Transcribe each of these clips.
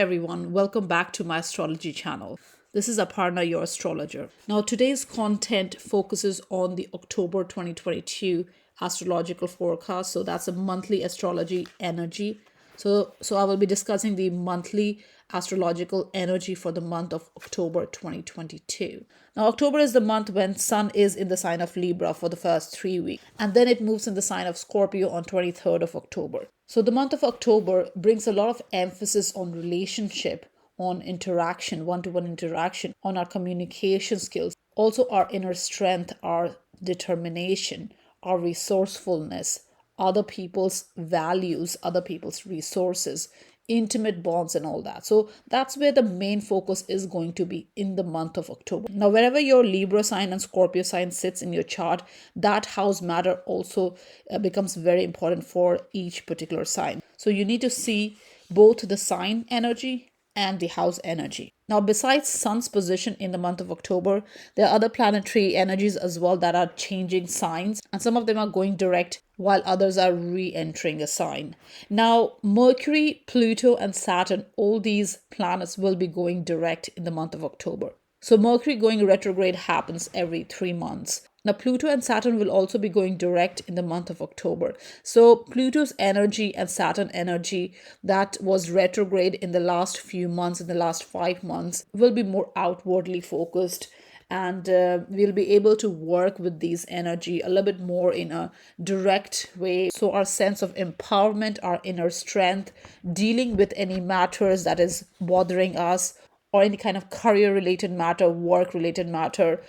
everyone, welcome back to my astrology channel. This is Aparna, your astrologer. Now today's content focuses on the October 2022 astrological forecast. So that's a monthly astrology energy. So I will be discussing the monthly astrological energy for the month of October 2022. Now October is the month when Sun is in the sign of Libra for the first 3 weeks, and then it moves in the sign of Scorpio on 23rd of October. So the month of October brings a lot of emphasis on relationship, on interaction, one-to-one interaction, on our communication skills, also our inner strength, our determination, our resourcefulness, other people's values, other people's resources, intimate bonds, and all that. So that's where the main focus is going to be in the month of October. Now, wherever your Libra sign and Scorpio sign sits in your chart, that house matter also becomes very important for each particular sign. So you need to see both the sign energy and the house energy. Now, besides Sun's position in the month of October, there are other planetary energies as well that are changing signs, and some of them are going direct while others are re-entering a sign. Now, Mercury, Pluto, and Saturn, all these planets will be going direct in the month of October. So Mercury going retrograde happens every 3 months. Now, Pluto and Saturn will also be going direct in the month of October. So Pluto's energy and Saturn energy that was retrograde in the last few months, in the last 5 months, will be more outwardly focused. And we'll be able to work with these energy a little bit more in a direct way. So our sense of empowerment, our inner strength, dealing with any matters that is bothering us, or any kind of career related matter, work related matter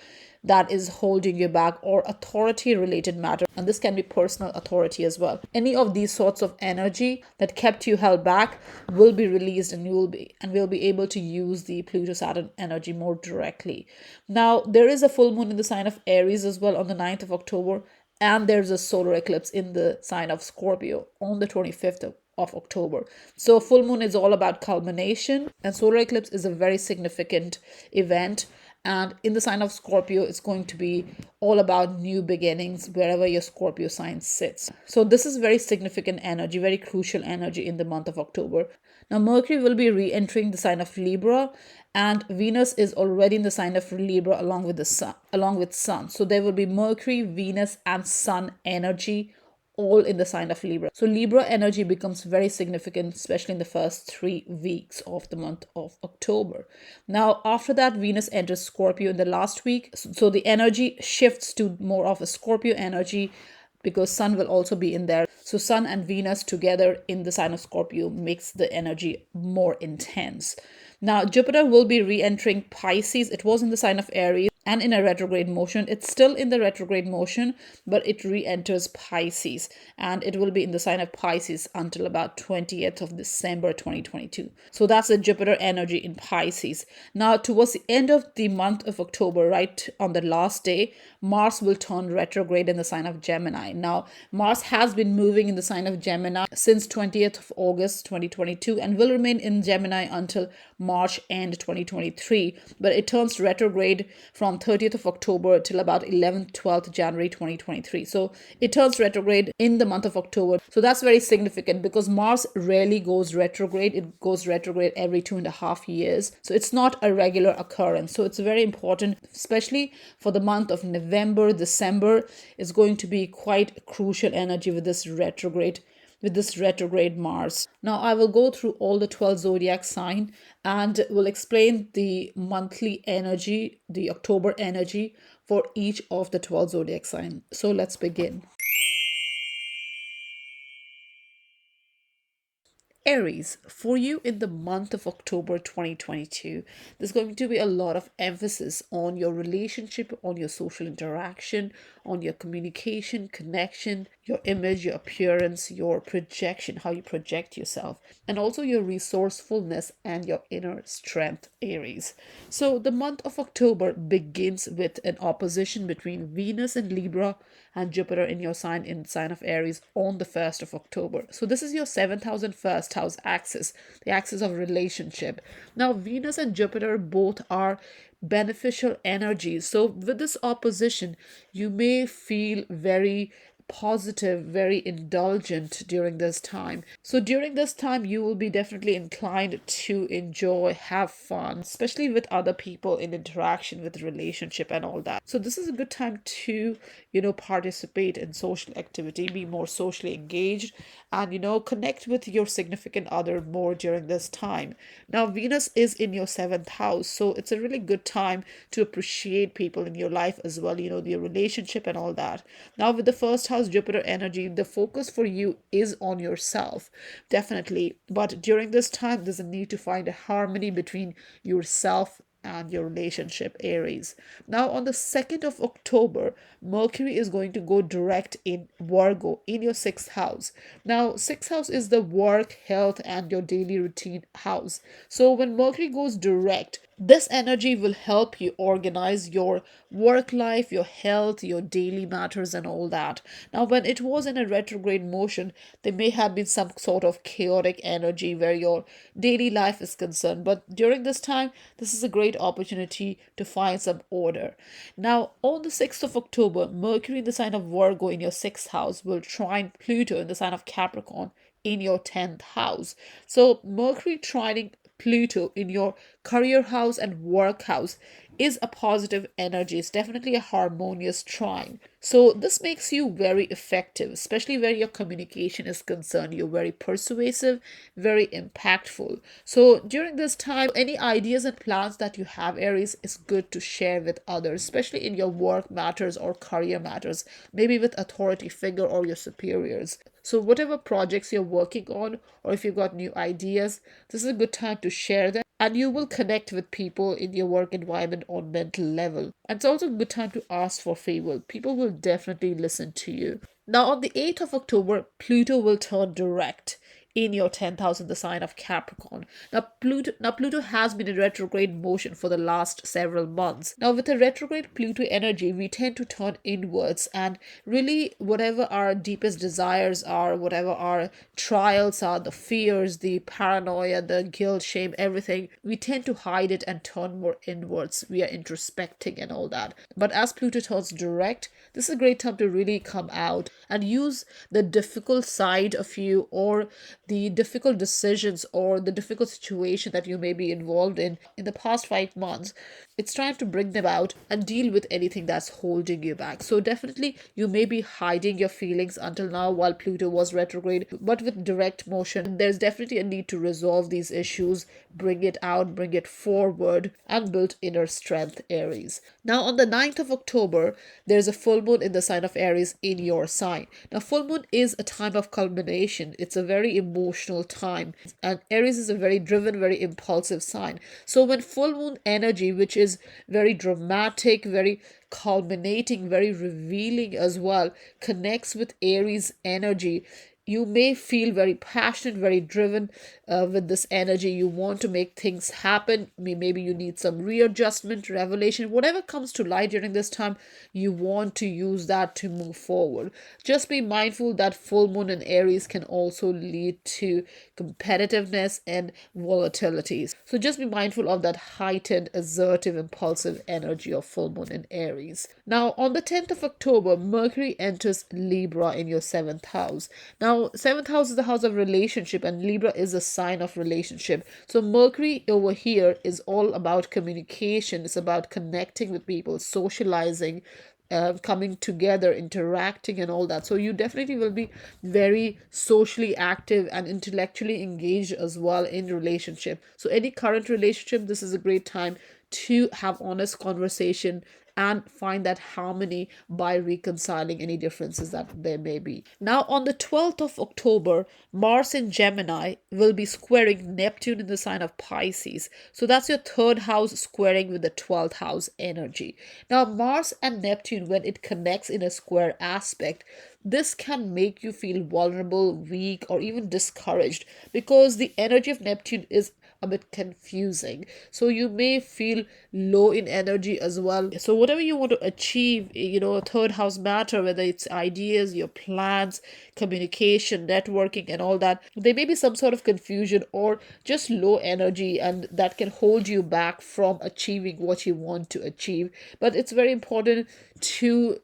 that is holding you back, or authority related matter, and this can be personal authority as well. Any of these sorts of energy that kept you held back will be released, and we'll be able to use the Pluto Saturn energy more directly. Now there is a full moon in the sign of Aries as well on the 9th of October, and there's a solar eclipse in the sign of Scorpio on the 25th of October. So full moon is all about culmination, and solar eclipse is a very significant event. And in the sign of Scorpio, it's going to be all about new beginnings wherever your Scorpio sign sits. So this is very significant energy, very crucial energy in the month of October. Now Mercury will be re-entering the sign of Libra, and Venus is already in the sign of Libra along with Sun. So there will be Mercury, Venus, and Sun energy all in the sign of Libra. So Libra energy becomes very significant, especially in the first 3 weeks of the month of October. Now, after that, Venus enters Scorpio in the last week. So the energy shifts to more of a Scorpio energy because Sun will also be in there. So Sun and Venus together in the sign of Scorpio makes the energy more intense. Now, Jupiter will be re-entering Pisces. It was in the sign of Aries and in a retrograde motion. It's still in the retrograde motion, but it re-enters Pisces, and it will be in the sign of Pisces until about 20th of December 2022. So that's the Jupiter energy in Pisces. Now, towards the end of the month of October, right on the last day, Mars will turn retrograde in the sign of Gemini. Now, Mars has been moving in the sign of Gemini since 20th of August 2022 and will remain in Gemini until March end 2023, but it turns retrograde from 30th of October till about 11th, 12th January 2023. So it turns retrograde in the month of October. So that's very significant because Mars rarely goes retrograde. It goes retrograde every 2.5 years. So it's not a regular occurrence. So it's very important, especially for the month of November, December is going to be quite crucial energy with this retrograde Mars. Now I will go through all the 12 zodiac sign and will explain the monthly energy, the October energy for each of the 12 zodiac sign. So let's begin. Aries, for you in the month of October 2022, there's going to be a lot of emphasis on your relationship, on your social interaction, on your communication, connection, your image, your appearance, your projection, how you project yourself, and also your resourcefulness and your inner strength, Aries. So the month of October begins with an opposition between Venus and Libra and Jupiter in your sign, in sign of Aries, on the 1st of October. So this is your 7th house and 1st house axis, the axis of relationship. Now Venus and Jupiter both are beneficial energies. So with this opposition, you may feel very positive, very indulgent during this time. So during this time, you will be definitely inclined to enjoy, have fun, especially with other people in interaction with relationship and all that. So this is a good time to, participate in social activity, be more socially engaged, and, connect with your significant other more during this time. Now, Venus is in your seventh house, so it's a really good time to appreciate people in your life as well, your relationship and all that. Now, with the first house Jupiter energy, the focus for you is on yourself, definitely. But during this time, there's a need to find a harmony between yourself and your relationship, Aries. Now, on the 2nd of October, Mercury is going to go direct in Virgo in your sixth house. Now, sixth house is the work, health, and your daily routine house. So, when Mercury goes direct, this energy will help you organize your work life, your health, your daily matters, and all that. Now, when it was in a retrograde motion, there may have been some sort of chaotic energy where your daily life is concerned. But during this time, this is a great opportunity to find some order. Now, on the 6th of October, Mercury in the sign of Virgo in your sixth house will trine Pluto in the sign of Capricorn in your 10th house. So, Mercury trining Pluto in your career house and work house is a positive energy. It's definitely a harmonious trine. So this makes you very effective, especially where your communication is concerned. You're very persuasive, very impactful. So during this time, any ideas and plans that you have, Aries, is good to share with others, especially in your work matters or career matters, maybe with authority figure or your superiors. So whatever projects you're working on, or if you've got new ideas, this is a good time to share them, and you will connect with people in your work environment on mental level. And it's also a good time to ask for favor. People will definitely listen to you. Now, on the 8th of October, Pluto will turn direct in your 10th house in the sign of Capricorn. Now Pluto has been in retrograde motion for the last several months. Now, with the retrograde Pluto energy, we tend to turn inwards, and really whatever our deepest desires are, whatever our trials are, the fears, the paranoia, the guilt, shame, everything, we tend to hide it and turn more inwards. We are introspecting and all that. But as Pluto turns direct, this is a great time to really come out and use the difficult side of you, or the difficult decisions, or the difficult situation that you may be involved in the past 5 months. It's time to bring them out and deal with anything that's holding you back. So definitely you may be hiding your feelings until now while Pluto was retrograde, but with direct motion, there's definitely a need to resolve these issues, bring it out, bring it forward, and build inner strength, Aries. Now, on the 9th of October, there's a full moon in the sign of Aries in your sign. Now, full moon is a time of culmination. It's a very emotional time, and Aries is a very driven, very impulsive sign. So when full moon energy, which is very dramatic, very culminating, very revealing as well, connects with Aries energy, you may feel very passionate, very driven with this energy. You want to make things happen. Maybe you need some readjustment, revelation, whatever comes to light during this time, you want to use that to move forward. Just be mindful that full moon in Aries can also lead to competitiveness and volatilities. So just be mindful of that heightened, assertive, impulsive energy of full moon in Aries. Now, on the 10th of October, Mercury enters Libra in your 7th house. Now, 7th house is the house of relationship, and Libra is a sign of relationship. So Mercury over here is all about communication. It's about connecting with people, socializing, coming together, interacting, and all that. So you definitely will be very socially active and intellectually engaged as well in relationship. So any current relationship, this is a great time to have honest conversation and find that harmony by reconciling any differences that there may be. Now, on the 12th of October, Mars in Gemini will be squaring Neptune in the sign of Pisces. So that's your third house squaring with the 12th house energy. Now, Mars and Neptune, when it connects in a square aspect, this can make you feel vulnerable, weak, or even discouraged, because the energy of Neptune is a bit confusing. So you may feel low in energy as well. So whatever you want to achieve, third house matter, whether it's ideas, your plans, communication, networking, and all that, there may be some sort of confusion or just low energy, and that can hold you back from achieving what you want to achieve. But it's very important to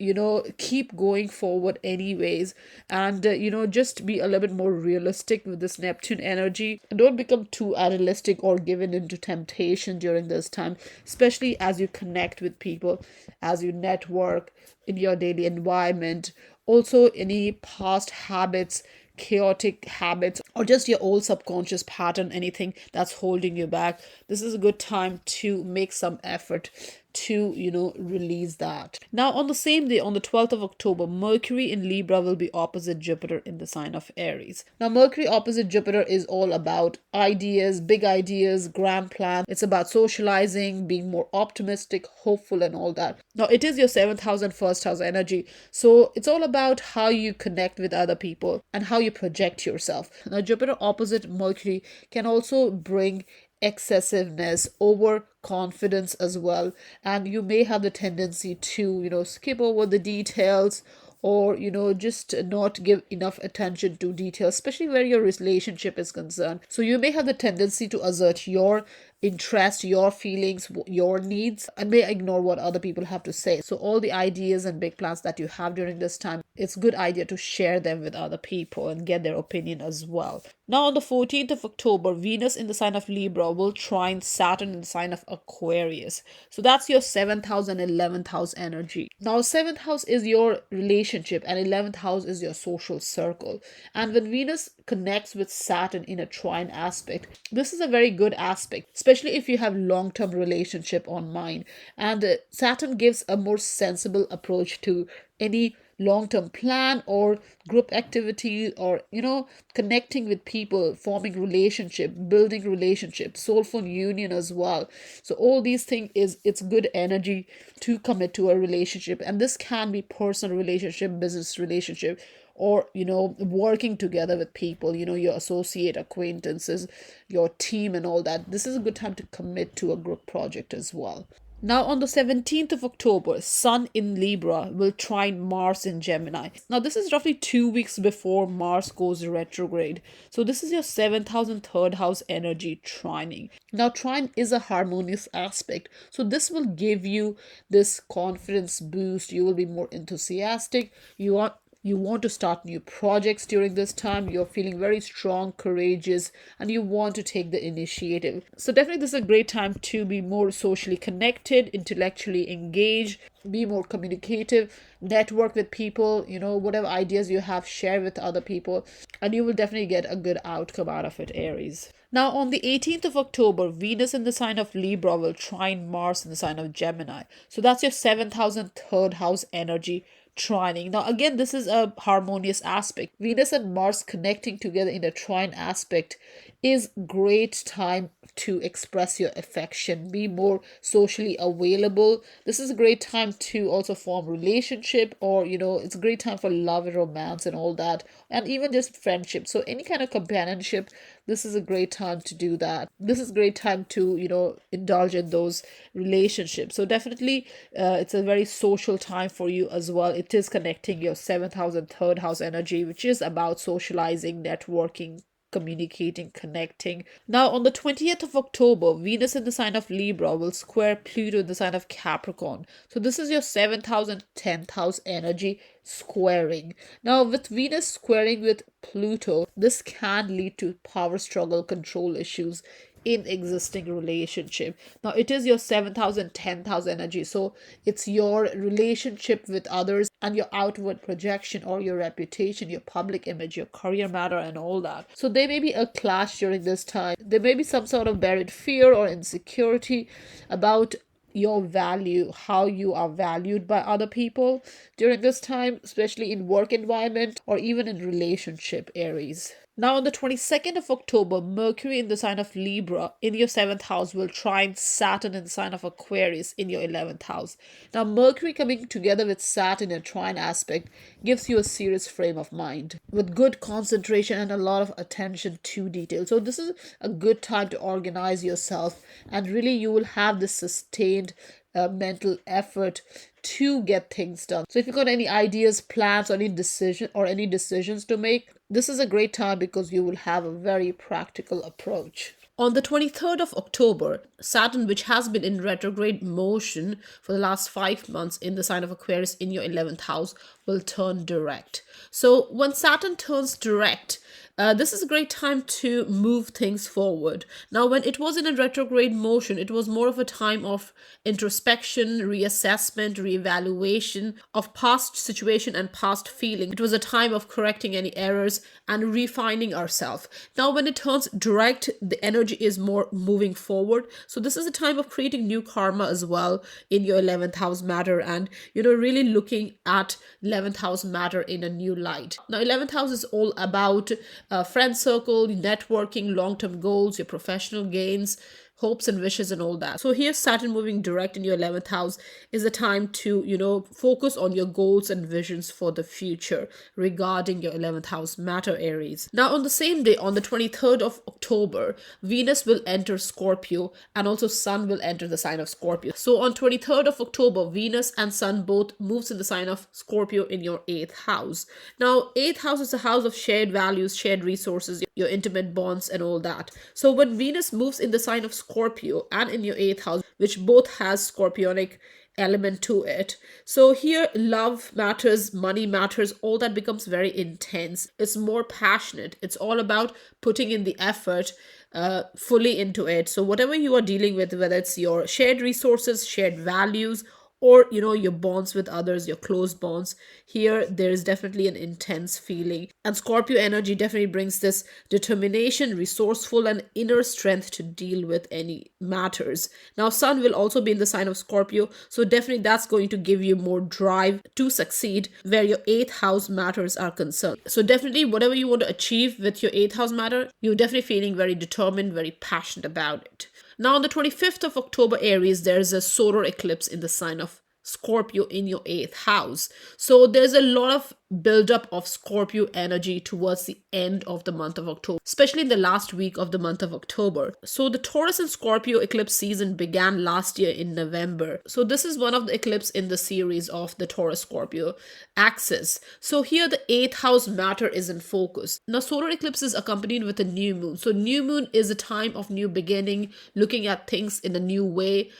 keep going forward anyways, and just be a little bit more realistic with this Neptune energy. Don't become too idealistic or given into temptation during this time, especially as you connect with people, as you network in your daily environment. Also, any past habits, chaotic habits, or just your old subconscious pattern, anything that's holding you back, this is a good time to make some effort to release that. Now, on the same day, on the 12th of October, Mercury in Libra will be opposite Jupiter in the sign of Aries. Now, Mercury opposite Jupiter is all about ideas, big ideas, grand plans. It's about socializing, being more optimistic, hopeful, and all that. Now, it is your 7th house and 1st house energy, so it's all about how you connect with other people and how you project yourself. Now, Jupiter opposite Mercury can also bring excessiveness, overconfidence as well, and you may have the tendency to skip over the details, or just not give enough attention to details, especially where your relationship is concerned. So you may have the tendency to assert your interest, your feelings, your needs, and may ignore what other people have to say. So all the ideas and big plans that you have during this time, it's a good idea to share them with other people and get their opinion as well. Now, on the 14th of October, Venus in the sign of Libra will trine Saturn in the sign of Aquarius. So that's your 7th house and 11th house energy. Now, 7th house is your relationship and 11th house is your social circle. And when Venus connects with Saturn in a trine aspect, this is a very good aspect, especially if you have long-term relationship on mind. And Saturn gives a more sensible approach to any long-term plan or group activity, or connecting with people, forming relationship, building relationship, soulful union as well. So all these things, it's good energy to commit to a relationship, and this can be personal relationship, business relationship, or working together with people, your associate, acquaintances, your team, and all that. This is a good time to commit to a group project as well. Now, on the 17th of October, Sun in Libra will trine Mars in Gemini. Now, this is roughly 2 weeks before Mars goes retrograde. So, this is your 7th house and 3rd house energy trining. Now, trine is a harmonious aspect. So, this will give you this confidence boost. You will be more enthusiastic. You want to start new projects during this time. You're feeling very strong, courageous, and you want to take the initiative. So definitely this is a great time to be more socially connected, intellectually engaged, be more communicative, network with people, whatever ideas you have, share with other people, and you will definitely get a good outcome out of it, Aries. Now, on the 18th of October, Venus in the sign of Libra will trine Mars in the sign of Gemini. So that's your 7th house and 3rd house energy trining. Now, again, this is a harmonious aspect. Venus and Mars connecting together in a trine aspect is great time to express your affection, be more socially available. This is a great time to also form relationship, or it's a great time for love and romance and all that, and even just friendship. So any kind of companionship, this is a great time to do that. This is a great time to indulge in those relationships. So definitely it's a very social time for you as well. It is connecting your 7th house and 3rd house energy, which is about socializing, networking, communicating, connecting. Now, on the 20th of October, Venus in the sign of Libra will square Pluto in the sign of Capricorn. So this is your 7th house and 10th house energy squaring. Now, with Venus squaring with Pluto, this can lead to power struggle, control issues in existing relationship. Now, it is your 7th house and 10th house energy, so it's your relationship with others and your outward projection, or your reputation, your public image, your career matter, and all that. So there may be a clash during this time. There may be some sort of buried fear or insecurity about your value, how you are valued by other people during this time, especially in work environment or even in relationship, Aries. Now, on the 22nd of October, Mercury in the sign of Libra in your 7th house will trine Saturn in the sign of Aquarius in your 11th house. Now, Mercury coming together with Saturn in a trine aspect gives you a serious frame of mind with good concentration and a lot of attention to detail. So, this is a good time to organize yourself, and really you will have this sustained mental effort to get things done. So if you've got any ideas, plans, or any decisions to make, this is a great time because you will have a very practical approach. On the 23rd of October, Saturn, which has been in retrograde motion for the last 5 months in the sign of Aquarius in your 11th house, will turn direct. So when Saturn turns direct, this is a great time to move things forward. Now, when it was in a retrograde motion, it was more of a time of introspection, reassessment, reevaluation of past situation and past feeling. It was a time of correcting any errors and refining ourselves. Now, when it turns direct, the energy is more moving forward. So this is a time of creating new karma as well in your 11th house matter, and really looking at 11th house matter in a new light. Now, 11th house is all about friend circle, networking, long-term goals, your professional gains, hopes and wishes and all that. So here Saturn moving direct in your 11th house is a time to, focus on your goals and visions for the future regarding your 11th house matter, Aries. Now on the same day, on the 23rd of October, Venus will enter Scorpio and also Sun will enter the sign of Scorpio. So on 23rd of October, Venus and Sun both moves in the sign of Scorpio in your 8th house. Now 8th house is a house of shared values, shared resources, your intimate bonds and all that. So when Venus moves in the sign of Scorpio and in your 8th house, which both has scorpionic element to it, so here love matters, money matters, all that becomes very intense. It's more passionate. It's all about putting in the effort fully into it. So whatever you are dealing with, whether it's your shared resources, shared values, or your bonds with others, your close bonds, here there is definitely an intense feeling. And Scorpio energy definitely brings this determination, resourceful and inner strength to deal with any matters. Now Sun will also be in the sign of Scorpio, so definitely that's going to give you more drive to succeed where your 8th house matters are concerned. So definitely whatever you want to achieve with your 8th house matter, you're definitely feeling very determined, very passionate about it. Now, on the 25th of October, Aries, there's a solar eclipse in the sign of Scorpio in your 8th house. So there's a lot of buildup of Scorpio energy towards the end of the month of October, especially in the last week of the month of October. So the Taurus and Scorpio eclipse season began last year in November. So this is one of the eclipses in the series of the Taurus-Scorpio axis. So here the 8th house matter is in focus. Now solar eclipse is accompanied with a new moon. So new moon is a time of new beginning, looking at things in a new way,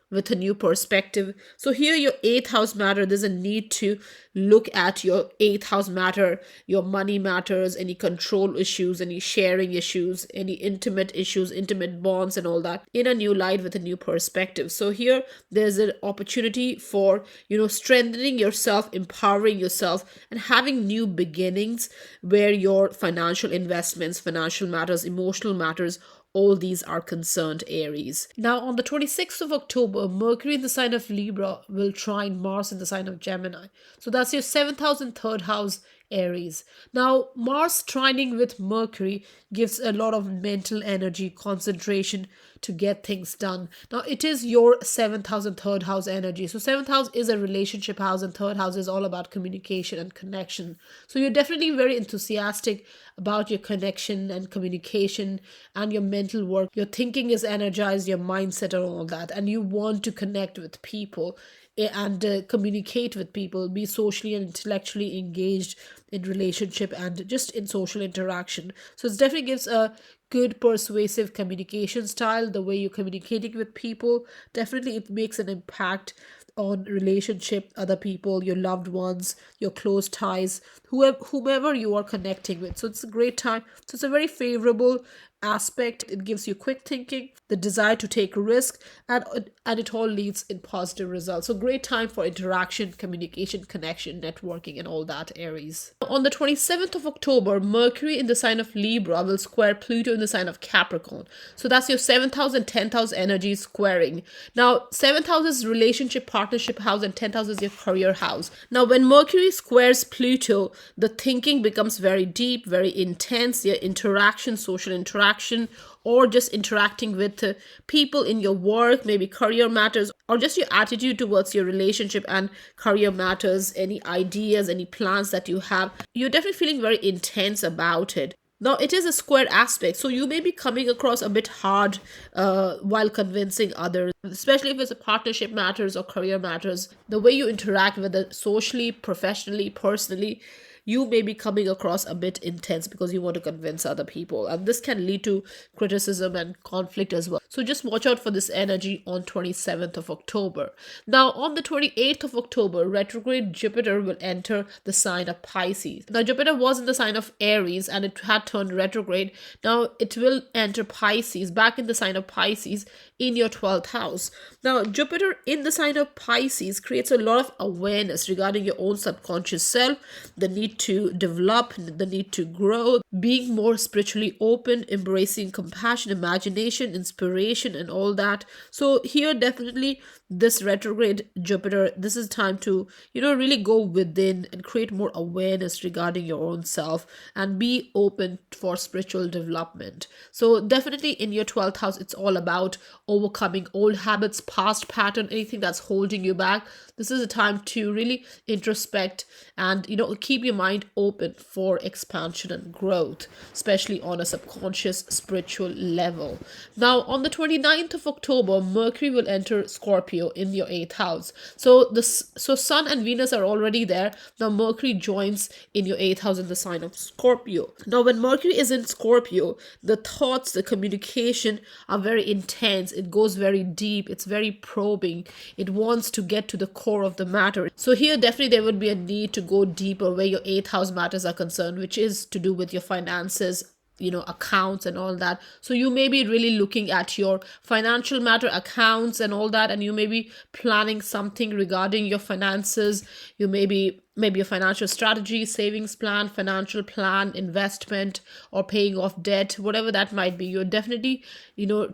with a new perspective. So here your 8th house matter, there's a need to look at your 8th house matter, your money matters, any control issues, any sharing issues, any intimate issues, intimate bonds and all that in a new light with a new perspective. So here there's an opportunity for, strengthening yourself, empowering yourself and having new beginnings where your financial investments, financial matters, emotional matters, all these are concerned, Aries. Now, on the 26th of October, Mercury in the sign of Libra will trine Mars in the sign of Gemini. So that's your 7th house and 3rd house, Aries. Now, Mars trining with Mercury gives a lot of mental energy, concentration to get things done. Now, it is your 7th house and 3rd house energy. So 7th house is a relationship house and 3rd house is all about communication and connection. So you're definitely very enthusiastic about your connection and communication and your mental work. Your thinking is energized, your mindset and all that. And you want to connect with people and communicate with people, be socially and intellectually engaged in relationship and just in social interaction. So it definitely gives a good persuasive communication style. The way you're communicating with people, definitely it makes an impact on relationship, other people, your loved ones, your close ties, whomever you are connecting with. So it's a great time. So it's a very favorable aspect. It gives you quick thinking, the desire to take risk, and it all leads in positive results. So great time for interaction, communication, connection, networking, and all that, Aries. On the 27th of October, Mercury in the sign of Libra will square Pluto in the sign of Capricorn. So that's your 7th house and 10th house energy squaring. Now, 7th house is relationship, partnership house, and 10th house is your career house. Now, when Mercury squares Pluto, the thinking becomes very deep, very intense. Your interaction, social interaction, or just interacting with people in your work, maybe career matters, or just your attitude towards your relationship and career matters, any ideas, any plans that you have, you're definitely feeling very intense about it. Now, it is a square aspect, so you may be coming across a bit hard while convincing others, especially if it's a partnership matters or career matters. The way you interact, whether socially, professionally, personally, you may be coming across a bit intense because you want to convince other people, and this can lead to criticism and conflict as well. So just watch out for this energy on 27th of October. Now, on the 28th of October, retrograde Jupiter will enter the sign of Pisces. Now, Jupiter was in the sign of Aries and it had turned retrograde. Now it will enter Pisces, back in the sign of Pisces, in your 12th house. Now, Jupiter in the sign of Pisces creates a lot of awareness regarding your own subconscious self, the need to develop, the need to grow, being more spiritually open, embracing compassion, imagination, inspiration, and all that. So here, definitely this retrograde Jupiter, this is time to, really go within and create more awareness regarding your own self and be open for spiritual development. So definitely in your 12th house, it's all about overcoming old habits, past pattern, anything that's holding you back. This is a time to really introspect and, keep your mind open for expansion and growth, especially on a subconscious spiritual level. Now, on the 29th of October, Mercury will enter Scorpio in your 8th house. So Sun and Venus are already there. Now Mercury joins in your 8th house in the sign of Scorpio. Now, when Mercury is in Scorpio, the thoughts, the communication are very intense. It goes very deep. It's very probing. It wants to get to the core of the matter. So here, definitely there would be a need to go deeper where your 8th house matters are concerned, which is to do with your finances, accounts and all that. So you may be really looking at your financial matter, accounts and all that, and you may be planning something regarding your finances. You may be maybe a financial strategy, savings plan, financial plan, investment, or paying off debt, whatever that might be. You're definitely,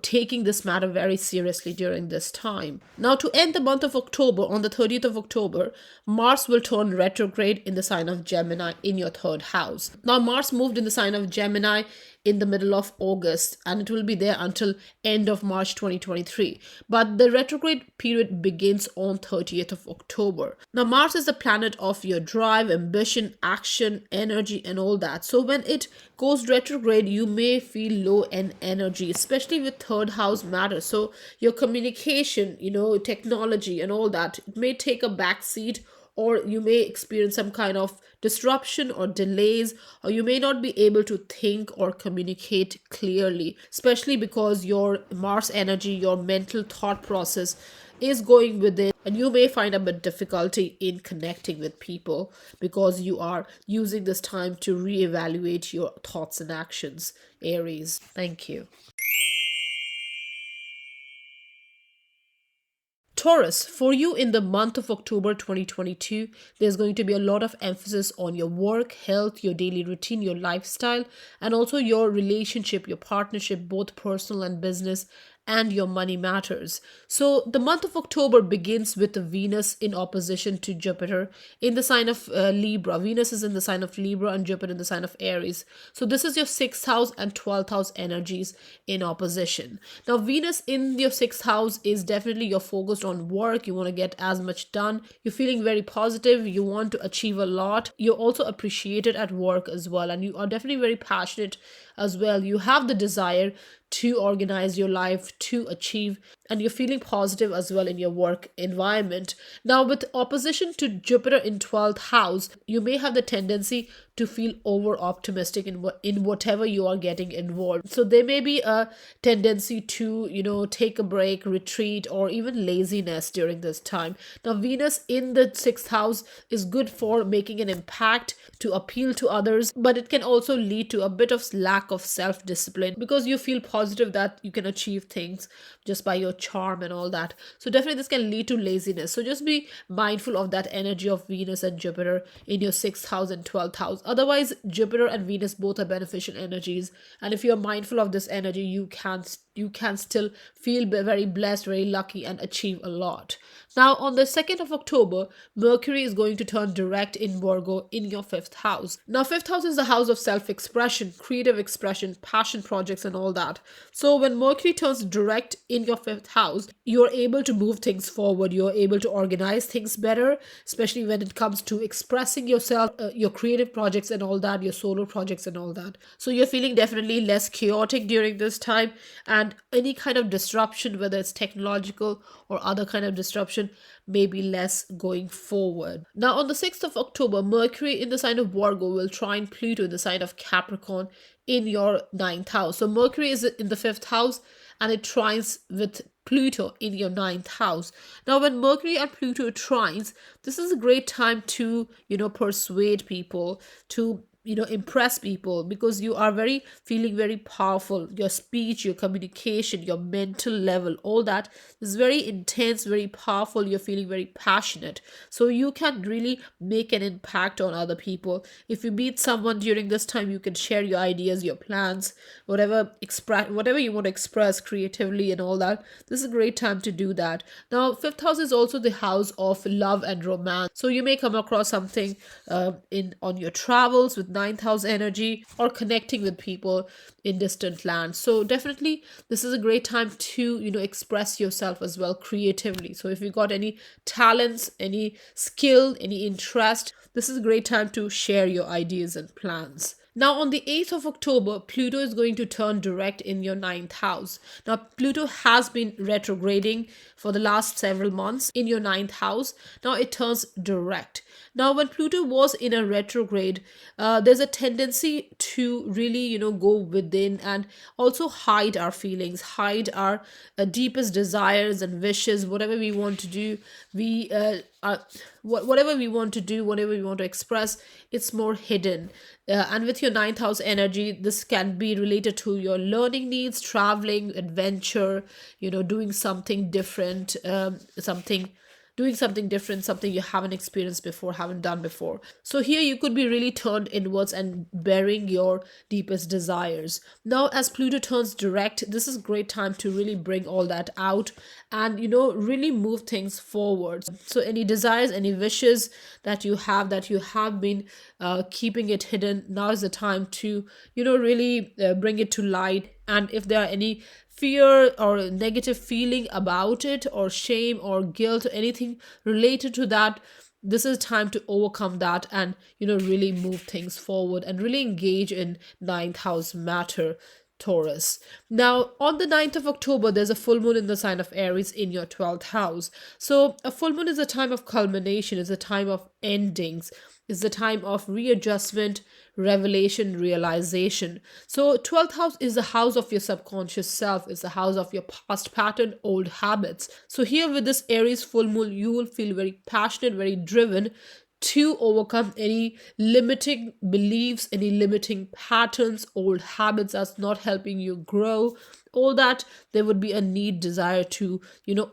taking this matter very seriously during this time. Now, to end the month of October, on the 30th of October, Mars will turn retrograde in the sign of Gemini in your 3rd house. Now, Mars moved in the sign of Gemini in the middle of August, and it will be there until end of March 2023. But the retrograde period begins on 30th of October. Now, Mars is the planet of your drive, ambition, action, energy, and all that. So when it goes retrograde, you may feel low in energy, especially with 3rd house matters. So your communication, technology and all that, it may take a back seat, or you may experience some kind of disruption or delays, or you may not be able to think or communicate clearly, especially because your Mars energy, your mental thought process is going within, and you may find a bit difficulty in connecting with people because you are using this time to reevaluate your thoughts and actions, Aries. Thank you. Taurus, for you in the month of October 2022, there's going to be a lot of emphasis on your work, health, your daily routine, your lifestyle, and also your relationship, your partnership, both personal and business, and your money matters. So the month of October begins with Venus in opposition to Jupiter in the sign of Libra. Venus is in the sign of Libra and Jupiter in the sign of Aries. So this is your 6th house and 12th house energies in opposition. Now, Venus in your 6th house is definitely you're focused on work. You want to get as much done. You're feeling very positive. You want to achieve a lot. You're also appreciated at work as well. And you are definitely very passionate as well. You have the desire to organize your life, to achieve, and you're feeling positive as well in your work environment. Now, with opposition to Jupiter in 12th house, you may have the tendency to feel over optimistic in whatever you are getting involved. So there may be a tendency to, take a break, retreat, or even laziness during this time. Now, Venus in the 6th house is good for making an impact, to appeal to others, but it can also lead to a bit of lack of self-discipline because you feel positive that you can achieve things just by your charm and all that. So definitely this can lead to laziness. So just be mindful of that energy of Venus and Jupiter in your 6th house and 12th house. Otherwise, Jupiter and Venus both are beneficial energies, and if you're mindful of this energy, you can still feel very blessed, very lucky, and achieve a lot. Now, on the 2nd of October, Mercury is going to turn direct in Virgo in your 5th house. Now, 5th house is the house of self-expression, creative expression, passion projects, and all that. So when Mercury turns direct in your 5th house, you're able to move things forward. You're able to organize things better, especially when it comes to expressing yourself, your creative projects and all that, your solo projects and all that. So you're feeling definitely less chaotic during this time, and any kind of disruption, whether it's technological or other kind of disruption, may be less going forward. Now, on the 6th of October, Mercury in the sign of Virgo will trine Pluto in the sign of Capricorn in your 9th house. So Mercury is in the 5th house and it trines with Pluto in your 9th house. Now, when Mercury and Pluto trines, this is a great time to, persuade people, to impress people, because you are feeling very powerful. Your speech, your communication, your mental level, all that is very intense, very powerful. You're feeling very passionate, so you can really make an impact on other people. If you meet someone during this time, you can share your ideas, your plans, whatever you want to express creatively and all that. This is a great time to do that. Now, 5th house is also the house of love and romance, so you may come across something on your travels with 9th house energy, or connecting with people in distant lands. So definitely this is a great time to express yourself as well creatively. So if you got any talents, any skill, any interest, this is a great time to share your ideas and plans. Now, on the 8th of October, Pluto is going to turn direct in your 9th house. Now, Pluto has been retrograding for the last several months in your 9th house. Now, it turns direct. Now, when Pluto was in a retrograde, there's a tendency to really, go within and also hide our feelings, hide our deepest desires and wishes, whatever we want to do. Whatever we want to do, whatever we want to express, it's more hidden. And with your 9th house energy, this can be related to your learning needs, traveling, adventure, doing something different, something you haven't experienced before, haven't done before. So here you could be really turned inwards and bearing your deepest desires. Now, as Pluto turns direct, this is a great time to really bring all that out and, really move things forward. So any desires, any wishes that you have been keeping it hidden, now is the time to, really bring it to light. And if there are any fear or negative feeling about it, or shame or guilt or anything related to that, this is time to overcome that and really move things forward and really engage in 9th house matter, Taurus. Now, on the 9th of October, there's a full moon in the sign of Aries in your 12th house. So a full moon is a time of culmination, is a time of endings, is the time of readjustment, revelation, realization. So 12th house is the house of your subconscious self. It's the house of your past pattern, old habits. So here with this Aries full moon, you will feel very passionate, very driven to overcome any limiting beliefs, any limiting patterns, old habits that's not helping you grow. All that, there would be a need, desire to,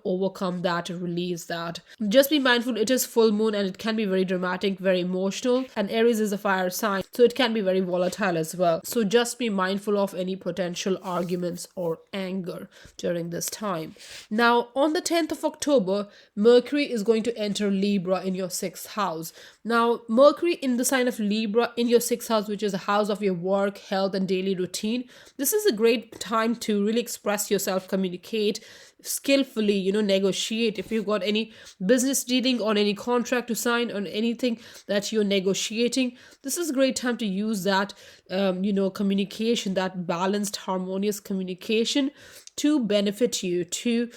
overcome that, release that. Just be mindful, it is full moon and it can be very dramatic, very emotional. And Aries is a fire sign, so it can be very volatile as well. So just be mindful of any potential arguments or anger during this time. Now, on the 10th of October, Mercury is going to enter Libra in your 6th house. Now, Mercury in the sign of Libra in your 6th house, which is a house of your work, health, and daily routine. This is a great time to really express yourself, communicate skillfully, negotiate. If you've got any business dealing on any contract to sign on anything that you're negotiating, this is a great time to use that, communication, that balanced, harmonious communication to benefit you, to,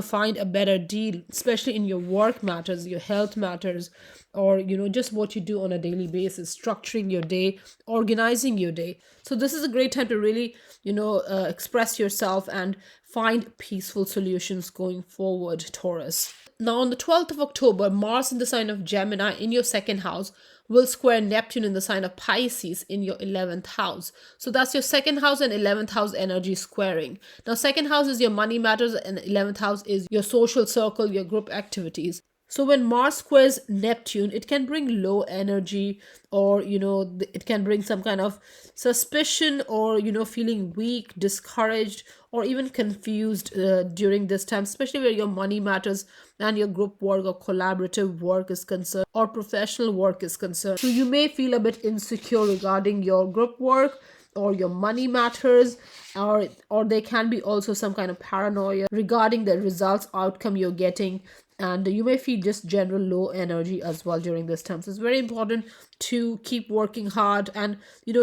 find a better deal, especially in your work matters, your health matters, or, just what you do on a daily basis, structuring your day, organizing your day. So this is a great time to really, express yourself and find peaceful solutions going forward, Taurus. Now, on the 12th of October, Mars in the sign of Gemini in your second house will square Neptune in the sign of Pisces in your 11th house. So that's your second house and 11th house energy squaring. Now, second house is your money matters and 11th house is your social circle, your group activities. So when Mars squares Neptune, it can bring low energy, or, it can bring some kind of suspicion, or, feeling weak, discouraged, or even confused during this time, especially where your money matters and your group work or collaborative work is concerned, or professional work is concerned. So you may feel a bit insecure regarding your group work or your money matters, or there can be also some kind of paranoia regarding the results outcome you're getting, and you may feel just general low energy as well during this time. So it's very important to keep working hard and,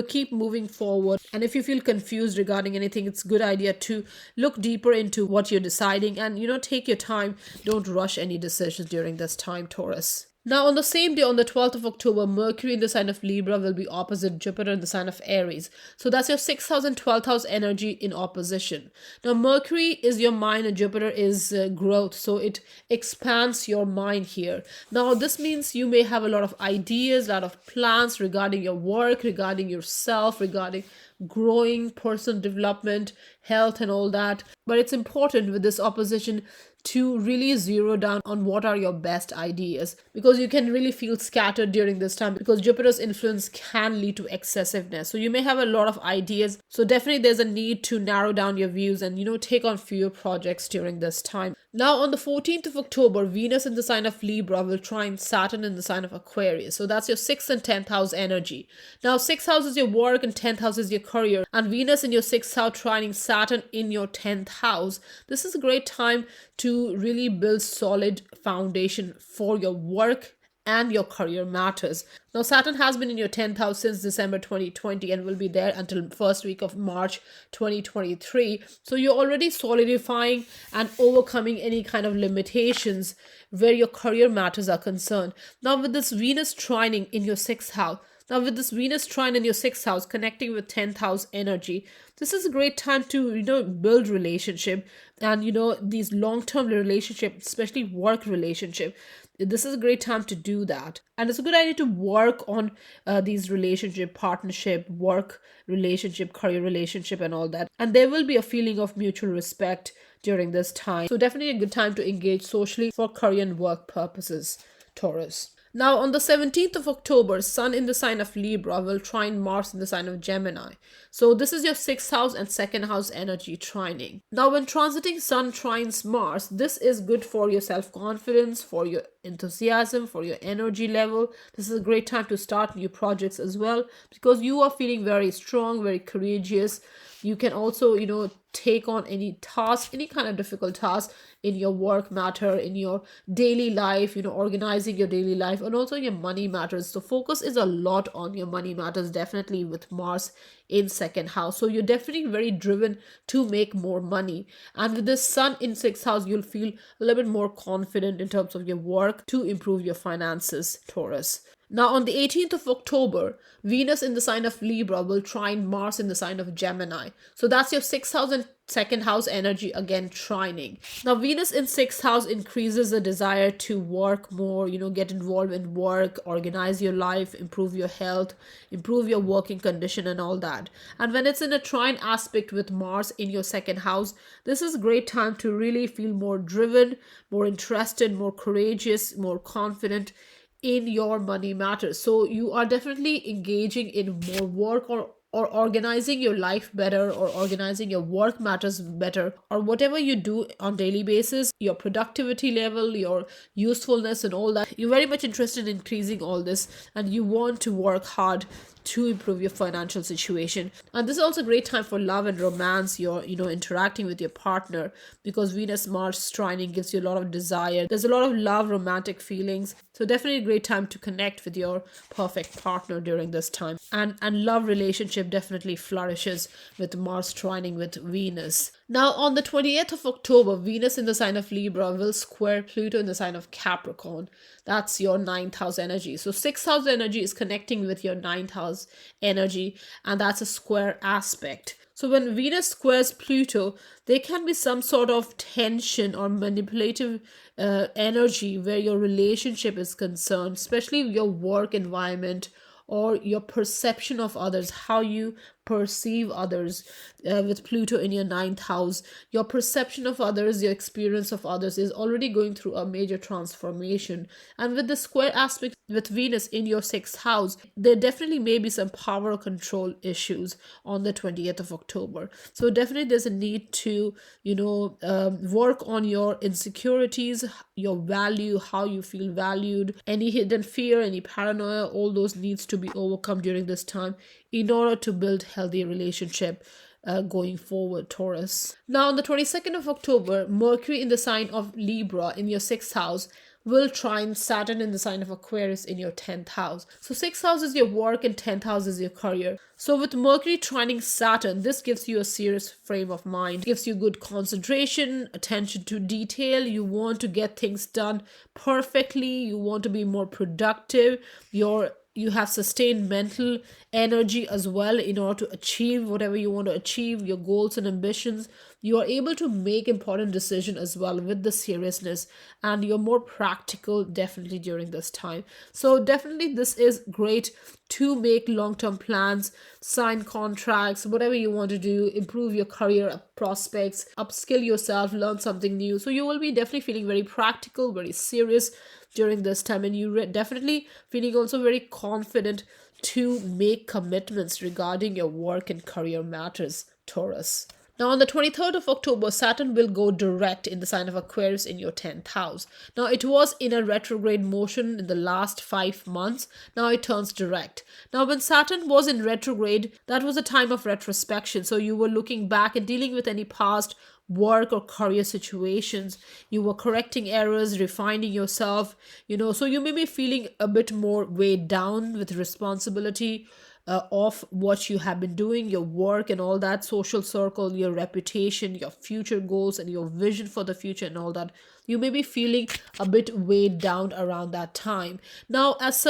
keep moving forward. And if you feel confused regarding anything, it's a good idea to look deeper into what you're deciding and, take your time. Don't rush any decisions during this time, Taurus. Now, on the same day, on the 12th of October, Mercury in the sign of Libra will be opposite Jupiter in the sign of Aries. So that's your 6th house and 12th house energy in opposition. Now, Mercury is your mind and Jupiter is growth. So it expands your mind here. Now, this means you may have a lot of ideas, a lot of plans regarding your work, regarding yourself, regarding growing, personal development, health, and all that. But it's important with this opposition to really zero down on what are your best ideas, because you can really feel scattered during this time, because Jupiter's influence can lead to excessiveness. So you may have a lot of ideas. So definitely there's a need to narrow down your views and, take on fewer projects during this time. Now, on the 14th of October, Venus in the sign of Libra will trine Saturn in the sign of Aquarius. So that's your 6th and 10th house energy. Now, 6th house is your work and 10th house is your career. And Venus in your 6th house trining Saturn in your 10th house. This is a great time to really build solid foundation for your work and your career matters. Now, Saturn has been in your 10th house since December 2020 and will be there until first week of March 2023. So you're already solidifying and overcoming any kind of limitations where your career matters are concerned. Now, with this Venus trining in your 6th house, connecting with 10th house energy, this is a great time to, build relationship and, these long-term relationships, especially work relationship. This is a great time to do that. And it's a good idea to work on these relationship, partnership, work relationship, career relationship, and all that. And there will be a feeling of mutual respect during this time. So definitely a good time to engage socially for career and work purposes, Taurus. Now, on the 17th of October, Sun in the sign of Libra will trine Mars in the sign of Gemini. So this is your 6th house and 2nd house energy trining. Now, when transiting Sun trines Mars, this is good for your self-confidence, for your enthusiasm, for your energy level. This is a great time to start new projects as well, because you are feeling very strong, very courageous. You can also, take on any task, any kind of difficult task in your work matter, in your daily life, organizing your daily life, and also your money matters. So focus is a lot on your money matters, definitely with Mars in 2nd house. So you're definitely very driven to make more money. And with this Sun in 6th house, you'll feel a little bit more confident in terms of your work to improve your finances, Taurus. Now, on the 18th of October, Venus in the sign of Libra will trine Mars in the sign of Gemini. So that's your 6th house and 2nd house energy again trining. Now, Venus in 6th house increases the desire to work more, get involved in work, organize your life, improve your health, improve your working condition and all that. And when it's in a trine aspect with Mars in your 2nd house, this is a great time to really feel more driven, more interested, more courageous, more confident in your money matters. So you are definitely engaging in more work or or organizing your life better, or organizing your work matters better, or whatever you do on daily basis, your productivity level, your usefulness and all that, you're very much interested in increasing all this, and you want to work hard to improve your financial situation. And this is also a great time for love and romance. You're interacting with your partner, because Venus Mars trining gives you a lot of desire. There's a lot of love, romantic feelings, so definitely a great time to connect with your perfect partner during this time. And love relationship definitely flourishes with Mars trining with Venus. Now on the 28th of October, Venus in the sign of Libra will square Pluto in the sign of Capricorn. That's your 9th house energy. So 6th house energy is connecting with your 9th house energy, and that's a square aspect. So when Venus squares Pluto, there can be some sort of tension or manipulative energy where your relationship is concerned, especially your work environment or your perception of others, how you perceive others. With Pluto in your 9th house, your perception of others, your experience of others is already going through a major transformation. And with the square aspect with Venus in your 6th house, there definitely may be some power control issues on the 20th of October. So definitely there's a need to work on your insecurities, your value, how you feel valued, any hidden fear, any paranoia, all those needs to be overcome during this time in order to build healthy relationship going forward, Taurus. Now on the 22nd of October, Mercury in the sign of Libra in your 6th house will trine Saturn in the sign of Aquarius in your 10th house. So 6th house is your work and 10th house is your career. So with Mercury trining Saturn, this gives you a serious frame of mind, gives you good concentration, attention to detail. You want to get things done perfectly. You want to be more productive. You have sustained mental energy as well in order to achieve whatever you want to achieve, your goals and ambitions. You are able to make important decisions as well with the seriousness, and you're more practical definitely during this time. So definitely this is great to make long-term plans, sign contracts, whatever you want to do, improve your career prospects, upskill yourself, learn something new. So you will be definitely feeling very practical, very serious during this time, and you definitely feeling also very confident to make commitments regarding your work and career matters, Taurus. Now on the 23rd of October, Saturn will go direct in the sign of Aquarius in your 10th house. Now it was in a retrograde motion in the last 5 months. Now it turns direct. Now when Saturn was in retrograde, that was a time of retrospection. So you were looking back and dealing with any past work or career situations. You were correcting errors, refining yourself, so you may be feeling a bit more weighed down with responsibility of what you have been doing, your work and all that, social circle, your reputation, your future goals and your vision for the future and all that. You may be feeling a bit weighed down around that time. Now as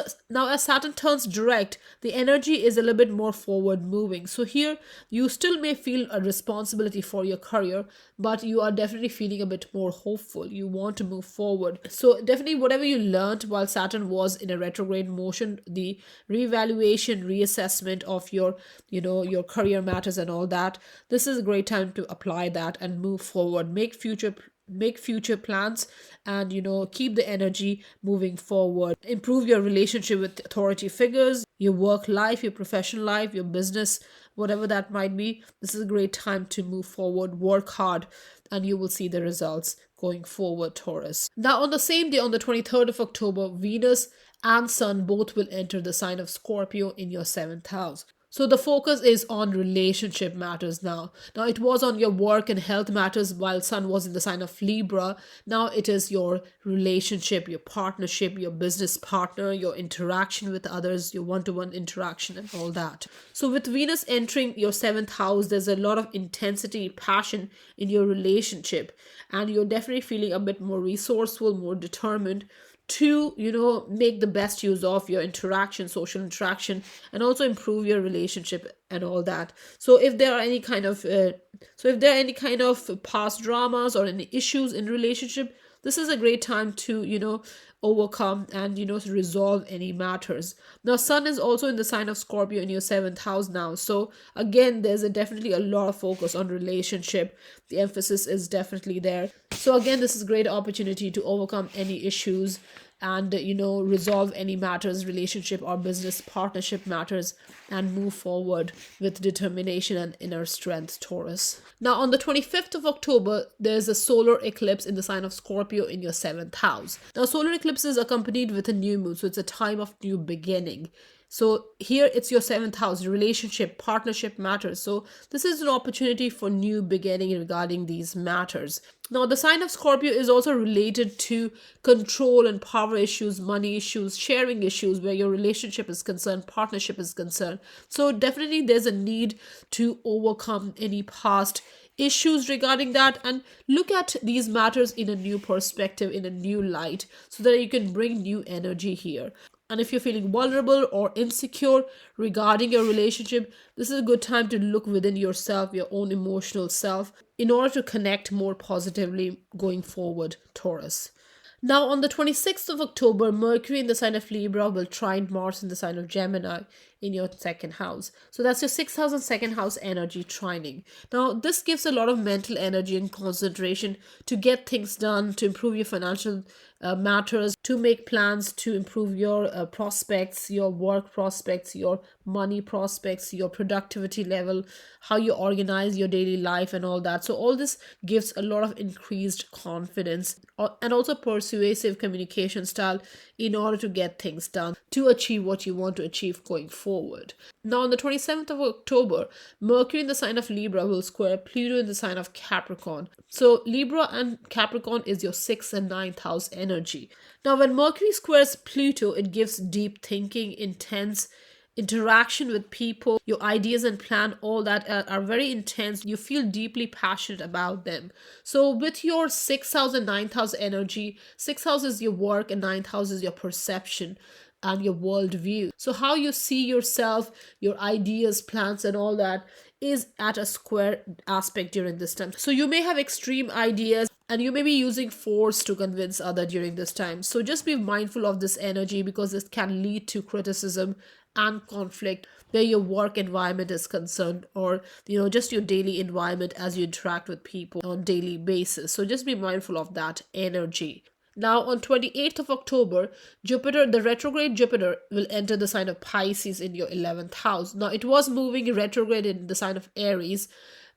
Saturn turns direct, the energy is a little bit more forward moving. So here you still may feel a responsibility for your career, but you are definitely feeling a bit more hopeful. You want to move forward. So definitely whatever you learned while Saturn was in a retrograde motion, the reevaluation, reassessment of your career matters and all that, this is a great time to apply that and move forward, make future plans, and keep the energy moving forward. Improve your relationship with authority figures, your work life, your professional life, your business, whatever that might be. This is a great time to move forward, work hard, and you will see the results going forward, Taurus. Now on the same day, on the 23rd of October, Venus and Sun both will enter the sign of Scorpio in your 7th house. So the focus is on relationship matters now. Now it was on your work and health matters while Sun was in the sign of Libra. Now it is your relationship, your partnership, your business partner, your interaction with others, your one-to-one interaction and all that. So with Venus entering your 7th house, there's a lot of intensity, passion in your relationship, and you're definitely feeling a bit more resourceful, more determined to make the best use of your interaction, social interaction, and also improve your relationship and all that. So if there are any kind of past dramas or any issues in relationship, this is a great time to overcome and resolve any matters. Now Sun is also in the sign of Scorpio in your 7th house now, so again there's definitely a lot of focus on relationship. The emphasis is definitely there. So again, this is a great opportunity to overcome any issues and resolve any matters, relationship or business partnership matters, and move forward with determination and inner strength, Taurus. Now on the 25th of October, there's a solar eclipse in the sign of Scorpio in your 7th house. Now solar eclipse is accompanied with a new moon, so it's a time of new beginning. So here it's your 7th house, relationship, partnership matters. So this is an opportunity for new beginning regarding these matters. Now the sign of Scorpio is also related to control and power issues, money issues, sharing issues, where your relationship is concerned, partnership is concerned. So definitely there's a need to overcome any past issues regarding that and look at these matters in a new perspective, in a new light, so that you can bring new energy here. And if you're feeling vulnerable or insecure regarding your relationship, this is a good time to look within yourself, your own emotional self, in order to connect more positively going forward, Taurus. Now, on the 26th of October, Mercury in the sign of Libra will trine Mars in the sign of Gemini in your 2nd house. So that's your 6th house and 2nd house energy trining. Now, this gives a lot of mental energy and concentration to get things done, to improve your financial matters, to make plans to improve your prospects, your work prospects, your money prospects, your productivity level, how you organize your daily life and all that. So all this gives a lot of increased confidence and also persuasive communication style in order to get things done, to achieve what you want to achieve going forward. Now on the 27th of October, Mercury in the sign of Libra will square Pluto in the sign of Capricorn. So Libra and Capricorn is your 6th and 9th house energy. Now when Mercury squares Pluto, it gives deep thinking, intense interaction with people. Your ideas and plan, all that are very intense. You feel deeply passionate about them. So with your 6th house and 9th house energy, 6th house is your work and 9th house is your perception and your worldview. So how you see yourself, your ideas, plans and all that is at a square aspect during this time. So you may have extreme ideas and you may be using force to convince other during this time. So just be mindful of this energy, because it can lead to criticism and conflict where your work environment is concerned, or just your daily environment as you interact with people on daily basis. So just be mindful of that energy. Now on 28th of October, Jupiter, the retrograde Jupiter, will enter the sign of Pisces in your 11th house. Now it was moving retrograde in the sign of Aries.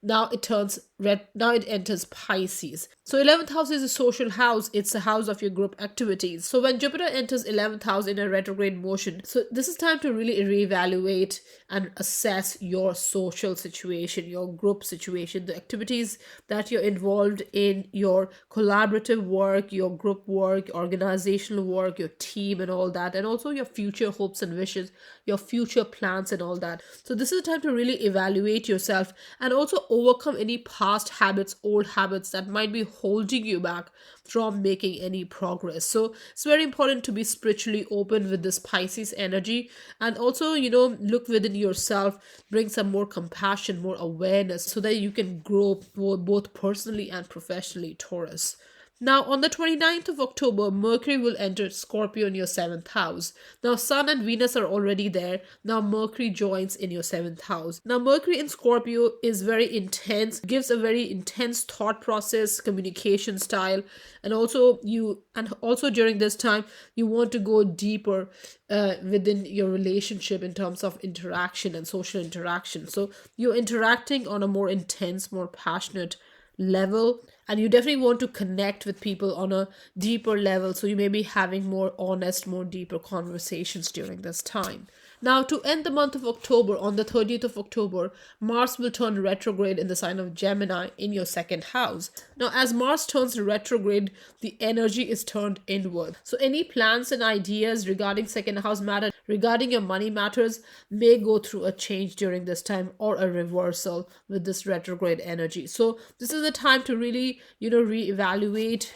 Now it enters Pisces. So 11th house is a social house. It's a house of your group activities. So when Jupiter enters 11th house in a retrograde motion, so this is time to really reevaluate and assess your social situation, your group situation, the activities that you're involved in, your collaborative work, your group work, organizational work, your team and all that, and also your future hopes and wishes, your future plans and all that. So this is a time to really evaluate yourself and also overcome any past habits, old habits that might be holding you back from making any progress. So it's very important to be spiritually open with this Pisces energy, and also look within yourself, bring some more compassion, more awareness, so that you can grow both personally and professionally, Taurus. Now, on the 29th of October, Mercury will enter Scorpio in your 7th house. Now, Sun and Venus are already there. Now, Mercury joins in your 7th house. Now, Mercury in Scorpio is very intense, gives a very intense thought process, communication style, and also during this time, you want to go deeper within your relationship in terms of interaction and social interaction. So, you're interacting on a more intense, more passionate level, and you definitely want to connect with people on a deeper level, so you may be having more honest, more deeper conversations during this time. Now, to end the month of October, on the 30th of October, Mars will turn retrograde in the sign of Gemini in your 2nd house. Now, as Mars turns retrograde, the energy is turned inward. So any plans and ideas regarding 2nd house matter, regarding your money matters, may go through a change during this time, or a reversal with this retrograde energy. So this is the time to really, reevaluate,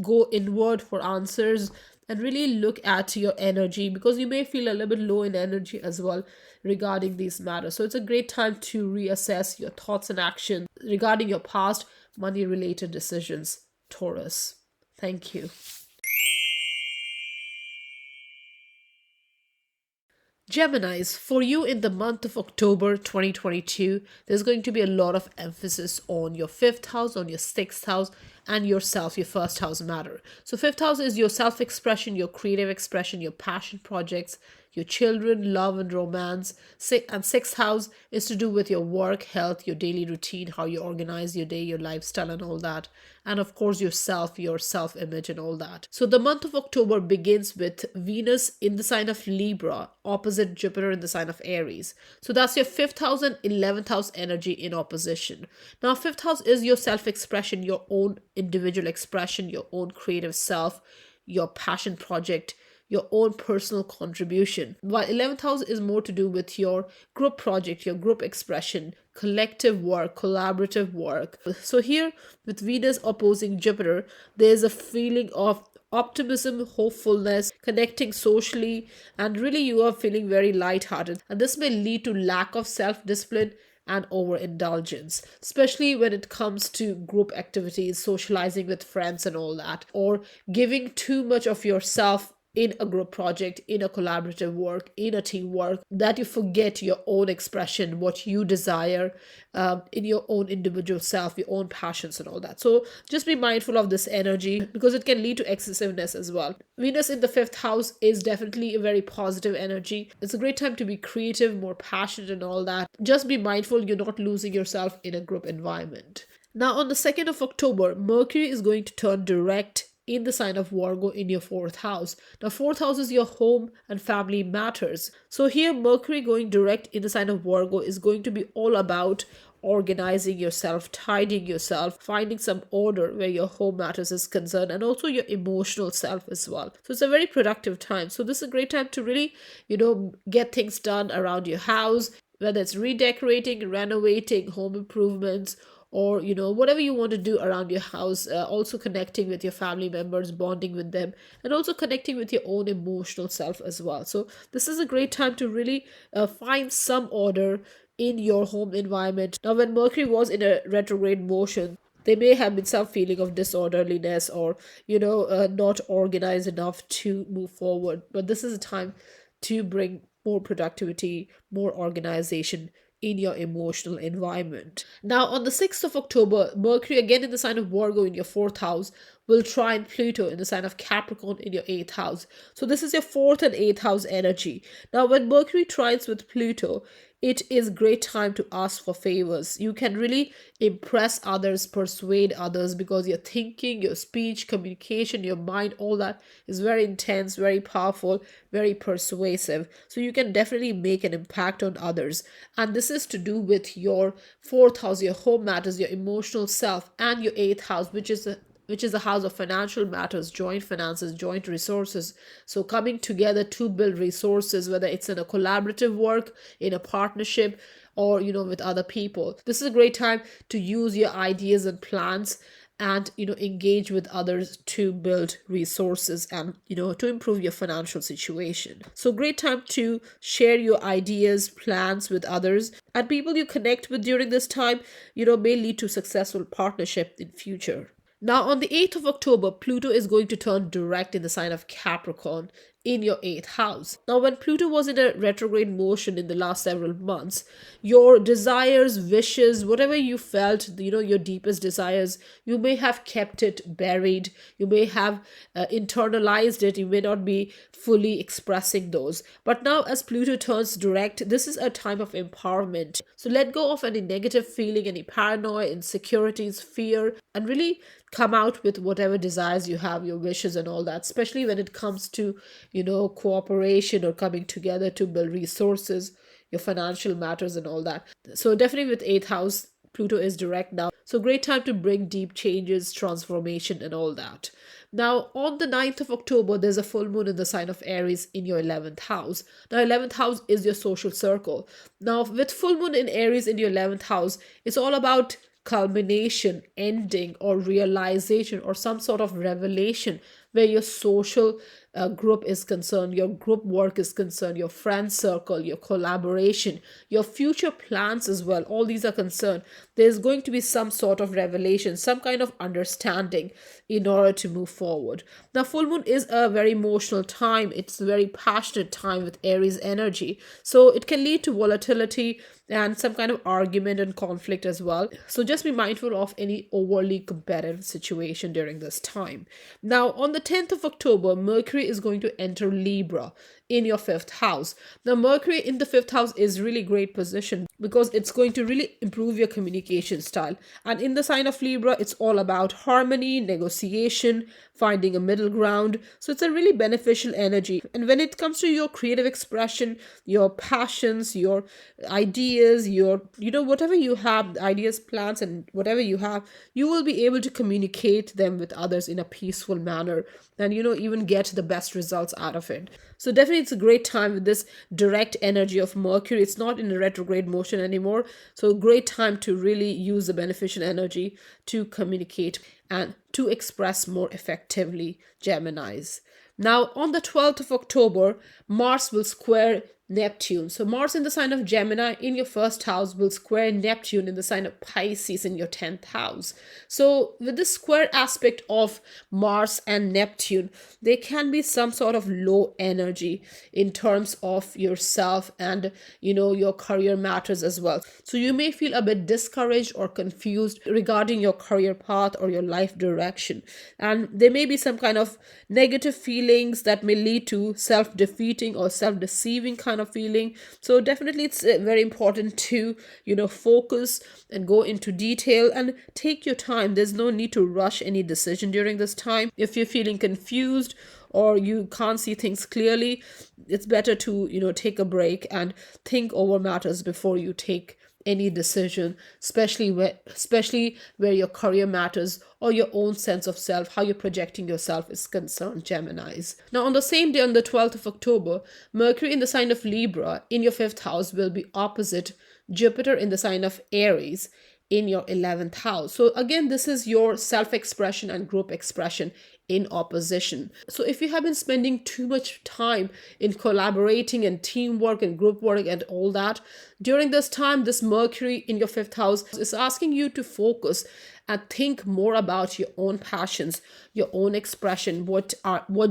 go inward for answers, and really look at your energy, because you may feel a little bit low in energy as well regarding these matters. So it's a great time to reassess your thoughts and actions regarding your past money related decisions, Taurus. Thank you. Geminis, for you in the month of October 2022, there's going to be a lot of emphasis on your fifth house, on your sixth house, and yourself, your first house matter. So, fifth house is your self expression, your creative expression, your passion projects, your children, love, and romance. And sixth house is to do with your work, health, your daily routine, how you organize your day, your lifestyle, and all that. And of course, yourself, your self image, and all that. So, the month of October begins with Venus in the sign of Libra, opposite Jupiter in the sign of Aries. So, that's your fifth house and 11th house energy in opposition. Now, fifth house is your self expression, your own individual expression, your own creative self, your passion project, your own personal contribution. While 11th house is more to do with your group project, your group expression, collective work, collaborative work. So here with Venus opposing Jupiter, there's a feeling of optimism, hopefulness, connecting socially, and really you are feeling very lighthearted. And this may lead to lack of self-discipline and overindulgence, especially when it comes to group activities, socializing with friends and all that, or giving too much of yourself in a group project, in a collaborative work, in a teamwork, that you forget your own expression, what you desire in your own individual self, your own passions and all that. So just be mindful of this energy because it can lead to excessiveness as well. Venus in the fifth house is definitely a very positive energy. It's a great time to be creative, more passionate and all that. Just be mindful you're not losing yourself in a group environment. Now on the 2nd of October, Mercury is going to turn direct in the sign of Virgo in your fourth house. Now, fourth house is your home and family matters. So here, Mercury going direct in the sign of Virgo is going to be all about organizing yourself, tidying yourself, finding some order where your home matters is concerned, and also your emotional self as well. So it's a very productive time. So this is a great time to really, get things done around your house, whether it's redecorating, renovating, home improvements, or whatever you want to do around your house. Also connecting with your family members, bonding with them, and also connecting with your own emotional self as well. So this is a great time to really find some order in your home environment. Now when Mercury was in a retrograde motion, there may have been some feeling of disorderliness or not organized enough to move forward, but this is a time to bring more productivity, more organization in your emotional environment. Now, on the 6th of October, Mercury, again in the sign of Virgo in your fourth house, will trine Pluto in the sign of Capricorn in your eighth house. So, this is your fourth and eighth house energy. Now, when Mercury trines with Pluto, it is great time to ask for favors. You can really impress others, persuade others, because your thinking, your speech, communication, your mind, all that is very intense, very powerful, very persuasive. So you can definitely make an impact on others. And this is to do with your fourth house, your home matters, your emotional self, and your eighth house, which is the house of financial matters, joint finances, joint resources. So coming together to build resources, whether it's in a collaborative work, in a partnership, or with other people. This is a great time to use your ideas and plans and engage with others to build resources and to improve your financial situation. So great time to share your ideas, plans with others, and people you connect with during this time may lead to successful partnership in future. Now, on the 8th of October, Pluto is going to turn direct in the sign of Capricorn in your 8th house. Now, when Pluto was in a retrograde motion in the last several months, your desires, wishes, whatever you felt, your deepest desires, you may have kept it buried. You may have internalized it. You may not be fully expressing those. But now, as Pluto turns direct, this is a time of empowerment. So let go of any negative feeling, any paranoia, insecurities, fear, and really come out with whatever desires you have, your wishes and all that, especially when it comes to cooperation or coming together to build resources, your financial matters and all that. So definitely with 8th house, Pluto is direct now. So great time to bring deep changes, transformation and all that. Now on the 9th of October, there's a full moon in the sign of Aries in your 11th house. Now 11th house is your social circle. Now with full moon in Aries in your 11th house, it's all about culmination, ending, or realization, or some sort of revelation where your social group is concerned, your group work is concerned, your friend circle, your collaboration, your future plans as well, all these are concerned, there's going to be some sort of revelation, some kind of understanding in order to move forward. Now, full moon is a very emotional time. It's a very passionate time with Aries energy. So it can lead to volatility and some kind of argument and conflict as well. So just be mindful of any overly competitive situation during this time. Now, on the 10th of October, Mercury is going to enter Libra in your 5th house. Now, Mercury in the 5th house is really great position because it's going to really improve your communication style. And in the sign of Libra, it's all about harmony, negotiation, finding a middle ground. So it's a really beneficial energy. And when it comes to your creative expression, your passions, your ideas, your, whatever you have, ideas, plans, and whatever you have, you will be able to communicate them with others in a peaceful manner and, even get the best results out of it. So definitely it's a great time with this direct energy of Mercury. It's not in a retrograde motion anymore. So great time to really use the beneficial energy to communicate and to express more effectively, Geminis. Now, on the 12th of October, Mars will square Neptune. So Mars in the sign of Gemini in your 1st house will square Neptune in the sign of Pisces in your 10th house. So with this square aspect of Mars and Neptune, there can be some sort of low energy in terms of yourself and, your career matters as well. So you may feel a bit discouraged or confused regarding your career path or your life direction. And there may be some kind of negative feelings that may lead to self-defeating or self-deceiving kind of feeling. So definitely it's very important to focus and go into detail and take your time. There's no need to rush any decision during this time. If you're feeling confused or you can't see things clearly, it's better to take a break and think over matters before you take any decision, especially where your career matters or your own sense of self, how you're projecting yourself is concerned, Geminis. Now, on the same day, on the 12th of October, Mercury in the sign of Libra in your 5th house will be opposite Jupiter in the sign of Aries in your 11th house. So again, this is your self-expression and group expression in opposition. So if you have been spending too much time in collaborating and teamwork and group work and all that, during this time, this Mercury in your 5th house is asking you to focus and think more about your own passions, your own expression. What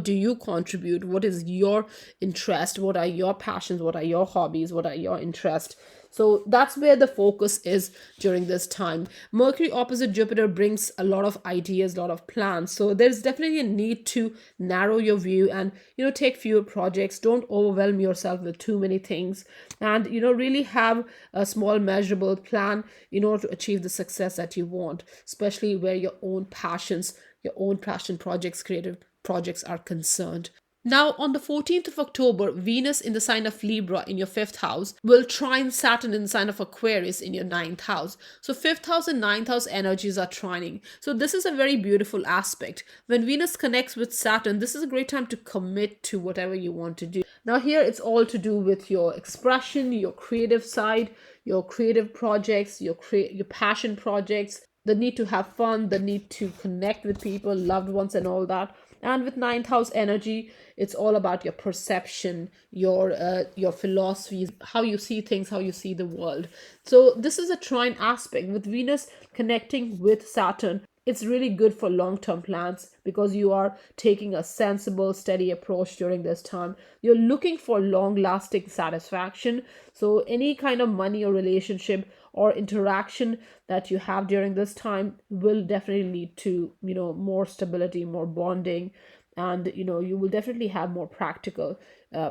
do you contribute? What is your interest? What are your passions? What are your hobbies? What are your interests? So that's where the focus is during this time. Mercury opposite Jupiter brings a lot of ideas, a lot of plans. So there's definitely a need to narrow your view and, take fewer projects. Don't overwhelm yourself with too many things and, really have a small measurable plan in order to achieve the success that you want, especially where your own passions, your own passion projects, creative projects are concerned. Now, on the 14th of October, Venus in the sign of Libra in your 5th house will trine Saturn in the sign of Aquarius in your 9th house. So 5th house and 9th house energies are trining. So this is a very beautiful aspect. When Venus connects with Saturn, this is a great time to commit to whatever you want to do. Now here it's all to do with your expression, your creative side, your creative projects, your passion projects, the need to have fun, the need to connect with people, loved ones and all that. And with 9th house energy, it's all about your perception, your philosophies, how you see things, how you see the world. So this is a trine aspect. With Venus connecting with Saturn, it's really good for long-term plans because you are taking a sensible, steady approach during this time. You're looking for long-lasting satisfaction. So any kind of money or relationship or interaction that you have during this time will definitely lead to, more stability, more bonding, and, you will definitely have more practical,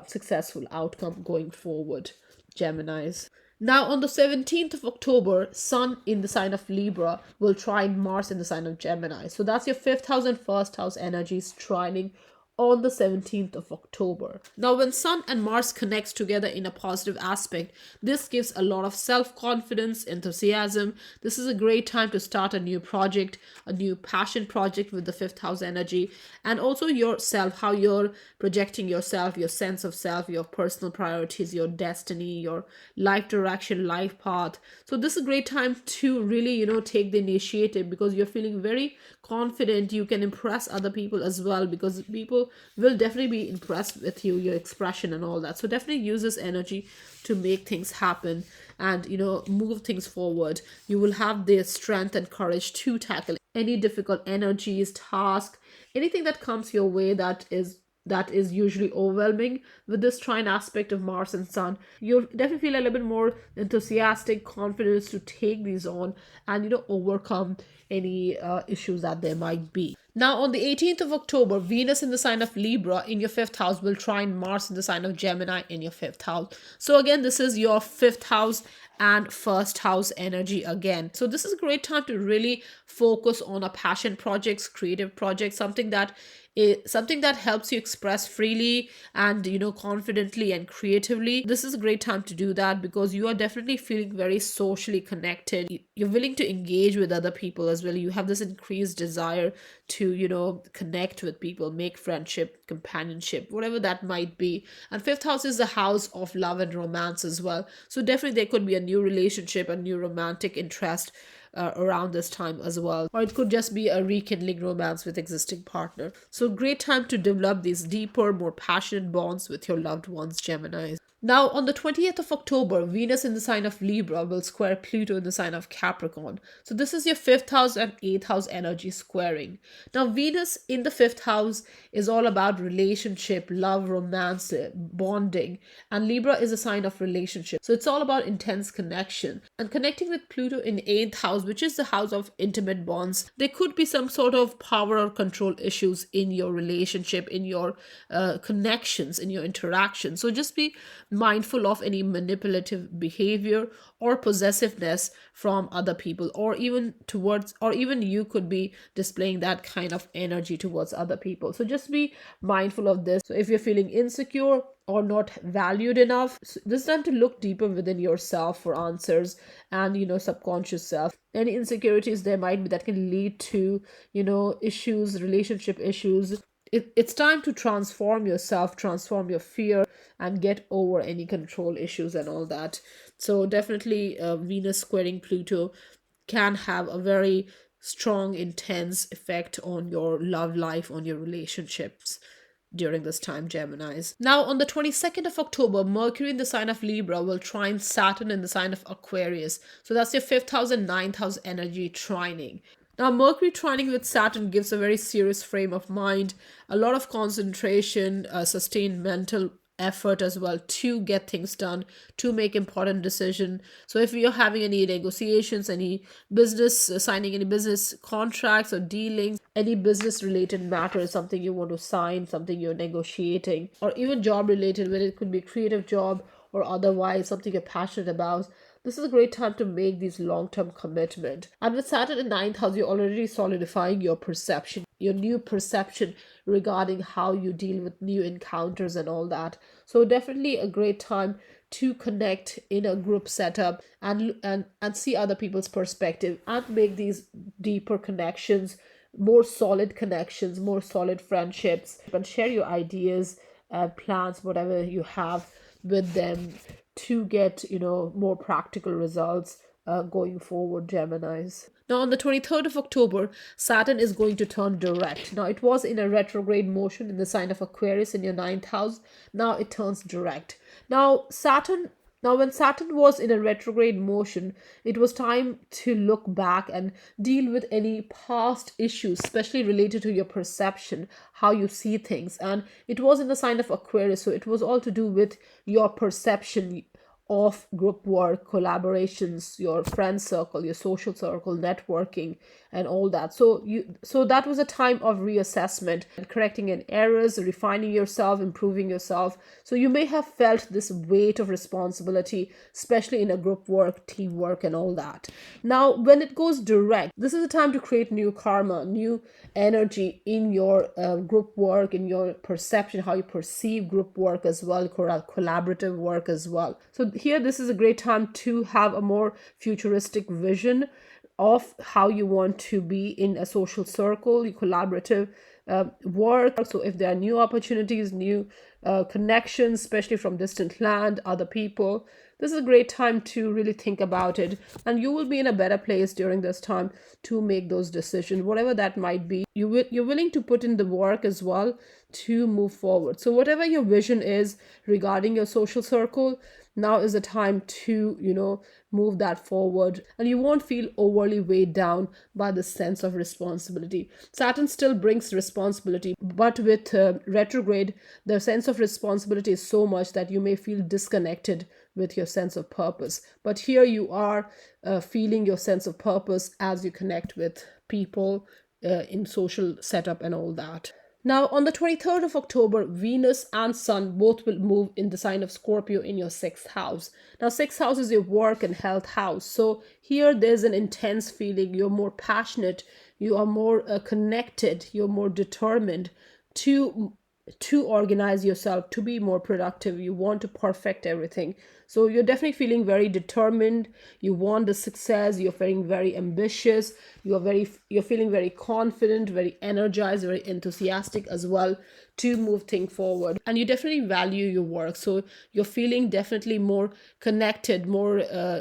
successful outcome going forward, Geminis. Now, on the 17th of October, Sun in the sign of Libra will trine Mars in the sign of Gemini. So that's your 5th house and 1st house energies trining on the 17th of October. Now, when Sun and Mars connects together in a positive aspect, this gives a lot of self-confidence, enthusiasm. This is a great time to start a new project, a new passion project with the 5th house energy, and also yourself, how you're projecting yourself, your sense of self, your personal priorities, your destiny, your life direction, life path. So this is a great time to really, take the initiative because you're feeling very confident. You can impress other people as well because people will definitely be impressed with you, your expression and all that. So definitely use this energy to make things happen and, move things forward. You will have the strength and courage to tackle any difficult energies, task, anything that comes your way that is usually overwhelming. With this trine aspect of Mars and Sun, you'll definitely feel a little bit more enthusiastic, confidence to take these on and overcome any issues that there might be. Now, on the 18th of October, Venus in the sign of Libra in your fifth house will trine Mars in the sign of Gemini in your fifth house. So again, this is your fifth house and first house energy again. So this is a great time to really focus on a passion projects, creative projects, something that helps you express freely and confidently and creatively. This is a great time to do that because you are definitely feeling very socially connected. You're willing to engage with other people as well. You have this increased desire to connect with people, make friendship, companionship, whatever that might be. And fifth house is the house of love and romance as well. So definitely there could be a new relationship, a new romantic interest around this time as well, or it could just be a rekindling romance with existing partner. So great time to develop these deeper, more passionate bonds with your loved ones, Gemini. Now, on the 20th of October, Venus in the sign of Libra will square Pluto in the sign of Capricorn. So this is your fifth house and eighth house energy squaring. Now, Venus in the fifth house is all about relationship, love, romance, bonding. And Libra is a sign of relationship. So it's all about intense connection. And connecting with Pluto in eighth house, which is the house of intimate bonds, there could be some sort of power or control issues in your relationship, in your connections, in your interactions. So just be mindful of any manipulative behavior or possessiveness from other people, or even you could be displaying that kind of energy towards other people. So just be mindful of this. So if you're feeling insecure or not valued enough, so this is time to look deeper within yourself for answers and subconscious self. Any insecurities there might be that can lead to issues, relationship issues. It's time to transform yourself, transform your fear, and get over any control issues and all that. So definitely Venus squaring Pluto can have a very strong, intense effect on your love life, on your relationships during this time, Geminis. Now, on the 22nd of October, Mercury in the sign of Libra will trine Saturn in the sign of Aquarius. So that's your fifth house and ninth house energy trining. Now, Mercury trining with Saturn gives a very serious frame of mind, a lot of concentration, sustained mental effort as well to get things done, to make important decisions. So if you're having any negotiations, any business, signing any business contracts or dealings, any business related matter, something you want to sign, something you're negotiating, or even job related, where it could be a creative job or otherwise something you're passionate about, this is a great time to make these long-term commitment. And with Saturn in ninth house, you're already solidifying your perception, your new perception regarding how you deal with new encounters and all that. So definitely a great time to connect in a group setup and see other people's perspective and make these deeper connections, more solid connections, more solid friendships, and share your ideas and plans, whatever you have with them, to get more practical results going forward, Geminis. Now, on the 23rd of October, Saturn is going to turn direct. Now, it was in a retrograde motion in the sign of Aquarius in your ninth house. Now it turns direct. Now, when Saturn was in a retrograde motion, it was time to look back and deal with any past issues, especially related to your perception, how you see things. And it was in the sign of Aquarius, so it was all to do with your perception of group work, collaborations, your friend circle, your social circle, networking, and all that. So that was a time of reassessment and correcting any errors, refining yourself, improving yourself. So you may have felt this weight of responsibility, especially in a group work, teamwork, and all that. Now, when it goes direct, this is a time to create new karma, new energy in your group work, in your perception, how you perceive group work as well, collaborative work as well. So here, this is a great time to have a more futuristic vision of how you want to be in a social circle, collaborative work. So if there are new opportunities, new connections, especially from distant land, other people, this is a great time to really think about it, and you will be in a better place during this time to make those decisions, whatever that might be. You're willing to put in the work as well to move forward. So whatever your vision is regarding your social circle, now is the time to, move that forward, and you won't feel overly weighed down by the sense of responsibility. Saturn still brings responsibility, but with retrograde, the sense of responsibility is so much that you may feel disconnected with your sense of purpose. But here you are feeling your sense of purpose as you connect with people in social setup and all that. Now, on the 23rd of October, Venus and Sun both will move in the sign of Scorpio in your sixth house. Now, sixth house is your work and health house. So here there's an intense feeling. You're more passionate. You are more connected. You're more determined to organize yourself, to be more productive. You want to perfect everything. So you're definitely feeling very determined. You want the success. You're feeling very ambitious. You're feeling very confident, very energized, very enthusiastic as well to move things forward. And you definitely value your work. So you're feeling definitely more connected, more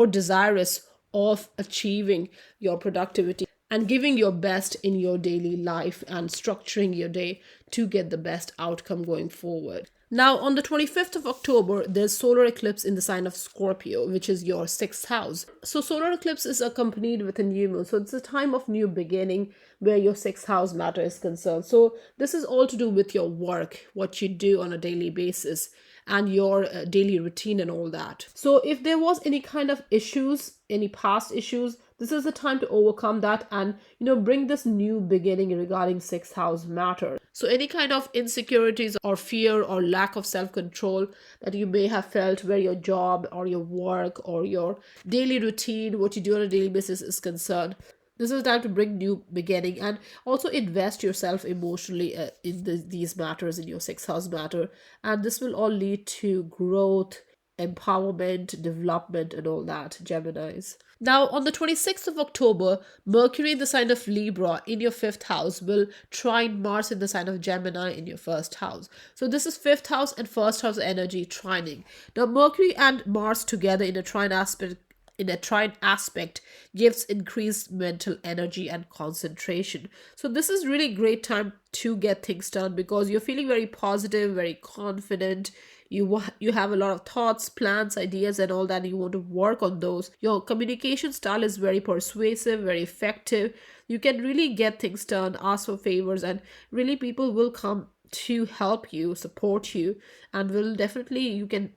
desirous of achieving your productivity and giving your best in your daily life and structuring your day to get the best outcome going forward. Now, on the 25th of October, there's solar eclipse in the sign of Scorpio, which is your sixth house. So solar eclipse is accompanied with a new moon. So it's a time of new beginning where your sixth house matter is concerned. So this is all to do with your work, what you do on a daily basis, and your daily routine and all that. So if there was any kind of issues, any past issues, this is the time to overcome that and bring this new beginning regarding sixth house matter. So any kind of insecurities or fear or lack of self-control that you may have felt where your job or your work or your daily routine, what you do on a daily basis is concerned, this is the time to bring new beginning and also invest yourself emotionally in these matters, in your sixth house matter. And this will all lead to growth, empowerment, development, and all that, Geminis. Now, on the 26th of October, Mercury in the sign of Libra in your fifth house will trine Mars in the sign of Gemini in your first house. So this is fifth house and first house energy trining. Now, Mercury and Mars together in a trine aspect gives increased mental energy and concentration. So this is really great time to get things done because you're feeling very positive, very confident. You have a lot of thoughts, plans, ideas, and all that. You want to work on those. Your communication style is very persuasive, very effective. You can really get things done, ask for favors, and really people will come to help you, support you, and will definitely you can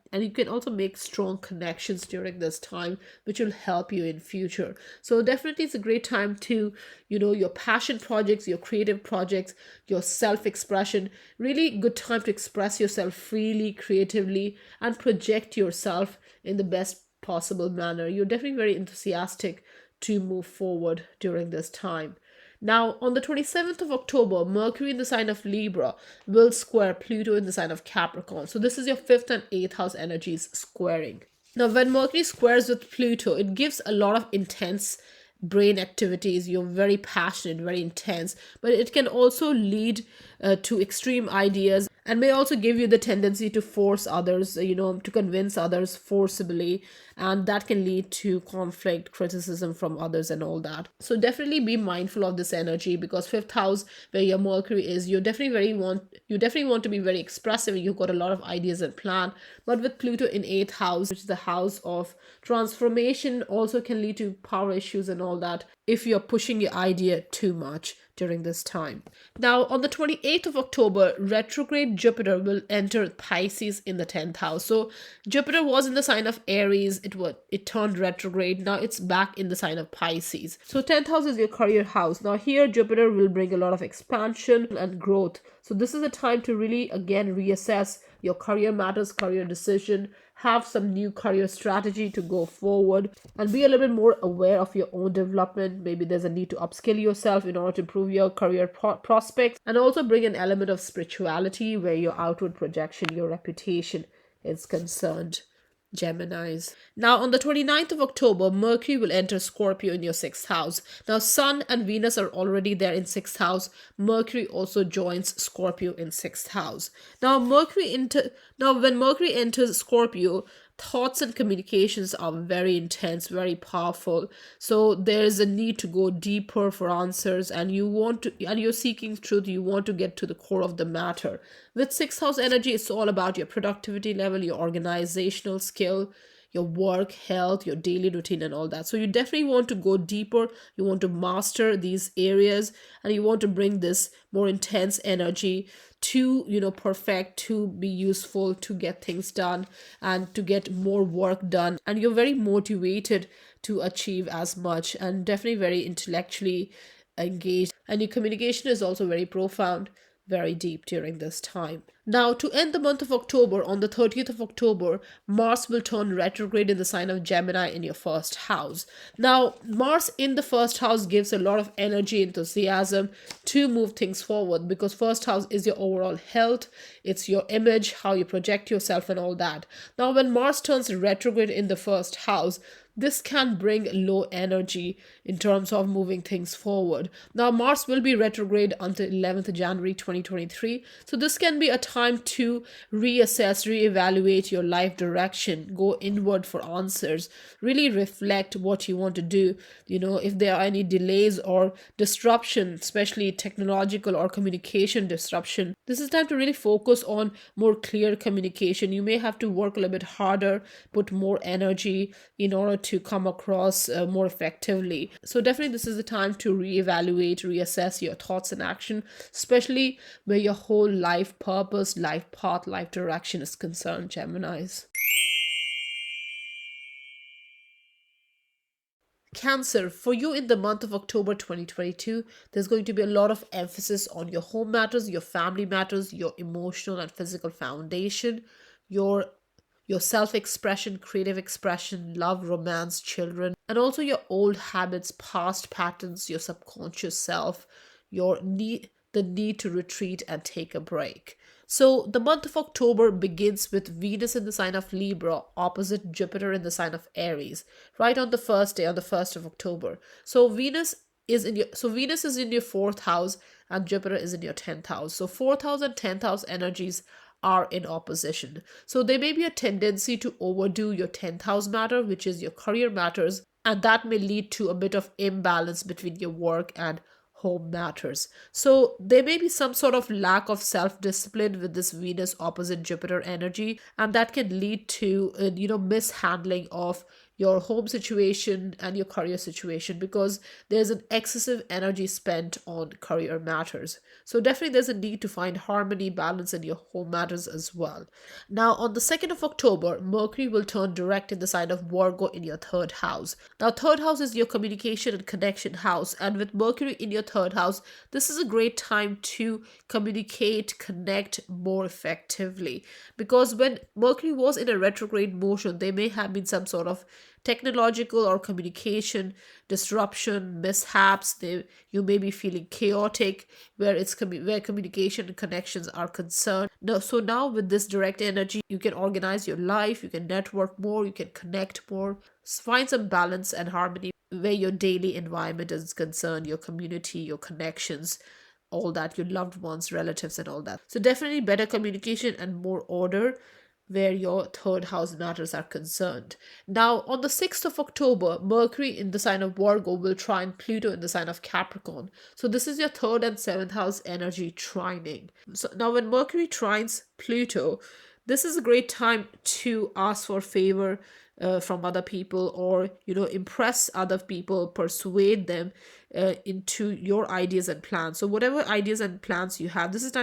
also make strong connections during this time, which will help you in future. So definitely it's a great time to your passion projects, your creative projects, your self-expression. Really good time to express yourself freely, creatively, and project yourself in the best possible manner. You're definitely very enthusiastic to move forward during this time. Now, on the 27th of October, Mercury in the sign of Libra will square Pluto in the sign of Capricorn. So this is your fifth and eighth house energies squaring. Now, when Mercury squares with Pluto, it gives a lot of intense brain activities. You're very passionate, very intense, but it can also lead to extreme ideas and may also give you the tendency to force others, to convince others forcibly, and that can lead to conflict, criticism from others and all that. So definitely be mindful of this energy because fifth house where your Mercury is, you definitely want to be very expressive. You've got a lot of ideas and plan, but with Pluto in eighth house, which is the house of transformation, also can lead to power issues and all that if you're pushing your idea too much during this time. Now, on the 28th of October, retrograde Jupiter will enter Pisces in the 10th house. So Jupiter was in the sign of Aries. It turned retrograde. Now it's back in the sign of Pisces. So 10th house is your career house. Now here Jupiter will bring a lot of expansion and growth. So this is a time to really again reassess your career matters, career decision, have some new career strategy to go forward, and be a little bit more aware of your own development. Maybe there's a need to upskill yourself in order to improve your career prospects, and also bring an element of spirituality where your outward projection, your reputation is concerned. Geminis. Now, on the 29th of October, Mercury will enter Scorpio in your sixth house. Now, Sun and Venus are already there in sixth house. Mercury also joins Scorpio in sixth house. Now, Mercury Now, when Mercury enters Scorpio, thoughts and communications are very intense, very powerful. So there is a need to go deeper for answers, and you're seeking truth. You want to get to the core of the matter. With sixth house energy, it's all about your productivity level, your organizational skill, your work, health, your daily routine, and all that. So you definitely want to go deeper. You want to master these areas, and you want to bring this more intense energy to, perfect, to be useful, to get things done, and to get more work done. And you're very motivated to achieve as much, and definitely very intellectually engaged. And your communication is also very profound, very deep during this time. Now, to end the month of October, on the 30th of October, Mars will turn retrograde in the sign of Gemini in your first house. Now, Mars in the first house gives a lot of energy, enthusiasm to move things forward, because first house is your overall health, it's your image, how you project yourself, and all that. Now, when Mars turns retrograde in the first house, this can bring low energy in terms of moving things forward. Now, Mars will be retrograde until 11th January 2023. So this can be a time to reassess, reevaluate your life direction, go inward for answers, really reflect what you want to do. If there are any delays or disruption, especially technological or communication disruption, this is time to really focus on more clear communication. You may have to work a little bit harder, put more energy in order to come across more effectively. So definitely this is the time to reevaluate, reassess your thoughts and action, especially where your whole life purpose, life path, life direction is concerned, Geminis. Cancer, for you in the month of October 2022, there's going to be a lot of emphasis on your home matters, your family matters, your emotional and physical foundation, your self-expression, creative expression, love, romance, children, and also your old habits, past patterns, your subconscious self, the need to retreat and take a break. So the month of October begins with Venus in the sign of Libra, opposite Jupiter in the sign of Aries, right on the first day, on the 1st of October. So Venus is in your fourth house, and Jupiter is in your 10th house. So fourth house and 10th house energies are in opposition. So there may be a tendency to overdo your 10th house matter, which is your career matters, and that may lead to a bit of imbalance between your work and home matters. So there may be some sort of lack of self-discipline with this Venus opposite Jupiter energy, and that can lead to mishandling of your home situation and your career situation, because there's an excessive energy spent on career matters. So definitely there's a need to find harmony, balance in your home matters as well. Now, on the 2nd of October, Mercury will turn direct in the sign of Virgo in your third house. Now, third house is your communication and connection house, and with Mercury in your third house, this is a great time to communicate, connect more effectively, because when Mercury was in a retrograde motion, there may have been some sort of technological or communication disruption, mishaps. You may be feeling chaotic where where communication and connections are concerned. So now with this direct energy, you can organize your life, you can network more, you can connect more, find some balance and harmony where your daily environment is concerned, your community, your connections, all that, your loved ones, relatives, and all that. So definitely better communication and more order where your third house matters are concerned. Now, on the 6th of October, Mercury in the sign of Virgo will trine Pluto in the sign of Capricorn. So this is your third and seventh house energy trining. So now when Mercury trines Pluto, this is a great time to ask for favor from other people, or impress other people, persuade them into your ideas and plans. So whatever ideas and plans you have, this is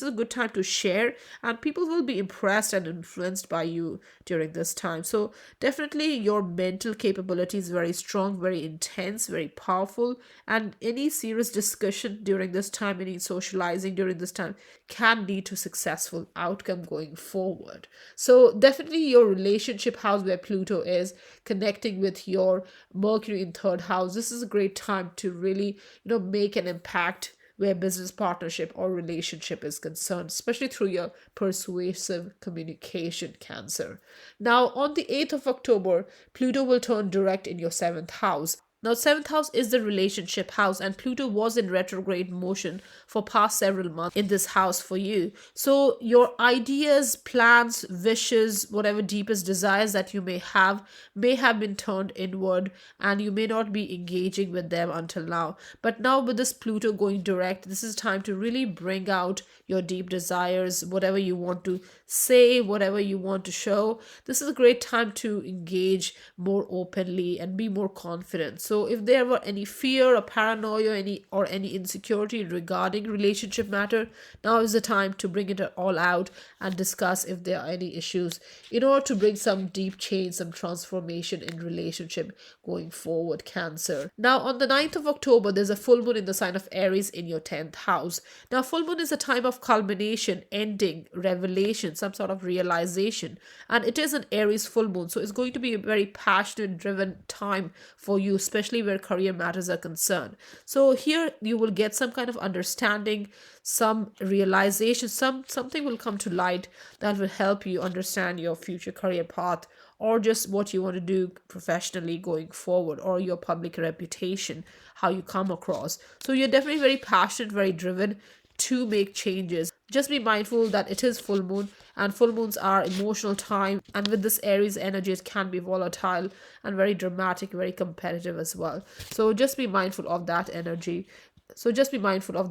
a good time to share, and people will be impressed and influenced by you during this time. So definitely your mental capability is very strong, very intense, very powerful, and any serious discussion during this time, any socializing during this time, can lead to successful outcome going forward. So definitely your relationship house, where Pluto is connecting with your Mercury in third house, this is a great time to really make an impact where business partnership or relationship is concerned, especially through your persuasive communication, Cancer. Now, on the 8th of October, Pluto will turn direct in your 7th house. Now, seventh house is the relationship house, and Pluto was in retrograde motion for past several months in this house for you. So, your ideas, plans, wishes, whatever deepest desires that you may have been turned inward, and you may not be engaging with them until now. But now, with this Pluto going direct, this is time to really bring out your deep desires, whatever you want to say, whatever you want to show. This is a great time to engage more openly and be more confident. So if there were any fear or paranoia, any insecurity regarding relationship matter, now is the time to bring it all out and discuss if there are any issues in order to bring some deep change, some transformation in relationship going forward, Cancer. Now on the 9th of October, there's a full moon in the sign of Aries in your 10th house. Now full moon is a time of culmination, ending, revelation, some sort of realization, and it is an Aries full moon, so it's going to be a very passionate driven time for you, especially where career matters are concerned. So here you will get some kind of understanding, some realization, something will come to light that will help you understand your future career path, or just what you want to do professionally going forward, or your public reputation, how you come across. So you're definitely very passionate, very driven to make changes. Just be mindful that it is full moon, and full moons are emotional time, and with this Aries energy it can be volatile and very dramatic, very competitive as well. So just be mindful of that energy. So just be mindful of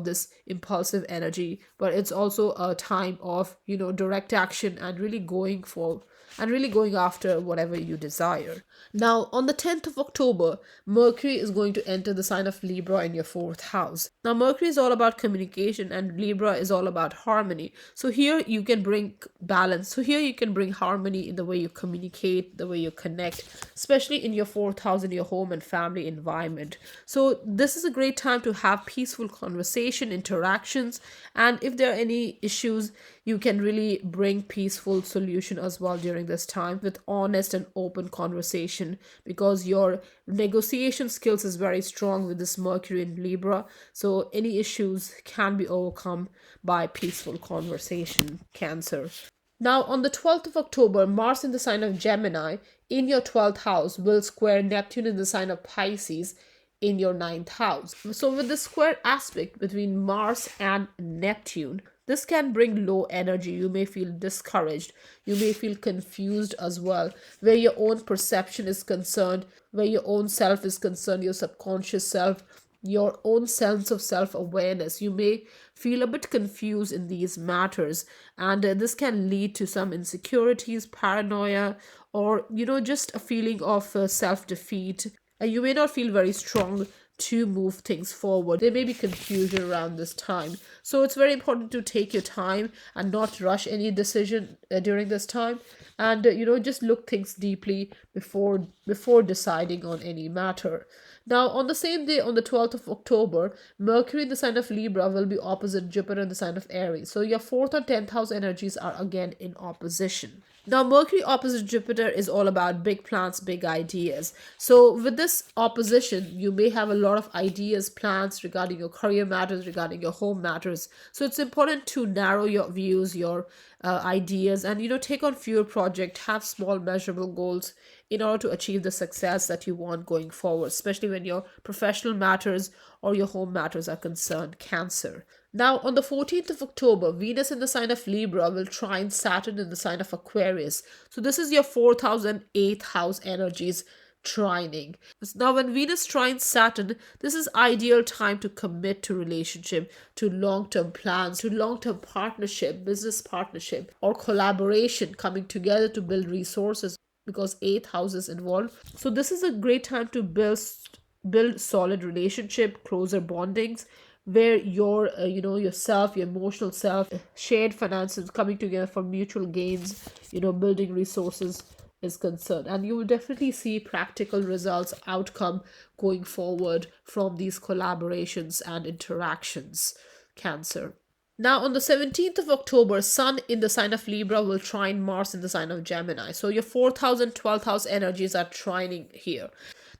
this impulsive energy, but it's also a time of, direct action and really going after whatever you desire. Now, on the 10th of October, Mercury is going to enter the sign of Libra in your 4th house. Now, Mercury is all about communication and Libra is all about harmony. So here you can bring balance. So here you can bring harmony in the way you communicate, the way you connect, especially in your 4th house, in your home and family environment. So this is a great time to have peaceful conversation, interactions, and if there are any issues, you can really bring peaceful solution as well during this time with honest and open conversation, because your negotiation skills is very strong with this Mercury in Libra. So any issues can be overcome by peaceful conversation, Cancer. Now, on the 12th of October, Mars in the sign of Gemini in your 12th house will square Neptune in the sign of Pisces in your 9th house. So with the square aspect between Mars and Neptune, this can bring low energy. You may feel discouraged. You may feel confused as well, where your own perception is concerned, where your own self is concerned, your subconscious self, your own sense of self-awareness. You may feel a bit confused in these matters, and this can lead to some insecurities, paranoia, or just a feeling of self-defeat. You may not feel very strong to move things forward. There may be confusion around this time. So it's very important to take your time and not rush any decision during this time. And, just look things deeply before deciding on any matter. Now, on the same day, on the 12th of October, Mercury in the sign of Libra will be opposite Jupiter in the sign of Aries. So your 4th and 10th house energies are again in opposition. Now, Mercury opposite Jupiter is all about big plans, big ideas. So with this opposition, you may have a lot of ideas, plans regarding your career matters, regarding your home matters. So it's important to narrow your views, your ideas, and take on fewer projects, have small measurable goals in order to achieve the success that you want going forward, especially when your professional matters or your home matters are concerned, Cancer. Now, on the 14th of October, Venus in the sign of Libra will trine Saturn in the sign of Aquarius. So this is your 4th house and 8th house energies trining. Now, when Venus trines Saturn, this is ideal time to commit to relationship, to long-term plans, to long-term partnership, business partnership, or collaboration, coming together to build resources, because 8th house is involved. So this is a great time to build solid relationship, closer bondings, where your yourself, your emotional self, shared finances coming together for mutual gains, building resources is concerned, and you will definitely see practical results, outcome going forward from these collaborations and interactions, Cancer. Now, on the 17th of October, Sun in the sign of Libra will trine Mars in the sign of Gemini. So your 4th house and 12th house energies are trining here.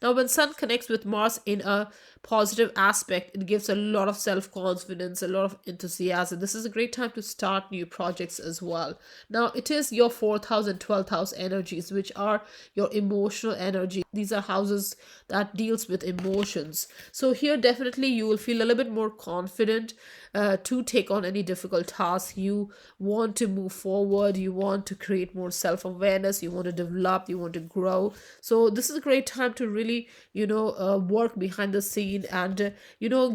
Now, when Sun connects with Mars in a positive aspect, it gives a lot of self-confidence, a lot of enthusiasm. This is a great time to start new projects as well. Now, it is your 4th house and 12th house energies, which are your emotional energy. These are houses that deals with emotions. So here definitely you will feel a little bit more confident to take on any difficult task. You want to move forward, you want to create more self-awareness, you want to develop, you want to grow. So this is a great time to really work behind the scene and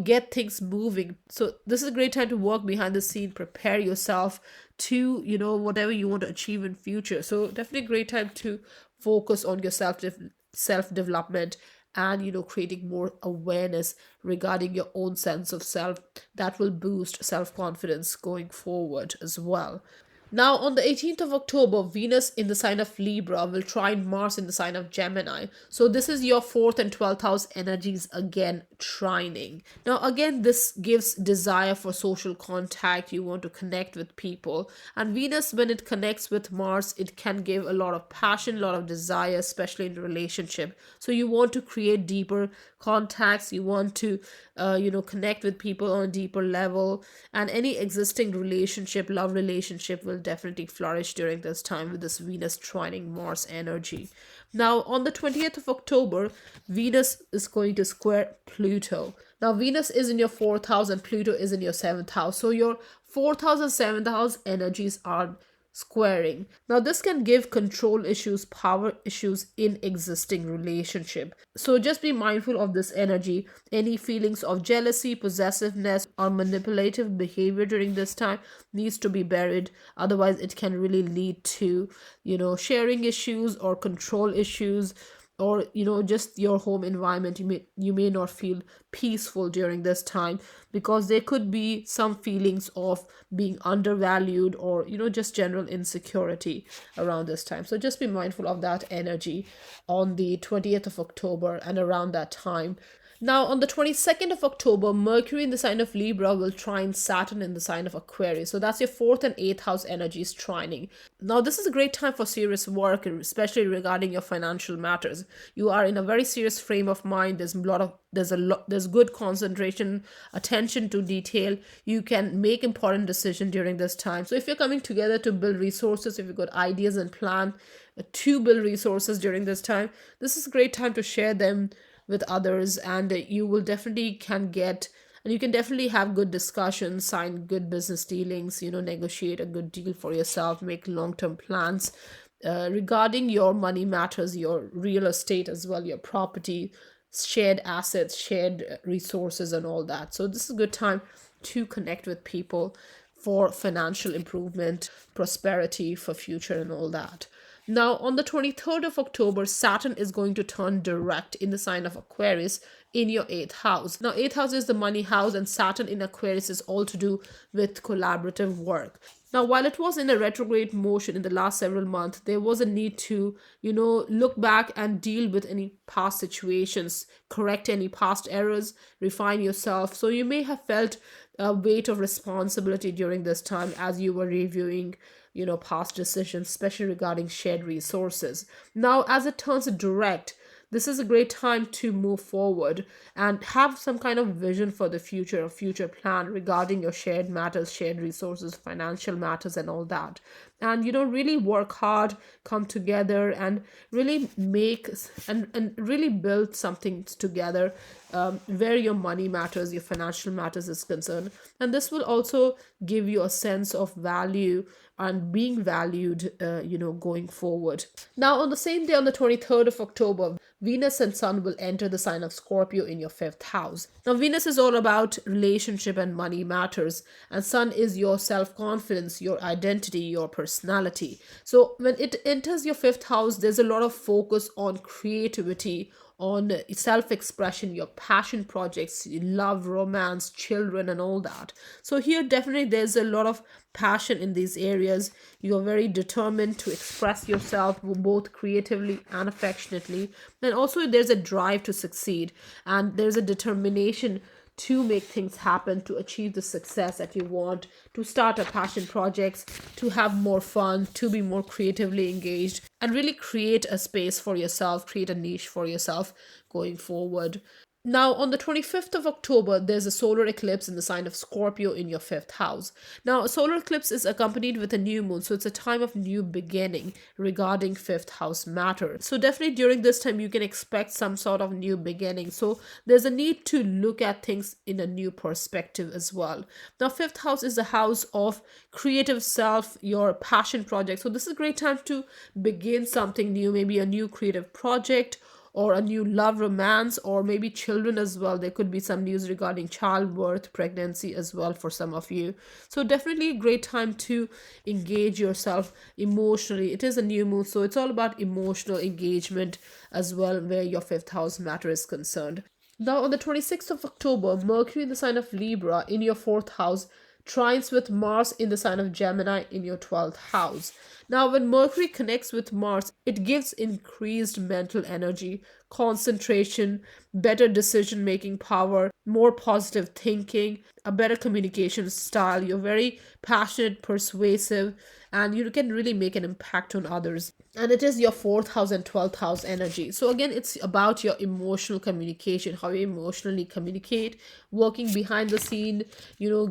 get things moving. So this is a great time to work behind the scene, prepare yourself to whatever you want to achieve in future. So definitely a great time to focus on your self development and creating more awareness regarding your own sense of self. That will boost self-confidence going forward as well. Now, on the 18th of October, Venus in the sign of Libra will trine Mars in the sign of Gemini. So this is your 4th and 12th house energies again trining. Now, again, this gives desire for social contact. You want to connect with people. And Venus, when it connects with Mars, it can give a lot of passion, a lot of desire, especially in a relationship. So you want to create deeper contacts. You want to, connect with people on a deeper level. And any existing relationship, love relationship will definitely flourish during this time with this Venus trining Mars energy. Now, on the 20th of October, Venus is going to square Pluto. Now, Venus is in your 4th house and Pluto is in your 7th house. So your 4th house and 7th house energies are squaring. Now, this can give control issues, power issues in existing relationship. So just be mindful of this energy. Any feelings of jealousy, possessiveness, or manipulative behavior during this time needs to be buried. Otherwise, it can really lead to, sharing issues or control issues, or just your home environment. You may not feel peaceful during this time because there could be some feelings of being undervalued or just general insecurity around this time. So just be mindful of that energy on the 20th of October and around that time. Now, on the 22nd of October, Mercury in the sign of Libra will trine Saturn in the sign of Aquarius. So that's your 4th and 8th house energies trining. Now, this is a great time for serious work, especially regarding your financial matters. You are in a very serious frame of mind. There's good concentration, attention to detail. You can make important decisions during this time. So if you're coming together to build resources, if you've got ideas and plan to build resources during this time, this is a great time to share them with others, and you can definitely have good discussions, sign good business dealings, negotiate a good deal for yourself, make long-term plans regarding your money matters, your real estate as well, your property, shared assets, shared resources, and all that. So this is a good time to connect with people for financial improvement, prosperity for future, and all that. Now, on the 23rd of October, Saturn is going to turn direct in the sign of Aquarius in your 8th house. Now, 8th house is the money house, and Saturn in Aquarius is all to do with collaborative work. Now, while it was in a retrograde motion in the last several months, there was a need to, look back and deal with any past situations, correct any past errors, refine yourself. So you may have felt a weight of responsibility during this time as you were reviewing past decisions, especially regarding shared resources. Now, as it turns direct, this is a great time to move forward and have some kind of vision for the future, a future plan regarding your shared matters, shared resources, financial matters, and all that. And really work hard, come together, and really make and really build something together where your money matters, your financial matters is concerned. And this will also give you a sense of value and being valued, going forward. Now, on the same day, on the 23rd of October, Venus and Sun will enter the sign of Scorpio in your 5th house. Now, Venus is all about relationship and money matters, and Sun is your self-confidence, your identity, your personality. So when it enters your 5th house, there's a lot of focus on creativity, on self-expression, your passion projects, love, romance, children, and all that. So here definitely there's a lot of passion in these areas. You're very determined to express yourself both creatively and affectionately, and also there's a drive to succeed, and there's a determination to make things happen, to achieve the success that you want, to start a passion projects, to have more fun, to be more creatively engaged, and really create a space for yourself, create a niche for yourself going forward. Now, on the 25th of October, there's a solar eclipse in the sign of Scorpio in your fifth house. Now, a solar eclipse is accompanied with a new moon, so it's a time of new beginning regarding fifth house matter. So, definitely during this time, you can expect some sort of new beginning. So, there's a need to look at things in a new perspective as well. Now, fifth house is the house of creative self, your passion project. So, this is a great time to begin something new, maybe a new creative project, or a new love romance, or maybe children as well. There could be some news regarding childbirth, pregnancy as well for some of you. So definitely a great time to engage yourself emotionally. It is a new moon, so it's all about emotional engagement as well, where your fifth house matter is concerned. Now, on the 26th of October, Mercury in the sign of Libra in your fourth house trines with Mars in the sign of Gemini in your 12th house. Now, when Mercury connects with Mars, it gives increased mental energy, concentration, better decision making power, more positive thinking, a better communication style. You're very passionate, persuasive, and you can really make an impact on others. And it is your fourth house and 12th house energy. So, again, it's about your emotional communication, how you emotionally communicate, working behind the scene,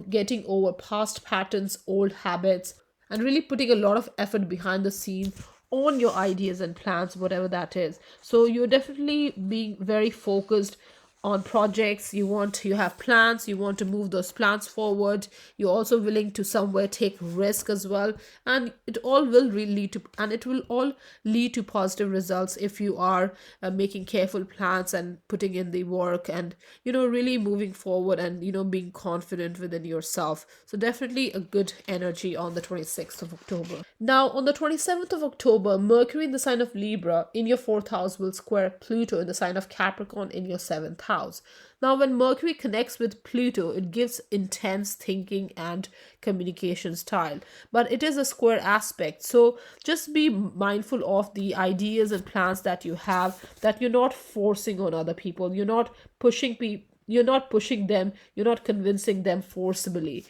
getting over past patterns, old habits, and really putting a lot of effort behind the scene on your ideas and plans, whatever that is. So you're definitely being very focused on projects. You have plans, you want to move those plans forward. You're also willing to somewhere take risk as well, and it all will really it will all lead to positive results if you are making careful plans and putting in the work, and really moving forward, and being confident within yourself. So definitely a good energy on the 26th of October. Now, on the 27th of October, Mercury in the sign of Libra in your fourth house will square Pluto in the sign of Capricorn in your seventh house. Now, when Mercury connects with Pluto, it gives intense thinking and communication style, but it is a square aspect. So just be mindful of the ideas and plans that you have, that you're not forcing on other people. You're not pushing people. You're not pushing them, you're not convincing them forcibly,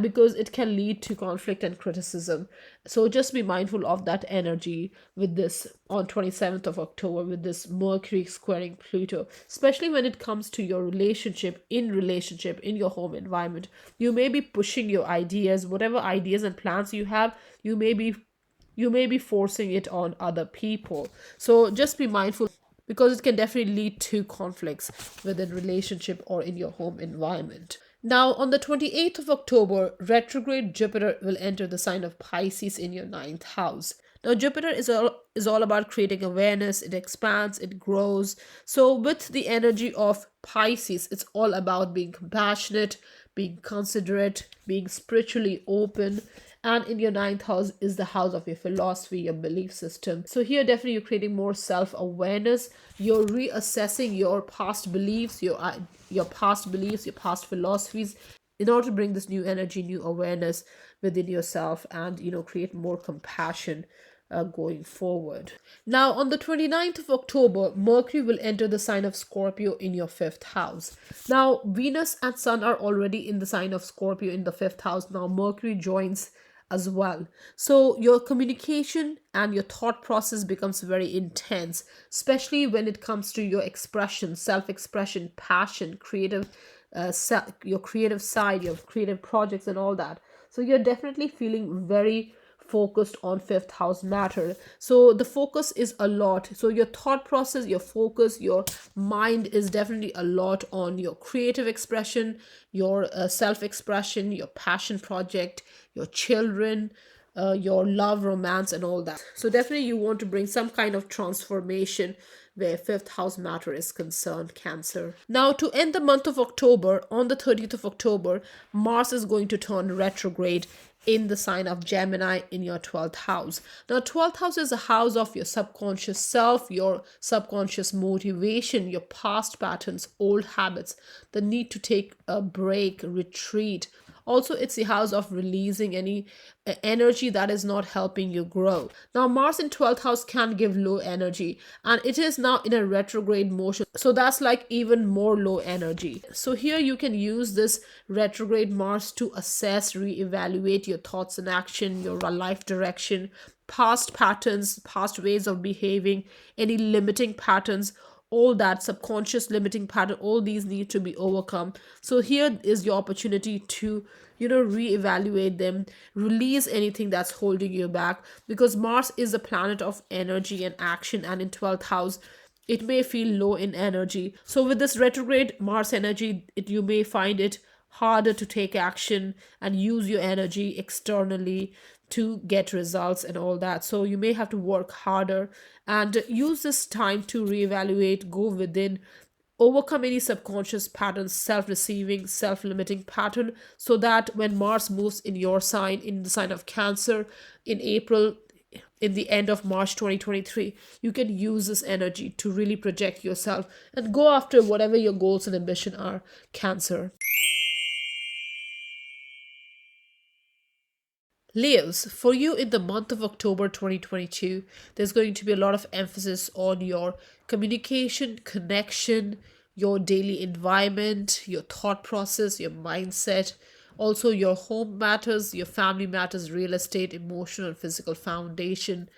because it can lead to conflict and criticism. So just be mindful of that energy with this on 27th of October, with this Mercury squaring Pluto, especially when it comes to your relationship, in your home environment. You may be pushing your ideas, whatever ideas and plans you have, you may be forcing it on other people. So just be mindful, because it can definitely lead to conflicts within relationship or in your home environment. Now, on the 28th of October, retrograde Jupiter will enter the sign of Pisces in your ninth house. Now, Jupiter is all about creating awareness. It expands, it grows. So with the energy of Pisces, it's all about being compassionate, being considerate, being spiritually open. And in your ninth house is the house of your philosophy, your belief system. So here definitely you're creating more self-awareness. You're reassessing your past beliefs, your past philosophies, in order to bring this new energy, new awareness within yourself, and create more compassion going forward. Now, on the 29th of October, Mercury will enter the sign of Scorpio in your fifth house. Now, Venus and Sun are already in the sign of Scorpio in the fifth house. Now, Mercury joins as well. So your communication and your thought process becomes very intense, especially when it comes to your expression, self-expression, passion, your creative side, your creative projects and all that. So you're definitely feeling very focused on fifth house matter. So the focus is a lot. So your thought process, your focus, your mind is definitely a lot on your creative expression, your self-expression, your passion project, your children, your love, romance, and all that. So definitely you want to bring some kind of transformation where fifth house matter is concerned, Cancer. Now, to end the month of October, on the 30th of October, Mars is going to turn retrograde in the sign of Gemini in your 12th house. Now, 12th house is a house of your subconscious self, your subconscious motivation, your past patterns, old habits, the need to take a break, retreat, Also, it's the house of releasing any energy that is not helping you grow. Now, Mars in 12th house can give low energy, and it is now in a retrograde motion. So that's like even more low energy. So here you can use this retrograde Mars to assess, reevaluate your thoughts and action, your life direction, past patterns, past ways of behaving, any limiting patterns, all that subconscious limiting pattern, all these need to be overcome. So here is your opportunity to reevaluate them, release anything that's holding you back, because Mars is a planet of energy and action, and in 12th house it may feel low in energy. So with this retrograde Mars energy, you may find it harder to take action and use your energy externally to get results and all that. So you may have to work harder and use this time to reevaluate, go within, overcome any subconscious patterns, self-deceiving, self-limiting pattern, so that when Mars moves in your sign, in the sign of Cancer, in April, in the end of March 2023, you can use this energy to really project yourself and go after whatever your goals and ambition are, Cancer. Leos, for you in the month of October 2022, there's going to be a lot of emphasis on your communication, connection, your daily environment, your thought process, your mindset, also your home matters, your family matters, real estate, emotional and physical foundation,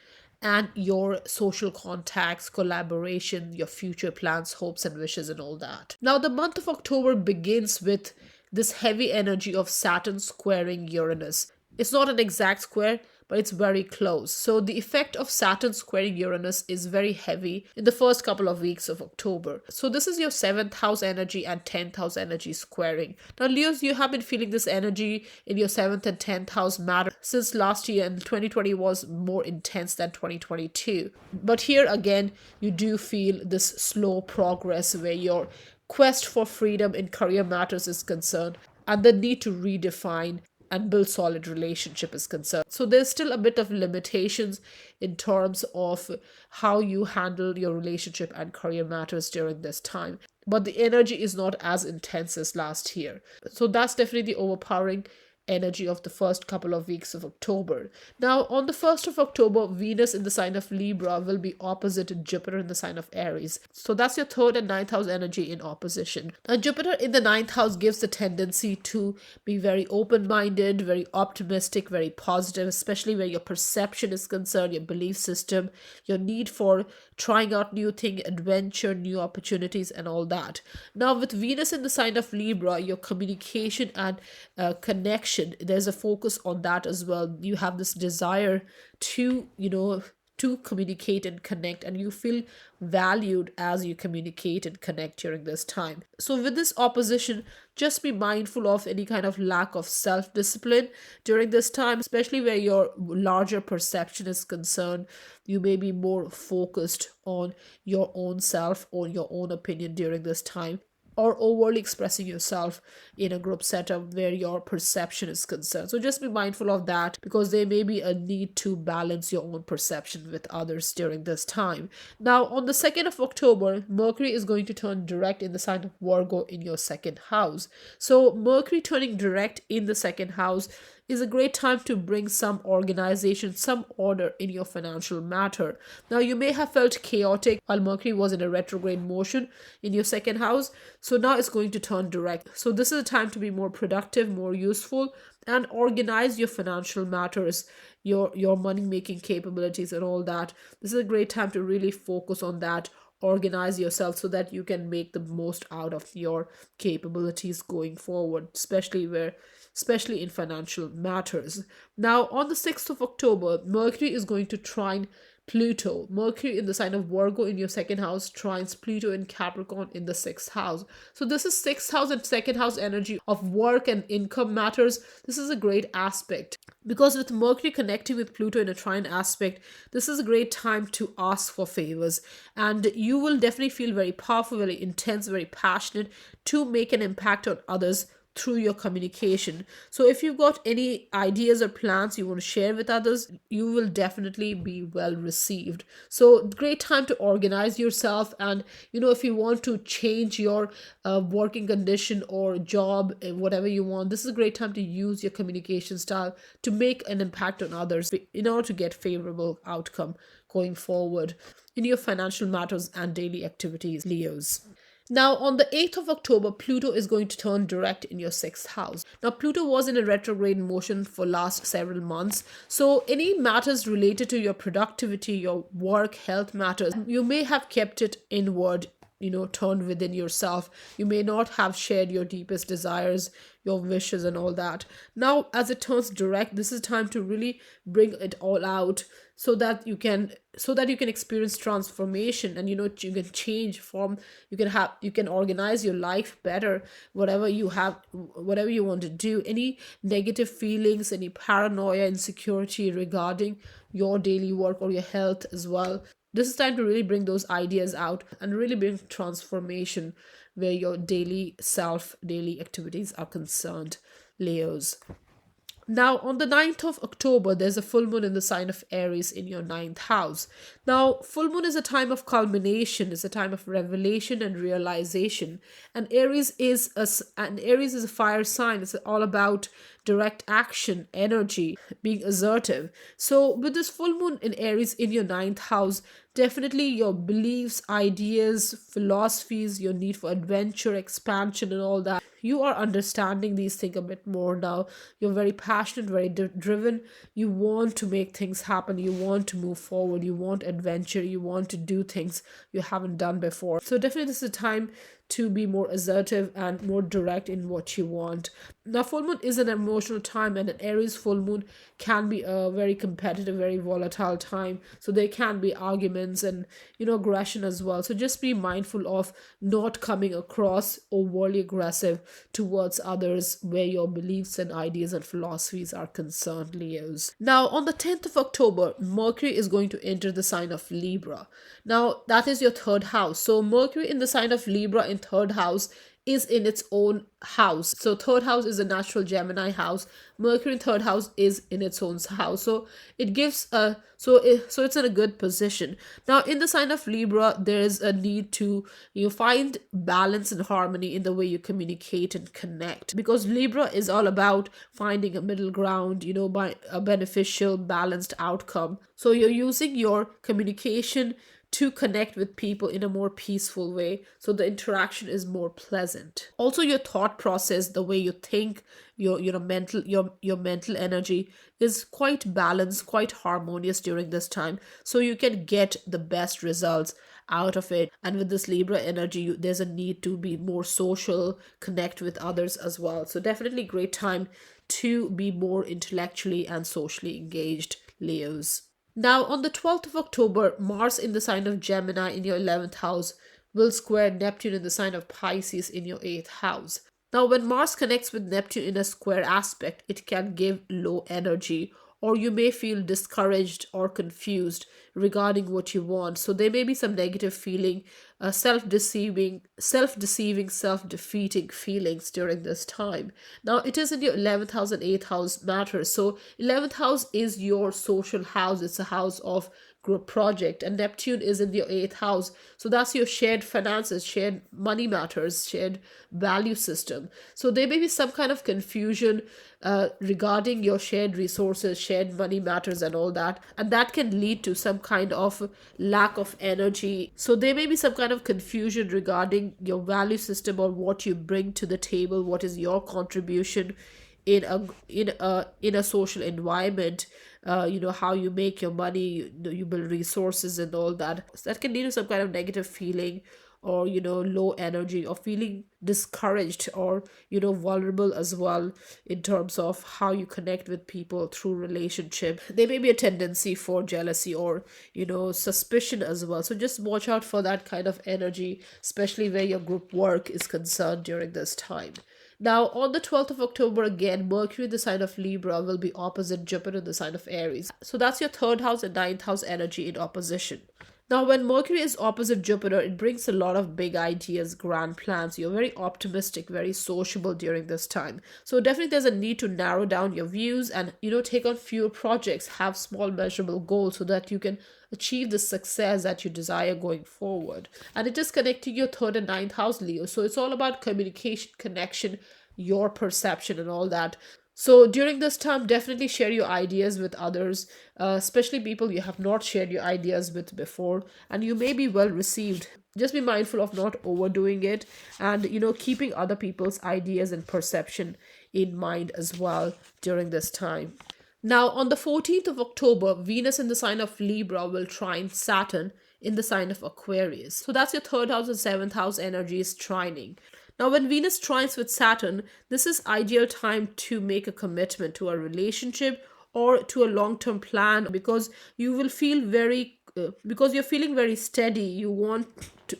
and your social contacts, collaboration, your future plans, hopes and wishes, and all that. Now, the month of October begins with this heavy energy of Saturn squaring Uranus. It's not an exact square, but it's very close. So the effect of Saturn squaring Uranus is very heavy in the first couple of weeks of October. So this is your 7th house energy and 10th house energy squaring. Now, Leos, you have been feeling this energy in your 7th and 10th house matter since last year, and 2020 was more intense than 2022. But here again, you do feel this slow progress where your quest for freedom in career matters is concerned, and the need to redefine and build solid relationship is concerned. So there's still a bit of limitations in terms of how you handle your relationship and career matters during this time. But the energy is not as intense as last year. So that's definitely the overpowering energy of the first couple of weeks of October. Now, on the 1st of October, Venus in the sign of Libra will be opposite Jupiter in the sign of Aries. So that's your 3rd and 9th house energy in opposition. Now, Jupiter in the 9th house gives the tendency to be very open-minded, very optimistic, very positive, especially where your perception is concerned, your belief system, your need for trying out new things, adventure, new opportunities, and all that. Now, with Venus in the sign of Libra, your communication and connection, there's a focus on that as well. You have this desire to to communicate and connect, and you feel valued as you communicate and connect during this time. So with this opposition, just be mindful of any kind of lack of self-discipline during this time, especially where your larger perception is concerned. You may be more focused on your own self or your own opinion during this time, or overly expressing yourself in a group setup where your perception is concerned. So just be mindful of that, because there may be a need to balance your own perception with others during this time. Now, on the 2nd of October, Mercury is going to turn direct in the sign of Virgo in your 2nd house. So Mercury turning direct in the 2nd house is a great time to bring some organization, some order in your financial matter. Now, you may have felt chaotic while Mercury was in a retrograde motion in your 2nd house. So now it's going to turn direct. So this is a time to be more productive, more useful, and organize your financial matters, your money making capabilities and all that. This is a great time to really focus on that. Organize yourself so that you can make the most out of your capabilities going forward, especially in financial matters. Now, on the 6th of October, Mercury is going to trine Pluto. Mercury in the sign of Virgo in your 2nd house trines Pluto in Capricorn in the 6th house. So this is 6th house and 2nd house energy of work and income matters. This is a great aspect, because with Mercury connecting with Pluto in a trine aspect, this is a great time to ask for favors, and you will definitely feel very powerful, very intense, very passionate to make an impact on others through your communication. So if you've got any ideas or plans you want to share with others, you will definitely be well received. So great time to organize yourself. And if you want to change your working condition or job, whatever you want, this is a great time to use your communication style to make an impact on others in order to get favorable outcome going forward in your financial matters and daily activities, Leos. Now, on the 8th of October, Pluto is going to turn direct in your 6th house. Now, Pluto was in a retrograde motion for last several months. So, any matters related to your productivity, your work, health matters, you may have kept it inward, turned within yourself. You may not have shared your deepest desires, your wishes and all that. Now, as it turns direct, this is time to really bring it all out so that you can experience transformation, and you can change from, you can organize your life better, whatever you want to do. Any negative feelings, any paranoia, insecurity regarding your daily work or your health as well, this is time to really bring those ideas out and really bring transformation where your daily activities are concerned, Leos. Now, on the 9th of October, there's a full moon in the sign of Aries in your 9th house. Now, full moon is a time of culmination, it's a time of revelation and realization. And Aries is a fire sign. It's all about direct action, energy, being assertive. So, with this full moon in Aries in your 9th house, definitely your beliefs, ideas, philosophies, your need for adventure, expansion, and all that, you are understanding these things a bit more now. You're very passionate, very driven. You want to make things happen. You want to move forward. You want adventure. You want to do things you haven't done before. So definitely this is a time to be more assertive and more direct in what you want. Now, full moon is an emotional time, and an Aries full moon can be a very competitive, very volatile time. So there can be arguments and, aggression as well. So just be mindful of not coming across overly aggressive towards others where your beliefs and ideas and philosophies are concerned, Leos. Now, on the 10th of October, Mercury is going to enter the sign of Libra. Now, that is your 3rd house. So Mercury in the sign of Libra in 3rd house is in its own house. So 3rd house is a natural Gemini house. Mercury in 3rd house is in its own house. So it gives so it's in a good position. Now, in the sign of Libra, there is a need to find balance and harmony in the way you communicate and connect, because Libra is all about finding a middle ground, by a beneficial, balanced outcome. So you're using your communication to connect with people in a more peaceful way, so the interaction is more pleasant. Also, your thought process, the way you think, your mental energy is quite balanced, quite harmonious during this time, so you can get the best results out of it. And with this Libra energy, there's a need to be more social, connect with others as well. So definitely great time to be more intellectually and socially engaged, Leos. Now, on the 12th of October, Mars in the sign of Gemini in your 11th house will square Neptune in the sign of Pisces in your 8th house. Now, when Mars connects with Neptune in a square aspect, it can give low energy, or you may feel discouraged or confused regarding what you want. So there may be some negative feeling, self-defeating feelings during this time. Now, it is in your 11th house and 8th house matters. So 11th house is your social house. It's a house of group project, and Neptune is in your 8th house. So that's your shared finances, shared money matters, shared value system. So there may be some kind of confusion regarding your shared resources, shared money matters and all that, and that can lead to some kind of lack of energy. So there may be some kind of confusion regarding your value system or what you bring to the table, what is your contribution in a social environment, how you make your money, you build resources and all that. So that can lead to some kind of negative feeling, or low energy, or feeling discouraged, or vulnerable as well in terms of how you connect with people through relationship. There may be a tendency for jealousy or suspicion as well. So just watch out for that kind of energy, especially where your group work is concerned during this time. Now, on the 12th of October, again, Mercury in the sign of Libra will be opposite Jupiter in the sign of Aries. So that's your 3rd house and 9th house energy in opposition. Now, when Mercury is opposite Jupiter, it brings a lot of big ideas, grand plans. You're very optimistic, very sociable during this time. So definitely there's a need to narrow down your views and, take on fewer projects, have small measurable goals so that you can achieve the success that you desire going forward. And it is connecting your third and ninth house, Leo. So it's all about communication, connection, your perception and all that. So during this time, definitely share your ideas with others, especially people you have not shared your ideas with before, and you may be well received. Just be mindful of not overdoing it and, keeping other people's ideas and perception in mind as well during this time. Now, on the 14th of October, Venus in the sign of Libra will trine Saturn in the sign of Aquarius. So that's your third house and seventh house energies trining. Now, when Venus trines with Saturn, this is ideal time to make a commitment to a relationship or to a long-term plan because you will feel because you're feeling very steady.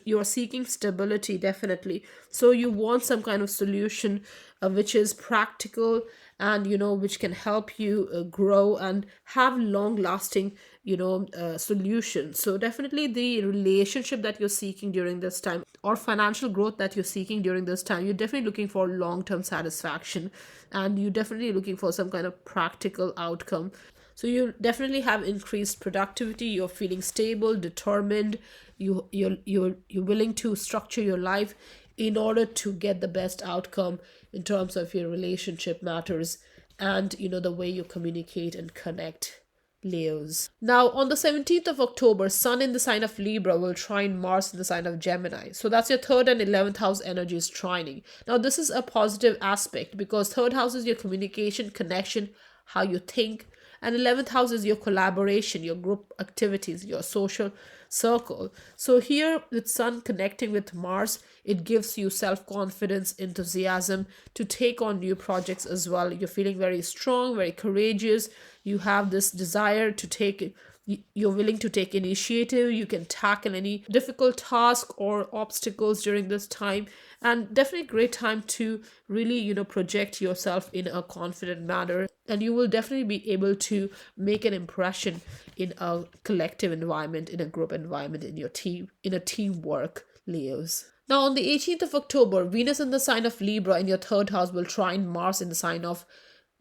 You're seeking stability, definitely. So you want some kind of solution which is practical and which can help you grow and have long lasting solutions. So definitely the relationship that you're seeking during this time or financial growth that you're seeking during this time, you're definitely looking for long term satisfaction and you're definitely looking for some kind of practical outcome. So you definitely have increased productivity, you're feeling stable, determined, you're willing to structure your life in order to get the best outcome in terms of your relationship matters and the way you communicate and connect, Leos. Now, on the 17th of October, Sun in the sign of Libra will trine Mars in the sign of Gemini. So that's your third and 11th house energies trining. Now, this is a positive aspect because third house is your communication, connection, how you think, and 11th house is your collaboration, your group activities, your social circle. So here with Sun connecting with Mars, it gives you self-confidence, enthusiasm to take on new projects as well. You're feeling very strong, very courageous. You have this desire to take, you're willing to take initiative. You can tackle any difficult task or obstacles during this time, and definitely great time to really project yourself in a confident manner, and you will definitely be able to make an impression in a collective environment, in a group environment, in your team, in a teamwork, Leos. Now, on the 18th of October, Venus in the sign of Libra in your third house will trine Mars in the sign of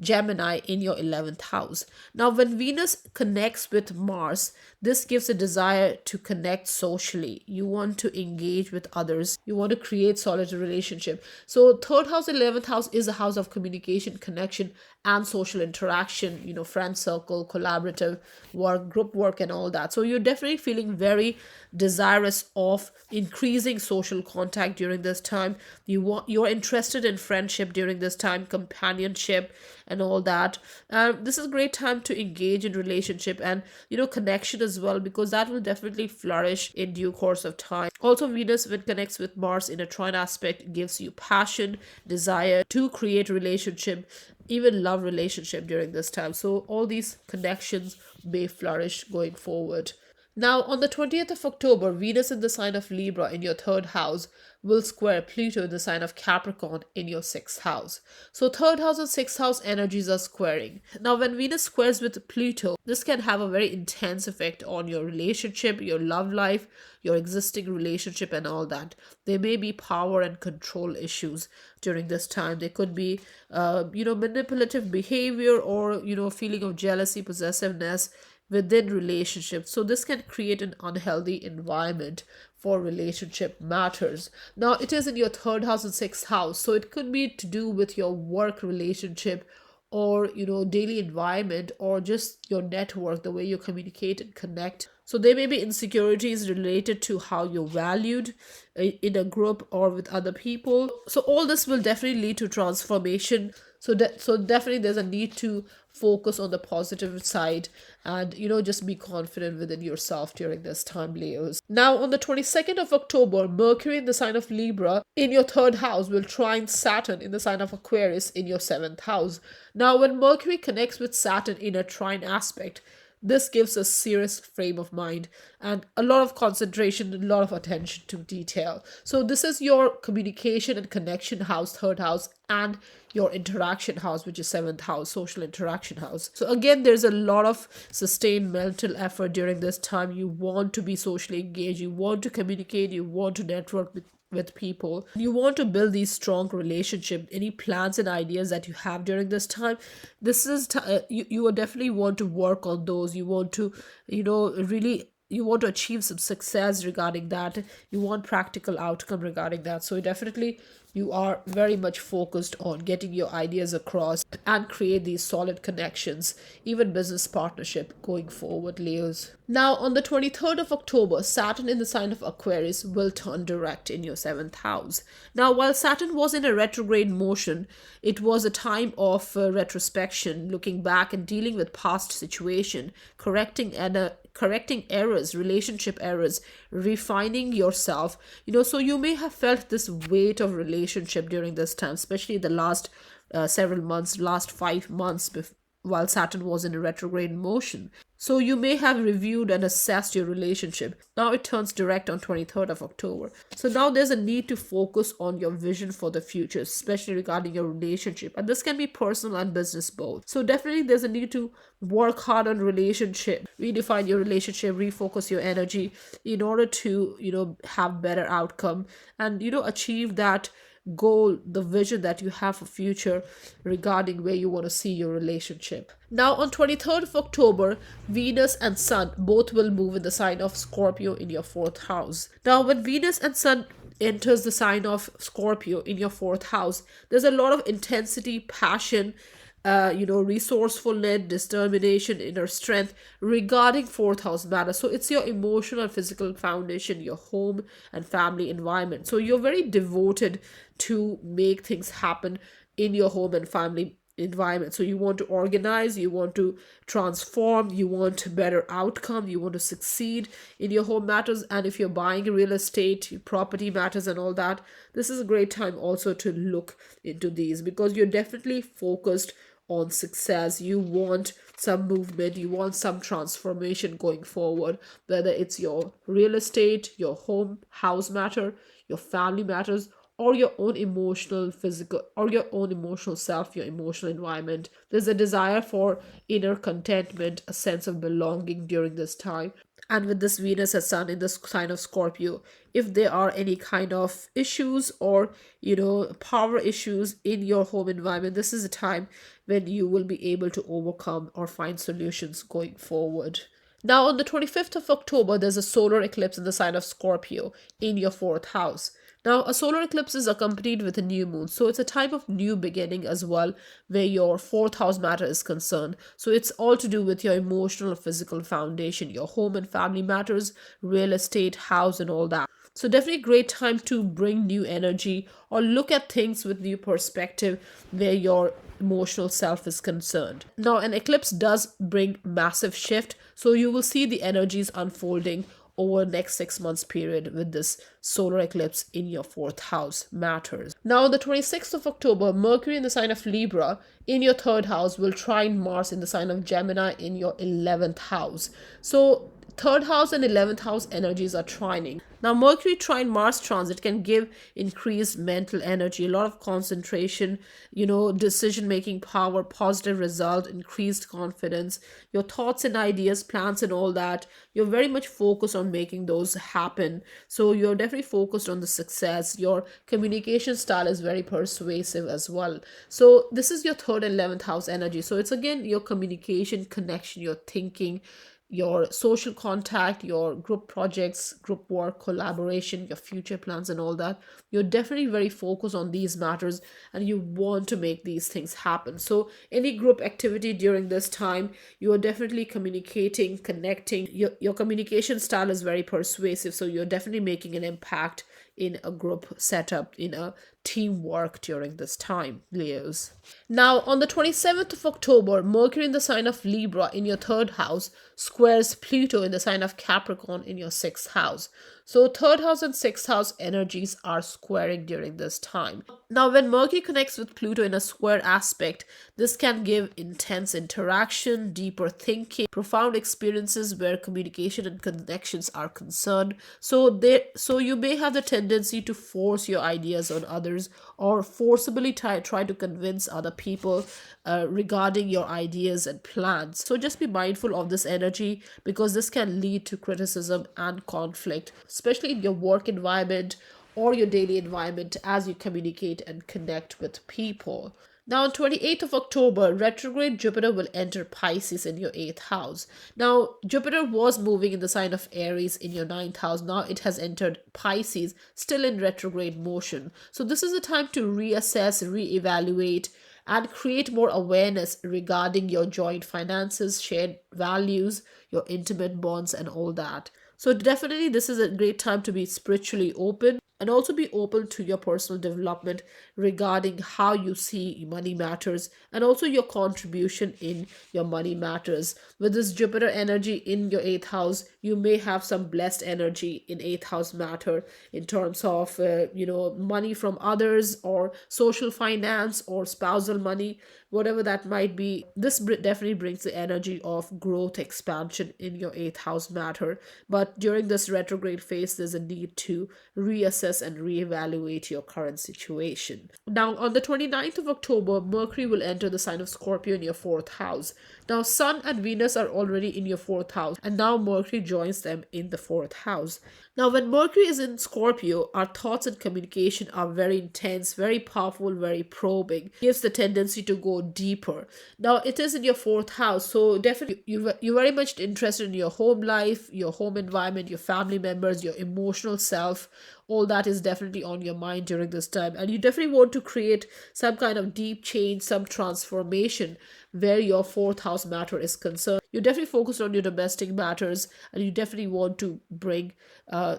Gemini in your 11th house. Now, when Venus connects with Mars, this gives a desire to connect socially. You want to engage with others. You want to create solid relationship. So third house, 11th house is a house of communication, connection, and social interaction, friend circle, collaborative work, group work, and all that. So you're definitely feeling very desirous of increasing social contact during this time. You're interested in friendship during this time, companionship, and all that. This is a great time to engage in relationship and connection as well, because that will definitely flourish in due course of time. Also, Venus, when connects with Mars in a trine aspect, gives you passion, desire to create relationship, even love relationship during this time. So all these connections may flourish going forward. Now, on the 20th of October, Venus in the sign of Libra in your third house will square Pluto in the sign of Capricorn in your sixth house. So third house and sixth house energies are squaring. Now, when Venus squares with Pluto, this can have a very intense effect on your relationship, your love life, your existing relationship, and all that. There may be power and control issues during this time. There could be, manipulative behavior or, feeling of jealousy, possessiveness within relationships. So this can create an unhealthy environment for relationship matters. Now, it is in your third house and sixth house, so it could be to do with your work relationship or daily environment or just your network, the way you communicate and connect. So there may be insecurities related to how you're valued in a group or with other people. So all this will definitely lead to transformation. So definitely there's a need to focus on the positive side and just be confident within yourself during this time, Leos. Now, on the 22nd of October, Mercury in the sign of Libra in your third house will trine Saturn in the sign of Aquarius in your seventh house. Now, when Mercury connects with Saturn in a trine aspect, This gives a serious frame of mind and a lot of concentration, a lot of attention to detail. So this is your communication and connection house, third house, and your interaction house, which is seventh house, social interaction house. So again, there's a lot of sustained mental effort during this time. You want to be socially engaged, you want to communicate, you want to network with people, you want to build these strong relationships. Any plans and ideas that you have during this time, this is you will definitely want to work on those. You want to, really, you want to achieve some success regarding that. You want practical outcome regarding that. So definitely you are very much focused on getting your ideas across and create these solid connections, even business partnership going forward, Leos. Now, on the 23rd of October, Saturn in the sign of Aquarius will turn direct in your seventh house. Now, while Saturn was in a retrograde motion, it was a time of retrospection, looking back and dealing with past situation, correcting errors, relationship errors, refining yourself. So you may have felt this weight of relationship during this time, especially the last several months, last 5 months, while Saturn was in a retrograde motion. So you may have reviewed and assessed your relationship. Now it turns direct on 23rd of October. So now there's a need to focus on your vision for the future, especially regarding your relationship. And this can be personal and business both. So definitely there's a need to work hard on relationship, redefine your relationship, refocus your energy in order to, have better outcome and, achieve that goal, the vision that you have for future regarding where you want to see your relationship. Now on 23rd of October, Venus and Sun both will move in the sign of Scorpio in your fourth house. Now when Venus and Sun enters the sign of Scorpio in your fourth house, there's a lot of intensity, passion, resourcefulness, determination, inner strength regarding fourth house matters. So it's your emotional and physical foundation, your home and family environment. So you're very devoted to make things happen in your home and family environment. So you want to organize, you want to transform, you want a better outcome, you want to succeed in your home matters. And if you're buying real estate, property matters and all that, this is a great time also to look into these, because you're definitely focused on success. You want some movement, you want some transformation going forward, whether it's your real estate, your home house matter, your family matters, or your own emotional, physical, or your own emotional self, your emotional environment. There's a desire for inner contentment, a sense of belonging during this time. And with this Venus and Sun in this sign of Scorpio, if there are any kind of issues or, power issues in your home environment, this is a time when you will be able to overcome or find solutions going forward. Now, on the 25th of October, there's a solar eclipse in the sign of Scorpio in your fourth house. Now, a solar eclipse is accompanied with a new moon. So it's a time of new beginning as well, where your fourth house matter is concerned. So it's all to do with your emotional, physical foundation, your home and family matters, real estate, house, and all that. So definitely a great time to bring new energy or look at things with new perspective where your emotional self is concerned. Now, an eclipse does bring massive shift. So you will see the energies unfolding over the next 6 months period with this solar eclipse in your fourth house matters. Now, on the 26th of October, Mercury in the sign of Libra in your third house will trine Mars in the sign of Gemini in your 11th house. So third house and 11th house energies are trining. Now, Mercury trine Mars transit can give increased mental energy, a lot of concentration, decision-making power, positive result, increased confidence, your thoughts and ideas, plans and all that. You're very much focused on making those happen. So you're definitely focused on the success. Your communication style is very persuasive as well. So this is your third and 11th house energy. So it's again your communication, connection, your thinking, your social contact, your group projects, group work, collaboration, your future plans and all that. You're definitely very focused on these matters and you want to make these things happen. So any group activity during this time, you are definitely communicating, connecting. Your communication style is very persuasive. So you're definitely making an impact in a group setup, in a teamwork during this time, Leos. Now, on the 27th of October, Mercury in the sign of Libra in your third house squares Pluto in the sign of Capricorn in your sixth house. So, third house and sixth house energies are squaring during this time. Now, when Mercury connects with Pluto in a square aspect, this can give intense interaction, deeper thinking, profound experiences where communication and connections are concerned. So you may have the tendency to force your ideas on others, or forcibly try to convince other people regarding your ideas and plans. So just be mindful of this energy, because this can lead to criticism and conflict, especially in your work environment or your daily environment as you communicate and connect with people. Now, on 28th of October, retrograde Jupiter will enter Pisces in your 8th house. Now, Jupiter was moving in the sign of Aries in your 9th house. Now it has entered Pisces, still in retrograde motion. So this is a time to reassess, reevaluate, and create more awareness regarding your joint finances, shared values, your intimate bonds, and all that. So definitely this is a great time to be spiritually open, and also be open to your personal development regarding how you see money matters, and also your contribution in your money matters. With this Jupiter energy in your 8th house, you may have some blessed energy in 8th house matter in terms of money from others, or social finance, or spousal money, whatever that might be. This definitely brings the energy of growth, expansion in your 8th house matter. But during this retrograde phase, there's a need to reassess and reevaluate your current situation. Now, on the 29th of October, Mercury will enter the sign of Scorpio in your 4th house. Now, Sun and Venus are already in your 4th house, and now Mercury joins them in the 4th house. Now, when Mercury is in Scorpio, our thoughts and communication are very intense, very powerful, very probing. It gives the tendency to go deeper. Now, it is in your 4th house, so definitely you're very much interested in your home life, your home environment, your family members, your emotional self. All that is definitely on your mind during this time, and you definitely want to create some kind of deep change, some transformation where your 4th house matter is concerned. You definitely focus on your domestic matters, and you definitely want to bring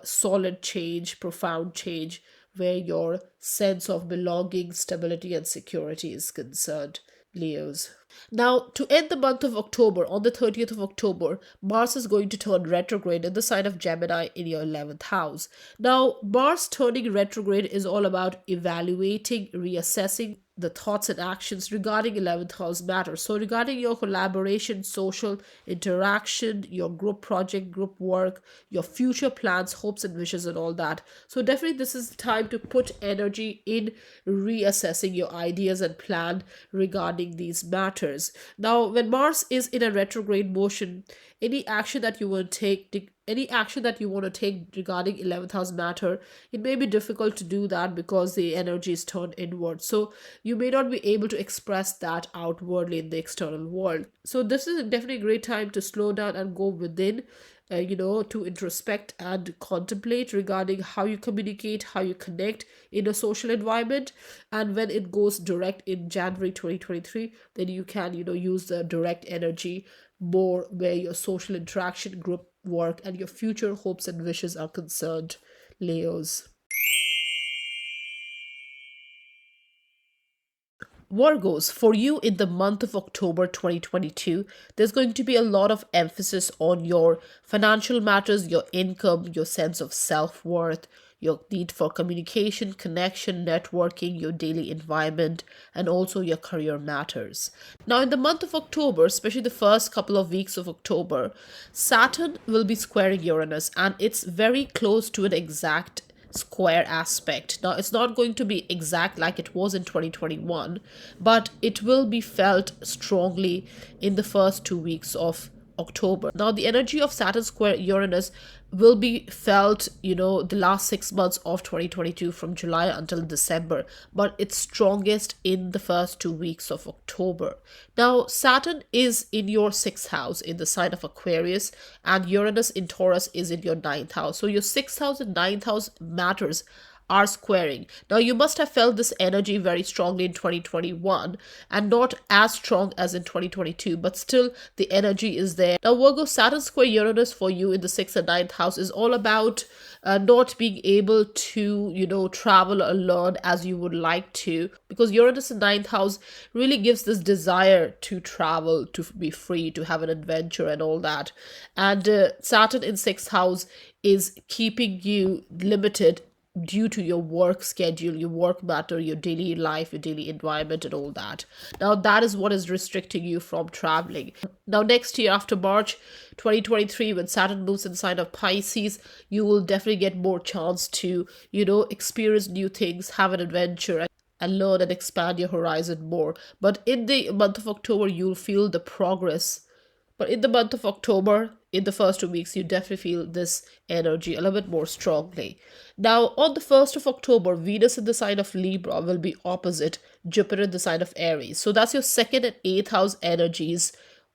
solid change, profound change, where your sense of belonging, stability, and security is concerned, Leos. Now, to end the month of October, on the 30th of October, Mars is going to turn retrograde in the sign of Gemini in your 11th house. Now, Mars turning retrograde is all about evaluating, reassessing the thoughts and actions regarding 11th house matters. So regarding your collaboration, social interaction, your group project, group work, your future plans, hopes and wishes, and all that. So definitely this is the time to put energy in reassessing your ideas and plan regarding these matters. Now, when Mars is in a retrograde motion, any action that you want to take regarding 11th house matter, it may be difficult to do that because the energy is turned inward. So you may not be able to express that outwardly in the external world. So this is definitely a great time to slow down and go within, to introspect and contemplate regarding how you communicate, how you connect in a social environment. And when it goes direct in January 2023, then you can, use the direct energy more where your social interaction, group work, and your future hopes and wishes are concerned, Leos. Virgos, for you in the month of October 2022, there's going to be a lot of emphasis on your financial matters, your income, your sense of self-worth, your need for communication, connection, networking, your daily environment, and also your career matters. Now, in the month of October, especially the first couple of weeks of October, Saturn will be squaring Uranus, and it's very close to an exact square aspect. Now, it's not going to be exact like it was in 2021, but it will be felt strongly in the first 2 weeks of October. Now, the energy of Saturn square Uranus will be felt, the last 6 months of 2022 from July until December, but it's strongest in the first 2 weeks of October. Now, Saturn is in your 6th house in the sign of Aquarius, and Uranus in Taurus is in your 9th house. So your 6th house and 9th house matters are squaring. Now, you must have felt this energy very strongly in 2021 and not as strong as in 2022, but still the energy is there. Now, Virgo, Saturn square Uranus for you in the 6th and 9th house is all about not being able to, travel or learn as you would like to, because Uranus in 9th house really gives this desire to travel, to be free, to have an adventure and all that. And Saturn in 6th house is keeping you limited due to your work schedule, your work matter, your daily life, your daily environment, and all that. Now, that is what is restricting you from traveling. Now, next year, after March 2023, when Saturn moves in the sign of Pisces, you will definitely get more chance to, experience new things, have an adventure, and learn and expand your horizon more. But in the month of October, you'll feel the progress. But in the month of October, in the first 2 weeks, you definitely feel this energy a little bit more strongly. Now, on the 1st of October, Venus in the sign of Libra will be opposite Jupiter in the sign of Aries. So that's your 2nd and 8th house energies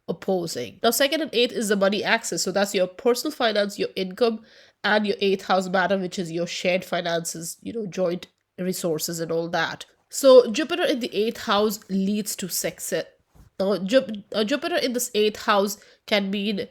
opposing. Now, 2nd and 8th is the money axis. So that's your personal finance, your income, and your 8th house matter, which is your shared finances, joint resources and all that. So Jupiter in the 8th house leads to success. Now, Jupiter in this 8th house can mean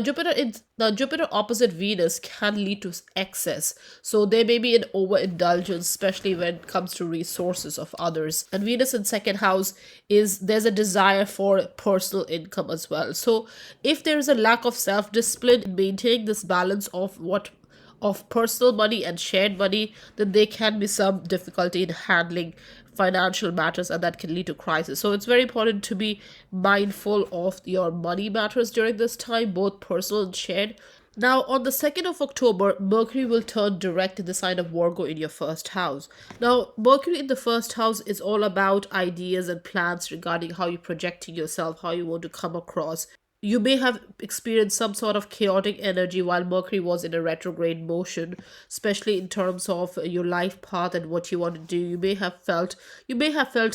Jupiter opposite Venus can lead to excess. So there may be an overindulgence, especially when it comes to resources of others. And Venus in 2nd house there's a desire for personal income as well. So if there is a lack of self-discipline in maintaining this balance of personal money and shared money, then there can be some difficulty in handling financial matters, and that can lead to crisis. So it's very important to be mindful of your money matters during this time, both personal and shared. Now, on the 2nd of October, Mercury will turn direct in the sign of Virgo in your 1st house. Now, Mercury in the 1st house is all about ideas and plans regarding how you're projecting yourself, how you want to come across. You may have experienced some sort of chaotic energy while Mercury was in a retrograde motion, especially in terms of your life path and what you want to do. You may have felt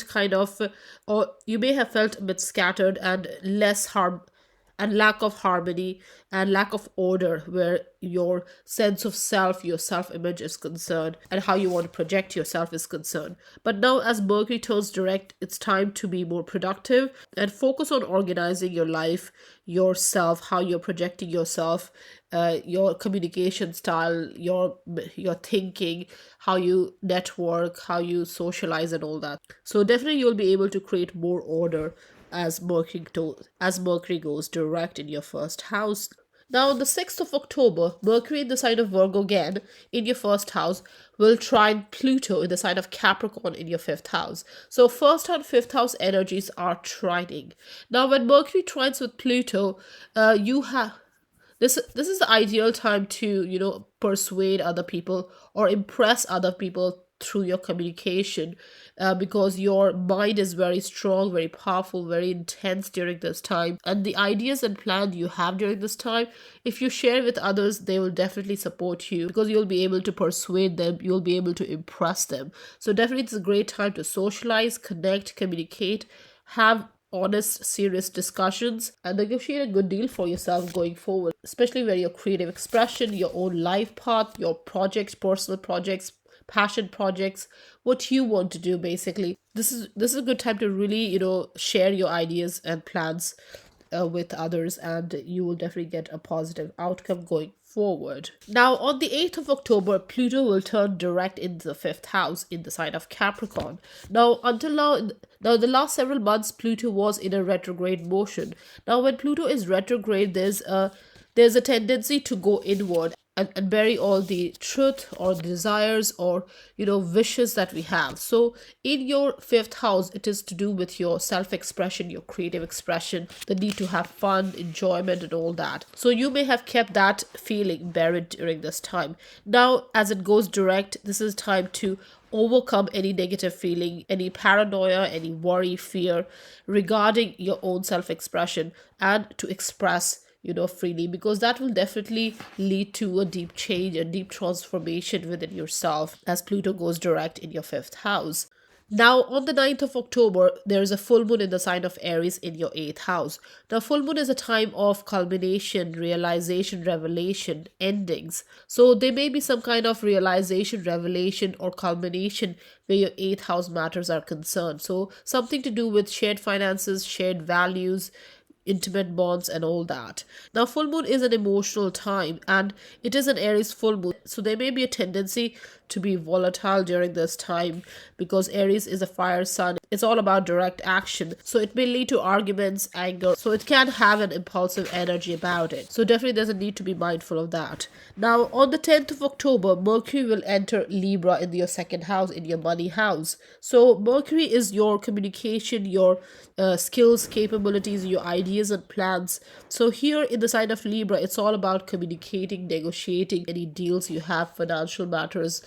kind of, or you may have felt a bit scattered and less harm and lack of harmony and lack of order where your sense of self, your self-image is concerned, and how you want to project yourself is concerned. But now, as Mercury turns direct, it's time to be more productive and focus on organizing your life, yourself, how you're projecting yourself, your communication style, your thinking, how you network, how you socialize, and all that. So definitely you'll be able to create more order as Mercury goes direct in your 1st house. Now, on the 6th of October, Mercury in the sign of Virgo again in your 1st house will trine Pluto in the sign of Capricorn in your 5th house. So 1st and 5th house energies are trining. Now, when Mercury trines with Pluto, you have this is the ideal time to persuade other people or impress other people through your communication, because your mind is very strong, very powerful, very intense during this time, and the ideas and plans you have during this time, if you share with others, they will definitely support you because you'll be able to persuade them, you'll be able to impress them. So definitely it's a great time to socialize, connect, communicate, have honest, serious discussions, and negotiate a good deal for yourself going forward, especially where your creative expression, your own life path, your projects, personal projects, passion projects, what you want to do. Basically, this is a good time to really share your ideas and plans with others, and you will definitely get a positive outcome going forward. Now, on the 8th of October, Pluto will turn direct in the 5th house in the sign of Capricorn. Now, the last several months, Pluto was in a retrograde motion. Now, when Pluto is retrograde, there's a tendency to go inward and bury all the truth or desires or wishes that we have. So in your 5th house, it is to do with your self-expression, your creative expression, the need to have fun, enjoyment, and all that. So you may have kept that feeling buried during this time. Now, as it goes direct, this is time to overcome any negative feeling, any paranoia, any worry, fear regarding your own self-expression, and to express freely, because that will definitely lead to a deep change, a deep transformation within yourself as Pluto goes direct in your 5th house. Now, on the 9th of October, there is a full moon in the sign of Aries in your 8th house. Now, full moon is a time of culmination, realization, revelation, endings. So, there may be some kind of realization, revelation, or culmination where your 8th house matters are concerned. So, something to do with shared finances, shared values, intimate bonds and all that. Now, full moon is an emotional time and it is an Aries full moon. So there may be a tendency to be volatile during this time because Aries is a fire sign. It's all about direct action. So it may lead to arguments, anger. So it can have an impulsive energy about it. So definitely there's a need to be mindful of that. Now, on the 10th of October, Mercury will enter Libra in your second house, in your money house. So Mercury is your communication, your skills, capabilities, your ideas and plans. So here in the sign of Libra, it's all about communicating, negotiating any deals you have, financial matters,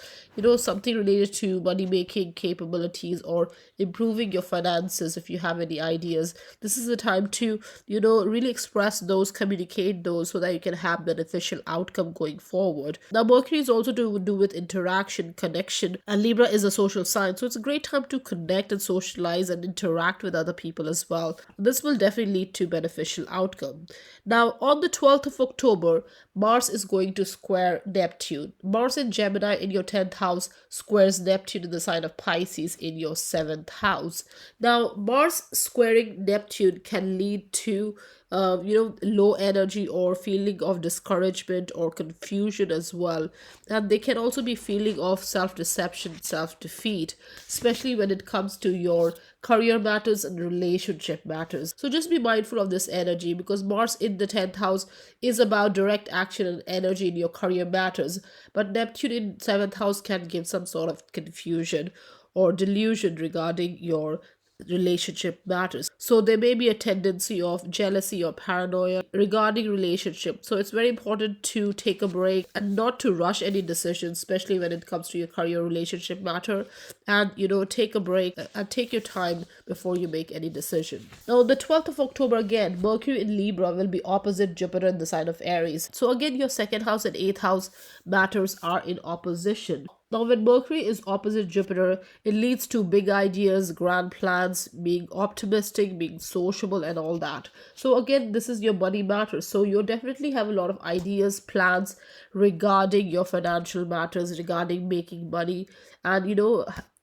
something related to money making capabilities or improving your finances. If you have any ideas, this is the time to really express those, communicate those, so that you can have beneficial outcome going forward. Now, Mercury is also to do with interaction, connection, and Libra is a social sign, so it's a great time to connect and socialize and interact with other people as well. This will definitely lead to beneficial outcome. Now, on the 12th of October, Mars is going to square Neptune. Mars in Gemini in your 10th house squares Neptune in the sign of Pisces in your 7th house. Now, Mars squaring Neptune can lead to low energy or feeling of discouragement or confusion as well. And they can also be feeling of self-deception, self-defeat, especially when it comes to your career matters and relationship matters. So just be mindful of this energy because Mars in the 10th house is about direct action and energy in your career matters. But Neptune in 7th house can give some sort of confusion or delusion regarding your relationship matters. So there may be a tendency of jealousy or paranoia regarding relationship. So it's very important to take a break and not to rush any decisions, especially when it comes to your career relationship matter. And take a break and take your time before you make any decision. Now, on the 12th of October, again, Mercury in Libra will be opposite Jupiter in the sign of Aries. So again, your second house and eighth house matters are in opposition. Now, when Mercury is opposite Jupiter, it leads to big ideas, grand plans, being optimistic, being sociable, and all that. So, again, this is your money matters. So, you definitely have a lot of ideas, plans regarding your financial matters, regarding making money, and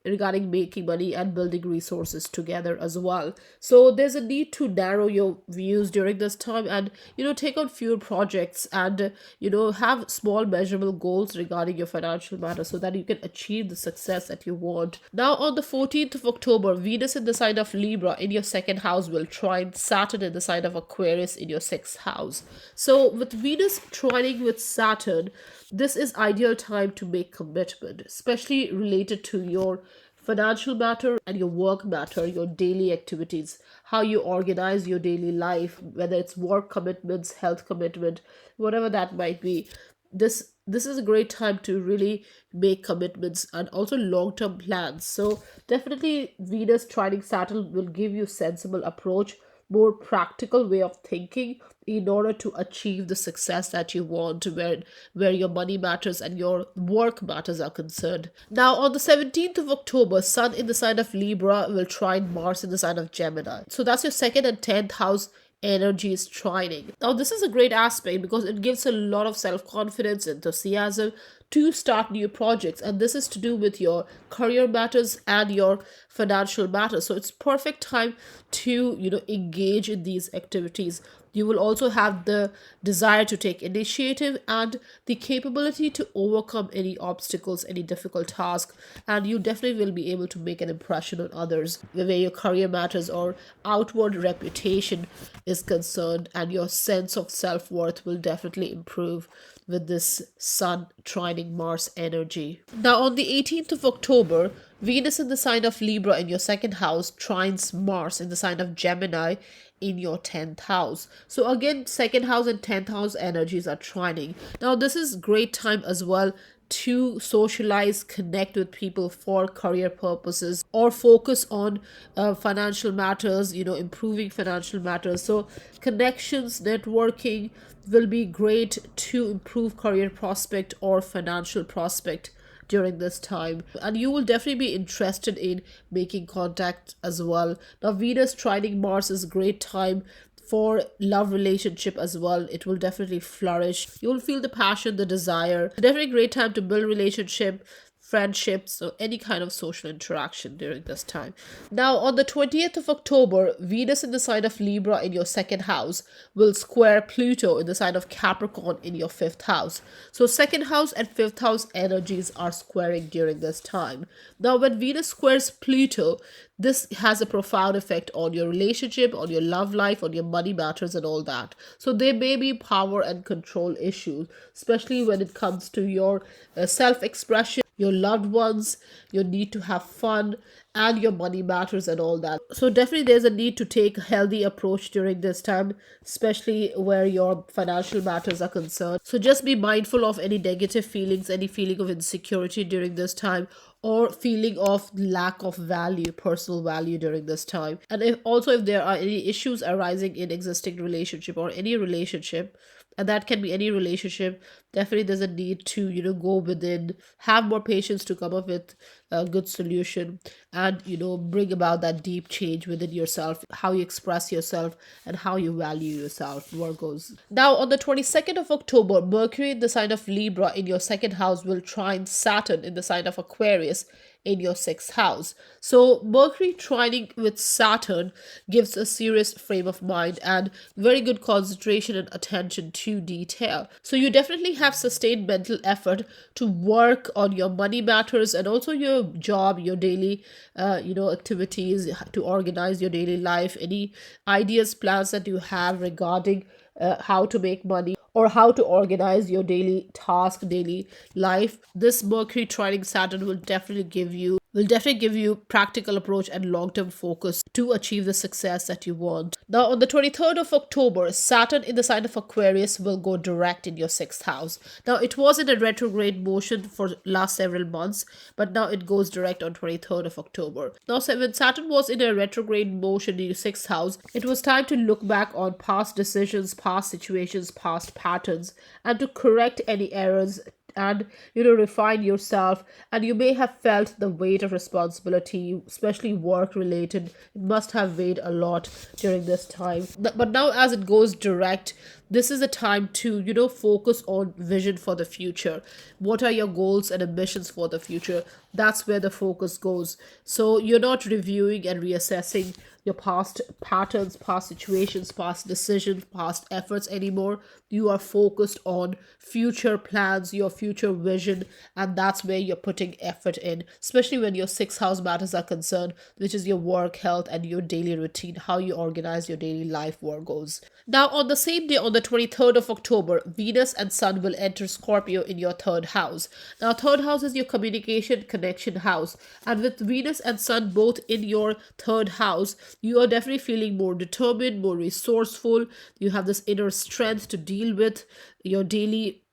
regarding making money and building resources together as well. So there's a need to narrow your views during this time and take on fewer projects and have small measurable goals regarding your financial matters so that you can achieve the success that you want. Now, on the 14th of October, Venus in the sign of Libra in your second house will trine Saturn in the sign of Aquarius in your sixth house. So with Venus trining with Saturn, this is ideal time to make commitment, especially related to your financial matter and your work matter, your daily activities, how you organize your daily life, whether it's work commitments, health commitment, whatever that might be. This is a great time to really make commitments and also long-term plans. So definitely Venus trining Saturn will give you sensible approach, more practical way of thinking in order to achieve the success that you want, where your money matters and your work matters are concerned. Now, on the 17th of October, Sun in the sign of Libra will trine Mars in the sign of Gemini. So that's your second and 10th house energy is trining. Now, this is a great aspect because it gives a lot of self-confidence, enthusiasm to start new projects, and this is to do with your career matters and your financial matters. So it's perfect time to engage in these activities. You will also have the desire to take initiative and the capability to overcome any obstacles, any difficult task, and you definitely will be able to make an impression on others where your career matters or outward reputation is concerned, and your sense of self-worth will definitely improve with this Sun trining Mars energy. Now, on the 18th of October, Venus in the sign of Libra in your second house trines Mars in the sign of Gemini in your 10th house. So again, second house and 10th house energies are trining. Now, this is great time as well to socialize, connect with people for career purposes or focus on financial matters, improving financial matters. So connections, networking will be great to improve career prospect or financial prospect during this time, and you will definitely be interested in making contact as well. Now Venus trining Mars is a great time for love relationship as well. It will definitely flourish. You'll feel the passion, the desire. Definitely a great time to build relationship, friendships, or any kind of social interaction during this time. Now, on the 20th of October, Venus in the sign of Libra in your second house will square Pluto in the sign of Capricorn in your fifth house. So, second house and fifth house energies are squaring during this time. Now, when Venus squares Pluto, this has a profound effect on your relationship, on your love life, on your money matters, and all that. So, there may be power and control issues, especially when it comes to your self expression, your loved ones, your need to have fun, and your money matters and all that. So definitely there's a need to take a healthy approach during this time, especially where your financial matters are concerned. So just be mindful of any negative feelings, any feeling of insecurity during this time, or feeling of lack of value, personal value during this time. And if there are any issues arising in existing relationship or any relationship, and that can be any relationship, definitely there's a need to go within, have more patience to come up with a good solution, and bring about that deep change within yourself, how you express yourself and how you value yourself, Virgos. Now on the 22nd of October, Mercury in the sign of Libra in your second house will trine Saturn in the sign of Aquarius in your sixth house. So Mercury trining with Saturn gives a serious frame of mind and very good concentration and attention to detail. So you definitely have sustained mental effort to work on your money matters and also your job, your daily activities, to organize your daily life, any ideas, plans that you have regarding how to make money or how to organize your daily task, daily life. This Mercury trining Saturn will definitely give you practical approach and long-term focus to achieve the success that you want. Now on the 23rd of October, Saturn in the sign of Aquarius will go direct in your sixth house. Now it was in a retrograde motion for last several months, but now it goes direct on 23rd of October. Now when Saturn was in a retrograde motion in your sixth house, it was time to look back on past decisions, past situations, past patterns, and to correct any errors and refine yourself. And you may have felt the weight of responsibility, especially work related. It must have weighed a lot during this time, but now as it goes direct, this is a time to focus on vision for the future. What are your goals and ambitions for the future? That's where the focus goes. So you're not reviewing and reassessing your past patterns, past situations, past decisions, past efforts anymore. You are focused on future plans, your future vision, and that's where you're putting effort in, especially when your sixth house matters are concerned, which is your work, health, and your daily routine, how you organize your daily life, Virgos. Now on the same day, on the 23rd of October, Venus and Sun will enter Scorpio in your third house. Now third house is your communication, connection house, and with Venus and Sun both in your third house, you are definitely feeling more determined, more resourceful. You have this inner strength to deal with your daily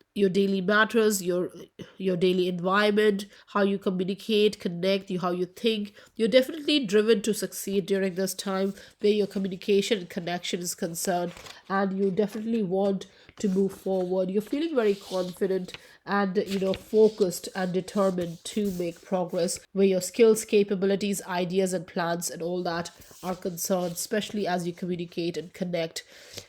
matters, your daily environment, how you communicate, connect, how you think. You're definitely driven to succeed during this time where your communication and connection is concerned, and you definitely want to move forward. You're feeling very confident and focused and determined to make progress where your skills, capabilities, ideas and plans and all that are concerned, especially as you communicate and connect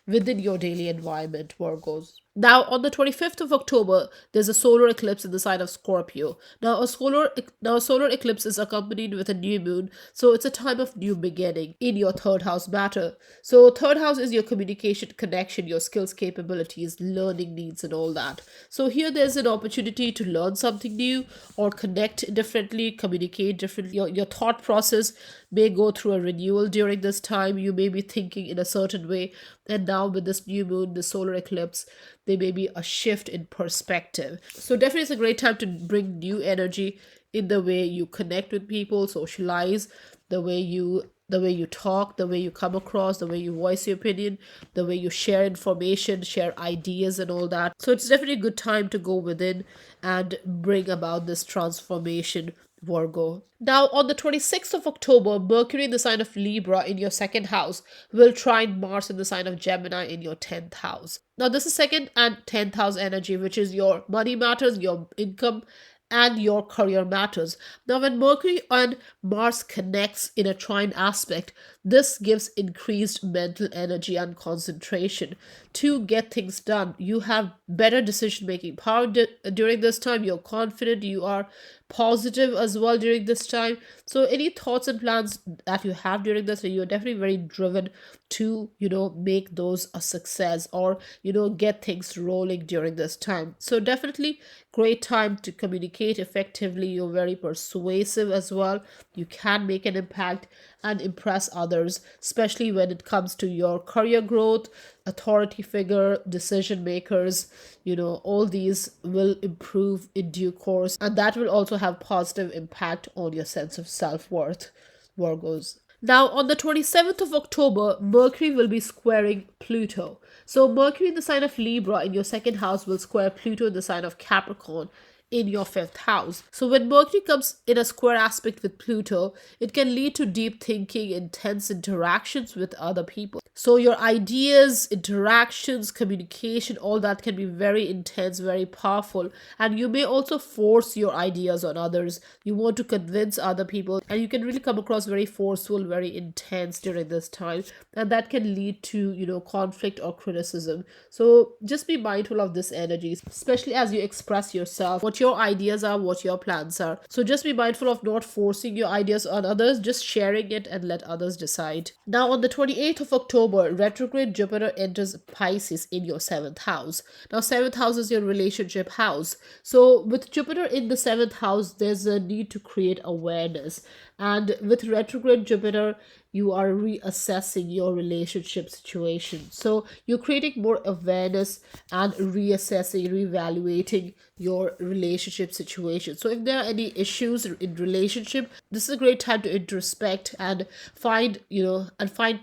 within your daily environment, Virgos. Now, on the 25th of October, there's a solar eclipse in the sign of Scorpio. Now, a solar eclipse is accompanied with a new moon, so it's a time of new beginning in your third house matter. So, third house is your communication, connection, your skills, capabilities, learning needs, and all that. So, here there's an opportunity to learn something new or connect differently, communicate differently. Your thought process may go through a renewal during this time. You may be thinking in a certain way, and now with this new moon, the solar eclipse, there may be a shift in perspective. So definitely it's a great time to bring new energy in the way you connect with people, socialize, the way you talk, the way you come across, the way you voice your opinion, the way you share information, share ideas and all that. So it's definitely a good time to go within and bring about this transformation, Virgo. Now, on the 26th of October, Mercury in the sign of Libra in your second house will trine Mars in the sign of Gemini in your 10th house. Now, this is second and 10th house energy, which is your money matters, your income, and your career matters. Now, when Mercury and Mars connects in a trine aspect, this gives increased mental energy and concentration to get things done. You have better decision making power during this time. You're confident, you are positive as well during this time. So any thoughts and plans that you have during this, you're definitely very driven to make those a success, or get things rolling during this time. So definitely great time to communicate effectively. You're very persuasive as well. You can make an impact and impress others, especially when it comes to your career growth, authority figure, decision makers. All these will improve in due course, and that will also have positive impact on your sense of self-worth, Virgos. Now, on the 27th of October, Mercury will be squaring Pluto. So, Mercury in the sign of Libra in your second house will square Pluto in the sign of Capricorn in your fifth house. So, when Mercury comes in a square aspect with Pluto, it can lead to deep thinking, intense interactions with other people. So, your ideas, interactions, communication, all that can be very intense, very powerful. And you may also force your ideas on others. You want to convince other people, and you can really come across very forceful, very intense during this time. And that can lead to, conflict or criticism. So, just be mindful of this energy, especially as you express yourself, what your ideas are, what your plans are. So, just be mindful of not forcing your ideas on others, just sharing it and let others decide. Now, on the 28th of October, retrograde Jupiter enters Pisces in your seventh house. Now, seventh house is your relationship house. So, with Jupiter in the seventh house, there's a need to create awareness. And with retrograde Jupiter, you are reassessing your relationship situation. So you're creating more awareness and reassessing, reevaluating your relationship situation. So if there are any issues in relationship, this is a great time to introspect and find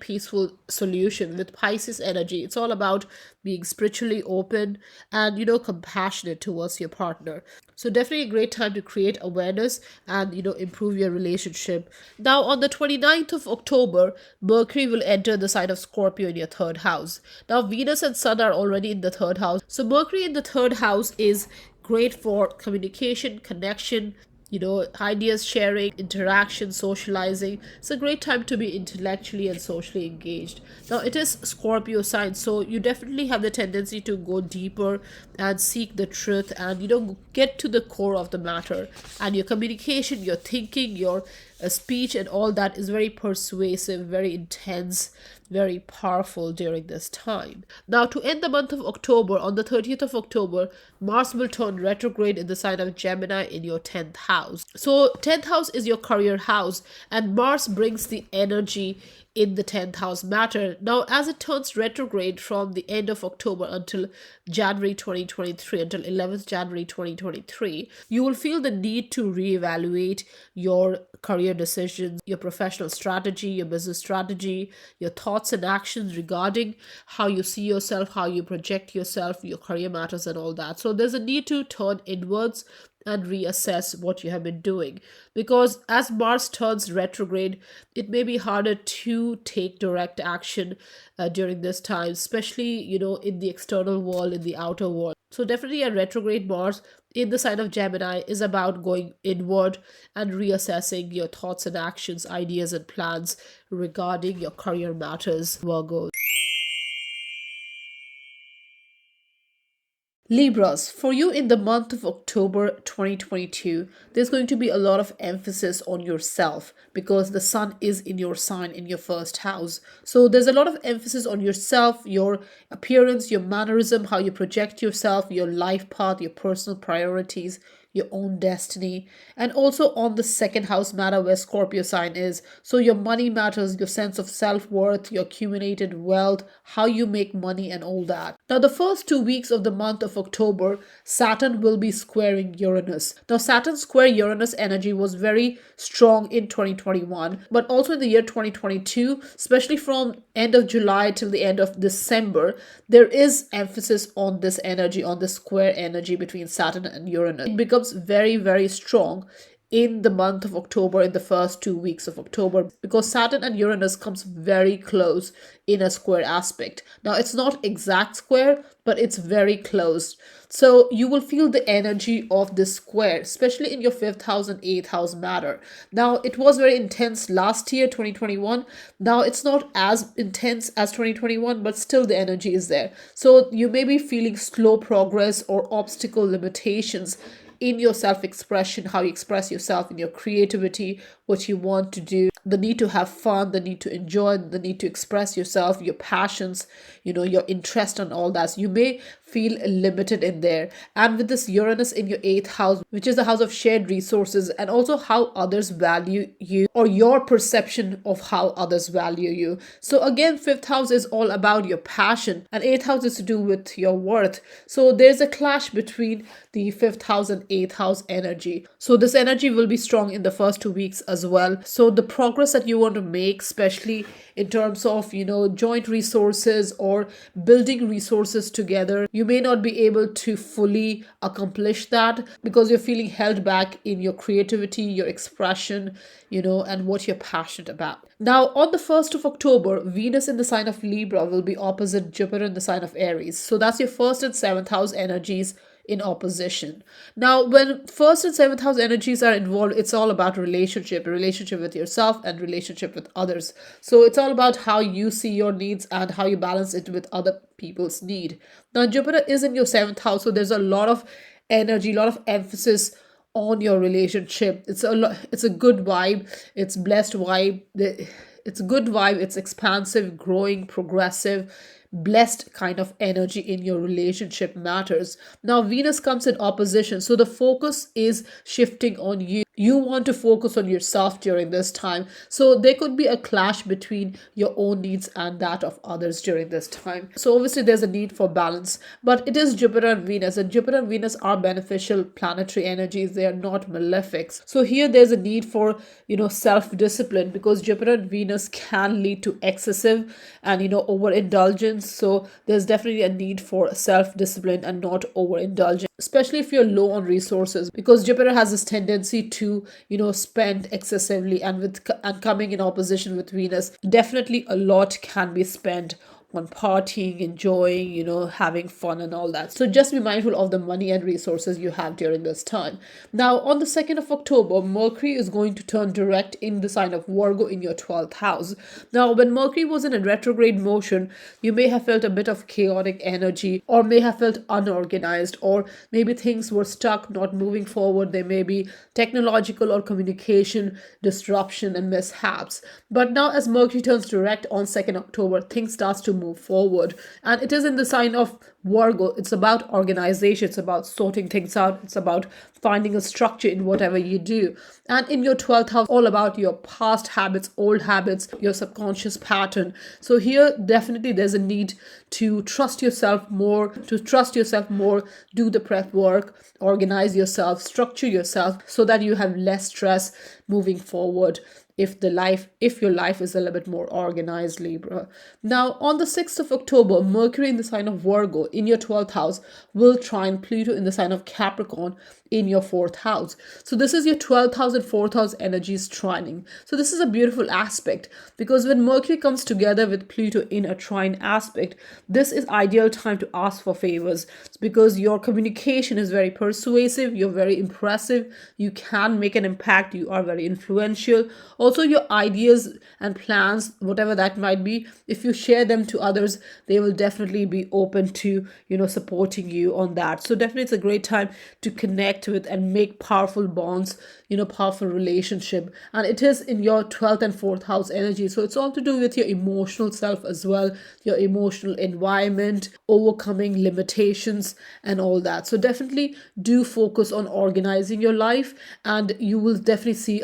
peaceful solution. With Pisces energy, it's all about being spiritually open and compassionate towards your partner. So definitely a great time to create awareness and improve your relationship. Now, on the 29th of October, Mercury will enter the sign of Scorpio in your third house. Now, Venus and Sun are already in the third house. So Mercury in the third house is great for communication, connection, ideas sharing, interaction, socializing. It's a great time to be intellectually and socially engaged. Now, it is Scorpio sign, so you definitely have the tendency to go deeper and seek the truth and, get to the core of the matter. And your communication, your thinking, your speech and all that is very persuasive, very intense, very powerful during this time. Now, to end the month of October, on the 30th of October, Mars will turn retrograde in the sign of Gemini in your 10th house. So 10th house is your career house, and Mars brings the energy in the 10th house matter. Now, as it turns retrograde from the end of October until January 2023, until 11th January 2023, you will feel the need to reevaluate your career decisions, your professional strategy, your business strategy, your thoughts and actions regarding how you see yourself, how you project yourself, your career matters and all that. So there's a need to turn inwards and reassess what you have been doing, because as Mars turns retrograde, it may be harder to take direct action during this time, especially in the external world, in the outer world. So definitely a retrograde Mars in the sign of Gemini is about going inward and reassessing your thoughts and actions, ideas and plans regarding your career matters, Virgo. Libras, for you in the month of October 2022, there's going to be a lot of emphasis on yourself because the sun is in your sign in your first house. So there's a lot of emphasis on yourself, your appearance, your mannerism, how you project yourself, your life path, your personal priorities, your own destiny, and also on the second house matter where Scorpio sign is. So your money matters, your sense of self-worth, your accumulated wealth, how you make money and all that. Now, the first 2 weeks of the month of October, Saturn will be squaring Uranus. Now, Saturn square Uranus energy was very strong in 2021, but also in the year 2022, especially from end of July till the end of December, there is emphasis on this energy, on the square energy between Saturn and Uranus. It becomes very, very strong in the month of October, in the first 2 weeks of October, because Saturn and Uranus comes very close in a square aspect. Now, it's not exact square, but it's very close. So you will feel the energy of this square, especially in your fifth house and eighth house matter. Now, it was very intense last year, 2021. Now, it's not as intense as 2021, but still the energy is there. So you may be feeling slow progress or obstacle limitations in your self-expression, how you express yourself in your creativity, what you want to do, the need to have fun, the need to enjoy, the need to express yourself, your passions, your interest and all that. So you may feel limited in there. And with this Uranus in your eighth house, which is the house of shared resources, and also how others value you, or your perception of how others value you. So again, fifth house is all about your passion, and eighth house is to do with your worth. So there's a clash between the fifth house and eighth house energy. So this energy will be strong in the first 2 weeks as well. So the progress that you want to make, especially in terms of, joint resources or building resources together, you may not be able to fully accomplish that because you're feeling held back in your creativity, your expression, and what you're passionate about. Now, on the 1st of October, Venus in the sign of Libra will be opposite Jupiter in the sign of Aries. So that's your first and seventh house energies in opposition. Now, when first and seventh house energies are involved, it's all about relationship with yourself and relationship with others. So it's all about how you see your needs and how you balance it with other people's need. Now, Jupiter is in your seventh house, so there's a lot of energy, a lot of emphasis on your relationship. It's a good vibe. It's blessed vibe. It's a good vibe. It's expansive, growing, progressive, blessed kind of energy in your relationship matters. Now, Venus comes in opposition, so the focus is shifting on you. You want to focus on yourself during this time. So there could be a clash between your own needs and that of others during this time. So obviously there's a need for balance, but it is Jupiter and Venus, and Jupiter and Venus are beneficial planetary energies. They are not malefics. So here there's a need for, self-discipline, because Jupiter and Venus can lead to excessive and, overindulgence. So there's definitely a need for self-discipline and not overindulgence, especially if you're low on resources, because Jupiter has this tendency to spend excessively, and coming in opposition with Venus, definitely a lot can be spent on partying, enjoying, having fun and all that. So just be mindful of the money and resources you have during this time. Now, on the 2nd of October, Mercury is going to turn direct in the sign of Virgo in your 12th house. Now, when Mercury was in a retrograde motion, you may have felt a bit of chaotic energy, or may have felt unorganized, or maybe things were stuck, not moving forward. There may be technological or communication disruption and mishaps. But now, as Mercury turns direct on 2nd October, things starts to move forward, and it is in the sign of Virgo. It's about organization, it's about sorting things out, it's about finding a structure in whatever you do. And in your 12th house, all about your past habits, old habits, your subconscious pattern. So here definitely there's a need to trust yourself more, do the prep work, organize yourself, structure yourself, so that you have less stress moving forward if your life is a little bit more organized, Libra. Now, on the 6th of October, Mercury in the sign of Virgo in your 12th house will trine Pluto in the sign of Capricorn in your 4th house. So this is your 12th house and 4th house energies trining. So this is a beautiful aspect, because when Mercury comes together with Pluto in a trine aspect, this is ideal time to ask for favors, because your communication is very persuasive, you're very impressive, you can make an impact, you are very influential. Also, your ideas and plans, whatever that might be, if you share them to others, they will definitely be open to, supporting you on that. So definitely it's a great time to connect with and make powerful bonds, powerful relationship. And it is in your 12th and 4th house energy. So it's all to do with your emotional self as well, your emotional environment, overcoming limitations and all that. So definitely do focus on organizing your life, and you will definitely see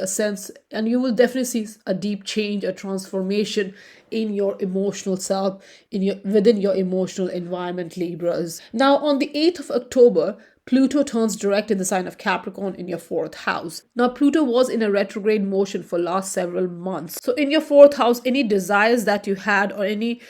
a deep change, a transformation in your emotional self, within your emotional environment, Libras. Now, on the 8th of October, Pluto turns direct in the sign of Capricorn in your fourth house. Now, Pluto was in a retrograde motion for last several months. So in your fourth house, any desires that you had or any,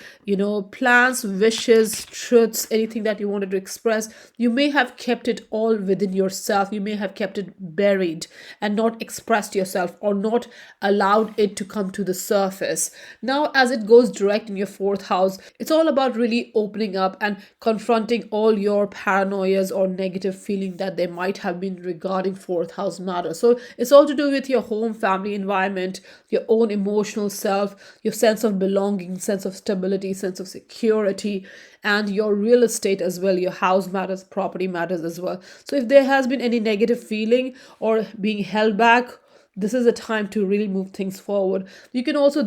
plans, wishes, truths, anything that you wanted to express, you may have kept it all within yourself. You may have kept it buried and not expressed yourself or not allowed it to come to the surface. Now, as it goes direct in your fourth house, it's all about really opening up and confronting all your paranoias or negative feeling that there might have been regarding fourth house matters. So it's all to do with your home, family environment, your own emotional self, your sense of belonging, sense of stability, sense of security, and your real estate as well. Your house matters, property matters as well. So if there has been any negative feeling or being held back, this is a time to really move things forward. You can also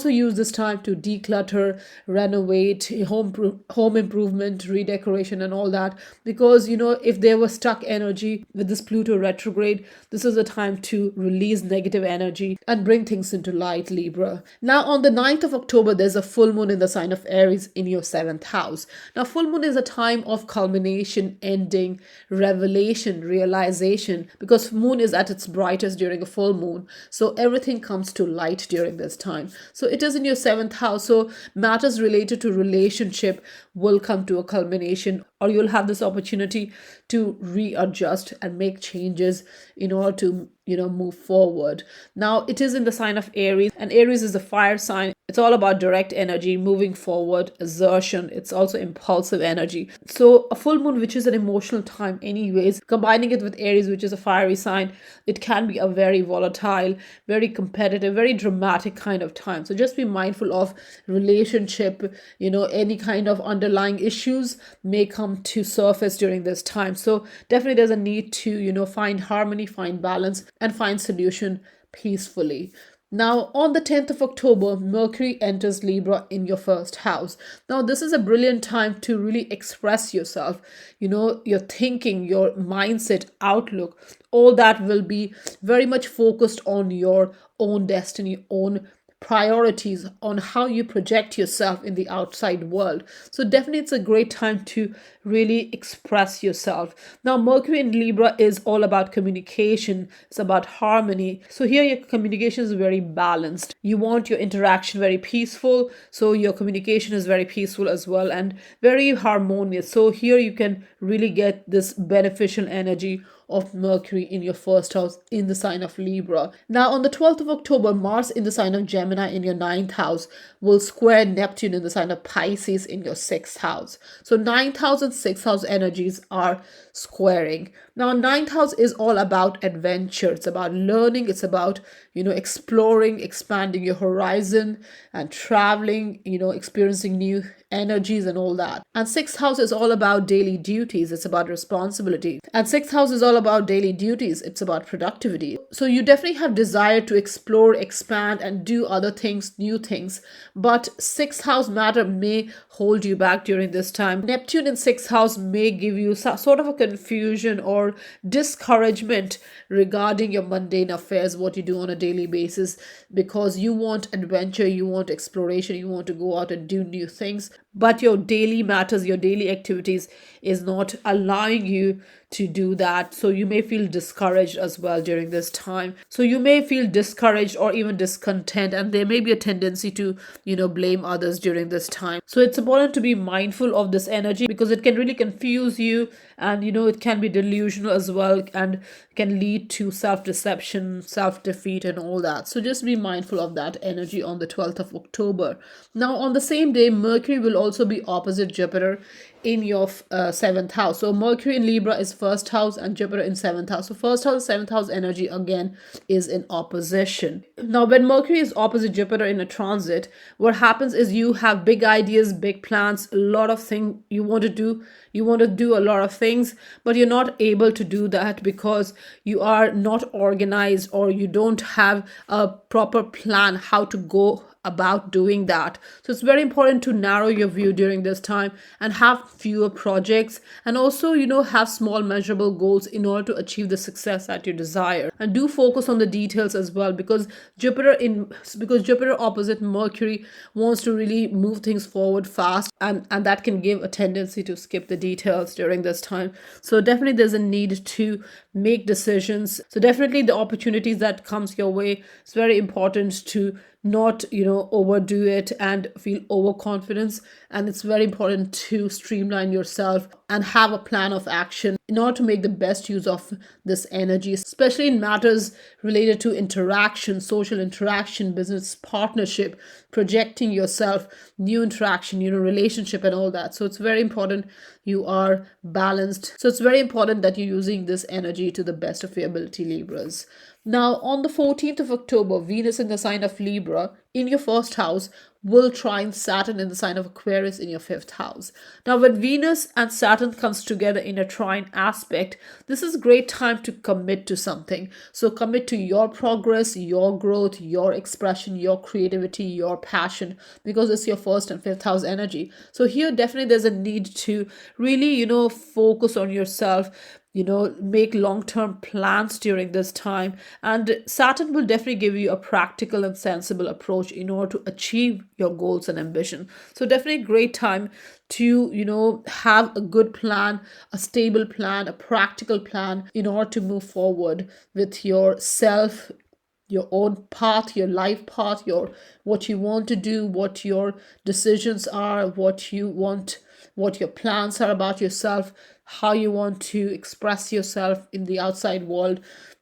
use this time to declutter, renovate, home improvement, redecoration, and all that. Because if there was stuck energy with this Pluto retrograde, this is a time to release negative energy and bring things into light, Libra. Now, on the 9th of October, there's a full moon in the sign of Aries in your 7th house. Now, full moon is a time of culmination, ending, revelation, realization, because moon is at its brightest during a full moon, so everything comes to light during this time. So it is in your 7th house, so matters related to relationship will come to a culmination, or you'll have this opportunity to readjust and make changes in order to move forward. Now, it is in the sign of Aries, and Aries is the fire sign. It's all about direct energy, moving forward, assertion. It's also impulsive energy. So a full moon, which is an emotional time anyways, combining it with Aries, which is a fiery sign, it can be a very volatile, very competitive, very dramatic kind of time. So just be mindful of relationship, any kind of underlying issues may come to surface during this time. So definitely there's a need to, find harmony, find balance, and find solution peacefully. Now, on the 10th of October, Mercury enters Libra in your first house. Now, this is a brilliant time to really express yourself. Your thinking, your mindset, outlook, all that will be very much focused on your own destiny, own priorities, on how you project yourself in the outside world. So definitely it's a great time to really express yourself. Now, Mercury in Libra is all about communication. It's about harmony. So here your communication is very balanced. You want your interaction very peaceful, so your communication is very peaceful as well and very harmonious. So here you can really get this beneficial energy of Mercury in your first house in the sign of Libra. Now, on the 12th of October, Mars in the sign of Gemini in your 9th house will square Neptune in the sign of Pisces in your 6th house. So 9th house and 6th house energies are squaring. Now, 9th house is all about adventure. It's about learning. It's about, exploring, expanding your horizon and traveling, experiencing new energies and all that. And 6th house is all about daily duties. It's about responsibility. And 6th house is all about daily duties. It's about productivity. So you definitely have desire to explore, expand, and do other things, new things. But 6th house matter may hold you back during this time. Neptune in 6th house may give you sort of a confusion or discouragement regarding your mundane affairs, what you do on a daily basis, because you want adventure, you want exploration, you want to go out and do new things. But your daily matters, your daily activities is not allowing you to do that. So you may feel discouraged as well during this time. So you may feel discouraged or even discontent, and there may be a tendency to, blame others during this time. So it's important to be mindful of this energy because it can really confuse you, and it can be delusional as well and can lead to self-deception, self-defeat, and all that. So just be mindful of that energy on the 12th of October. Now, on the same day, Mercury will also be opposite Jupiter in your 7th house. So Mercury in Libra is first house and Jupiter in 7th house. So first house, 7th house energy again is in opposition. Now, when Mercury is opposite Jupiter in a transit, what happens is you have big ideas, big plans, a lot of things you want to do. You want to do a lot of things, but you're not able to do that because you are not organized or you don't have a proper plan how to go about doing that. So it's very important to narrow your view during this time and have fewer projects, and also, have small measurable goals in order to achieve the success that you desire. And do focus on the details as well, because Jupiter opposite Mercury wants to really move things forward fast, and that can give a tendency to skip the details during this time. So definitely there's a need to make decisions. So definitely the opportunities that comes your way, it's very important to not overdo it and feel overconfidence. And it's very important to streamline yourself and have a plan of action in order to make the best use of this energy, especially in matters related to interaction, social interaction, business partnership, projecting yourself, new interaction, relationship and all that. So it's very important you are balanced. So it's very important that you're using this energy to the best of your ability, Libras. Now, on the 14th of October, Venus in the sign of Libra in your first house will trine Saturn in the sign of Aquarius in your fifth house. Now, when Venus and Saturn comes together in a trine aspect, this is a great time to commit to something. So commit to your progress, your growth, your expression, your creativity, your passion, because it's your first and fifth house energy. So here definitely there's a need to really, focus on yourself, make long-term plans during this time. And Saturn will definitely give you a practical and sensible approach in order to achieve your goals and ambition. So definitely a great time to, have a good plan, a stable plan, a practical plan in order to move forward with yourself, your own path, your life path, what you want to do, what your decisions are, what you want, what your plans are about yourself, how you want to express yourself in the outside world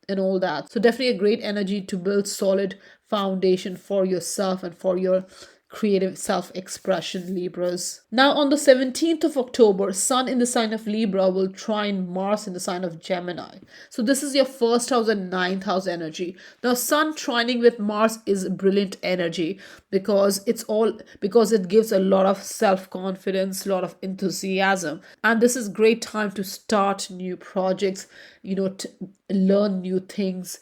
and all that. So definitely a great energy to build solid foundation for yourself and for your creative self-expression, Libras. Now on the 17th of October, Sun in the sign of Libra will trine Mars in the sign of Gemini. So this is your first house and ninth house energy. Now Sun trining with Mars is brilliant energy because it gives a lot of self-confidence, a lot of enthusiasm. And this is great time to start new projects, learn new things,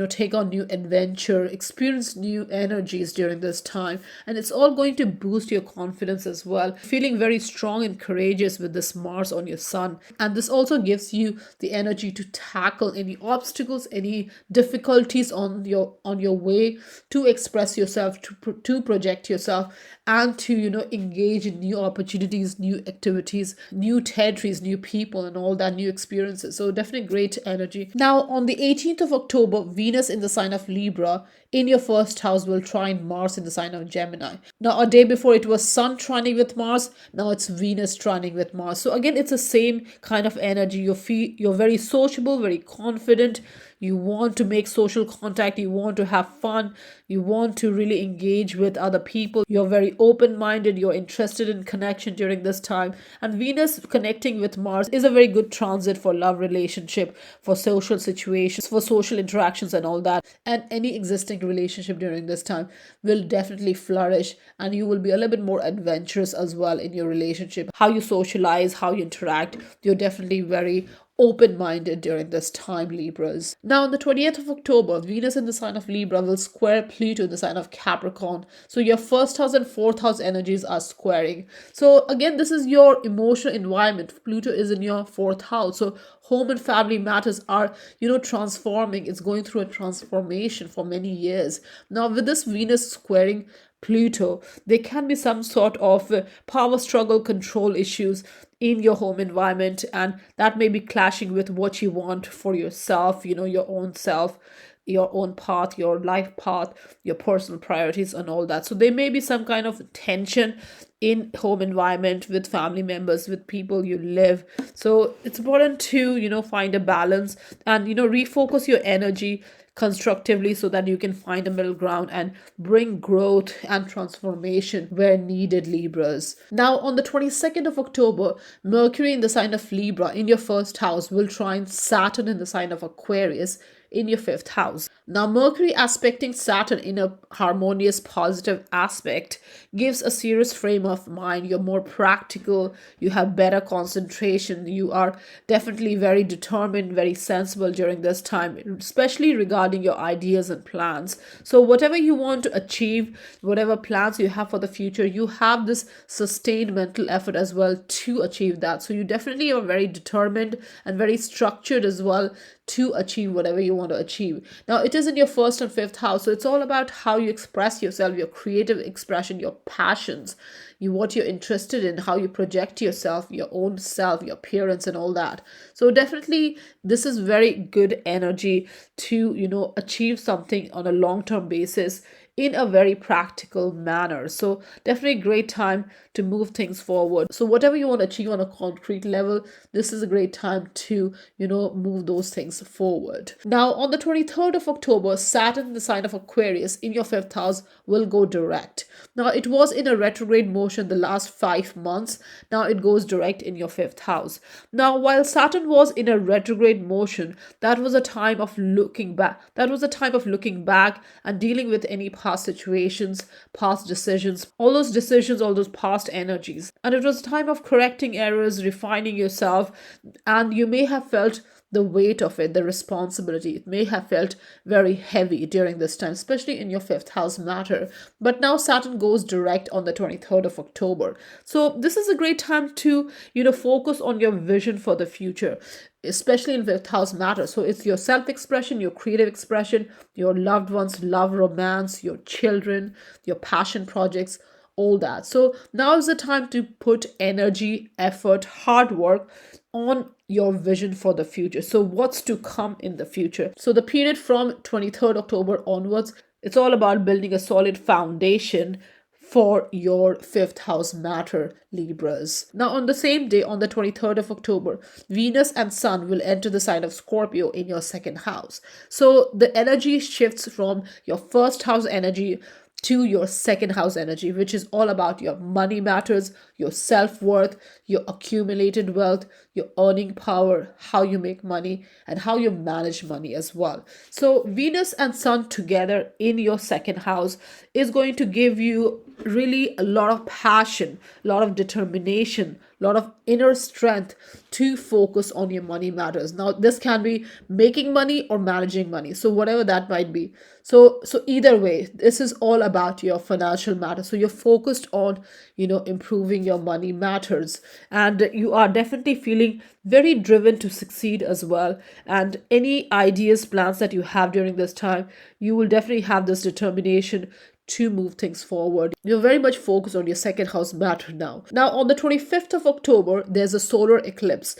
take on new adventure, experience new energies during this time. And it's all going to boost your confidence as well. Feeling very strong and courageous with this Mars on your Sun. And this also gives you the energy to tackle any obstacles, any difficulties on your way, to express yourself, to project yourself, and to, engage in new opportunities, new activities, new territories, new people, and all that, new experiences. So definitely great energy. Now, on the 18th of October, Venus in the sign of Libra in your first house will trine Mars in the sign of Gemini. Now, a day before it was Sun trining with Mars. Now it's Venus trining with Mars. So again, it's the same kind of energy. You're very sociable, very confident. You want to make social contact. You want to have fun. You want to really engage with other people. You're very open-minded. You're interested in connection during this time. And Venus connecting with Mars is a very good transit for love relationship, for social situations, for social interactions and all that. And any existing relationship during this time will definitely flourish, and you will be a little bit more adventurous as well in your relationship. How you socialize, how you interact, you're definitely very open-minded during this time, Libras. Now on the 20th of October, Venus in the sign of Libra will square Pluto in the sign of Capricorn. So your first house and fourth house energies are squaring. So again, this is your emotional environment. Pluto is in your fourth house. So home and family matters are, transforming. It's going through a transformation for many years. Now with this Venus squaring Pluto, there can be some sort of power struggle, control issues in your home environment, and that may be clashing with what you want for yourself, your own self, your own path, your life path, your personal priorities and all that. So there may be some kind of tension in home environment with family members, with people you live. So it's important to, find a balance and, refocus your energy constructively so that you can find a middle ground and bring growth and transformation where needed, Libras. Now on the 22nd of October, Mercury in the sign of Libra in your first house will trine Saturn in the sign of Aquarius in your fifth house. Now, Mercury aspecting Saturn in a harmonious, positive aspect gives a serious frame of mind. You're more practical, you have better concentration, you are definitely very determined, very sensible during this time, especially regarding your ideas and plans. So, whatever you want to achieve, whatever plans you have for the future, you have this sustained mental effort as well to achieve that. So, you definitely are very determined and very structured as well to achieve whatever you want to achieve. Now, it is in your first and fifth house, so it's all about how you express yourself, your creative expression, your passions, what you're interested in, how you project yourself, your own self, your appearance, and all that. So definitely, this is very good energy to achieve something on a long-term basis in a very practical manner. So definitely great time to move things forward. So whatever you want to achieve on a concrete level, this is a great time to move those things forward. Now, on the 23rd of October, Saturn, the sign of Aquarius, in your fifth house will go direct. Now, it was in a retrograde motion the last 5 months. Now it goes direct in your fifth house. Now, while Saturn was in a retrograde motion, that was a time of looking back. And dealing with any past situations, past decisions, all those past energies. And it was a time of correcting errors, refining yourself, and you may have felt the weight of it, the responsibility. It may have felt very heavy during this time, especially in your fifth house matter. But now Saturn goes direct on the 23rd of October. So this is a great time to, focus on your vision for the future, especially in fifth house matter. So it's your self-expression, your creative expression, your loved ones, love, romance, your children, your passion projects, all that. So now is the time to put energy, effort, hard work on your vision for the future. So what's to come in the future? So the period from 23rd October onwards, it's all about building a solid foundation for your fifth house matter, Libras. Now, on the same day, on the 23rd of October, Venus and Sun will enter the sign of Scorpio in your second house. So the energy shifts from your first house energy to your second house energy, which is all about your money matters, your self-worth, your accumulated wealth, your earning power, how you make money, and how you manage money as well. So Venus and Sun together in your second house is going to give you really a lot of passion, a lot of determination, a lot of inner strength to focus on your money matters. Now, this can be making money or managing money. So whatever that might be. So either way, this is all about your financial matters. So you're focused on, improving your money matters. And you are definitely feeling very driven to succeed as well. And any ideas, plans that you have during this time, you will definitely have this determination to move things forward. You're very much focused on your second house matter now. Now, on the 25th of October, there's a solar eclipse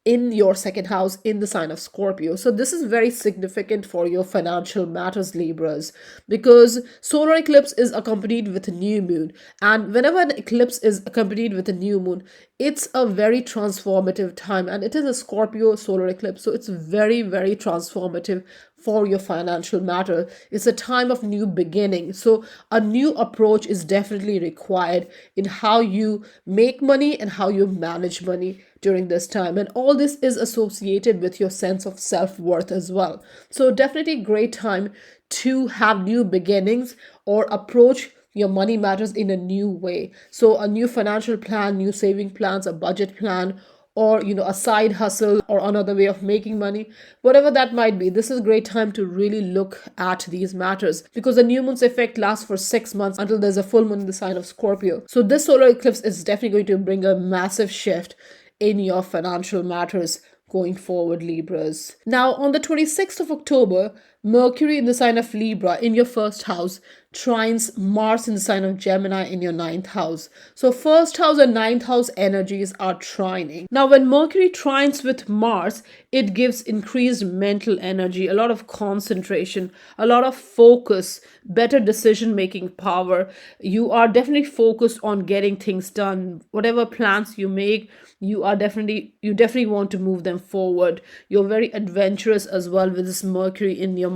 in your second house in the sign of Scorpio. So this is very significant for your financial matters, Libras, because solar eclipse is accompanied with a new moon. And whenever an eclipse is accompanied with a new moon, it's a very transformative time, and it is a Scorpio solar eclipse. So it's very, very transformative for your financial matter. It's a time of new beginning. So a new approach is definitely required in how you make money and how you manage money during this time. And all this is associated with your sense of self-worth as well. So definitely great time to have new beginnings or approach your money matters in a new way. So a new financial plan, new saving plans, a budget plan, or a side hustle or another way of making money, whatever that might be. This is a great time to really look at these matters, because the new moon's effect lasts for 6 months until there's a full moon in the sign of Scorpio. So this solar eclipse is definitely going to bring a massive shift in your financial matters going forward, Libras. Now, on the 26th of October, Mercury in the sign of Libra in your first house trines Mars in the sign of Gemini in your ninth house. So first house and ninth house energies are trining. Now, when Mercury trines with Mars, it gives increased mental energy, a lot of concentration, a lot of focus, better decision-making power. You are definitely focused on getting things done. Whatever plans you make, you definitely want to move them forward. You're very adventurous as well with this Mercury in your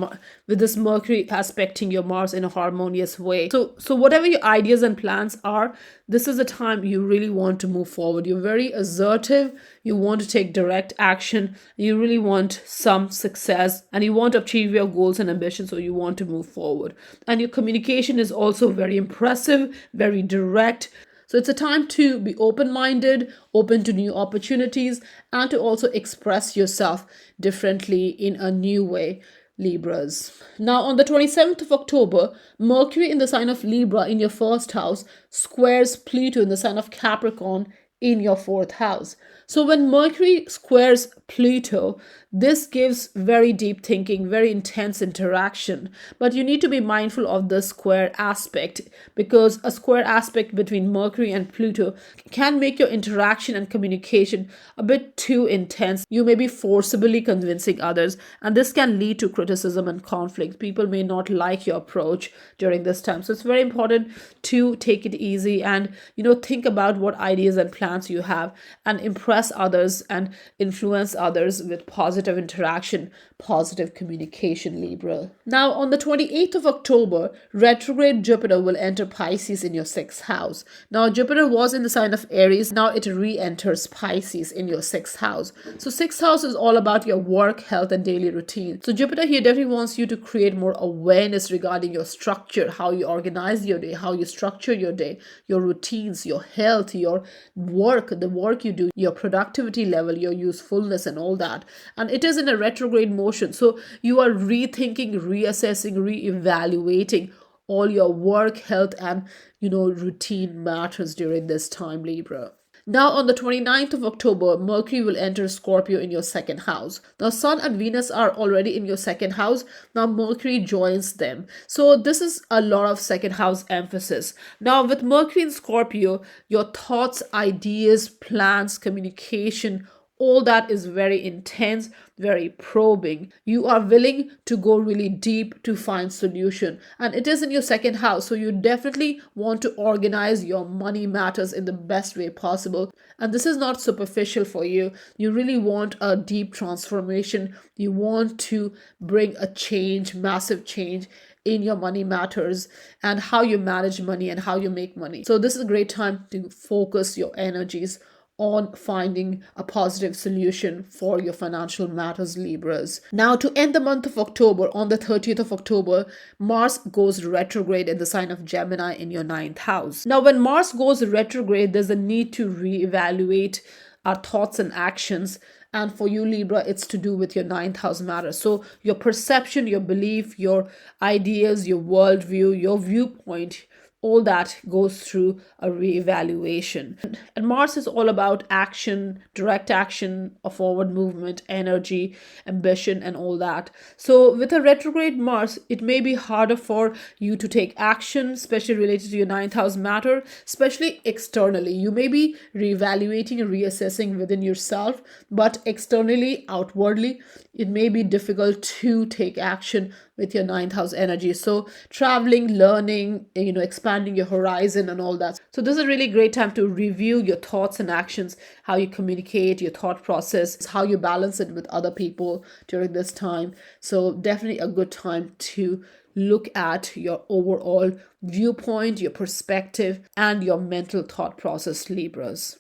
with this Mercury aspecting your Mars in a harmonious way. So whatever your ideas and plans are, this is the time you really want to move forward. You're very assertive, you want to take direct action, you really want some success, and you want to achieve your goals and ambitions, so you want to move forward. And your communication is also very impressive, very direct. So it's a time to be open-minded, open to new opportunities, and to also express yourself differently in a new way, Libras. Now, on the 27th of October, Mercury in the sign of Libra in your first house squares Pluto in the sign of Capricorn in your fourth house. So when Mercury squares Pluto, this gives very deep thinking, very intense interaction. But you need to be mindful of the square aspect, because a square aspect between Mercury and Pluto can make your interaction and communication a bit too intense. You may be forcibly convincing others, and this can lead to criticism and conflict. People may not like your approach during this time. So it's very important to take it easy and, think about what ideas and plans you have, and impress others and influence others with positive interaction, positive communication, Libra. Now, on the 28th of October, retrograde Jupiter will enter Pisces in your sixth house. Now, Jupiter was in the sign of Aries. Now it re-enters Pisces in your sixth house. So sixth house is all about your work, health, and daily routine. So Jupiter here definitely wants you to create more awareness regarding your structure, how you organize your day, how you structure your day, your routines, your health, your work, the work you do, your productivity level, your usefulness, and all that. And it is in a retrograde motion. So you are rethinking, reassessing, reevaluating all your work, health, and routine matters during this time, Libra. Now, on the 29th of October, Mercury will enter Scorpio in your second house. Now, Sun and Venus are already in your second house. Now, Mercury joins them. So, this is a lot of second house emphasis. Now, with Mercury in Scorpio, your thoughts, ideas, plans, communication, all that is very intense, very probing. You are willing to go really deep to find solution, and it is in your second house, so you definitely want to organize your money matters in the best way possible. And this is not superficial for you. You really want a deep transformation. You want to bring a change, massive change in your money matters and how you manage money and how you make money. So this is a great time to focus your energies on finding a positive solution for your financial matters, Libras. Now, to end the month of October, on the 30th of October, Mars goes retrograde in the sign of Gemini in your ninth house. Now, when Mars goes retrograde, there's a need to reevaluate our thoughts and actions. And for you, Libra, it's to do with your ninth house matters. So your perception, your belief, your ideas, your worldview, your viewpoint, all that goes through a reevaluation. And Mars is all about action, direct action, a forward movement, energy, ambition, and all that. So with a retrograde Mars, it may be harder for you to take action, especially related to your ninth house matter, especially externally. You may be reevaluating and reassessing within yourself, but externally, outwardly, it may be difficult to take action with your ninth house energy. So traveling, learning, expanding your horizon and all that. So this is a really great time to review your thoughts and actions, how you communicate, your thought process, how you balance it with other people during this time. So definitely a good time to look at your overall viewpoint, your perspective, and your mental thought process, Libras.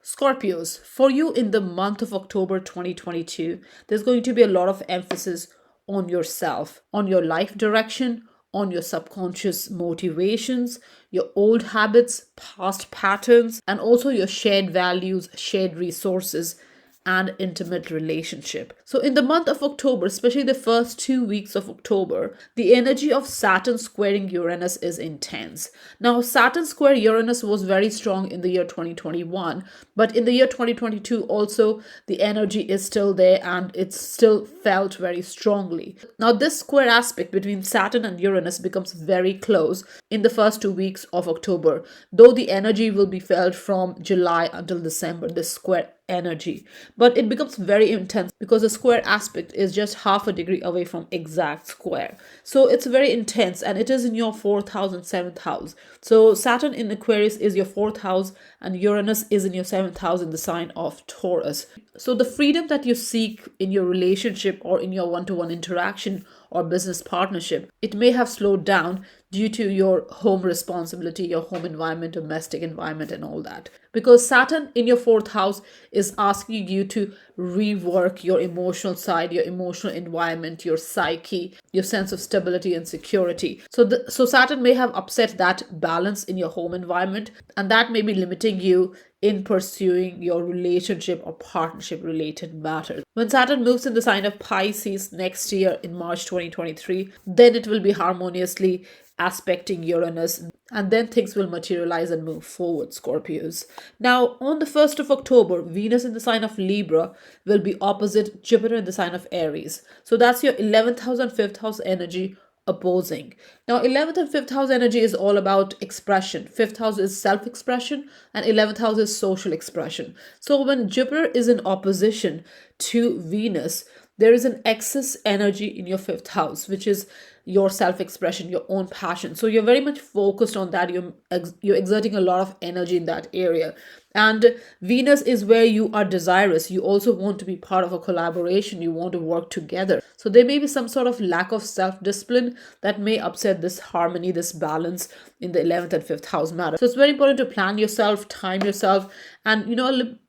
Scorpios, for you in the month of October 2022, there's going to be a lot of emphasis on yourself, on your life direction, on your subconscious motivations, your old habits, past patterns, and also your shared values, shared resources, and intimate relationship. So in the month of October, especially the first 2 weeks of October, the energy of Saturn squaring Uranus is intense. Now, Saturn square Uranus was very strong in the year 2021, but in the year 2022 also the energy is still there and it's still felt very strongly. Now, this square aspect between Saturn and Uranus becomes very close in the first 2 weeks of October, though the energy will be felt from July until December, this square energy, but it becomes very intense because the square aspect is just half a degree away from exact square. So it's very intense, and it is in your fourth house and seventh house. So Saturn in Aquarius is your fourth house, and Uranus is in your seventh house in the sign of Taurus. So the freedom that you seek in your relationship or in your one-to-one interaction or business partnership, it may have slowed down due to your home responsibility, your home environment, domestic environment, and all that. Because Saturn in your fourth house is asking you to rework your emotional side, your emotional environment, your psyche, your sense of stability and security. So Saturn may have upset that balance in your home environment, and that may be limiting you in pursuing your relationship or partnership related matters. When Saturn moves in the sign of Pisces next year in March 2023, then it will be harmoniously aspecting Uranus, and then things will materialize and move forward, Scorpios. Now, on the 1st of October, Venus in the sign of Libra will be opposite Jupiter in the sign of Aries. So that's your 11th house and 5th house energy opposing. Now, 11th and 5th house energy is all about expression. 5th house is self-expression, and 11th house is social expression. So when Jupiter is in opposition to Venus, there is an excess energy in your 5th house, which is your self-expression, your own passion. So you're very much focused on that. You're exerting a lot of energy in that area. And Venus is where you are desirous. You also want to be part of a collaboration. You want to work together. So there may be some sort of lack of self-discipline that may upset this harmony, this balance in the 11th and 5th house matter. So it's very important to plan yourself, time yourself, and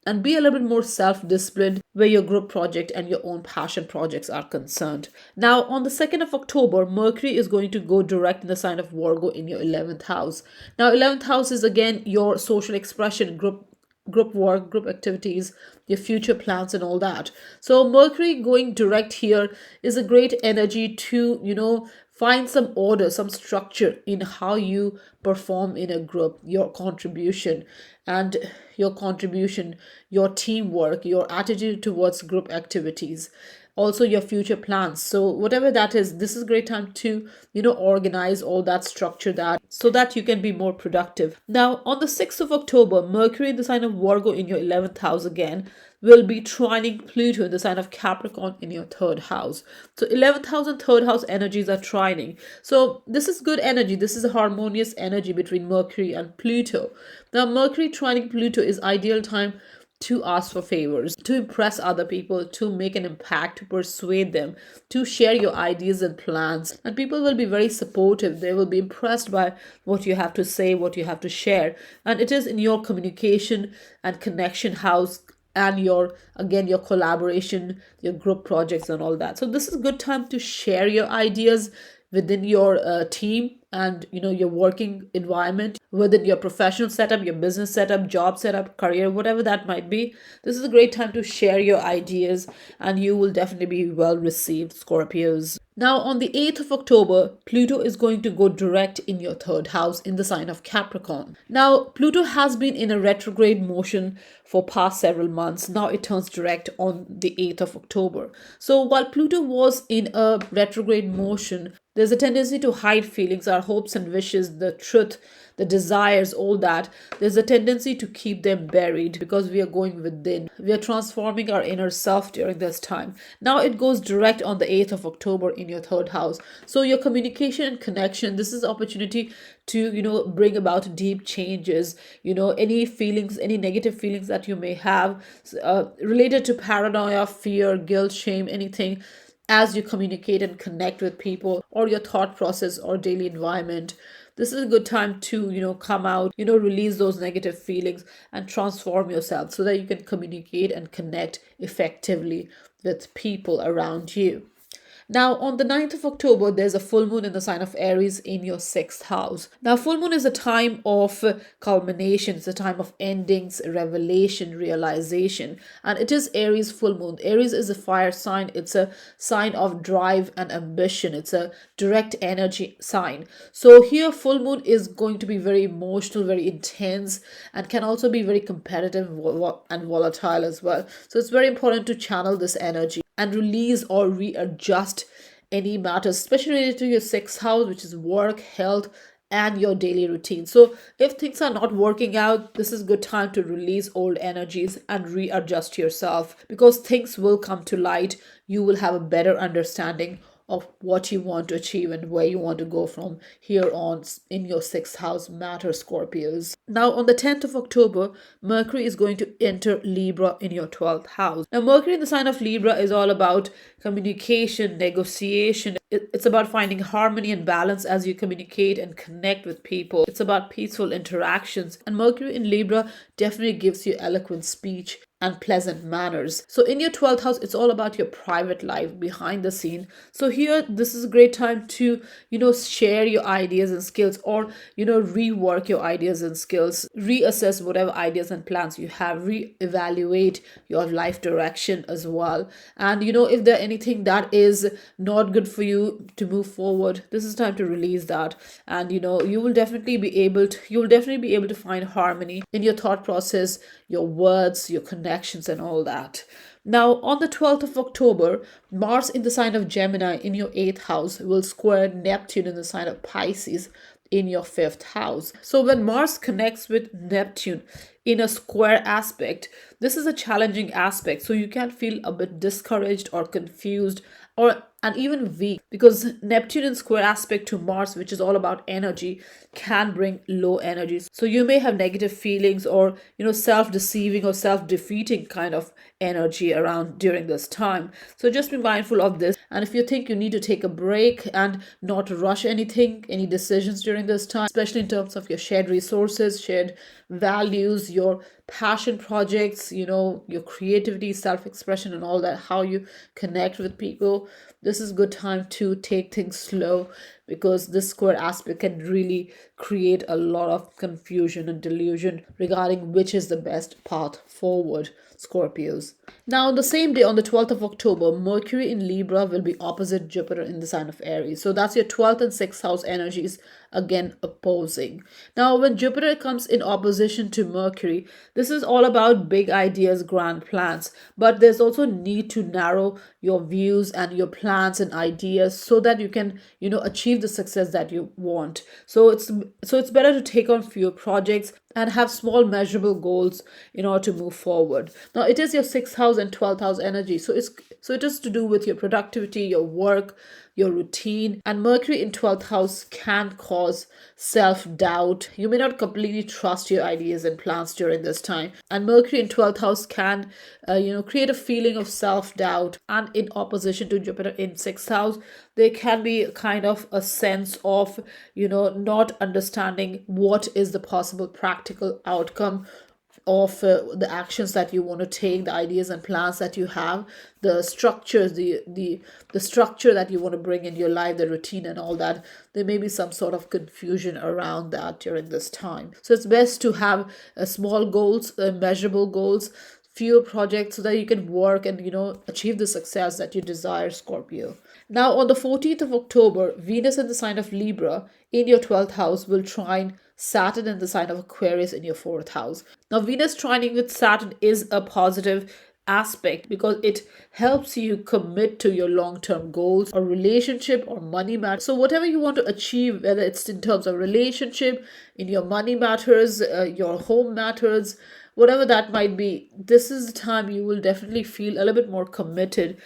and be a little bit more self-disciplined where your group project and your own passion projects are concerned. Now, on the 2nd of October, Mercury is going to go direct in the sign of Virgo in your 11th house. Now, 11th house is again your social expression, group work, group activities, your future plans and all that. So Mercury going direct here is a great energy to, find some order, some structure in how you perform in a group, your contribution, your teamwork, your attitude towards group activities, also your future plans. So whatever that is, this is a great time to organize all that, structure that, so that you can be more productive. Now, on the 6th of October, Mercury in the sign of Virgo in your 11th house again will be trining Pluto in the sign of Capricorn in your 3rd house. So 11th house and 3rd house energies are trining. So this is good energy. This is a harmonious energy between Mercury and Pluto. Now, Mercury trining Pluto is ideal time to ask for favors, to impress other people, to make an impact, to persuade them, to share your ideas and plans. And people will be very supportive. They will be impressed by what you have to say, what you have to share. And it is in your communication and connection house and your collaboration, your group projects and all that. So this is a good time to share your ideas within your team and your working environment, within your professional setup, your business setup, job setup, career, whatever that might be. This is a great time to share your ideas, and you will definitely be well received, Scorpios. Now, on the 8th of October, Pluto is going to go direct in your 3rd house in the sign of Capricorn. Now, Pluto has been in a retrograde motion for past several months. Now it turns direct on the 8th of October. So while Pluto was in a retrograde motion, there's a tendency to hide feelings, our hopes and wishes, the truth, the desires, all that. There's a tendency to keep them buried because we are going within. We are transforming our inner self during this time. Now it goes direct on the 8th of October in your 3rd house. So your communication and connection, this is opportunity to, bring about deep changes, any feelings, any negative feelings that you may have related to paranoia, fear, guilt, shame, anything. As you communicate and connect with people or your thought process or daily environment, this is a good time to come out, release those negative feelings and transform yourself so that you can communicate and connect effectively with people around you. Now, on the 9th of October, there's a full moon in the sign of Aries in your 6th house. Now, full moon is a time of culmination. It's a time of endings, revelation, realization. And it is Aries full moon. Aries is a fire sign. It's a sign of drive and ambition. It's a direct energy sign. So here, full moon is going to be very emotional, very intense, and can also be very competitive and volatile as well. So it's very important to channel this energy and release or readjust any matters, especially related to your 6th house, which is work, health, and your daily routine. So if things are not working out, this is a good time to release old energies and readjust yourself, because things will come to light. You will have a better understanding of what you want to achieve and where you want to go from here on in your sixth house matter, Scorpios. Now, on the 10th of October, Mercury is going to enter Libra in your 12th house. Now, Mercury in the sign of Libra is all about communication, negotiation. It's about finding harmony and balance as you communicate and connect with people. It's about peaceful interactions. And Mercury in Libra definitely gives you eloquent speech and pleasant manners. So in your 12th house, it's all about your private life behind the scene. So here, this is a great time to, share your ideas and skills, or, rework your ideas and skills, reassess whatever ideas and plans you have, reevaluate your life direction as well. And, if there anything that is not good for you to move forward, this is time to release that. And, you'll definitely be able to find harmony in your thought process, your words, your connections, and all that. Now, on the 12th of October, Mars in the sign of Gemini in your 8th house will square Neptune in the sign of Pisces in your 5th house. So when Mars connects with Neptune in a square aspect, this is a challenging aspect. So you can feel a bit discouraged or confused, and even weak, because Neptune in square aspect to Mars, which is all about energy, can bring low energy. So you may have negative feelings, or self-deceiving or self-defeating kind of energy around during this time. So just be mindful of this. And if you think you need to take a break and not rush any decisions during this time, especially in terms of your shared resources, shared values, your passion projects, your creativity, self-expression, and all that, how you connect with people, this is a good time to take things slow, because this square aspect can really create a lot of confusion and delusion regarding which is the best path forward, Scorpios. Now, on the same day, on the 12th of October, Mercury in Libra will be opposite Jupiter in the sign of Aries. So that's your 12th and 6th house energies again opposing. Now, when Jupiter comes in opposition to Mercury, this is all about big ideas, grand plans, but there's also need to narrow your views and your plans and ideas so that you can, achieve the success that you want. So it's better to take on fewer projects and have small measurable goals in order to move forward. Now, it is your 6th house and 12th house energy. So it is to do with your productivity, your work, your routine. And Mercury in 12th house can cause self-doubt. You may not completely trust your ideas and plans during this time. And Mercury in 12th house can, create a feeling of self-doubt. And in opposition to Jupiter in 6th house, there can be kind of a sense of, not understanding what is the possible practical outcome of the actions that you want to take, the ideas and plans that you have, the structures, the structure that you want to bring in your life, the routine and all that. There may be some sort of confusion around that during this time. So it's best to have small goals, measurable goals, fewer projects, so that you can work and achieve the success that you desire, Scorpio. Now, on the 14th of October, Venus in the sign of Libra in your 12th house will trine Saturn in the sign of Aquarius in your 4th house. Now, Venus trining with Saturn is a positive aspect because it helps you commit to your long-term goals or relationship or money matter. So whatever you want to achieve, whether it's in terms of relationship, in your money matters, your home matters, whatever that might be, this is the time you will definitely feel a little bit more committed.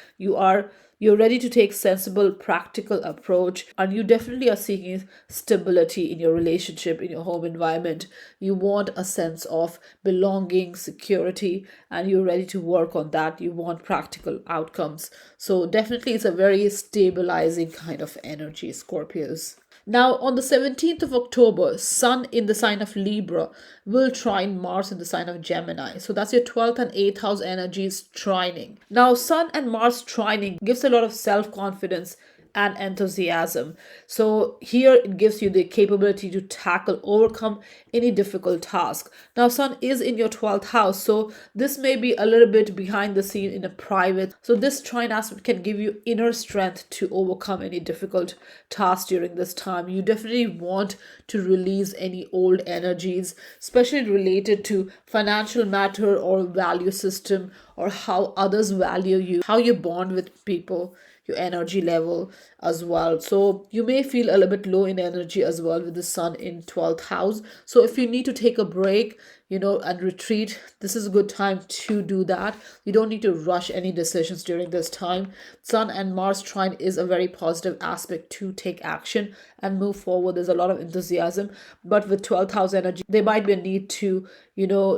You're ready to take sensible, practical approach, and you definitely are seeking stability in your relationship, in your home environment. You want a sense of belonging, security, and you're ready to work on that. You want practical outcomes. So definitely it's a very stabilizing kind of energy, Scorpios. Now, on the 17th of October, Sun in the sign of Libra will trine Mars in the sign of Gemini. So that's your 12th and 8th house energies trining. Now, Sun and Mars trining gives a lot of self-confidence and enthusiasm. So here it gives you the capability to overcome any difficult task. Now, Sun is in your 12th house, so this may be a little bit behind the scene in a private. So this trine aspect can give you inner strength to overcome any difficult task during this time. You definitely want to release any old energies, especially related to financial matter or value system or how others value you, how you bond with people, your energy level as well. So you may feel a little bit low in energy as well with the sun in 12th house. So if you need to take a break, and retreat, this is a good time to do that. You don't need to rush any decisions during this time. Sun and Mars trine is a very positive aspect to take action and move forward. There's a lot of enthusiasm, but with 12th house energy, there might be a need to,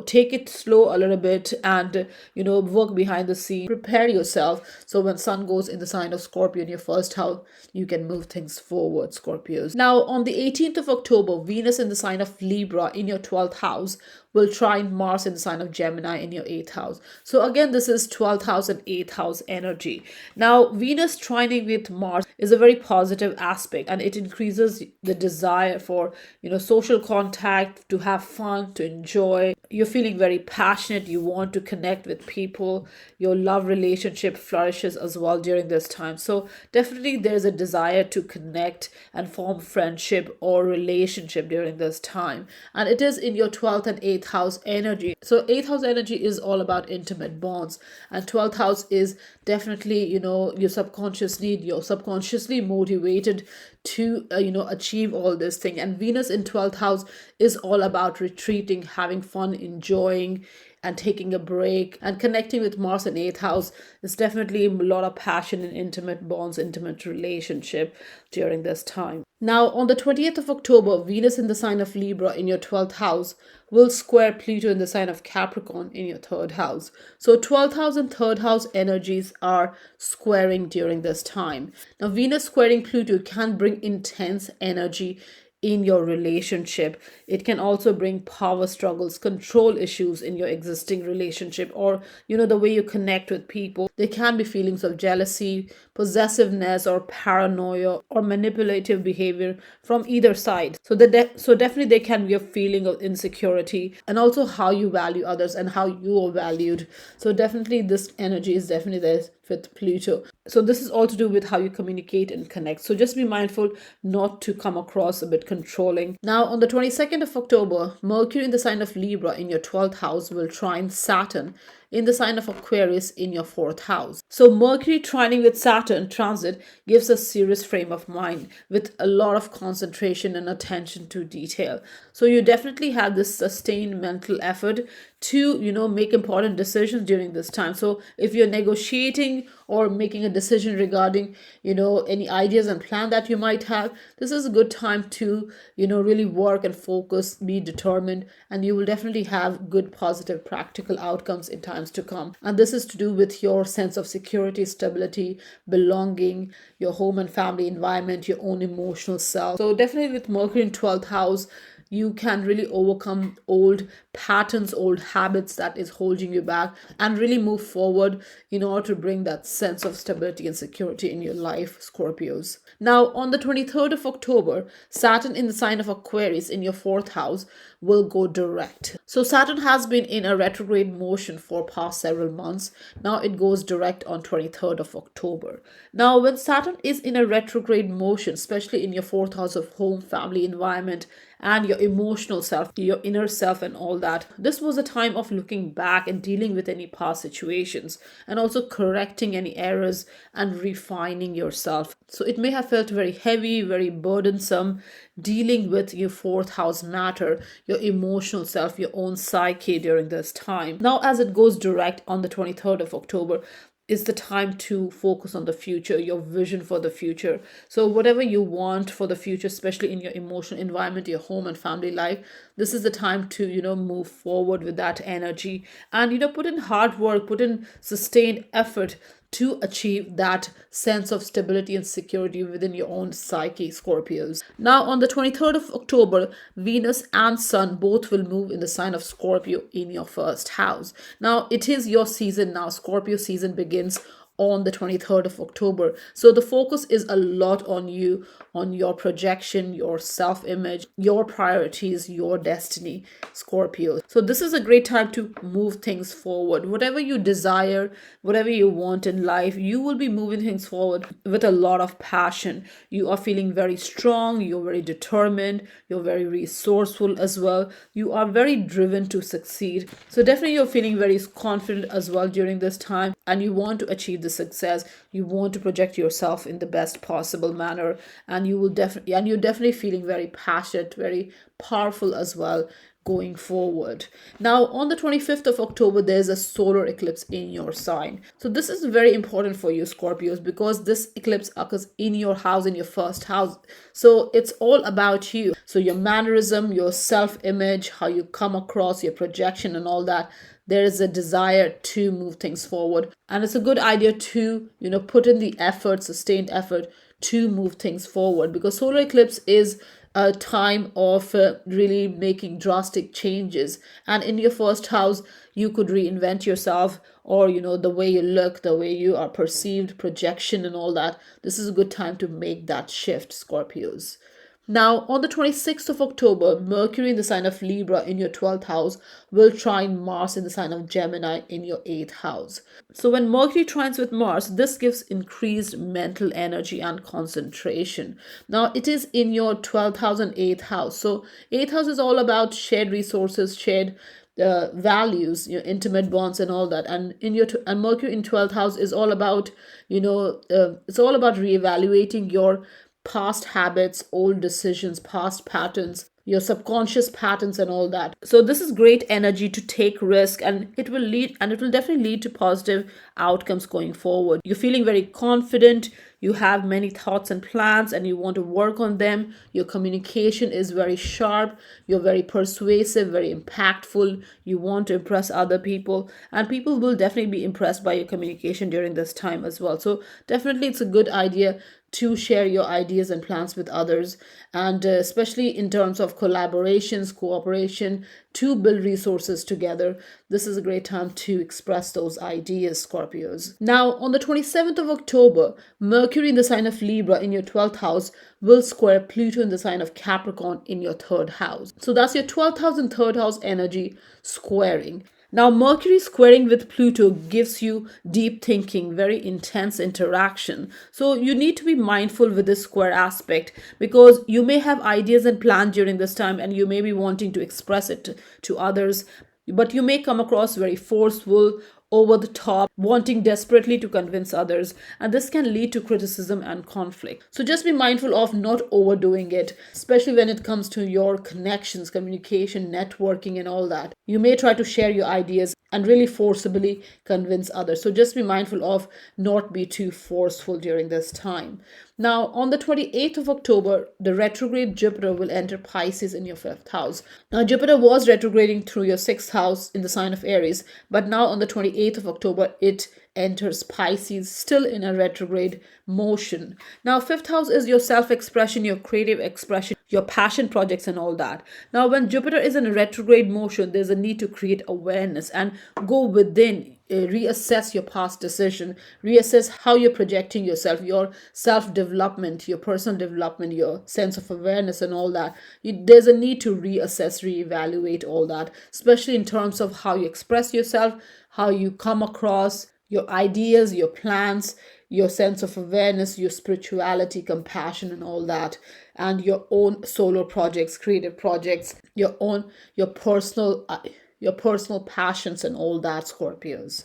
take it slow a little bit and, work behind the scene, prepare yourself. So when sun goes in the sign of Scorpio in your first house, you can move things forward, Scorpios. Now, on the 18th of October, Venus in the sign of Libra in your 12th house will trine Mars in the sign of Gemini in your 8th house. So again, this is 12th house and 8th house energy. Now, Venus trining with Mars is a very positive aspect, and it increases the desire for, social contact, to have fun, to enjoy. You're feeling very passionate. You want to connect with people. Your love relationship flourishes as well during this time. So definitely there's a desire to connect and form friendship or relationship during this time. And it is in your 12th and 8th house energy. So 8th house energy is all about intimate bonds, and 12th house is definitely, your subconscious need. You're subconsciously motivated to achieve all this thing. And Venus in 12th house is all about retreating, having fun, enjoying, and taking a break. And connecting with Mars in 8th house is definitely a lot of passion and intimate bonds, intimate relationship during this time. Now, on the 20th of October, Venus in the sign of Libra in your 12th house will square Pluto in the sign of Capricorn in your 3rd house. So 12th house and 3rd house energies are squaring during this time. Now, Venus squaring Pluto can bring intense energy in your relationship. It can also bring power struggles, control issues in your existing relationship, or the way you connect with people. There can be feelings of jealousy, possessiveness, or paranoia, or manipulative behavior from either side. So definitely there can be a feeling of insecurity, and also how you value others and how you are valued. So definitely this energy is definitely there with Pluto. So this is all to do with how you communicate and connect. So just be mindful not to come across a bit controlling. Now, on the 22nd of October, Mercury in the sign of Libra in your 12th house will trine Saturn in the sign of Aquarius in your 4th house. So Mercury trining with Saturn transit gives a serious frame of mind with a lot of concentration and attention to detail. So you definitely have this sustained mental effort to make important decisions during this time. So if you're negotiating or making a decision regarding any ideas and plan that you might have, this is a good time to really work and focus, be determined, and you will definitely have good, positive, practical outcomes in times to come. And this is to do with your sense of security, stability, belonging, your home and family environment, your own emotional self. So definitely with Mercury in 12th house, you can really overcome old patterns, old habits that is holding you back, and really move forward in order to bring that sense of stability and security in your life, Scorpios. Now, on the 23rd of October, Saturn in the sign of Aquarius in your 4th house will go direct. So Saturn has been in a retrograde motion for past several months. Now it goes direct on 23rd of October. Now, when Saturn is in a retrograde motion, especially in your 4th house of home, family, environment, and your emotional self, your inner self, and all that, this was a time of looking back and dealing with any past situations, and also correcting any errors and refining yourself. So it may have felt very heavy, very burdensome, dealing with your 4th house matter, your emotional self, your own psyche during this time. Now, as it goes direct on the 23rd of October, is the time to focus on the future, your vision for the future. So whatever you want for the future, especially in your emotional environment, your home and family life, this is the time to, move forward with that energy and, put in hard work, put in sustained effort to achieve that sense of stability and security within your own psyche, Scorpios. Now, on the 23rd of October, Venus and Sun both will move in the sign of Scorpio in your 1st house. Now, it is your season now. Scorpio season begins on the 23rd of October. So the focus is a lot on you, on your projection, your self-image, your priorities, your destiny, Scorpio. So this is a great time to move things forward. Whatever you desire, whatever you want in life, you will be moving things forward with a lot of passion. You are feeling very strong, you're very determined, you're very resourceful as well. You are very driven to succeed. So definitely you're feeling very confident as well during this time, and you want to achieve the success. You want to project yourself in the best possible manner, and you're definitely feeling very passionate, very powerful as well going forward. Now, on the 25th of October, there's a solar eclipse in your sign. So this is very important for you, Scorpios, because this eclipse occurs in your house, in your first house. So it's all about you. So your mannerism, your self-image, how you come across, your projection and all that. There is a desire to move things forward. And it's a good idea to, put in the effort, sustained effort to move things forward, because solar eclipse is a time of really making drastic changes. And in your first house, you could reinvent yourself, or the way you look, the way you are perceived, projection and all that. This is a good time to make that shift, Scorpios. Now, on the 26th of October, Mercury in the sign of Libra in your 12th house will trine Mars in the sign of Gemini in your 8th house. So when Mercury trines with Mars, this gives increased mental energy and concentration. Now, it is in your 12th house and 8th house. So 8th house is all about shared resources, shared values, intimate bonds and all that. And and Mercury in 12th house is all about, it's all about reevaluating your past habits, old decisions, past patterns, your subconscious patterns and all that. So this is great energy to take risk, and it will definitely lead to positive outcomes going forward. You're feeling very confident, you have many thoughts and plans and you want to work on them. Your communication is very sharp, you're very persuasive, very impactful. You want to impress other people, and people will definitely be impressed by your communication during this time as well. So definitely it's a good idea to share your ideas and plans with others, and especially in terms of collaborations, cooperation, to build resources together. This is a great time to express those ideas, Scorpios. Now, on the 27th of October, Mercury in the sign of Libra in your 12th house will square Pluto in the sign of Capricorn in your 3rd house. So that's your 12th house and 3rd house energy squaring. Now, Mercury squaring with Pluto gives you deep thinking, very intense interaction. So you need to be mindful with this square aspect, because you may have ideas and plans during this time and you may be wanting to express it to others, but you may come across very forceful, over the top, wanting desperately to convince others, and this can lead to criticism and conflict. So just be mindful of not overdoing it, especially when it comes to your connections, communication, networking and all that. You may try to share your ideas and really forcibly convince others. So just be mindful of not be too forceful during this time. Now, on the 28th of October, the retrograde Jupiter will enter Pisces in your 5th house. Now, Jupiter was retrograding through your 6th house in the sign of Aries, but now on the 28th of October, it enters Pisces, still in a retrograde motion. Now, 5th house is your self-expression, your creative expression, your passion projects and all that. Now, when Jupiter is in a retrograde motion, there's a need to create awareness and go within, reassess your past decision, reassess how you're projecting yourself, your self-development, your personal development, your sense of awareness and all that. There's a need to reassess, reevaluate all that, especially in terms of how you express yourself, how you come across, your ideas, your plans, your sense of awareness, your spirituality, compassion and all that, and your own solo projects, creative projects, your personal passions and all that, Scorpios.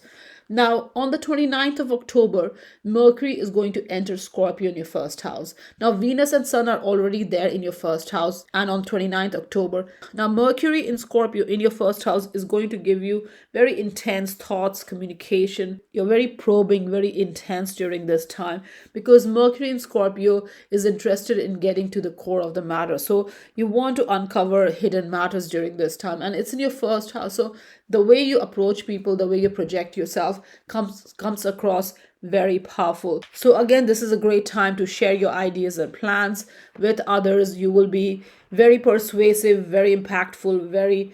Now, on the 29th of October, Mercury is going to enter Scorpio in your 1st house. Now, Venus and Sun are already there in your 1st house, and on 29th October. Now, Mercury in Scorpio in your 1st house is going to give you very intense thoughts, communication. You're very probing, very intense during this time, because Mercury in Scorpio is interested in getting to the core of the matter. So you want to uncover hidden matters during this time, and it's in your 1st house. So the way you approach people, the way you project yourself comes across very powerful. So again, this is a great time to share your ideas and plans with others. You will be very persuasive, very impactful, very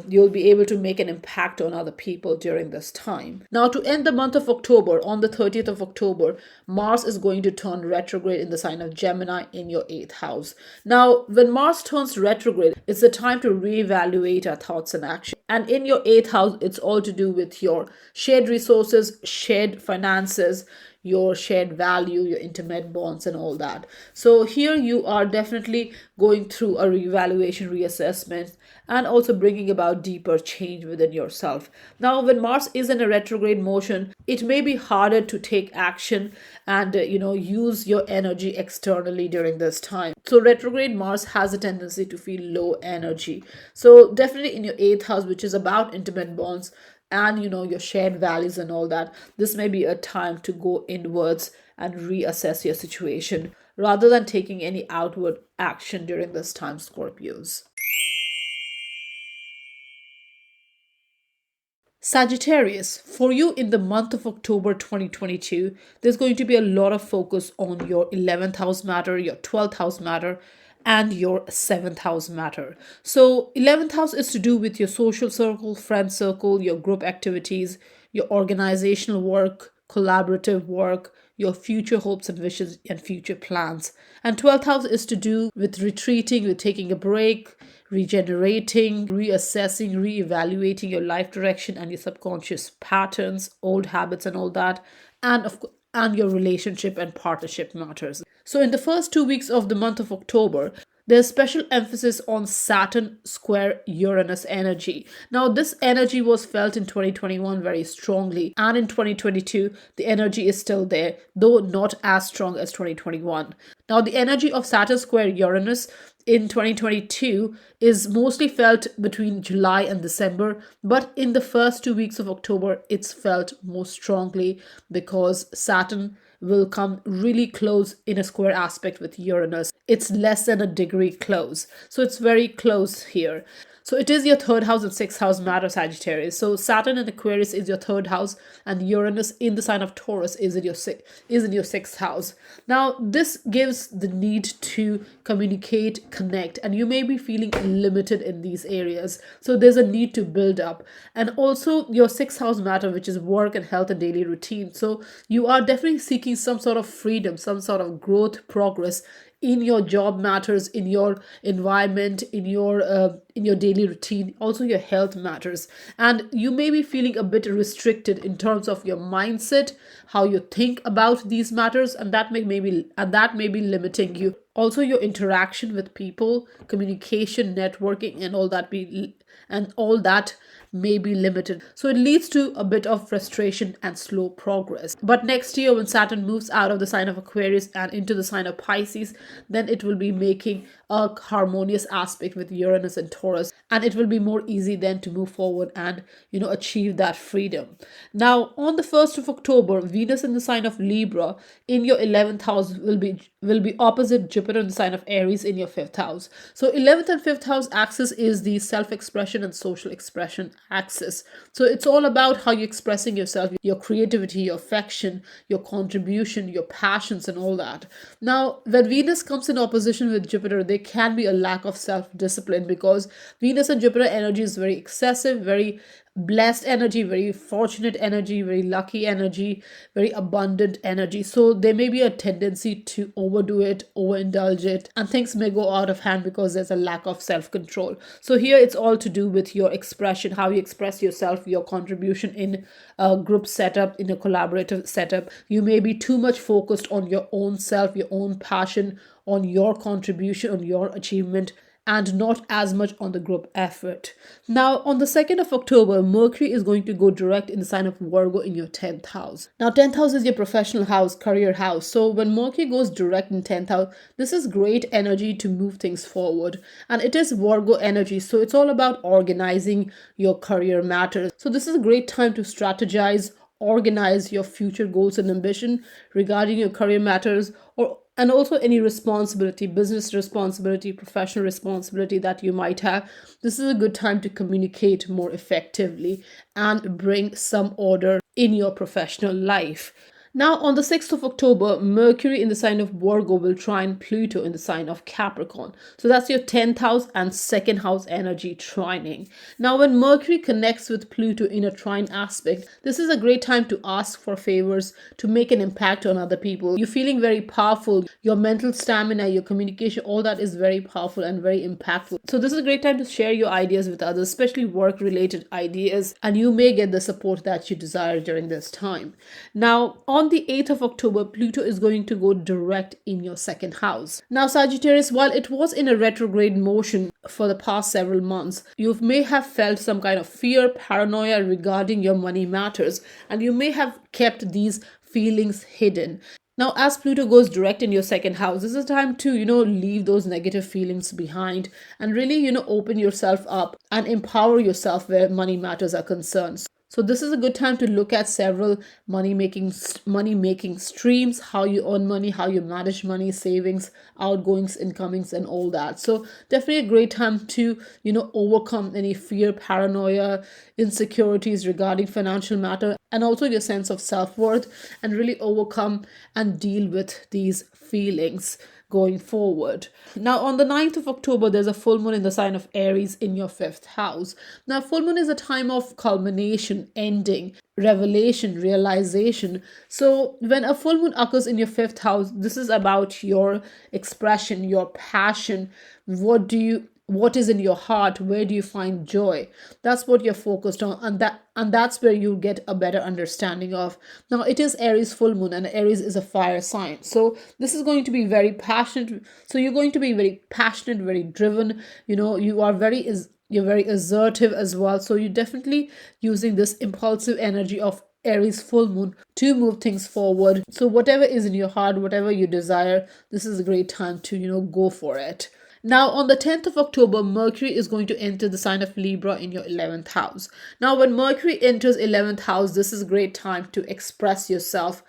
you'll be able to make an impact on other people during this time. Now, to end the month of October, on the 30th of October, Mars is going to turn retrograde in the sign of Gemini in your 8th house. Now, when Mars turns retrograde, it's the time to reevaluate our thoughts and actions. And in your 8th house, it's all to do with your shared resources, shared finances, your shared value, your intimate bonds, and all that. So here you are definitely going through a reevaluation, reassessment, and also bringing about deeper change within yourself. Now, when Mars is in a retrograde motion, it may be harder to take action and use your energy externally during this time. So retrograde Mars has a tendency to feel low energy. So definitely in your 8th house, which is about intimate bonds, and your shared values and all that, this may be a time to go inwards and reassess your situation rather than taking any outward action during this time, Scorpios. Sagittarius, for you in the month of October 2022, there's going to be a lot of focus on your 11th house matter, your 12th house matter, and your 7th house matter. So 11th house is to do with your social circle, friend circle, your group activities, your organizational work, collaborative work, your future hopes and wishes and future plans. And 12th house is to do with retreating, with taking a break, regenerating, reassessing, reevaluating your life direction and your subconscious patterns, old habits and all that. And your relationship and partnership matters. So in the first 2 weeks of the month of October, there's special emphasis on Saturn square Uranus energy. Now, this energy was felt in 2021 very strongly, and in 2022, the energy is still there, though not as strong as 2021. Now, the energy of Saturn square Uranus in 2022 is mostly felt between July and December, but in the first 2 weeks of October, it's felt more strongly because Saturn will come really close in a square aspect with Uranus. It's less than a degree close, so it's very close here. So it is your 3rd house and 6th house matter, Sagittarius. So Saturn in Aquarius is your 3rd house, and Uranus in the sign of Taurus is in your 6th house. Now, this gives the need to communicate, connect, and you may be feeling limited in these areas. So there's a need to build up. And also your 6th house matter, which is work and health and daily routine. So you are definitely seeking some sort of freedom, some sort of growth, progress in your job matters, in your environment, in your daily routine. Also your health matters, and you may be feeling a bit restricted in terms of your mindset, how you think about these matters, and that may be limiting you. Also your interaction with people, communication, networking, and all that may be limited. So it leads to a bit of frustration and slow progress. But next year, when Saturn moves out of the sign of Aquarius and into the sign of Pisces, then it will be making a harmonious aspect with Uranus and Taurus, and it will be more easy then to move forward and achieve that freedom. Now, on the 1st of October, Venus in the sign of Libra in your 11th house will be opposite Jupiter in the sign of Aries in your 5th house. So 11th and 5th house axis is the self-expression and social expression axis. So it's all about how you're expressing yourself, your creativity, your affection, your contribution, your passions, and all that. Now, when Venus comes in opposition with Jupiter, there can be a lack of self-discipline because Venus and Jupiter energy is very excessive, very blessed energy, very fortunate energy, very lucky energy, very abundant energy. So there may be a tendency to overdo it, overindulge it, and things may go out of hand because there's a lack of self-control. So here it's all to do with your expression, how you express yourself, your contribution in a group setup, in a collaborative setup. You may be too much focused on your own self, your own passion, on your contribution, on your achievement, and not as much on the group effort. Now, on the 2nd of October, Mercury is going to go direct in the sign of Virgo in your 10th house. Now, 10th house is your professional house, career house. So when Mercury goes direct in 10th house, this is great energy to move things forward. And it is Virgo energy, so it's all about organizing your career matters. So this is a great time to strategize, organize your future goals and ambition regarding your career matters, and also any responsibility, business responsibility, professional responsibility that you might have. This is a good time to communicate more effectively and bring some order in your professional life. Now, on the 6th of October, Mercury in the sign of Virgo will trine Pluto in the sign of Capricorn. So that's your 10th house and second house energy trining. Now, when Mercury connects with Pluto in a trine aspect, this is a great time to ask for favors, to make an impact on other people. You're feeling very powerful. Your mental stamina, your communication, all that is very powerful and very impactful. So this is a great time to share your ideas with others, especially work-related ideas, and you may get the support that you desire during this time. Now, on the 8th of October, Pluto is going to go direct in your second house. Now, Sagittarius, while it was in a retrograde motion for the past several months, you may have felt some kind of fear, paranoia regarding your money matters, and you may have kept these feelings hidden. Now, as Pluto goes direct in your second house, this is a time to, leave those negative feelings behind and really, open yourself up and empower yourself where money matters are concerned. So this is a good time to look at several money making streams, how you earn money, how you manage money, savings, outgoings, incomings, and all that. So definitely a great time to, overcome any fear, paranoia, insecurities regarding financial matter, and also your sense of self-worth, and really overcome and deal with these feelings going forward. Now, on the 9th of October, there's a full moon in the sign of Aries in your fifth house. Now, full moon is a time of culmination, ending, revelation, realization. So, when a full moon occurs in your fifth house, this is about your expression, your passion. What is in your heart? Where do you find joy? That's what you're focused on, and that's where you get a better understanding of. Now, it is Aries full moon, and Aries is a fire sign, so this is going to be very passionate. So you're going to be very passionate, very driven. You're very assertive as well. So you're definitely using this impulsive energy of Aries full moon to move things forward. So whatever is in your heart, whatever you desire, this is a great time to go for it. Now, on the 10th of October, Mercury is going to enter the sign of Libra in your 11th house. Now, when Mercury enters 11th house, this is a great time to express yourself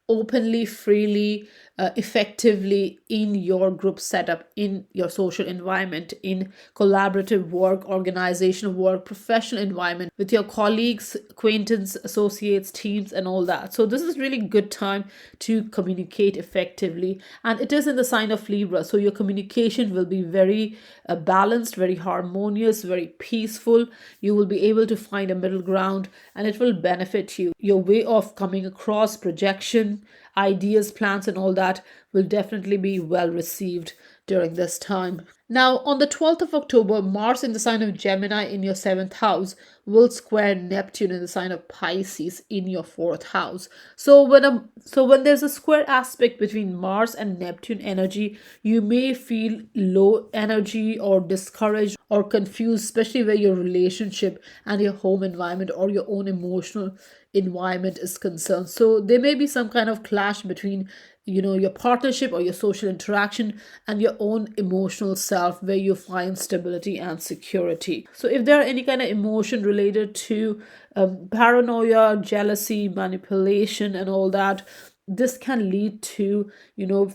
openly, freely, effectively in your group setup, in your social environment, in collaborative work, organizational work, professional environment with your colleagues, acquaintances, associates, teams, and all that. So this is really good time to communicate effectively, and it is in the sign of Libra. So your communication will be very balanced, very harmonious, very peaceful. You will be able to find a middle ground, and it will benefit you. Your way of coming across, projection, ideas, plans, and all that will definitely be well received during this time. Now, on the 12th of October, Mars in the sign of Gemini in your 7th house will square Neptune in the sign of Pisces in your 4th house. So when there's a square aspect between Mars and Neptune energy, you may feel low energy or discouraged or confused, especially where your relationship and your home environment or your own emotional environment is concerned. So there may be some kind of clash between your partnership or your social interaction and your own emotional self, where you find stability and security. So if there are any kind of emotion related to paranoia, jealousy, manipulation, and all that, this can lead to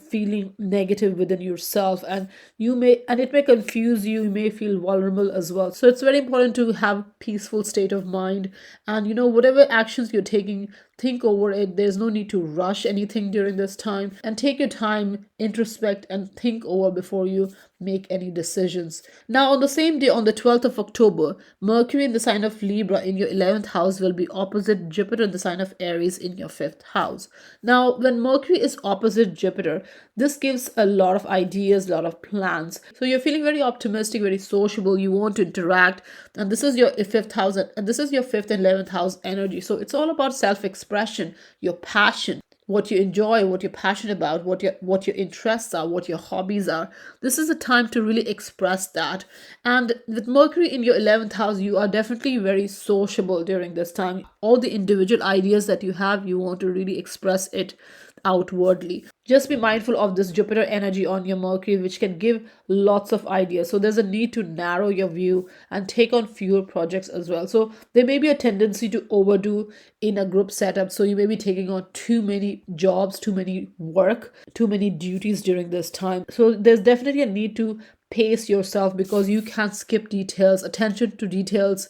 feeling negative within yourself, and it may confuse you. You may feel vulnerable as well. So it's very important to have peaceful state of mind, and whatever actions you're taking, think over it. There's no need to rush anything during this time, and take your time, introspect, and think over before you make any decisions. Now, on the same day, on the 12th of October, Mercury in the sign of Libra in your 11th house will be opposite Jupiter in the sign of Aries in your 5th house. Now, when Mercury is opposite Jupiter, this gives a lot of ideas, a lot of plans. So you're feeling very optimistic, very sociable, you want to interact, and this is your 5th house, and this is your 5th and 11th house energy. So it's all about self-expression, your passion, what you enjoy, what you're passionate about, what your interests are, what your hobbies are. This is a time to really express that. And with Mercury in your 11th house, you are definitely very sociable during this time. All the individual ideas that you have, you want to really express it outwardly. Just be mindful of this Jupiter energy on your Mercury, which can give lots of ideas. So there's a need to narrow your view and take on fewer projects as well. So there may be a tendency to overdo in a group setup. So you may be taking on too many jobs, too many work, too many duties during this time. So there's definitely a need to pace yourself, because you can skip details. Attention to details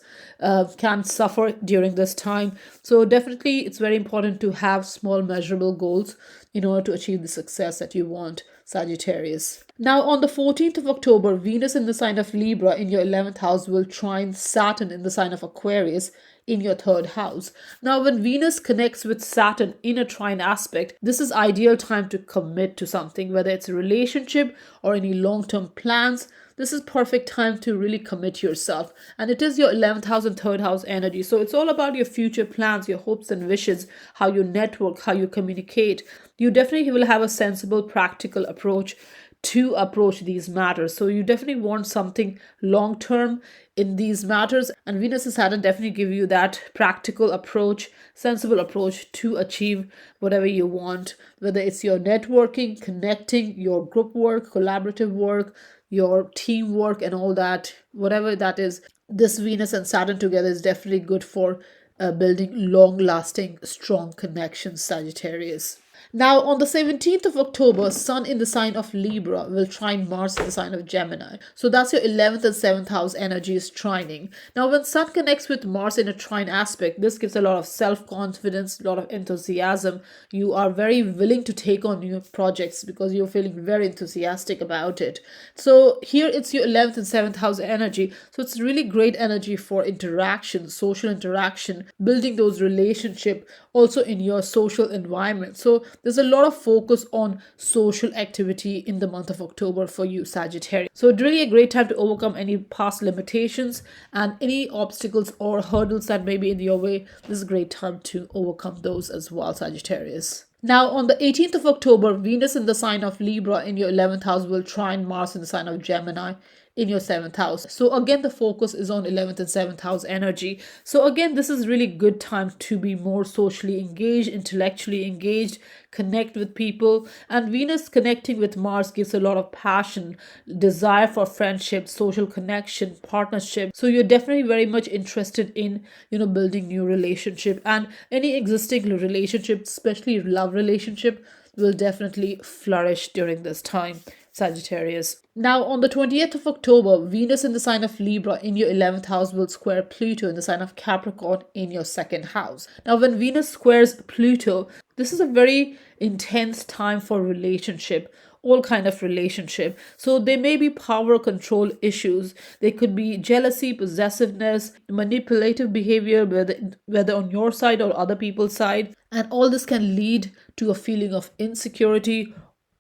can suffer during this time. So definitely it's very important to have small measurable goals in order to achieve the success that you want, Sagittarius. Now, on the 14th of October, Venus in the sign of Libra in your 11th house will trine Saturn in the sign of Aquarius in your third house. Now, when Venus connects with Saturn in a trine aspect, this is ideal time to commit to something, whether it's a relationship or any long-term plans. This is perfect time to really commit yourself. And it is your 11th house and third house energy. So it's all about your future plans, your hopes and wishes, how you network, how you communicate. You definitely will have a sensible, practical approach to approach these matters. So you definitely want something long term in these matters, and Venus and Saturn definitely give you that practical approach, sensible approach to achieve whatever you want, whether it's your networking, connecting, your group work, collaborative work, your teamwork, and all that, whatever that is. This Venus and Saturn together is definitely good for building long lasting, strong connections, Sagittarius. Now, on the 17th of October, Sun in the sign of Libra will trine Mars in the sign of Gemini. So that's your 11th and 7th house energy is trining. Now, when Sun connects with Mars in a trine aspect, this gives a lot of self-confidence, a lot of enthusiasm. You are very willing to take on new projects because you're feeling very enthusiastic about it. So here it's your 11th and 7th house energy. So it's really great energy for interaction, social interaction, building those relationships also in your social environment. So there's a lot of focus on social activity in the month of October for you, Sagittarius. So it's really a great time to overcome any past limitations and any obstacles or hurdles that may be in your way. This is a great time to overcome those as well, Sagittarius. Now, on the 18th of October, Venus in the sign of Libra in your 11th house will trine Mars in the sign of Gemini in your 7th house. So again, the focus is on 11th and 7th house energy. So again, this is really good time to be more socially engaged, intellectually engaged, connect with people. And Venus connecting with Mars gives a lot of passion, desire for friendship, social connection, partnership. So you're definitely very much interested in, building new relationship, and any existing relationship, especially love relationship, will definitely flourish during this time, Sagittarius. Now, on the 20th of October, Venus in the sign of Libra in your 11th house will square Pluto in the sign of Capricorn in your 2nd house. Now, when Venus squares Pluto, this is a very intense time for relationship, all kind of relationship. So there may be power control issues. There could be jealousy, possessiveness, manipulative behavior, whether on your side or other people's side. And all this can lead to a feeling of insecurity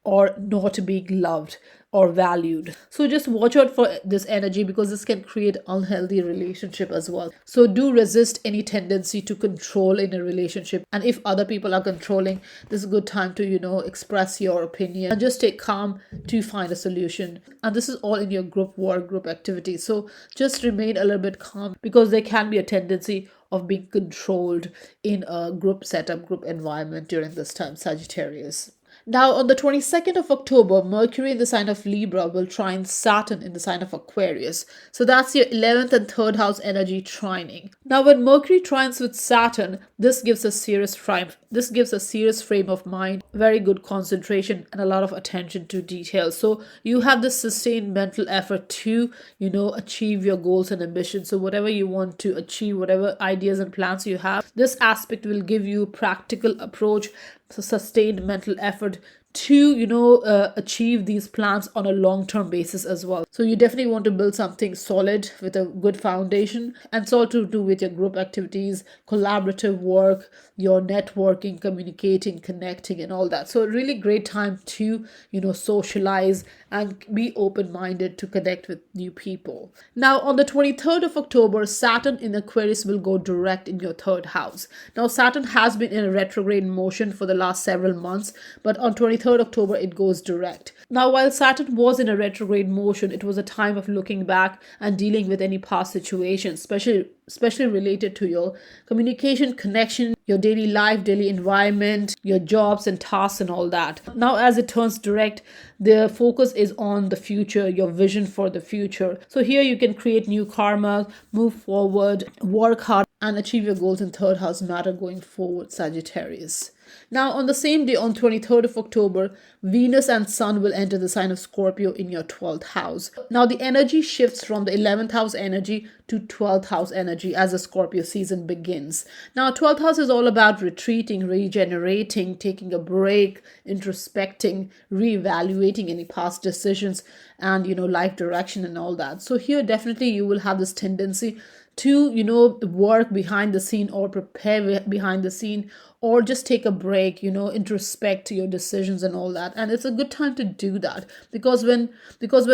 or not being loved or valued. So just watch out for this energy, because this can create unhealthy relationship as well. So do resist any tendency to control in a relationship. And if other people are controlling, this is a good time to, express your opinion and just stay calm to find a solution. And this is all in your group work, group activity. So just remain a little bit calm, because there can be a tendency of being controlled in a group setup, group environment during this time, Sagittarius. Now, on the 22nd of October, Mercury in the sign of Libra will trine Saturn in the sign of Aquarius. So that's your 11th and 3rd house energy trining. Now, when Mercury trines with Saturn, this gives a serious frame of mind, very good concentration, and a lot of attention to detail. So you have this sustained mental effort to, achieve your goals and ambitions. So whatever you want to achieve, whatever ideas and plans you have, this aspect will give you practical approach, sustained mental effort to achieve these plans on a long-term basis as well. So you definitely want to build something solid with a good foundation, and it's all to do with your group activities, collaborative work, your networking, communicating, connecting, and all that. So a really great time to socialize and be open-minded to connect with new people. Now, on the 23rd of October, Saturn in Aquarius will go direct in your 3rd house. Now, Saturn has been in a retrograde motion for the last several months, but on 23rd October it goes direct. Now, while Saturn was in a retrograde motion, it was a time of looking back and dealing with any past situations, especially related to your communication, connection, your daily life, daily environment, your jobs and tasks and all that. Now, as it turns direct, the focus is on the future, your vision for the future. So here you can create new karma, move forward, work hard, and achieve your goals in 3rd house matter going forward, Sagittarius. Now, on the same day, on 23rd of October, Venus and Sun will enter the sign of Scorpio in your 12th house. Now, the energy shifts from the 11th house energy to 12th house energy as the Scorpio season begins. Now, 12th house is all about retreating, regenerating, taking a break, introspecting, reevaluating any past decisions and, life direction and all that. So here definitely you will have this tendency to work behind the scene or prepare behind the scene, or just take a break, introspect your decisions and all that. And it's a good time to do that, because when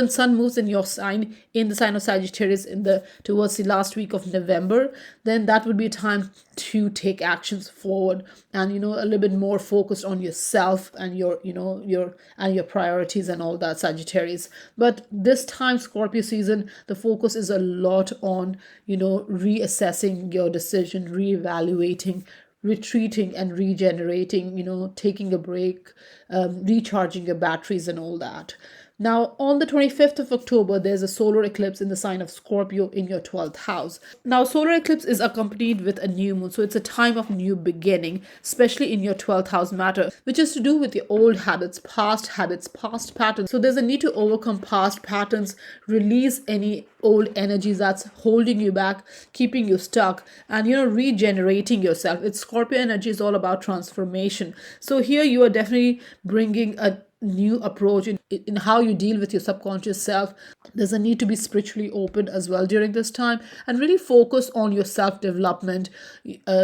Sun moves in your sign, in the sign of Sagittarius, towards the last week of November, then that would be a time to take actions forward and a little bit more focused on yourself and your priorities and all that, Sagittarius. But this time, Scorpio season, the focus is a lot on reassessing your decision, reevaluating, retreating and regenerating, taking a break, recharging your batteries and all that. Now, on the 25th of October, there's a solar eclipse in the sign of Scorpio in your 12th house. Now, solar eclipse is accompanied with a new moon. So it's a time of new beginning, especially in your 12th house matter, which is to do with your old habits, past patterns. So there's a need to overcome past patterns, release any old energies that's holding you back, keeping you stuck, and regenerating yourself. It's Scorpio energy is all about transformation. So here you are definitely bringing a new approach in how you deal with your subconscious self. There's a need to be spiritually open as well during this time, and really focus on your self-development,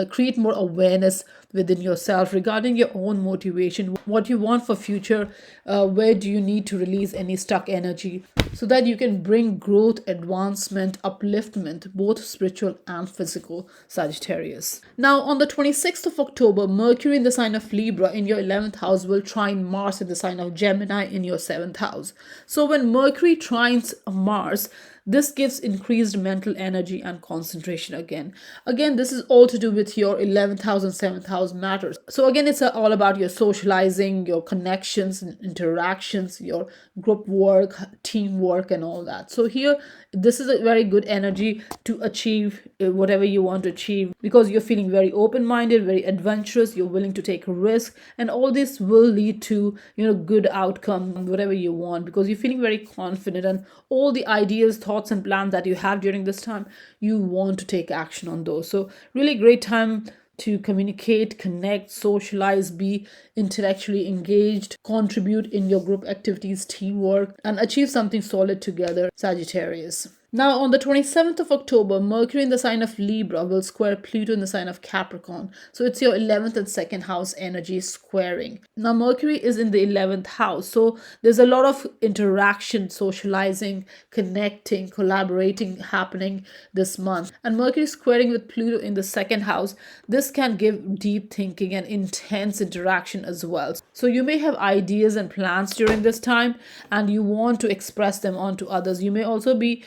create more awareness within yourself regarding your own motivation, what you want for future, where do you need to release any stuck energy, so that you can bring growth, advancement, upliftment, both spiritual and physical, Sagittarius. Now, on the 26th of October, Mercury in the sign of Libra in your 11th house will trine Mars in the sign of Gemini in your 7th house. So when Mercury trines Mars, this gives increased mental energy and concentration again. Again, this is all to do with your 11th house and 7th house matters. So again, it's all about your socializing, your connections, interactions, your group work, teamwork, and all that. So here, this is a very good energy to achieve whatever you want to achieve, because you're feeling very open-minded, very adventurous, you're willing to take a risk, and all this will lead to good outcome, whatever you want, because you're feeling very confident, and all the ideas, thoughts, and plans that you have during this time, you want to take action on those. So really great time to communicate, connect, socialize, be intellectually engaged, contribute in your group activities, teamwork, and achieve something solid together, Sagittarius. Now, on the 27th of October, Mercury in the sign of Libra will square Pluto in the sign of Capricorn. So it's your 11th and 2nd house energy squaring. Now, Mercury is in the 11th house. So there's a lot of interaction, socializing, connecting, collaborating happening this month. And Mercury squaring with Pluto in the 2nd house, this can give deep thinking and intense interaction as well. So you may have ideas and plans during this time, and you want to express them onto others. You may also be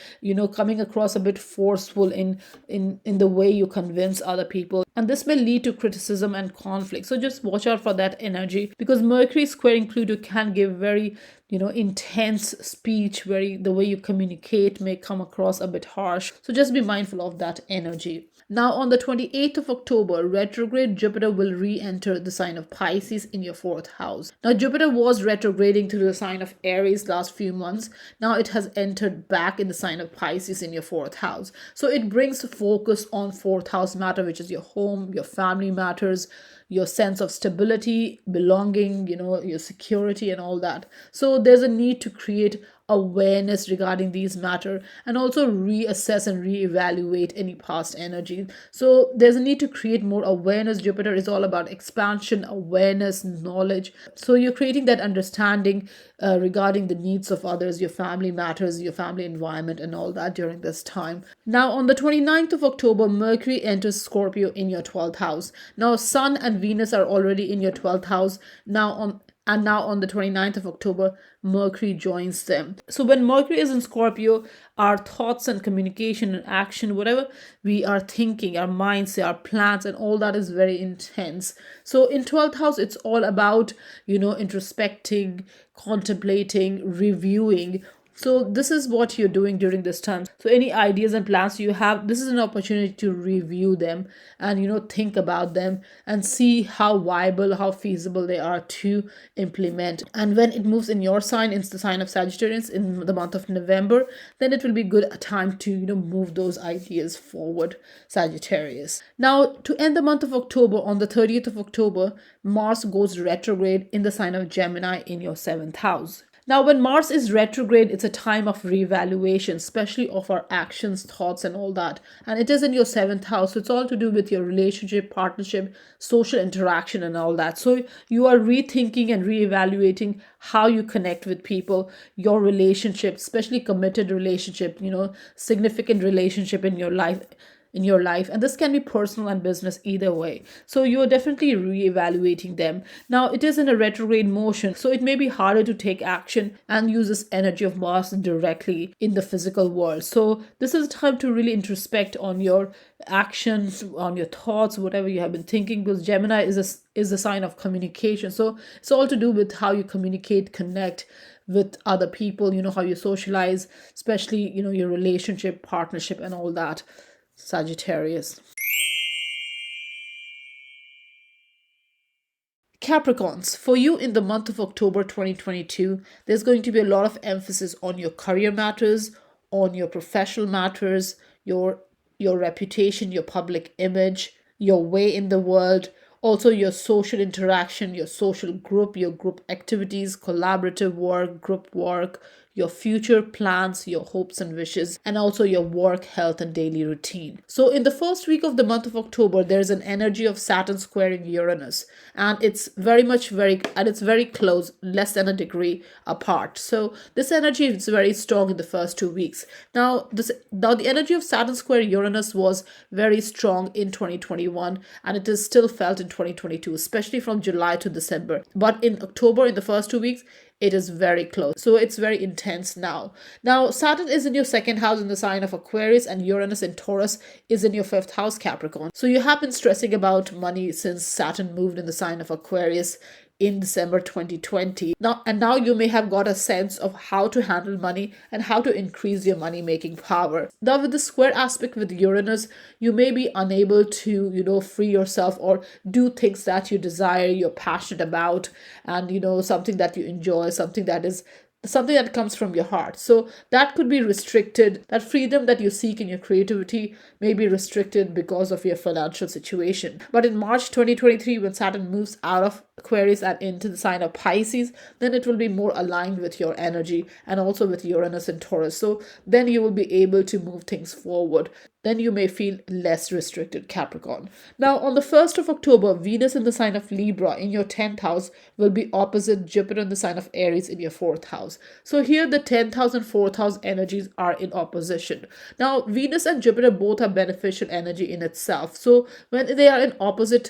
coming across a bit forceful in the way you convince other people, and this may lead to criticism and conflict. So just watch out for that energy, because Mercury squaring Pluto can give very intense speech, the way you communicate may come across a bit harsh. So just be mindful of that energy. Now, on the 28th of October, retrograde Jupiter will re-enter the sign of Pisces in your 4th house. Now, Jupiter was retrograding through the sign of Aries last few months. Now it has entered back in the sign of Pisces in your 4th house. So it brings focus on 4th house matter, which is your home, your family matters, your sense of stability, belonging, your security and all that. So there's a need to create awareness regarding these matter, and also reassess and reevaluate any past energy. So there's a need to create more awareness. Jupiter is all about expansion, awareness, knowledge. So you're creating that understanding regarding the needs of others, your family matters, your family environment and all that during this time. Now, on the 29th of October, Mercury enters Scorpio in your 12th house. Now, Sun and Venus are already in your 12th house. Now on the 29th of October, Mercury joins them. So when Mercury is in Scorpio, our thoughts and communication and action, whatever we are thinking, our minds, our plans, and all that is very intense. So in 12th house, it's all about, introspecting, contemplating, reviewing, So this is what you're doing during this time. So any ideas and plans you have, this is an opportunity to review them and think about them and see how viable, how feasible they are to implement. And when it moves in your sign, it's the sign of Sagittarius in the month of November, then it will be good time to move those ideas forward, Sagittarius. Now to end the month of October, on the 30th of October, Mars goes retrograde in the sign of Gemini in your 7th house. Now, when Mars is retrograde, it's a time of reevaluation, especially of our actions, thoughts, and all that. And it is in your 7th house. So it's all to do with your relationship, partnership, social interaction, and all that. So you are rethinking and reevaluating how you connect with people, your relationship, especially committed relationship, significant relationship in your life, and this can be personal and business either way. So you are definitely reevaluating them. Now it is in a retrograde motion, so it may be harder to take action and use this energy of Mars directly in the physical world. So this is a time to really introspect on your actions, on your thoughts, whatever you have been thinking, because Gemini is a sign of communication. So it's all to do with how you communicate, connect with other people, how you socialize, especially your relationship, partnership, and all that, Sagittarius. Capricorns, for you in the month of October 2022, there's going to be a lot of emphasis on your career matters, on your professional matters, your reputation, your public image, your way in the world, also your social interaction, your social group, your group activities, collaborative work, group work, your future plans, your hopes and wishes, and also your work, health, and daily routine. So in the first week of the month of October, there's an energy of Saturn squaring Uranus, and it's very close, less than a degree apart. So this energy is very strong in the first 2 weeks. Now the energy of Saturn square Uranus was very strong in 2021, and it is still felt in 2022, especially from July to December. But in October, in the first 2 weeks, it is very close. So it's very intense now. Now, Saturn is in your 2nd house in the sign of Aquarius, and Uranus in Taurus is in your 5th house, Capricorn. So you have been stressing about money since Saturn moved in the sign of Aquarius in December 2020. Now you may have got a sense of how to handle money and how to increase your money making power. Now with the square aspect with Uranus, you may be unable to, free yourself or do things that you desire, you're passionate about, and something that you enjoy, something that comes from your heart. So that could be restricted. That freedom that you seek in your creativity may be restricted because of your financial situation. But in March 2023, when Saturn moves out of Aquarius and into the sign of Pisces, then it will be more aligned with your energy and also with Uranus and Taurus. So then you will be able to move things forward. Then you may feel less restricted, Capricorn. Now, on the 1st of October, Venus in the sign of Libra in your 10th house will be opposite Jupiter in the sign of Aries in your 4th house. So here the 10th house and 4th house energies are in opposition. Now, Venus and Jupiter both are beneficial energy in itself. So when they are in opposition,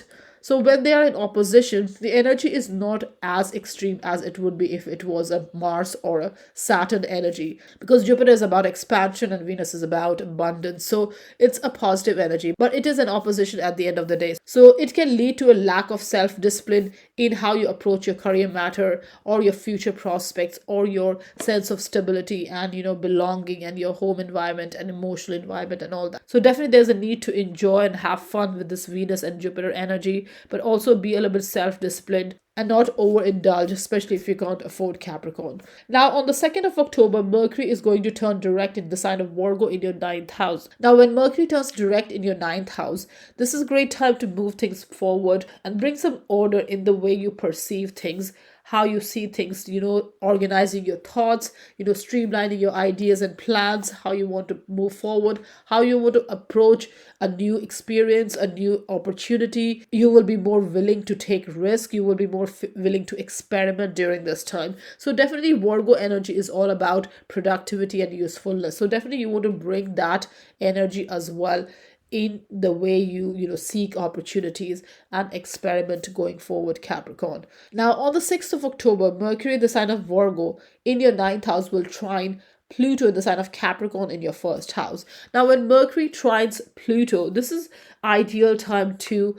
the energy is not as extreme as it would be if it was a Mars or a Saturn energy, because Jupiter is about expansion and Venus is about abundance. So it's a positive energy, but it is an opposition at the end of the day. So it can lead to a lack of self-discipline in how you approach your career matter or your future prospects or your sense of stability and belonging and your home environment and emotional environment and all that. So definitely there's a need to enjoy and have fun with this Venus and Jupiter energy, but also be a little bit self-disciplined and not overindulge, especially if you can't afford Capricorn. Now, on the 2nd of October, Mercury is going to turn direct in the sign of Virgo in your 9th house. Now, when Mercury turns direct in your 9th house, this is a great time to move things forward and bring some order in the way you perceive things, how you see things, organizing your thoughts, streamlining your ideas and plans, how you want to move forward, how you want to approach a new experience, a new opportunity. You will be more willing to take risk. You will be more willing to experiment during this time. So definitely Virgo energy is all about productivity and usefulness. So definitely you want to bring that energy as well in the way you seek opportunities and experiment going forward, Capricorn. Now, on the 6th of October, Mercury, the sign of Virgo, in your 9th house will trine Pluto in the sign of Capricorn in your 1st house. Now, when Mercury trines Pluto, this is ideal time to,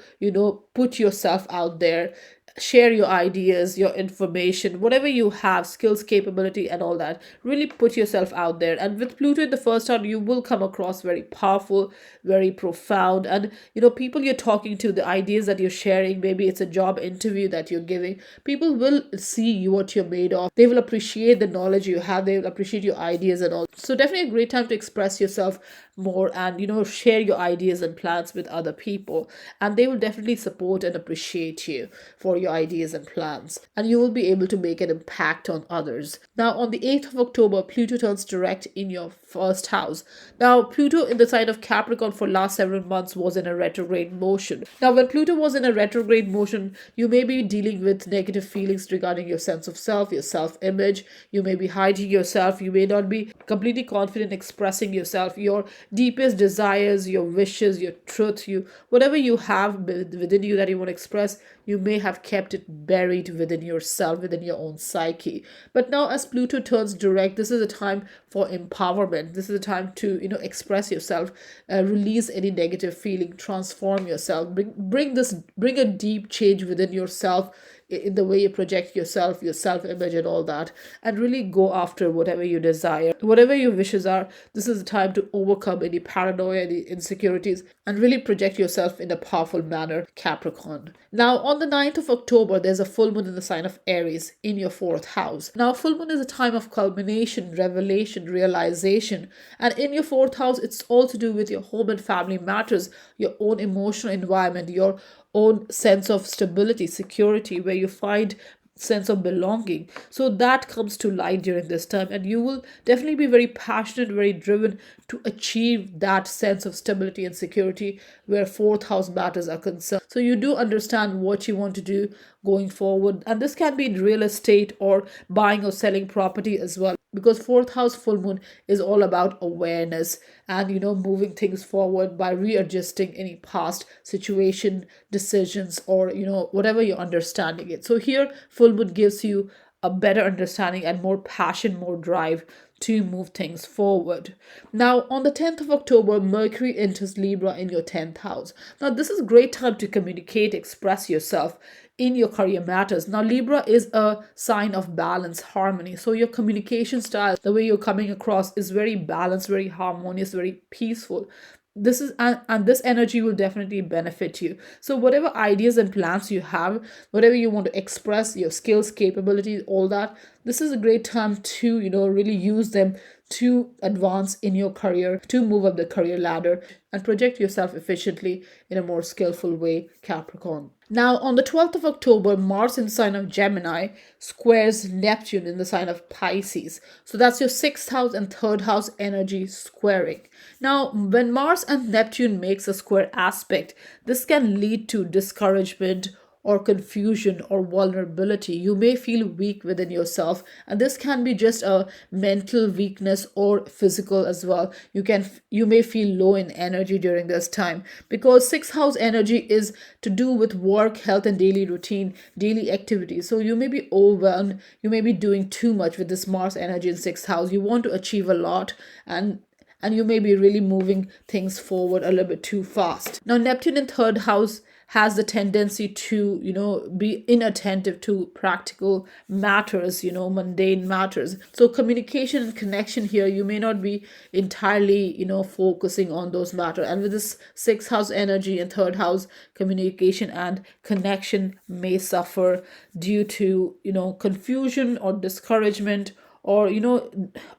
put yourself out there, share your ideas, your information, whatever you have, skills, capability, and all that. Really put yourself out there. And with Pluto in the first house, you will come across very powerful, very profound. And people you're talking to, the ideas that you're sharing, maybe it's a job interview that you're giving, people will see what you're made of. They will appreciate the knowledge you have, they will appreciate your ideas and all. So definitely a great time to express yourself more and share your ideas and plans with other people, and they will definitely support and appreciate you for your ideas and plans, and you will be able to make an impact on others. Now on the 8th of October, Pluto turns direct in your first house. Now Pluto in the sign of Capricorn for last several months was in a retrograde motion. Now when Pluto was in a retrograde motion, you may be dealing with negative feelings regarding your sense of self, your self-image. You may be hiding yourself, you may not be completely confident expressing yourself, your deepest desires, your wishes, your truth, whatever you have within you that you want to express, you may have kept it buried within yourself, within your own psyche. But now as Pluto turns direct, this is a time for empowerment. This is a time to express yourself, release any negative feeling, transform yourself, bring a deep change within yourself, in the way you project yourself, your self-image and all that, and really go after whatever you desire, whatever your wishes are. This is the time to overcome any paranoia, any insecurities, and really project yourself in a powerful manner, Capricorn. Now on the 9th of October, there's a full moon in the sign of Aries in your 4th house. Now full moon is a time of culmination, revelation, realization, and in your 4th house, it's all to do with your home and family matters, your own emotional environment, your own sense of stability, security, where you find sense of belonging. So that comes to light during this time, and you will definitely be very passionate, very driven to achieve that sense of stability and security where 4th house matters are concerned. So you do understand what you want to do going forward, and this can be in real estate or buying or selling property as well, because 4th house full moon is all about awareness and moving things forward by readjusting any past situation, decisions, or whatever you're understanding it. So here full moon gives you a better understanding and more passion, more drive to move things forward. Now on the 10th of October, Mercury enters Libra in your 10th house. Now this is a great time to communicate, express yourself in your career matters. Now Libra is a sign of balance, harmony. So your communication style, the way you're coming across, is very balanced, very harmonious, very peaceful. This is and this energy will definitely benefit you. So whatever ideas and plans you have, whatever you want to express, your skills, capabilities, all that, this is a great time to really use them to advance in your career, to move up the career ladder and project yourself efficiently in a more skillful way, Capricorn. Now on the 12th of October, Mars in the sign of Gemini squares Neptune in the sign of Pisces. So that's your 6th house and 3rd house energy squaring. Now when Mars and Neptune makes a square aspect, this can lead to discouragement or confusion or vulnerability. You may feel weak within yourself, and this can be just a mental weakness or physical as well. You may feel low in energy during this time, because 6th house energy is to do with work, health, and daily routine, daily activities. So you may be overwhelmed, you may be doing too much with this Mars energy in 6th house. You want to achieve a lot, and you may be really moving things forward a little bit too fast. Now Neptune in 3rd house has the tendency to be inattentive to practical matters, mundane matters. So communication and connection here, you may not be entirely focusing on those matters. And with this 6th house energy and 3rd house, communication and connection may suffer due to confusion or discouragement, or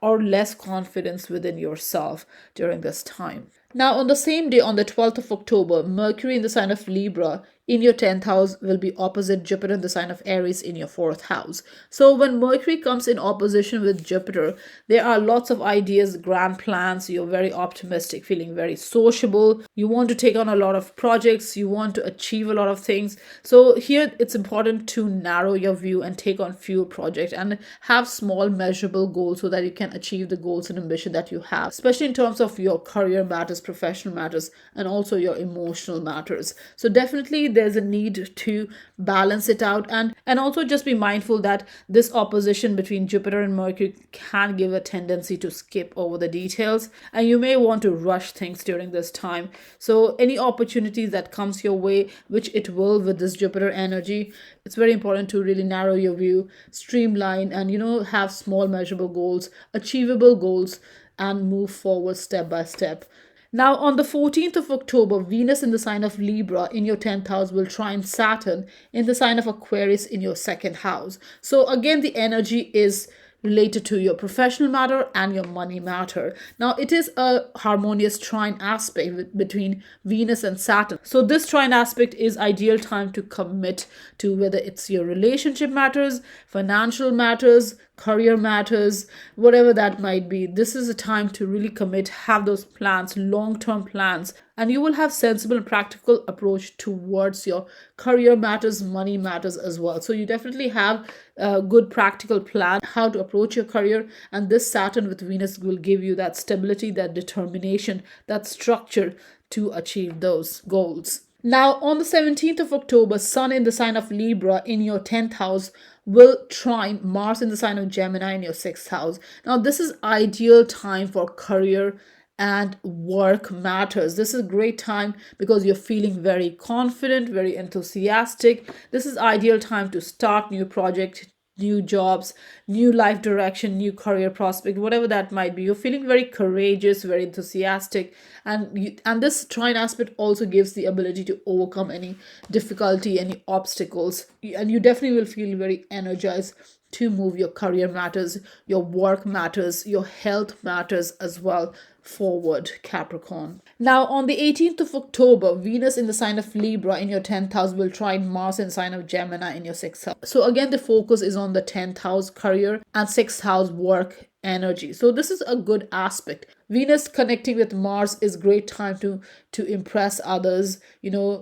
or less confidence within yourself during this time. Now on the same day, on the 12th of October, Mercury in the sign of Libra in your 10th house will be opposite Jupiter in the sign of Aries in your 4th house. So when Mercury comes in opposition with Jupiter, there are lots of ideas, grand plans. You're very optimistic, feeling very sociable. You want to take on a lot of projects. You want to achieve a lot of things. So here it's important to narrow your view and take on few projects and have small measurable goals so that you can achieve the goals and ambition that you have, especially in terms of your career matters, professional matters, and also your emotional matters. So definitely there's a need to balance it out, and also just be mindful that this opposition between Jupiter and Mercury can give a tendency to skip over the details, and you may want to rush things during this time. So any opportunities that comes your way, which it will with this Jupiter energy, it's very important to really narrow your view, streamline, and have small measurable goals, achievable goals, and move forward step by step. Now, on the 14th of October, Venus in the sign of Libra in your 10th house will trine Saturn in the sign of Aquarius in your second house. So, again, the energy is related to your professional matter and your money matter. Now, it is a harmonious trine aspect between Venus and Saturn. So, this trine aspect is ideal time to commit to whether it's your relationship matters, financial matters, career matters, whatever that might be. This is a time to really commit, have those plans, long-term plans, and you will have sensible and practical approach towards your career matters, money matters as well. So you definitely have a good practical plan how to approach your career, and this Saturn with Venus will give you that stability, that determination, that structure to achieve those goals. Now, on the 17th of October, Sun in the sign of Libra in your 10th house will trine Mars in the sign of Gemini in your 6th house. Now, this is ideal time for career and work matters. This is a great time because you're feeling very confident, very enthusiastic. This is ideal time to start new project, new jobs, new life direction, new career prospect, whatever that might be. You're feeling very courageous, very enthusiastic, and this trine aspect also gives the ability to overcome any difficulty, any obstacles, and you definitely will feel very energized to move your career matters, your work matters, your health matters as well forward, Capricorn. Now, on the 18th of October, Venus in the sign of Libra in your 10th house will trine Mars in the sign of Gemini in your 6th house. So again, the focus is on the 10th house career and 6th house work energy. So this is a good aspect. Venus connecting with Mars is great time to impress others,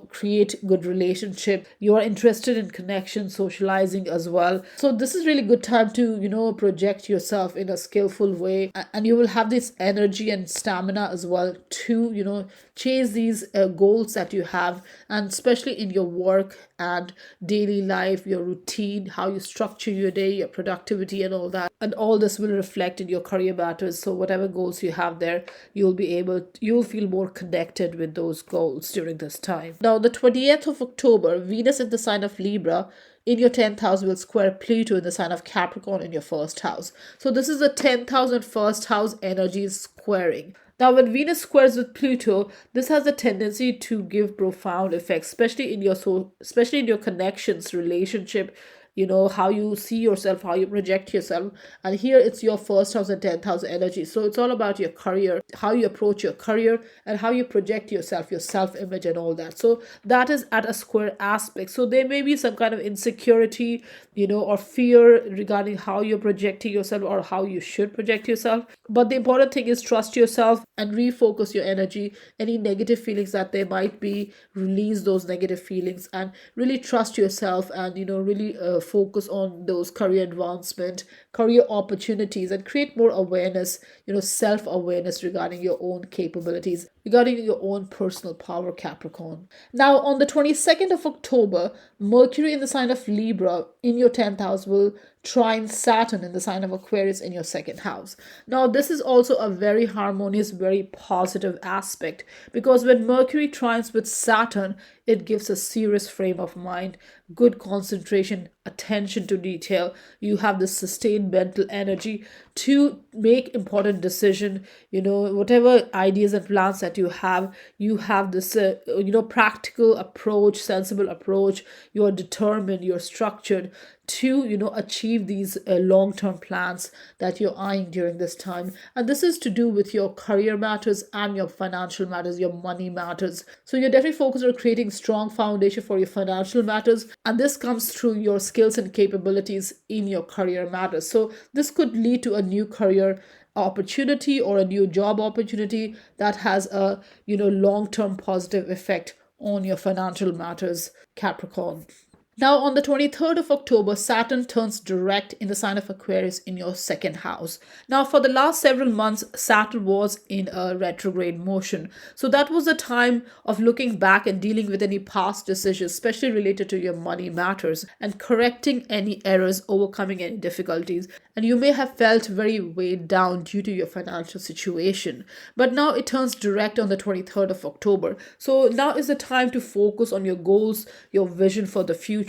create good relationship. You are interested in connection, socializing as well. So this is really good time to, project yourself in a skillful way, and you will have this energy and stamina as well to, chase these goals that you have, and especially in your work and daily life, your routine, how you structure your day, your productivity and all that. And all this will reflect in your career matters. So whatever goals you have there, you'll feel more connected with those goals during this time. Now, the 20th of October, Venus in the sign of Libra in your 10th house will square Pluto in the sign of Capricorn in your first house. So this is the 10th house and first house energies squaring. Now, when Venus squares with Pluto, this has a tendency to give profound effects, especially in your connections, relationship, how you see yourself, how you project yourself. And here it's your first house and 10th house energy. So it's all about your career, how you approach your career, and how you project yourself, your self-image and all that. So that is at a square aspect. So there may be some kind of insecurity, or fear regarding how you're projecting yourself or how you should project yourself. But the important thing is trust yourself and refocus your energy. Any negative feelings that there might be, release those negative feelings and really trust yourself, and really focus on those career advancement, career opportunities, and create more awareness, self-awareness regarding your own capabilities, regarding your own personal power, Capricorn. Now, on the 22nd of October, Mercury in the sign of Libra in your 10th house will trine Saturn in the sign of Aquarius in your second house. Now, this is also a very harmonious, very positive aspect, because when Mercury trines with Saturn, it gives a serious frame of mind, good concentration, attention to detail. You have this sustained mental energy to make important decision. Whatever ideas and plans that you have this practical approach, sensible approach. You are determined, you're structured to achieve these long-term plans that you're eyeing during this time. And this is to do with your career matters and your financial matters, your money matters. So you're definitely focused on creating strong foundation for your financial matters, and this comes through your skills and capabilities in your career matters. So this could lead to a new career opportunity or a new job opportunity that has a long-term positive effect on your financial matters, Capricorn. Now, on the 23rd of October, Saturn turns direct in the sign of Aquarius in your second house. Now, for the last several months, Saturn was in a retrograde motion. So, that was a time of looking back and dealing with any past decisions, especially related to your money matters, and correcting any errors, overcoming any difficulties. And you may have felt very weighed down due to your financial situation. But now it turns direct on the 23rd of October. So, now is the time to focus on your goals, your vision for the future,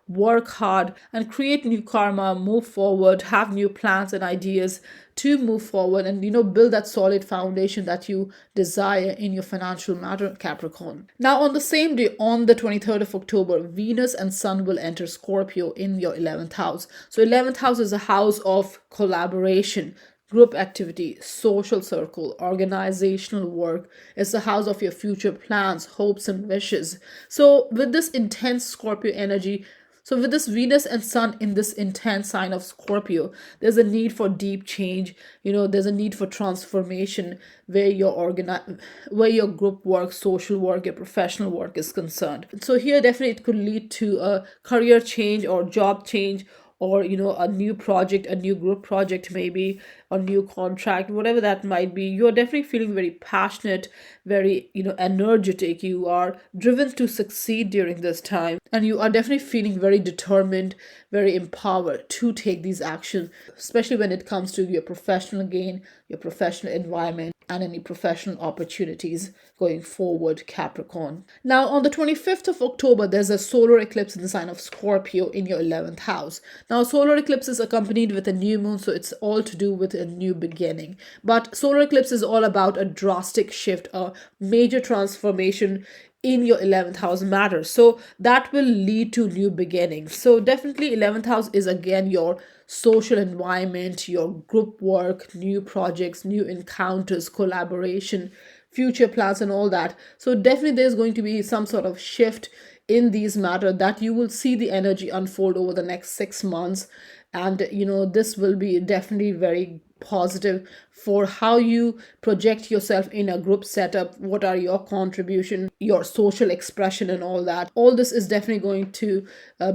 work hard and create new karma, move forward, have new plans and ideas to move forward, and build that solid foundation that you desire in your financial matter, Capricorn. Now, on the same day, on the 23rd of October, Venus and Sun will enter Scorpio in your 11th house. So 11th house is a house of collaboration, group activity, social circle, organizational work. It's the house of your future plans, hopes, and wishes. So, with this intense Scorpio energy, so with this Venus and Sun in this intense sign of Scorpio, there's a need for deep change. There's a need for transformation where where your group work, social work, your professional work is concerned. So here definitely it could lead to a career change or job change, or a new project, a new group project, maybe a new contract, whatever that might be. You're definitely feeling very passionate, very energetic. You are driven to succeed during this time, and you are definitely feeling very determined, very empowered to take these actions, especially when it comes to your professional gain, your professional environment, and any professional opportunities going forward, Capricorn. Now, on the 25th of October, there's a solar eclipse in the sign of Scorpio in your 11th house. Now, solar eclipse is accompanied with a new moon, so it's all to do with a new beginning. But solar eclipse is all about a drastic shift, a major transformation in your 11th house matters. So that will lead to new beginnings. So definitely 11th house is again your social environment, your group work, new projects, new encounters, collaboration, future plans, and all that. So definitely there's going to be some sort of shift in these matter that you will see the energy unfold over the next 6 months. And this will be definitely very positive for how you project yourself in a group setup. What are your contribution, your social expression, and all that. All this is definitely going to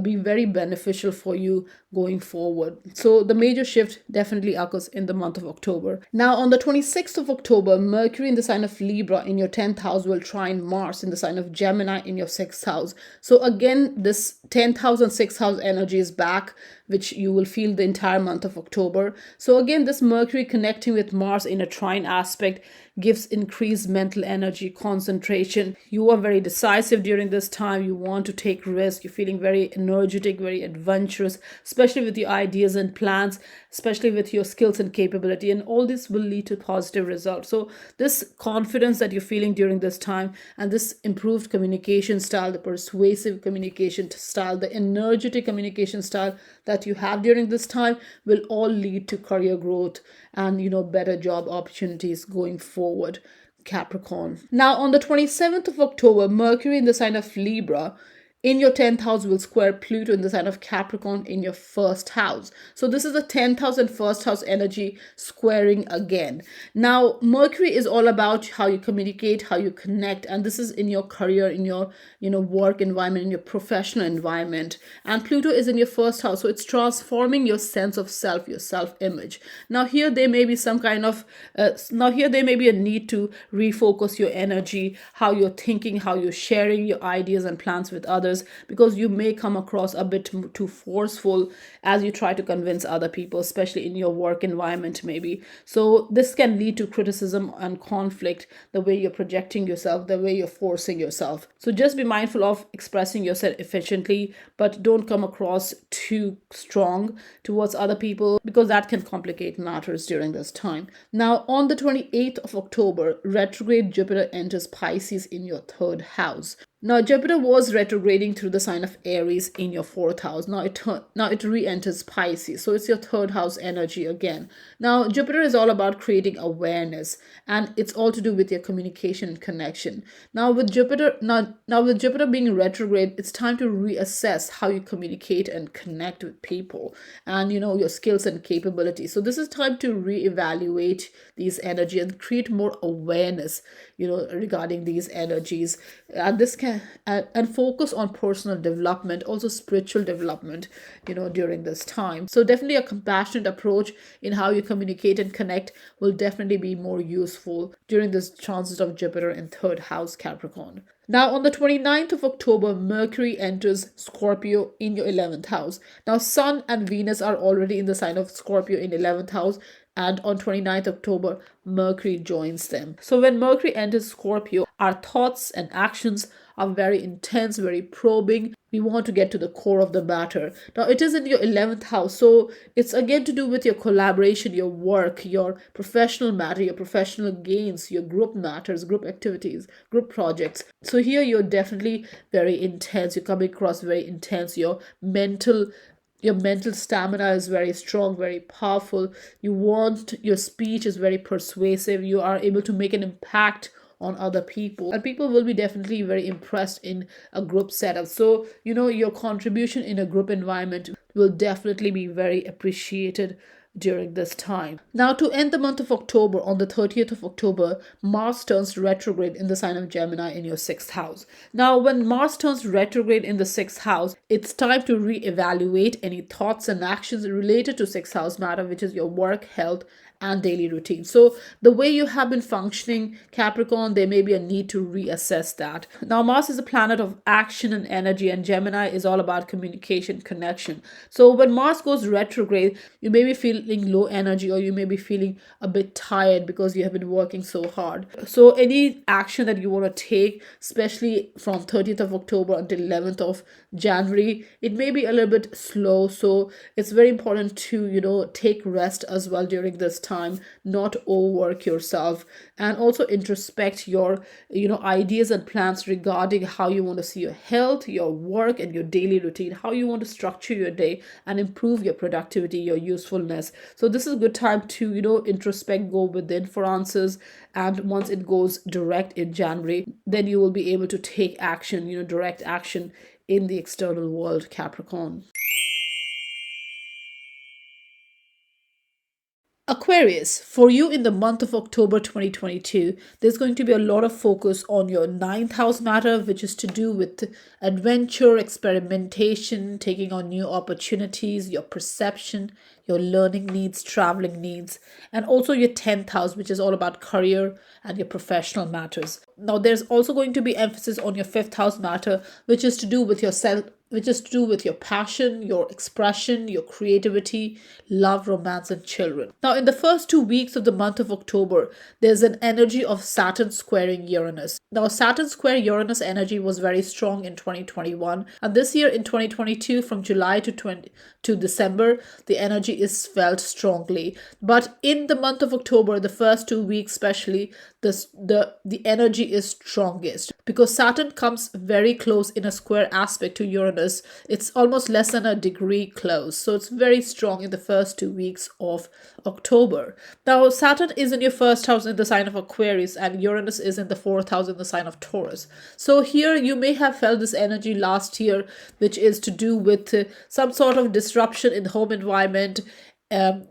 be very beneficial for you going forward. So the major shift definitely occurs in the month of October. Now, on the 26th of October, Mercury in the sign of Libra in your 10th house will trine Mars in the sign of Gemini in your 6th house. So again, this 10th house and 6th house energy is back, which you will feel the entire month of October. So again, this Mercury connecting with Mars in a trine aspect gives increased mental energy, concentration. You are very decisive during this time. You want to take risks. You're feeling very energetic, very adventurous, especially with your ideas and plans, especially with your skills and capability. And all this will lead to positive results. So this confidence that you're feeling during this time, and this improved communication style, the persuasive communication style, the energetic communication style that you have during this time will all lead to career growth and better job opportunities going forward, Capricorn. Now, on the 27th of October, Mercury in the sign of Libra in your 10th house will square Pluto in the sign of Capricorn in your first house. So this is the 10th house and first house energy squaring again. Now, Mercury is all about how you communicate, how you connect, and this is in your career, in your work environment, in your professional environment. And Pluto is in your first house, so it's transforming your sense of self, your self-image. Now here there may be some kind of there may be a need to refocus your energy, how you're thinking, how you're sharing your ideas and plans with others, because you may come across a bit too forceful as you try to convince other people, especially in your work environment maybe. So this can lead to criticism and conflict, the way you're projecting yourself, the way you're forcing yourself. So just be mindful of expressing yourself efficiently, but don't come across too strong towards other people, because that can complicate matters during this time. Now, on the 28th of October, retrograde Jupiter enters Pisces in your 3rd house. Now, Jupiter was retrograding through the sign of Aries in your 4th house. Now it re-enters Pisces. So it's your 3rd house energy again. Now, Jupiter is all about creating awareness, and it's all to do with your communication and connection. Now, with Jupiter being retrograde, it's time to reassess how you communicate and connect with people, and your skills and capabilities. So this is time to reevaluate these energy and create more awareness, regarding these energies. And this can and focus on personal development, also spiritual development, during this time. So definitely a compassionate approach in how you communicate and connect will definitely be more useful during this transit of Jupiter in third house, Capricorn. Now, on the 29th of October, Mercury enters Scorpio in your 11th house. Now, Sun and Venus are already in the sign of Scorpio in 11th house, and on 29th October, Mercury joins them. So, when Mercury enters Scorpio, our thoughts and actions are very intense, very probing. We want to get to the core of the matter. Now, it is in your 11th house, so it's again to do with your collaboration, your work, your professional matter, your professional gains, your group matters, group activities, group projects. So, here you're definitely very intense. You're coming across very intense. Your mental stamina is very strong, very powerful. Your speech is very persuasive. You are able to make an impact on other people, and people will be definitely very impressed in a group setup. So your contribution in a group environment will definitely be very appreciated during this time. Now, to end the month of October, on the 30th of October, Mars turns retrograde in the sign of Gemini in your 6th house. Now, when Mars turns retrograde in the 6th house, it's time to reevaluate any thoughts and actions related to 6th house matter, which is your work, health, and daily routine. So the way you have been functioning, Capricorn, there may be a need to reassess that. Now, Mars is a planet of action and energy, and Gemini is all about communication, connection. So when Mars goes retrograde, you may be feeling low energy, or you may be feeling a bit tired because you have been working so hard. So any action that you want to take, especially from 30th of October until 11th of January, it may be a little bit slow. So it's very important to, take rest as well during this time, not overwork yourself, and also introspect your ideas and plans regarding how you want to see your health, your work, and your daily routine, how you want to structure your day and improve your productivity, your usefulness. So this is a good time to introspect, go within for answers, and once it goes direct in January, then you will be able to take action, direct action in the external world, Capricorn. Aquarius, for you in the month of October 2022, there's going to be a lot of focus on your 9th house matter, which is to do with adventure, experimentation, taking on new opportunities, your perception, your learning needs, traveling needs, and also your 10th house, which is all about career and your professional matters. Now, there's also going to be emphasis on your 5th house matter, which is to do with yourself, which is to do with your passion, your expression, your creativity, love, romance, and children. Now, in the first 2 weeks of the month of October, there's an energy of Saturn squaring Uranus. Now, Saturn square Uranus energy was very strong in 2021, and this year in 2022, from July to December, the energy is felt strongly. But in the month of October, the first 2 weeks especially, the energy is strongest because Saturn comes very close in a square aspect to Uranus. It's almost less than a degree close, so it's very strong in the first 2 weeks of October. Now, Saturn is in your first house in the sign of Aquarius, and Uranus is in the fourth house in the sign of Taurus. So here you may have felt this energy last year, which is to do with some sort of disruption in the home environment,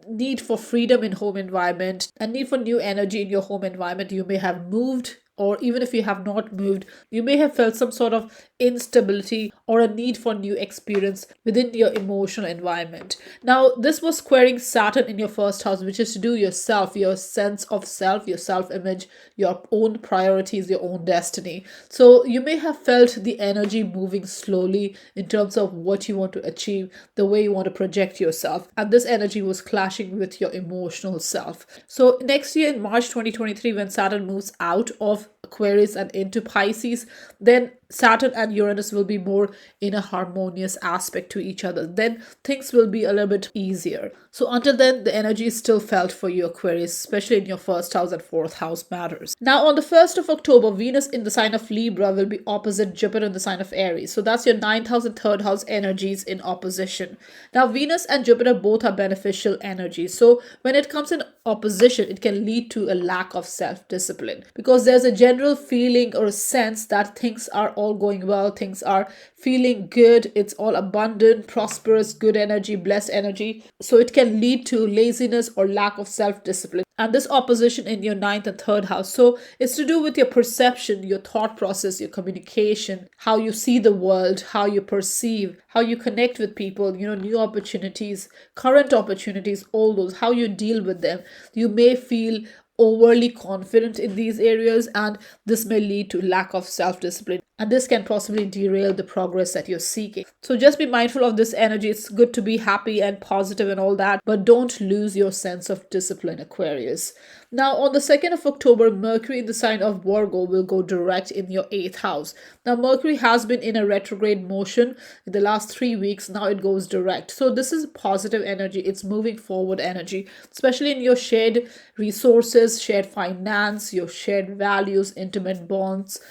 need for freedom in home environment, and need for new energy in your home environment. You may have moved, or even if you have not moved, you may have felt some sort of instability or a need for new experience within your emotional environment. Now, this was squaring Saturn in your first house, which is to do yourself, your sense of self, your self-image, your own priorities, your own destiny. So you may have felt the energy moving slowly in terms of what you want to achieve, the way you want to project yourself. And this energy was clashing with your emotional self. So next year in March 2023, when Saturn moves out of Aquarius and into Pisces, then Saturn and Uranus will be more in a harmonious aspect to each other. Then things will be a little bit easier. So until then, the energy is still felt for you, Aquarius, especially in your first house and fourth house matters. Now, on the 1st of October, Venus in the sign of Libra will be opposite Jupiter in the sign of Aries. So that's your 9th house and 3rd house energies in opposition. Now, Venus and Jupiter both are beneficial energies. So when it comes in opposition, it can lead to a lack of self-discipline because there's a general feeling or a sense that things are all going well, things are feeling good, it's all abundant, prosperous, good energy, blessed energy. So it can lead to laziness or lack of self-discipline. And this opposition in your ninth and third house, so it's to do with your perception, your thought process, your communication, how you see the world, how you perceive, how you connect with people, new opportunities, current opportunities, all those, how you deal with them. You may feel overly confident in these areas, and this may lead to lack of self-discipline, and this can possibly derail the progress that you're seeking. So just be mindful of this energy. It's good to be happy and positive and all that, but don't lose your sense of discipline, Aquarius. Now, on the 2nd of October, Mercury in the sign of Virgo will go direct in your 8th house. Now, Mercury has been in a retrograde motion in the last 3 weeks. Now it goes direct. So this is positive energy. It's moving forward energy, especially in your shared resources, shared finance, your shared values, intimate bonds,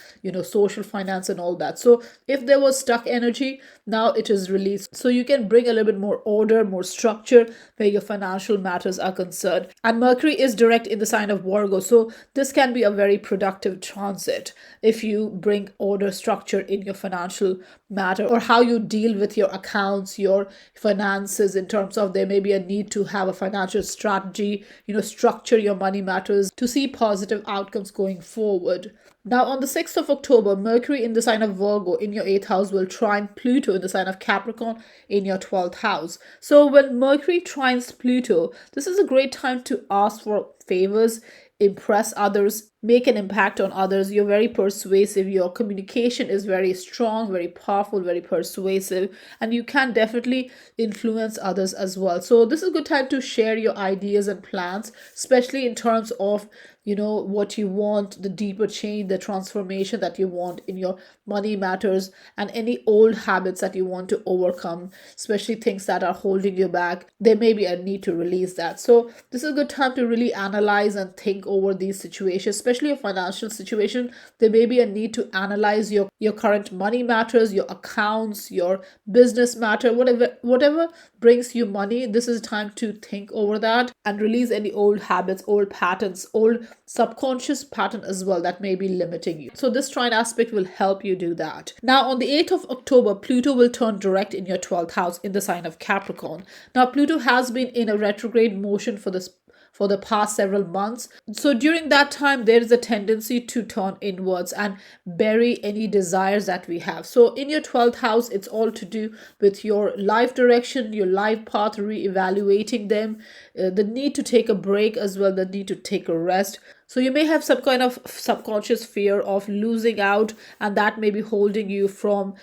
social finance and all that. So if there was stuck energy, now it is released. So you can bring a little bit more order, more structure where your financial matters are concerned. And Mercury is direct in the sign of Virgo. So this can be a very productive transit if you bring order, structure in your financial matter, or how you deal with your accounts, your finances, in terms of there may be a need to have a financial strategy, structure your money matters to see positive outcomes going forward. Now, on the 6th of October, Mercury in the sign of Virgo in your 8th house will trine Pluto in the sign of Capricorn in your 12th house. So when Mercury trines Pluto, this is a great time to ask for favors, impress others, make an impact on others. You're very persuasive. Your communication is very strong, very powerful, very persuasive, and you can definitely influence others as well. So this is a good time to share your ideas and plans, especially in terms of what you want, the deeper change, the transformation that you want in your money matters, and any old habits that you want to overcome, especially things that are holding you back. There may be a need to release that. So this is a good time to really analyze and think over these situations, especially a financial situation. There may be a need to analyze your current money matters, your accounts, your business matter, whatever brings you money. This is time to think over that and release any old habits, old patterns, old subconscious pattern as well that may be limiting you. So this trine aspect will help you do that. Now, on the 8th of October, Pluto will turn direct in your 12th house in the sign of Capricorn. Now, Pluto has been in a retrograde motion for the past several months. So during that time, there is a tendency to turn inwards and bury any desires that we have. So in your 12th house, it's all to do with your life direction, your life path, re-evaluating them, the need to take a break as well, the need to take a rest. So you may have some kind of subconscious fear of losing out, and that may be holding you from,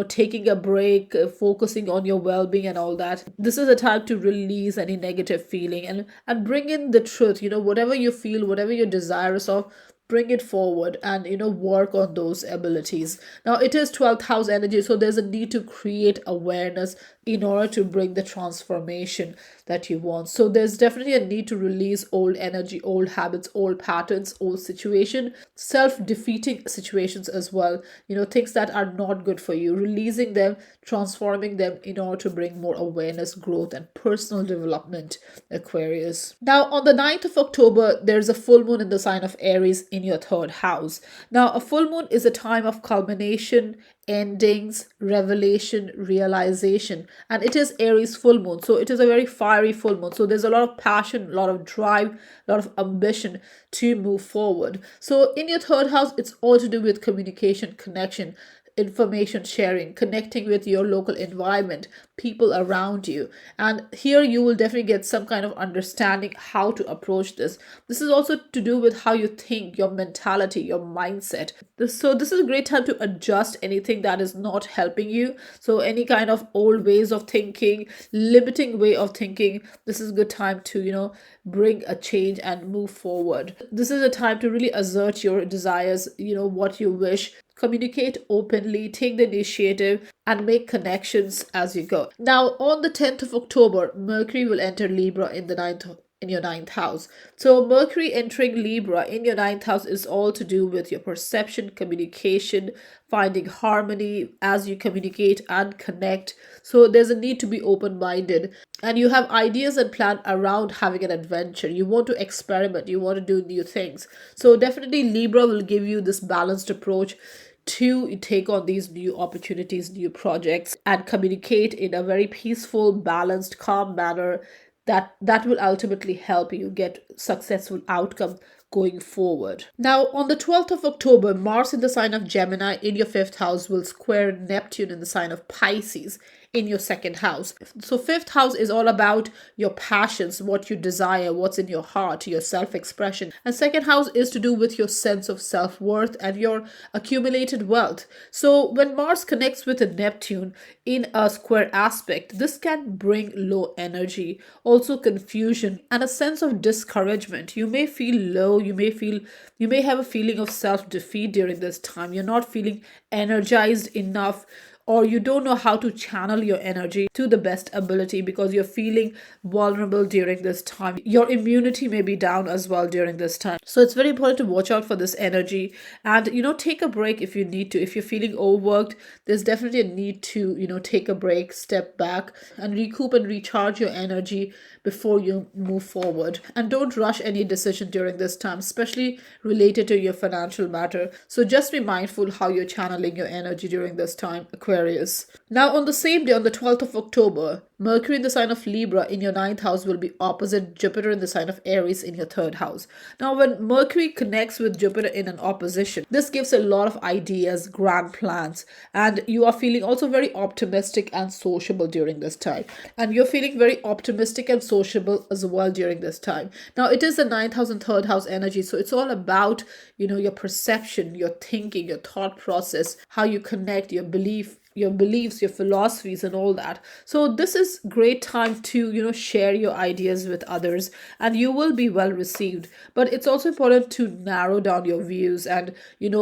taking a break, focusing on your well-being and all that. This is a time to release any negative feeling and bring in the truth. Whatever you feel, whatever you're desirous of, bring it forward and work on those abilities. Now it is 12th house energy, so there's a need to create awareness in order to bring the transformation that you want. So there's definitely a need to release old energy, old habits, old patterns, old situation, self-defeating situations as well, things that are not good for you, releasing them, transforming them in order to bring more awareness, growth, and personal development, Aquarius. Now, on the 9th of October, there's a full moon in the sign of Aries in your 3rd house. Now, a full moon is a time of culmination, endings, revelation, realization, and it is Aries full moon, so it is a very fiery full moon. So there's a lot of passion, a lot of drive, a lot of ambition to move forward. So in your 3rd house, it's all to do with communication, connection, information sharing, connecting with your local environment, people around you. And here you will definitely get some kind of understanding how to approach this. This is also to do with how you think, your mentality, your mindset. So this is a great time to adjust anything that is not helping you. So any kind of old ways of thinking, limiting way of thinking, this is a good time to, bring a change and move forward. This is a time to really assert your desires, what you wish, communicate openly, take the initiative, and make connections as you go. Now, on the 10th of October, Mercury will enter Libra in your 9th house. So Mercury entering Libra in your 9th house is all to do with your perception, communication, finding harmony as you communicate and connect. So there's a need to be open-minded, and you have ideas and plan around having an adventure. You want to experiment, you want to do new things. So definitely Libra will give you this balanced approach to take on these new opportunities, new projects, and communicate in a very peaceful, balanced, calm manner that will ultimately help you get successful outcome going forward. Now, on the 12th of October, Mars in the sign of Gemini in your fifth house will square Neptune in the sign of Pisces in your second house. So fifth house is all about your passions, what you desire, what's in your heart, your self-expression. And second house is to do with your sense of self-worth and your accumulated wealth. So when Mars connects with a Neptune in a square aspect, this can bring low energy, also confusion and a sense of discouragement. You may feel low, you may have a feeling of self-defeat during this time. You're not feeling energized enough, or you don't know how to channel your energy to the best ability because you're feeling vulnerable during this time. Your immunity may be down as well during this time. So it's very important to watch out for this energy and, take a break if you need to. If you're feeling overworked, there's definitely a need to, take a break, step back and recoup and recharge your energy before you move forward. And don't rush any decision during this time, especially related to your financial matter. So just be mindful how you're channeling your energy during this time, Aquarius. Now, on the same day, on the 12th of October, Mercury in the sign of Libra in your ninth house will be opposite Jupiter in the sign of Aries in your third house. Now, when Mercury connects with Jupiter in an opposition, this gives a lot of ideas, grand plans, and you are feeling also very optimistic and sociable during this time. And you're feeling very optimistic and sociable as well during this time. Now, it is the ninth house and third house energy, so it's all about, your perception, your thinking, your thought process, how you connect, your beliefs, your philosophies and all that. So this is great time to, share your ideas with others and you will be well received. But it's also important to narrow down your views and,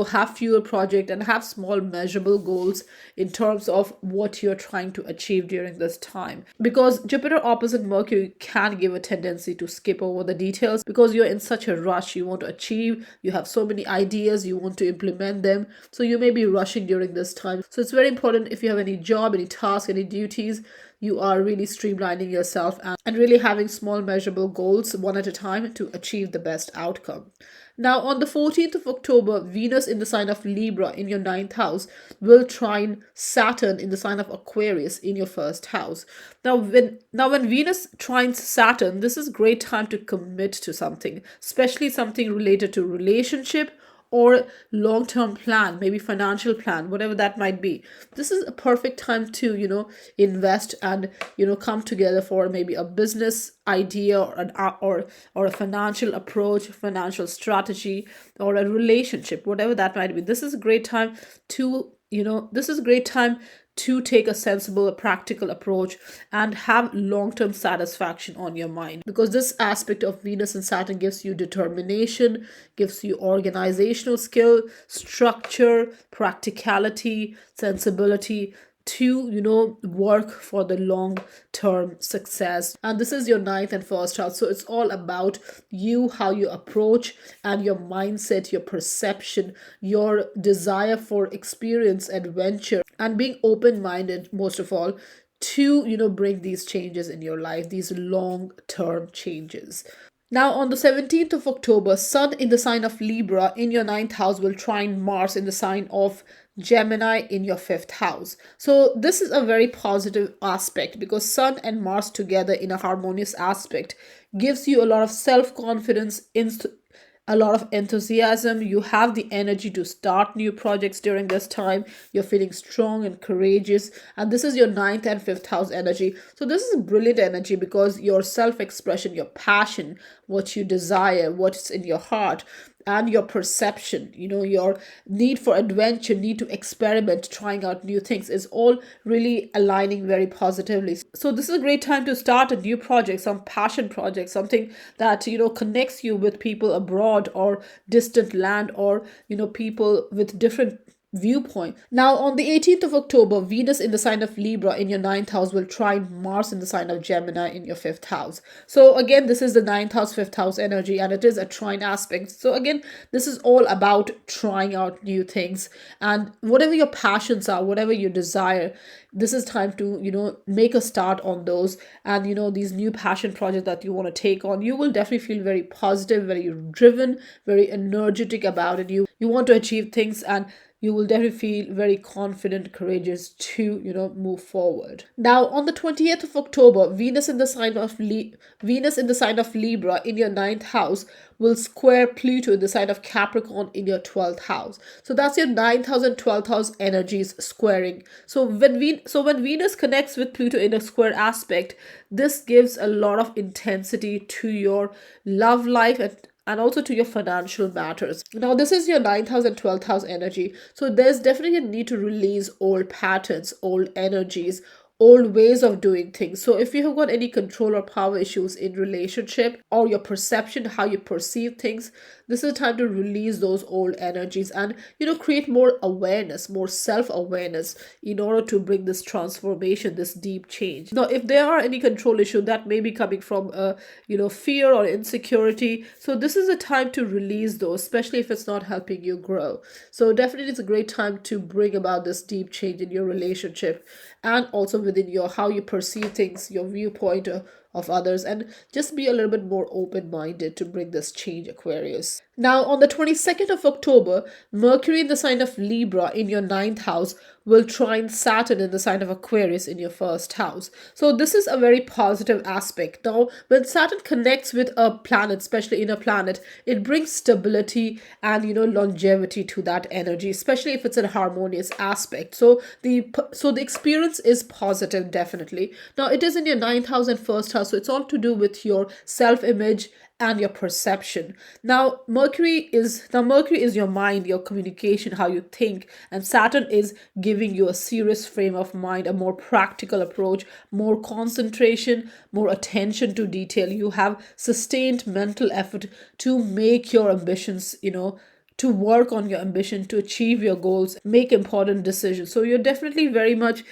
have fewer projects and have small measurable goals in terms of what you're trying to achieve during this time. Because Jupiter opposite Mercury can give a tendency to skip over the details because you're in such a rush. You want to achieve, you have so many ideas, you want to implement them. So you may be rushing during this time. So it's very important if you have any job, any task, any duties, you are really streamlining yourself and really having small measurable goals one at a time to achieve the best outcome. Now, on the 14th of October, Venus in the sign of Libra in your ninth house will trine Saturn in the sign of Aquarius in your first house. Now, when Venus trines Saturn, this is a great time to commit to something, especially something related to relationship or long-term plan, maybe financial plan, whatever that might be. This is a perfect time to, invest and, come together for maybe a business idea or a financial approach, financial strategy, or a relationship, whatever that might be. This is a great time to take a sensible, practical approach and have long-term satisfaction on your mind. Because this aspect of Venus and Saturn gives you determination, gives you organizational skill, structure, practicality, sensibility to work for the long term success. And this is your ninth and first house, so it's all about you, how you approach and your mindset, your perception, your desire for experience, adventure, and being open-minded most of all to bring these changes in your life, these long-term changes. Now, on the 17th of October, Sun in the sign of Libra in your ninth house will trine Mars in the sign of Gemini in your fifth house. So this is a very positive aspect because Sun and Mars together in a harmonious aspect gives you a lot of self-confidence, a lot of enthusiasm. You have the energy to start new projects during this time. You're feeling strong and courageous, and this is your ninth and fifth house energy. So this is brilliant energy because your self-expression, your passion, what you desire, what's in your heart, and your perception, your need for adventure, need to experiment, trying out new things is all really aligning very positively. So this is a great time to start a new project, some passion project, something that connects you with people abroad or distant land, or people with different viewpoint. Now, on the 18th of October, Venus in the sign of Libra in your ninth house will trine Mars in the sign of Gemini in your fifth house. So again, this is the ninth house, fifth house energy, and it is a trine aspect. So again, this is all about trying out new things, and whatever your passions are, whatever you desire, this is time to make a start on those. And these new passion projects that you want to take on, you will definitely feel very positive, very driven, very energetic about it. You want to achieve things, and you will definitely feel very confident, courageous to, move forward. Now, on the 20th of October, Venus in the sign of Libra in your ninth house will square Pluto in the sign of Capricorn in your 12th house. So that's your ninth house and 12th house energies squaring. So when Venus connects with Pluto in a square aspect, this gives a lot of intensity to your love life and also to your financial matters. Now, this is your ninth house and 12th house energy. So there's definitely a need to release old patterns, old energies, old ways of doing things. So if you have got any control or power issues in relationship, or your perception, how you perceive things, this is a time to release those old energies and, create more awareness, more self-awareness in order to bring this transformation, this deep change. Now, if there are any control issue that may be coming from fear or insecurity, so this is a time to release those, especially if it's not helping you grow. So definitely it's a great time to bring about this deep change in your relationship, and also within your how you perceive things, your viewpoint of others, and just be a little bit more open-minded to bring this change, Aquarius. Now, on the 22nd of October, Mercury in the sign of Libra in your ninth house will trine Saturn in the sign of Aquarius in your first house. So this is a very positive aspect. Now, when Saturn connects with a planet, especially in a planet, it brings stability and, longevity to that energy, especially if it's a harmonious aspect. So the experience is positive, definitely. Now, it is in your ninth house and first house, so it's all to do with your self-image and your perception. Now Mercury is your mind, your communication, how you think, and Saturn is giving you a serious frame of mind, a more practical approach, more concentration, more attention to detail. You have sustained mental effort to make your ambitions, to work on your ambition, to achieve your goals, make important decisions. So you're definitely very much,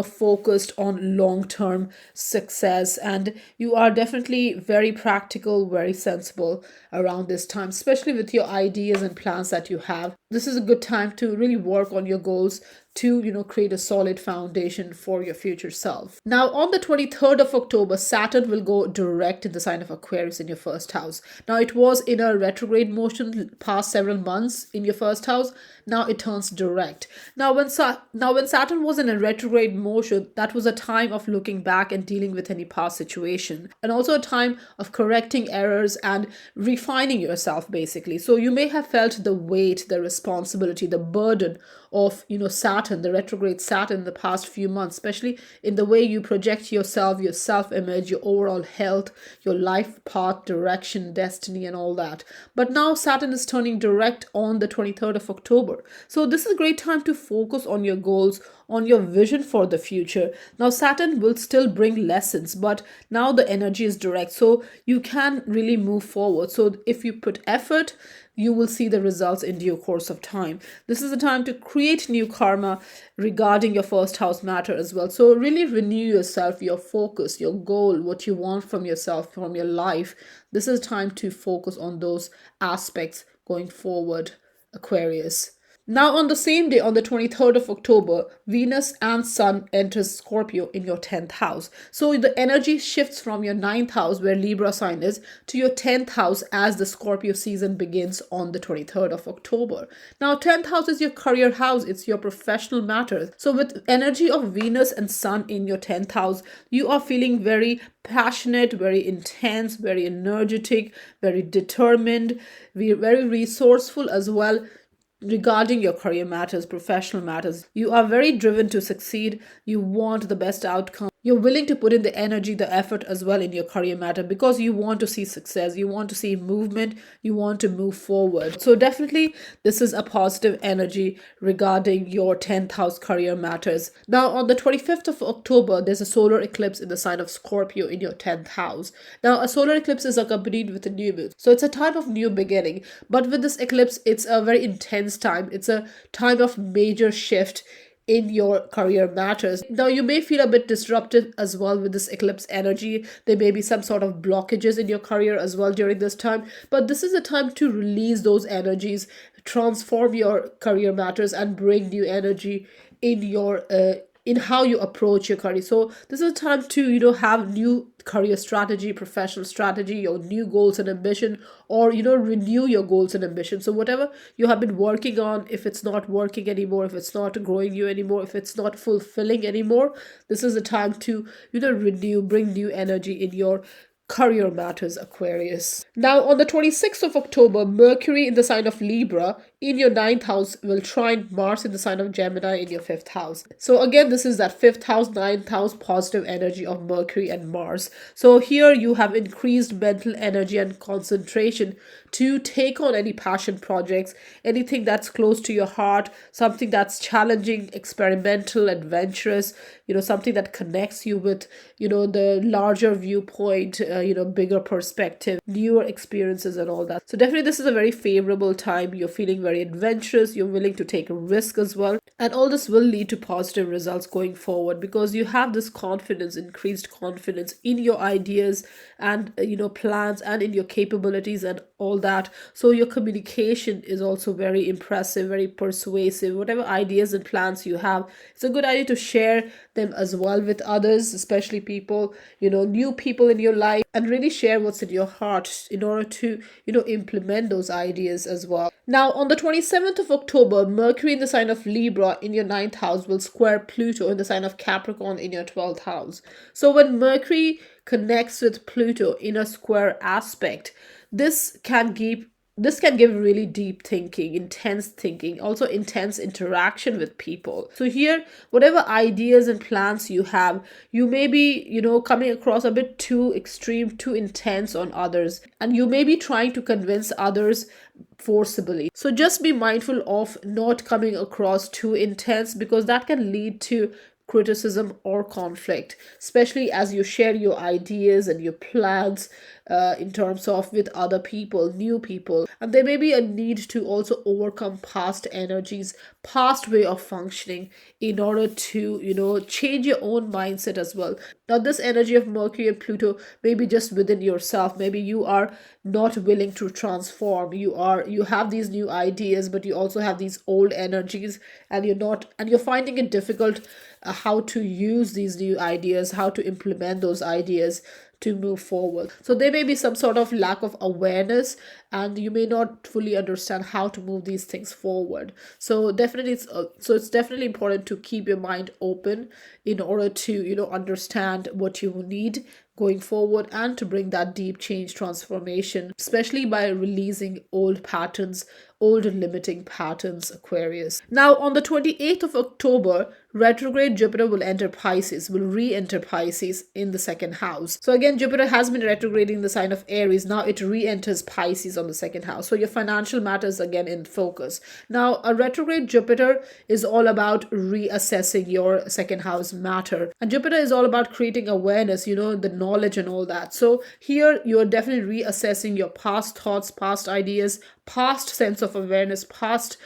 focused on long-term success, and you are definitely very practical, very sensible around this time, especially with your ideas and plans that you have. This is a good time to really work on your goals, to create a solid foundation for your future self. Now, on the 23rd of October, Saturn will go direct in the sign of Aquarius in your first house. Now, it was in a retrograde motion past several months in your first house. Now it turns direct. Now when Saturn was in a retrograde motion, that was a time of looking back and dealing with any past situation, and also a time of correcting errors and refining yourself, basically. So you may have felt the weight, the responsibility, the burden of Saturn, the retrograde Saturn, in the past few months, especially in the way you project yourself, your self-image, your overall health, your life path, direction, destiny, and all that. But now Saturn is turning direct on the 23rd of October. So this is a great time to focus on your goals, on your vision for the future. Now Saturn will still bring lessons, but now the energy is direct, so you can really move forward. So if you put effort, you will see the results in due course of time. This is a time to create new karma regarding your first house matter as well. So really renew yourself, your focus, your goal, what you want from yourself, from your life. This is time to focus on those aspects going forward, Aquarius. Now, on the same day, on the 23rd of October, Venus and Sun enters Scorpio in your 10th house. So the energy shifts from your 9th house, where Libra sign is, to your 10th house as the Scorpio season begins on the 23rd of October. Now, 10th house is your career house. It's your professional matters. So with energy of Venus and Sun in your 10th house, you are feeling very passionate, very intense, very energetic, very determined, very resourceful as well. Regarding your career matters, professional matters, you are very driven to succeed. You want the best outcome. You're willing to put in the energy, the effort as well in your career matter, because you want to see success, you want to see movement, you want to move forward. So definitely this is a positive energy regarding your 10th house career matters. Now on the 25th of October, there's a solar eclipse in the sign of Scorpio in your 10th house. Now a solar eclipse is accompanied with a new moon. So it's a time of new beginning. But with this eclipse, it's a very intense time. It's a time of major shift in your career matters. Now you may feel a bit disrupted as well with this eclipse energy. There may be some sort of blockages in your career as well during this time, but this is a time to release those energies, transform your career matters, and bring new energy in in how you approach your career. So this is a time to, have new career strategy, professional strategy, your new goals and ambition, or, renew your goals and ambition. So whatever you have been working on, if it's not working anymore, if it's not growing you anymore, if it's not fulfilling anymore, this is a time to, renew, bring new energy in your career matters, Aquarius. Now, on the 26th of October, Mercury in the sign of Libra in your ninth house will trine Mars in the sign of Gemini in your fifth house. So again, this is that fifth house, ninth house positive energy of Mercury and Mars. So here you have increased mental energy and concentration to take on any passion projects, anything that's close to your heart, something that's challenging, experimental, adventurous, something that connects you with, the larger viewpoint, bigger perspective, newer experiences and all that. So definitely this is a very favorable time. You're feeling very adventurous. You're willing to take a risk as well. And all this will lead to positive results going forward because you have this confidence, increased confidence in your ideas and, plans and in your capabilities and all that. So your communication is also very impressive, very persuasive. Whatever ideas and plans you have, it's a good idea to share them as well with others, especially people, new people in your life, and really share what's in your heart in order to, implement those ideas as well. Now, on the 27th of October, Mercury in the sign of Libra in your ninth house will square Pluto in the sign of Capricorn in your 12th house. So when Mercury connects with Pluto in a square aspect, this can give really deep thinking, intense thinking, also intense interaction with people. So here, whatever ideas and plans you have, you may be, coming across a bit too extreme, too intense on others, and you may be trying to convince others forcibly. So just be mindful of not coming across too intense because that can lead to criticism or conflict, especially as you share your ideas and your plans in terms of with other people, new people. And there may be a need to also overcome past energies, past way of functioning in order to, change your own mindset as well. Now, this energy of Mercury and Pluto may be just within yourself. Maybe you are not willing to transform. You have these new ideas, but you also have these old energies, and you're finding it difficult how to use these new ideas, how to implement those ideas to move forward. So there may be some sort of lack of awareness and you may not fully understand how to move these things forward. So definitely it's definitely important to keep your mind open in order to understand what you need going forward and to bring that deep change transformation, especially by releasing old patterns, old limiting patterns, Aquarius. Now on the 28th of October, retrograde Jupiter will re-enter Pisces in the second house. So again, Jupiter has been retrograding the sign of Aries. Now it re-enters Pisces on the second house. So your financial matters again in focus. Now a retrograde Jupiter is all about reassessing your second house matter. And Jupiter is all about creating awareness, the knowledge and all that. So here you're definitely reassessing your past thoughts, past ideas, past sense of awareness, past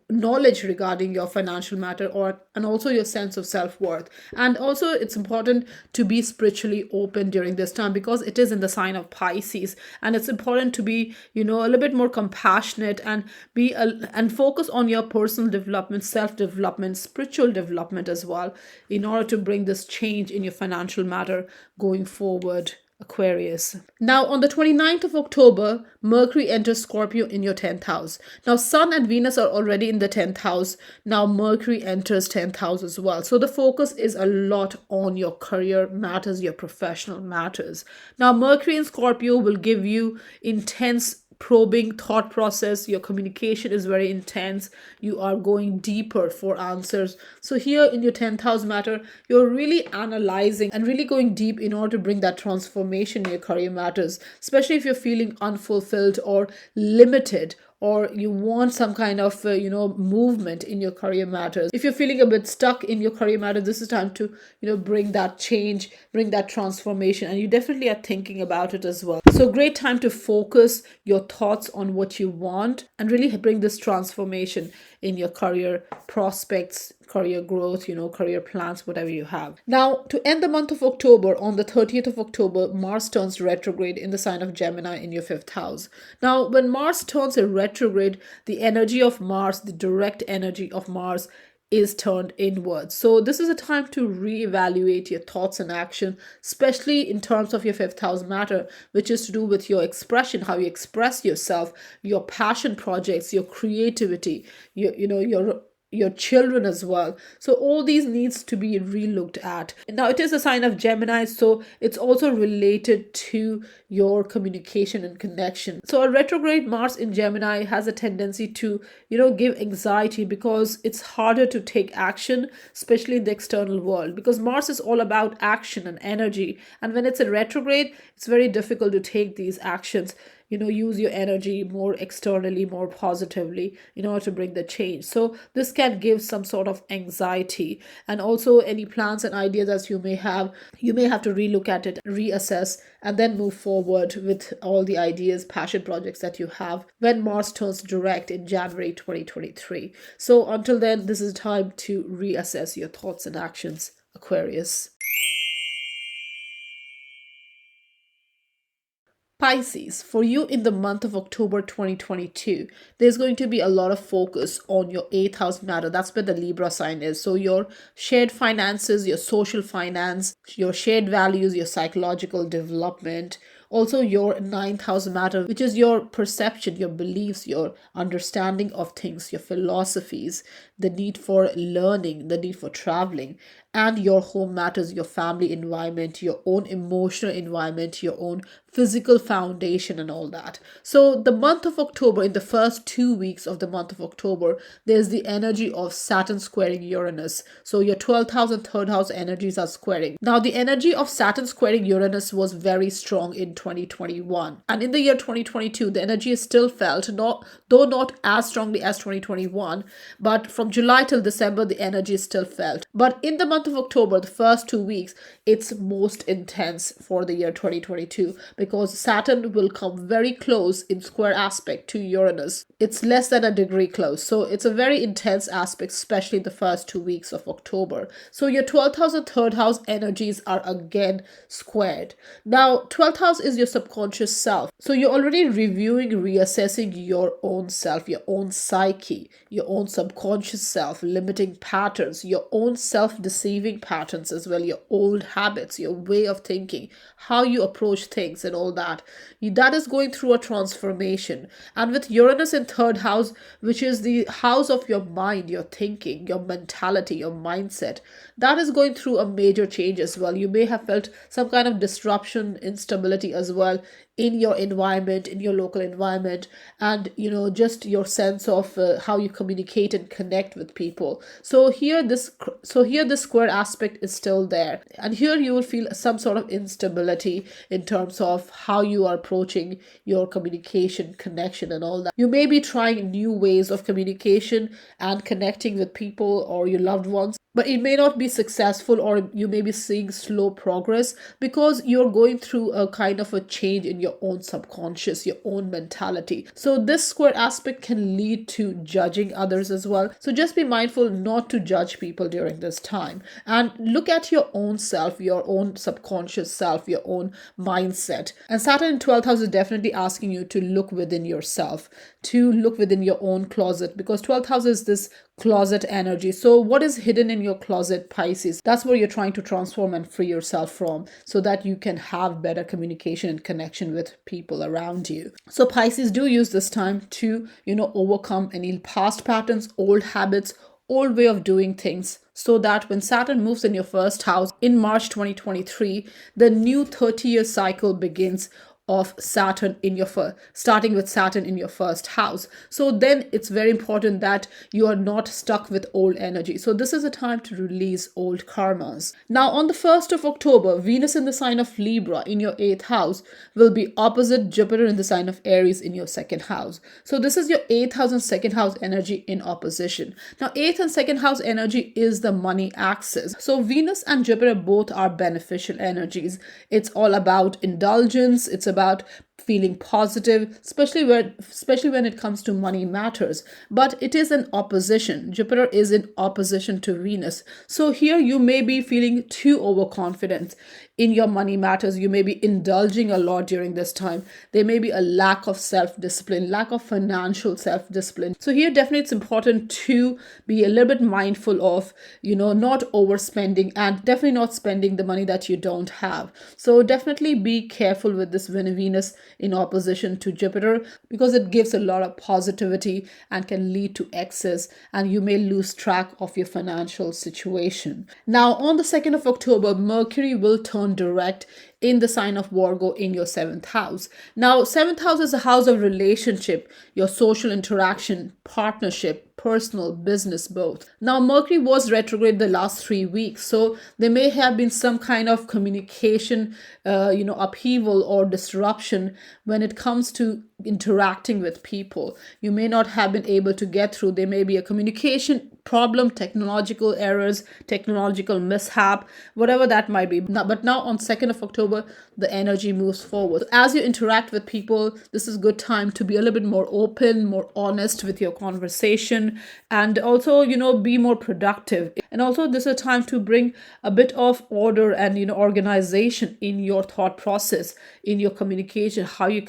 knowledge regarding your financial matter and also your sense of self-worth. And also it's important to be spiritually open during this time because it is in the sign of Pisces, and it's important to be a little bit more compassionate and and focus on your personal development, self-development, spiritual development as well in order to bring this change in your financial matter going forward, Aquarius. Now on the 29th of October, Mercury enters Scorpio in your 10th house. Now Sun and Venus are already in the 10th house. Now Mercury enters 10th house as well. So the focus is a lot on your career matters, your professional matters. Now Mercury in Scorpio will give you intense probing thought process. Your communication is very intense. You are going deeper for answers. So here in your 10th house matter, you're really analyzing and really going deep in order to bring that transformation in your career matters, especially if you're feeling unfulfilled or limited, or you want some kind of movement in your career matters. If you're feeling a bit stuck in your career matters, this is time to bring that change, bring that transformation, and you definitely are thinking about it as well. So great time to focus your thoughts on what you want and really bring this transformation in your career prospects, career growth, career plans, whatever you have. Now, to end the month of October, on the 30th of October, Mars turns retrograde in the sign of Gemini in your 5th house. Now, when Mars turns a retrograde, the energy of Mars, the direct energy of Mars, is turned inwards. So this is a time to reevaluate your thoughts and action, especially in terms of your fifth house matter, which is to do with your expression, how you express yourself, your passion projects, your creativity, your children as well. So all these needs to be relooked at. Now it is a sign of Gemini, so it's also related to your communication and connection. So a retrograde Mars in Gemini has a tendency to give anxiety, because it's harder to take action, especially in the external world, because Mars is all about action and energy, and when it's a retrograde, it's very difficult to take these actions, use your energy more externally, more positively in order to bring the change. So this can give some sort of anxiety, and also any plans and ideas as you may have to relook at it, reassess, and then move forward with all the ideas, passion projects that you have when Mars turns direct in January 2023. So until then, this is time to reassess your thoughts and actions, Aquarius. Pisces, for you in the month of October 2022, there's going to be a lot of focus on your 8th house matter. That's where the Libra sign is. So your shared finances, your social finance, your shared values, your psychological development, also your 9th house matter, which is your perception, your beliefs, your understanding of things, your philosophies, the need for learning, the need for traveling, and your home matters, your family environment, your own emotional environment, your own physical foundation, and all that. So the month of October, in the first 2 weeks of the month of October, there's the energy of Saturn squaring Uranus. So your 12th house and 3rd house energies are squaring. Now the energy of Saturn squaring Uranus was very strong in 2021, and in the year 2022 the energy is still felt, though not as strongly as 2021, but from July till December the energy is still felt. But in the month of October, the first 2 weeks, it's most intense for the year 2022, because Saturn will come very close in square aspect to Uranus. It's less than a degree close, so it's a very intense aspect, especially the first 2 weeks of October. So your 12th house and 3rd house energies are again squared. Now 12th house is your subconscious self, so you're already reviewing, reassessing your own self, your own psyche, your own subconscious self, limiting patterns, your own self-deceiving patterns as well, your old habits, your way of thinking, how you approach things, and all that. That is going through a transformation. And with Uranus in 3rd house, which is the house of your mind, your thinking, your mentality, your mindset, that is going through a major change as well. You may have felt some kind of disruption, instability as well in your environment, in your local environment, and just your sense of how you communicate and connect with people. So here this square aspect is still there, and here you will feel some sort of instability in terms of how you are approaching your communication, connection, and all that. You may be trying new ways of communication and connecting with people or your loved ones, but it may not be successful, or you may be seeing slow progress, because you're going through a kind of a change in your own subconscious, your own mentality. So this square aspect can lead to judging others as well. So just be mindful not to judge people during this time, and look at your own self, your own subconscious self, your own mindset. And Saturn in 12th house is definitely asking you to look within yourself, to look within your own closet, because 12th house is this closet energy. So what is hidden in your closet, Pisces? That's where you're trying to transform and free yourself from, so that you can have better communication and connection with people around you. So Pisces, do use this time to overcome any past patterns, old habits, old way of doing things, so that when Saturn moves in your 1st house in March 2023, the new 30-year cycle begins of Saturn in your starting with Saturn in your 1st house. So then it's very important that you are not stuck with old energy. So this is a time to release old karmas. Now on the 1st of October, Venus in the sign of Libra in your 8th house will be opposite Jupiter in the sign of Aries in your 2nd house. So this is your 8th house and 2nd house energy in opposition. Now 8th and 2nd house energy is the money axis. So Venus and Jupiter both are beneficial energies. It's all about indulgence. It's about feeling positive, especially when it comes to money matters. But it is an opposition. Jupiter is in opposition to Venus. So here you may be feeling too overconfident in your money matters. You may be indulging a lot during this time. There may be a lack of self-discipline, lack of financial self-discipline. So here definitely it's important to be a little bit mindful of, not overspending and definitely not spending the money that you don't have. So definitely be careful with this Venus in opposition to Jupiter, because it gives a lot of positivity and can lead to excess, and you may lose track of your financial situation. Now, on the 2nd of October, Mercury will turn direct in the sign of Virgo in your 7th house. Now, 7th house is a house of relationship, your social interaction, partnership, personal, business, both. Now, Mercury was retrograde the last 3 weeks, so there may have been some kind of communication, upheaval or disruption when it comes to interacting with people. You may not have been able to get through. There may be a communication problem, technological errors, technological mishap, whatever that might be. But now on 2nd of October, the energy moves forward. As you interact with people, this is a good time to be a little bit more open, more honest with your conversation, and also, be more productive. And also this is a time to bring a bit of order and, organization in your thought process, in your communication, how you're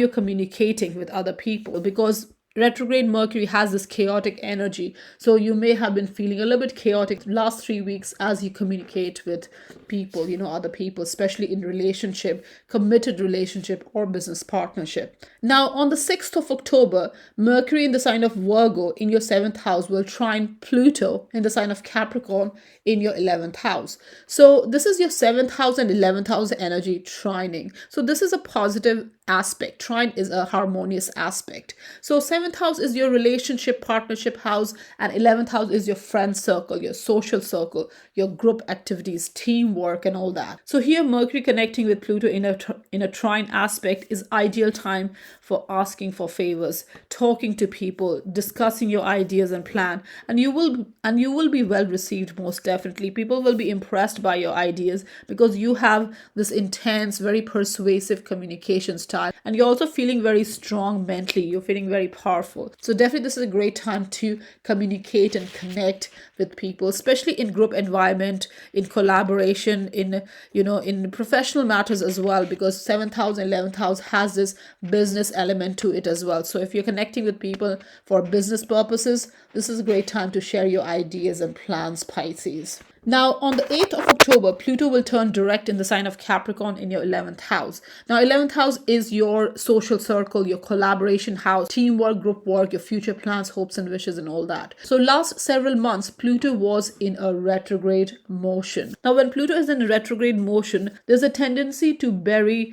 communicating with other people, because retrograde Mercury has this chaotic energy. So you may have been feeling a little bit chaotic the last 3 weeks as you communicate with people, other people, especially in relationship, committed relationship or business partnership. Now, on the 6th of October, Mercury in the sign of Virgo in your 7th house will trine Pluto in the sign of Capricorn in your 11th house. So this is your 7th house and 11th house energy trining. So this is a positive aspect. Trine is a harmonious aspect. So 7th house is your relationship, partnership house, and 11th house is your friend circle, your social circle, your group activities, teamwork, and all that. So here Mercury connecting with Pluto in a trine aspect is ideal time for asking for favors, talking to people, discussing your ideas and plan, and you will be well received. Most definitely people will be impressed by your ideas because you have this intense, very persuasive communication style, and you're also feeling very strong mentally. You're feeling very powerful. So definitely this is a great time to communicate and connect with people, especially in group environment, in collaboration, in professional matters as well, because 7th house and 11th house has this business element to it as well. So if you're connecting with people for business purposes, this is a great time to share your ideas and plans, Pisces. Now, on the 8th of October, Pluto will turn direct in the sign of Capricorn in your 11th house. Now, 11th house is your social circle, your collaboration house, teamwork, group work, your future plans, hopes and wishes, and all that. So last several months, Pluto was in a retrograde motion. Now, when Pluto is in retrograde motion, there's a tendency to bury,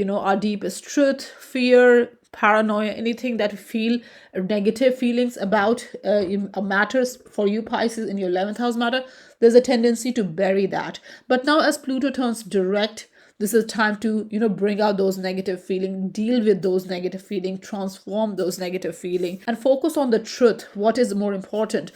our deepest truth, fear, paranoia, anything that feel negative feelings about matters for you, Pisces, in your 11th house matter. There's a tendency to bury that. But now as Pluto turns direct, this is time to, bring out those negative feelings, deal with those negative feelings, transform those negative feelings, and focus on the truth. What is more important?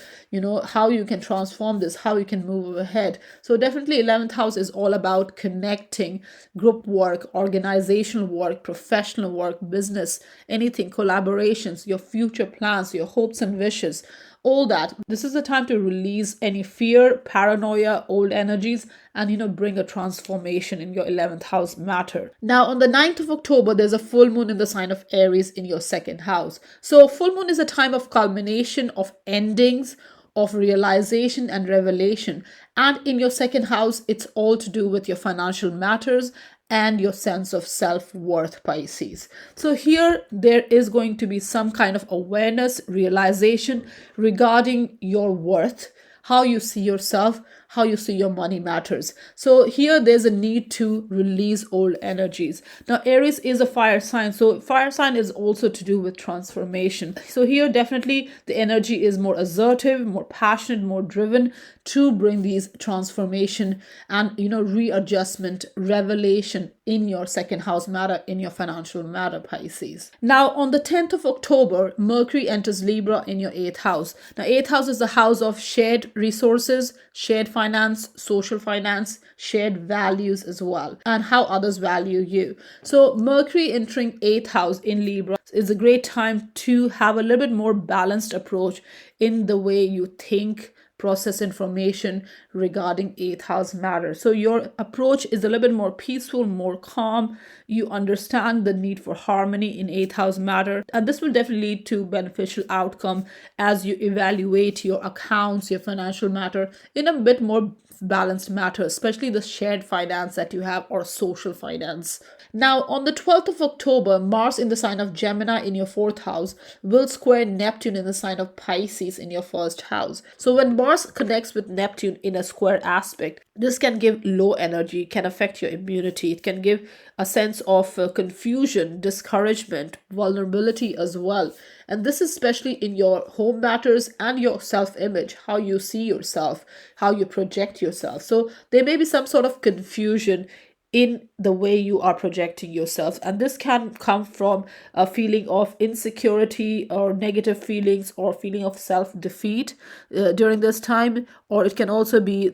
How you can transform this, how you can move ahead. So definitely 11th house is all about connecting, group work, organizational work, professional work, business, anything, collaborations, your future plans, your hopes and wishes, all that. This is the time to release any fear, paranoia, old energies, and bring a transformation in your 11th house matter. Now, on the 9th of October, there's a full moon in the sign of Aries in your 2nd house. So full moon is a time of culmination, of endings, of realization and revelation. And in your 2nd house, it's all to do with your financial matters and your sense of self-worth, Pisces. So here there is going to be some kind of awareness, realization regarding your worth, how you see yourself, how you see your money matters. So here there's a need to release old energies. Now, Aries is a fire sign. So fire sign is also to do with transformation. So here definitely the energy is more assertive, more passionate, more driven to bring these transformation and, readjustment, revelation in your 2nd house matter, in your financial matter, Pisces. Now, on the 10th of October, Mercury enters Libra in your 8th house. Now, 8th house is the house of shared resources, shared finance, social finance, shared values as well, and how others value you. So Mercury entering 8th house in Libra is a great time to have a little bit more balanced approach in the way you think, process information regarding 8th house matters. So your approach is a little bit more peaceful, more calm. You understand the need for harmony in 8th house matter, and this will definitely lead to beneficial outcome as you evaluate your accounts, your financial matter in a bit more balanced matter, especially the shared finance that you have or social finance. Now, on the 12th of October, Mars in the sign of Gemini in your 4th house will square Neptune in the sign of Pisces in your 1st house. So, when Mars connects with Neptune in a square aspect, this can give low energy, can affect your immunity, it can give a sense of confusion, discouragement, vulnerability as well. And this is especially in your home matters and your self image, how you see yourself, how you project yourself. So, there may be some sort of confusion in the way you are projecting yourself, and this can come from a feeling of insecurity or negative feelings or feeling of self defeat during this time, or it can also be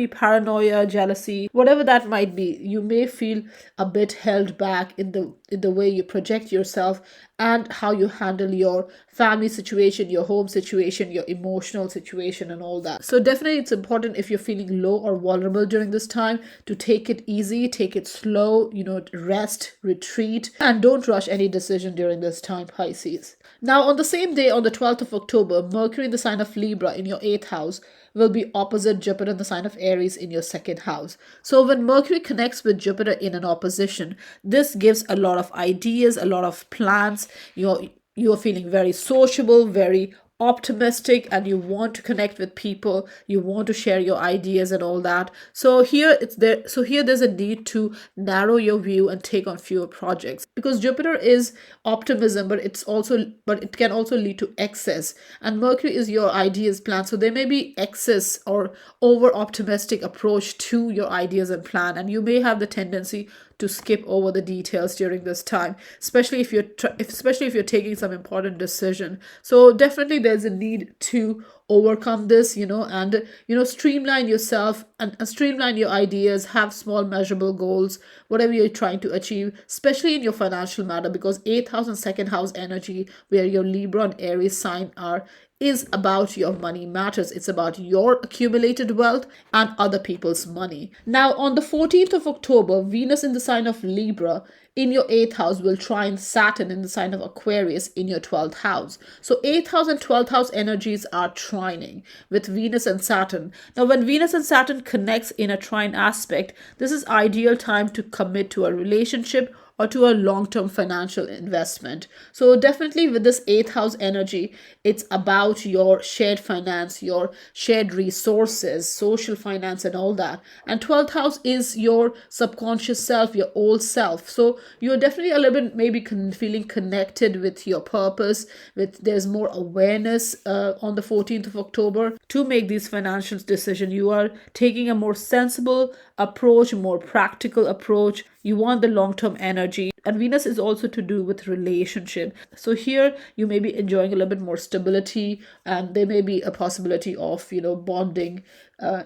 paranoia, jealousy, whatever that might be. You may feel a bit held back in the way you project yourself and how you handle your family situation, your home situation, your emotional situation, and all that. So, definitely, it's important if you're feeling low or vulnerable during this time to take it easy, take it slow, rest, retreat, and don't rush any decision during this time, Pisces. Now, on the same day, on the 12th of October, Mercury in the sign of Libra in your 8th house will be opposite Jupiter in the sign of Aries in your 2nd house. So when Mercury connects with Jupiter in an opposition, this gives a lot of ideas, a lot of plans. You're feeling very sociable, very optimistic, and you want to connect with people, you want to share your ideas and all that. So here there's a need to narrow your view and take on fewer projects, because Jupiter is optimism, but it can also lead to excess, and Mercury is your ideas plan. So there may be excess or over optimistic approach to your ideas and plan, and you may have the tendency to skip over the details during this time, especially if you're taking some important decision. So definitely there's a need to overcome this, and streamline yourself and streamline your ideas, have small measurable goals, whatever you're trying to achieve, especially in your financial matter, because 8th house and 2nd house energy, where your Libra and Aries sign are, is about your money matters. It's about your accumulated wealth and other people's money. Now, on the 14th of October, Venus in the sign of Libra in your 8th house will trine Saturn in the sign of Aquarius in your 12th house. So 8th house and 12th house energies are trining with Venus and Saturn. Now, when Venus and Saturn connects in a trine aspect, this is ideal time to commit to a relationship or to a long-term financial investment. So definitely with this 8th house energy, it's about your shared finance, your shared resources, social finance, and all that. And 12th house is your subconscious self, your old self. So you're definitely a little bit maybe feeling connected with your purpose, there's more awareness on the 14th of October to make these financial decisions. You are taking a more sensible approach, more practical approach. You want the long-term energy, and Venus is also to do with relationship. So here you may be enjoying a little bit more stability, and there may be a possibility of bonding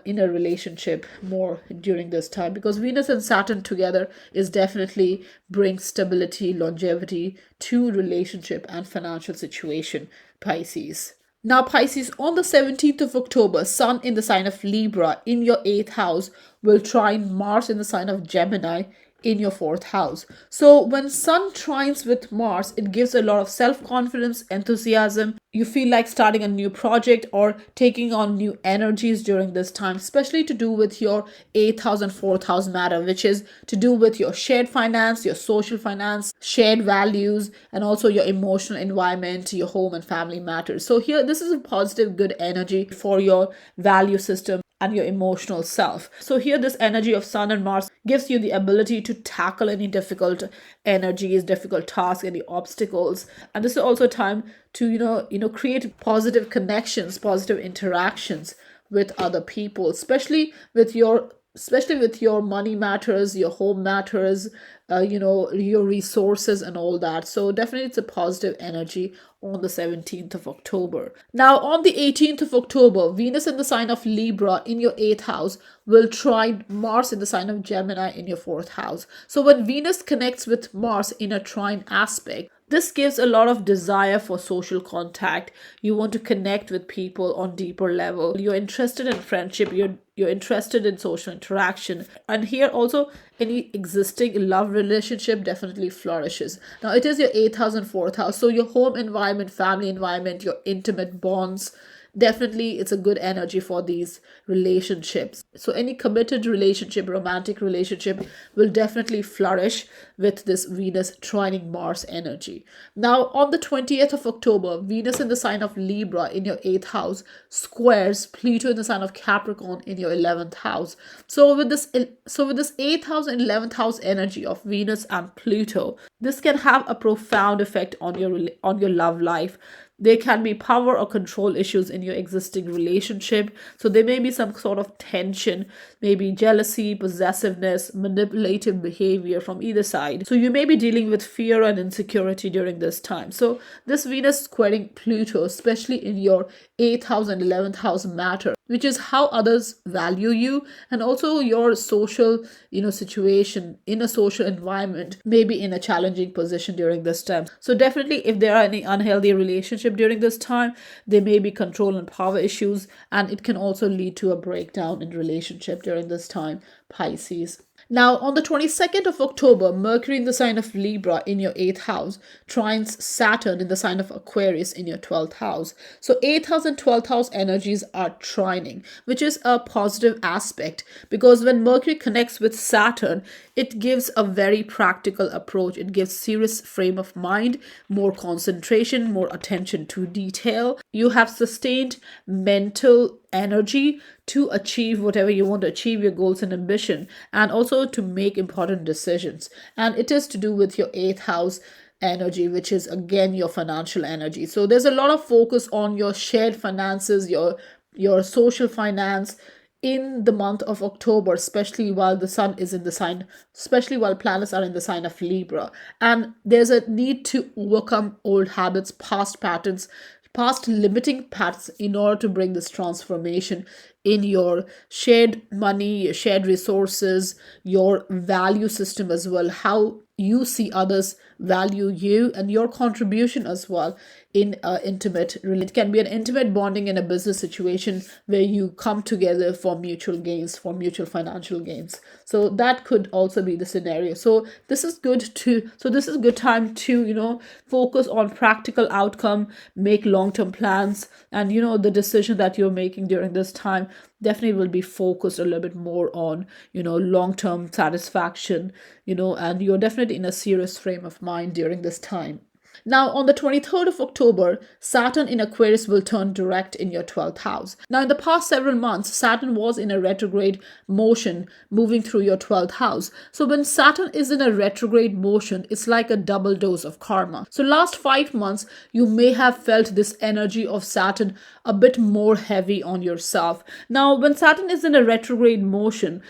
in a relationship more during this time, because Venus and Saturn together is definitely brings stability, longevity to relationship and financial situation, Pisces. Now, Pisces, on the 17th of October, Sun in the sign of Libra in your 8th house will trine Mars in the sign of Gemini in your 4th house. So when Sun trines with Mars, it gives a lot of self-confidence, enthusiasm. You feel like starting a new project or taking on new energies during this time, especially to do with your 8th house and 4th house matter, which is to do with your shared finance, your social finance, shared values, and also your emotional environment, your home and family matters. So here, this is a positive, good energy for your value system and your emotional self. So here, this energy of Sun and Mars gives you the ability to tackle any difficult energies, difficult tasks, any obstacles. And this is also a time to create positive connections, positive interactions with other people, especially with your money matters, your home matters, your resources and all that. So definitely it's a positive energy on the 17th of October. Now, on the 18th of October, Venus in the sign of Libra in your 8th house will trine Mars in the sign of Gemini in your 4th house. So when Venus connects with Mars in a trine aspect, this gives a lot of desire for social contact. You want to connect with people on deeper level. You're interested in friendship. You're interested in social interaction. And here also, any existing love relationship definitely flourishes. Now, it is your 8th house and 4th house. So your home environment, family environment, your intimate bonds, definitely it's a good energy for these relationships. So any committed relationship, romantic relationship will definitely flourish with this Venus trining Mars energy. Now on the 20th of October, Venus in the sign of Libra in your 8th house squares Pluto in the sign of Capricorn in your 11th house. So with this 8th house and 11th house energy of Venus and Pluto, this can have a profound effect on your love life. There can be power or control issues in your existing relationship. So there may be some sort of tension, maybe jealousy, possessiveness, manipulative behavior from either side. So you may be dealing with fear and insecurity during this time. So this Venus squaring Pluto, especially in your 8th house and 11th house matter, which is how others value you, and also your social, situation in a social environment may be in a challenging position during this time. So definitely if there are any unhealthy relationship during this time, there may be control and power issues, and it can also lead to a breakdown in relationship during this time, Pisces. Now, on the 22nd of October, Mercury in the sign of Libra in your 8th house trines Saturn in the sign of Aquarius in your 12th house. So 8th house and 12th house energies are trining, which is a positive aspect, because when Mercury connects with Saturn, it gives a very practical approach. It gives serious frame of mind, more concentration, more attention to detail. You have sustained mental energy to achieve whatever you want to achieve, your goals and ambition, and also to make important decisions. And it is to do with your 8th house energy, which is again your financial energy. So there's a lot of focus on your shared finances, your social finance in the month of October, especially while the sun is in the sign, especially while planets are in the sign of Libra. And there's a need to overcome old habits, past patterns, past limiting patterns in order to bring this transformation in your shared money, your shared resources, your value system as well, how you see others value you, and your contribution as well in intimate. It can be an intimate bonding in a business situation where you come together for mutual gains, for mutual financial gains. So that could also be the scenario. So this is good time to focus on practical outcome, make long-term plans, and the decision that you're making during this time definitely will be focused a little bit more on long-term satisfaction, and you're definitely in a serious frame of mind during this time. Now, on the 23rd of October, Saturn in Aquarius will turn direct in your 12th house. Now, in the past several months, Saturn was in a retrograde motion moving through your 12th house. So when Saturn is in a retrograde motion, it's like a double dose of karma. So last 5 months, you may have felt this energy of Saturn a bit more heavy on yourself. Now, when Saturn is in a retrograde motion,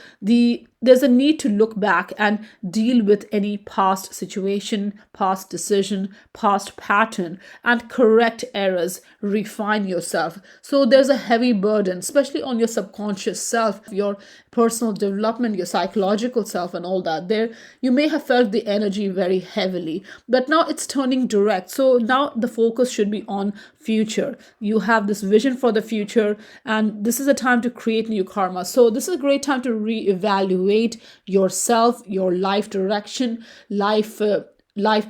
there's a need to look back and deal with any past situation, past decision, past pattern, and correct errors, refine yourself. So there's a heavy burden, especially on your subconscious self, your personal development, your psychological self, and all that. There, you may have felt the energy very heavily, but now it's turning direct. So now the focus should be on future. You have this vision for the future, and this is a time to create new karma. So this is a great time to reevaluate yourself, your life direction, life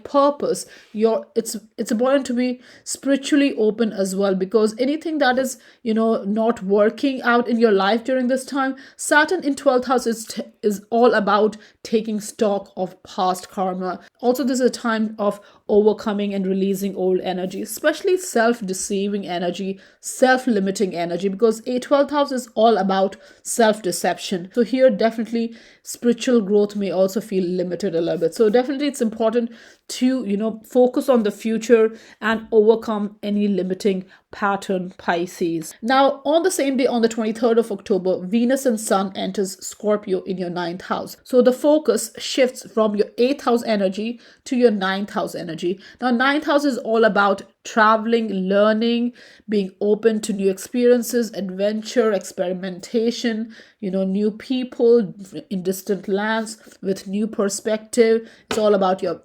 purpose. It's important to be spiritually open as well, because anything that is not working out in your life during this time, Saturn in 12th house is all about taking stock of past karma. Also, this is a time of overcoming and releasing old energy, especially self-deceiving energy, self-limiting energy, because a 12th house is all about self-deception. So here definitely spiritual growth may also feel limited a little bit. So definitely it's important to, focus on the future and overcome any limiting pattern, Pisces. Now, on the same day, on the 23rd of October, Venus and Sun enters Scorpio in your ninth house. So the focus shifts from your eighth house energy to your ninth house energy. Now, ninth house is all about traveling, learning, being open to new experiences, adventure, experimentation, new people in distant lands with new perspective. It's all about your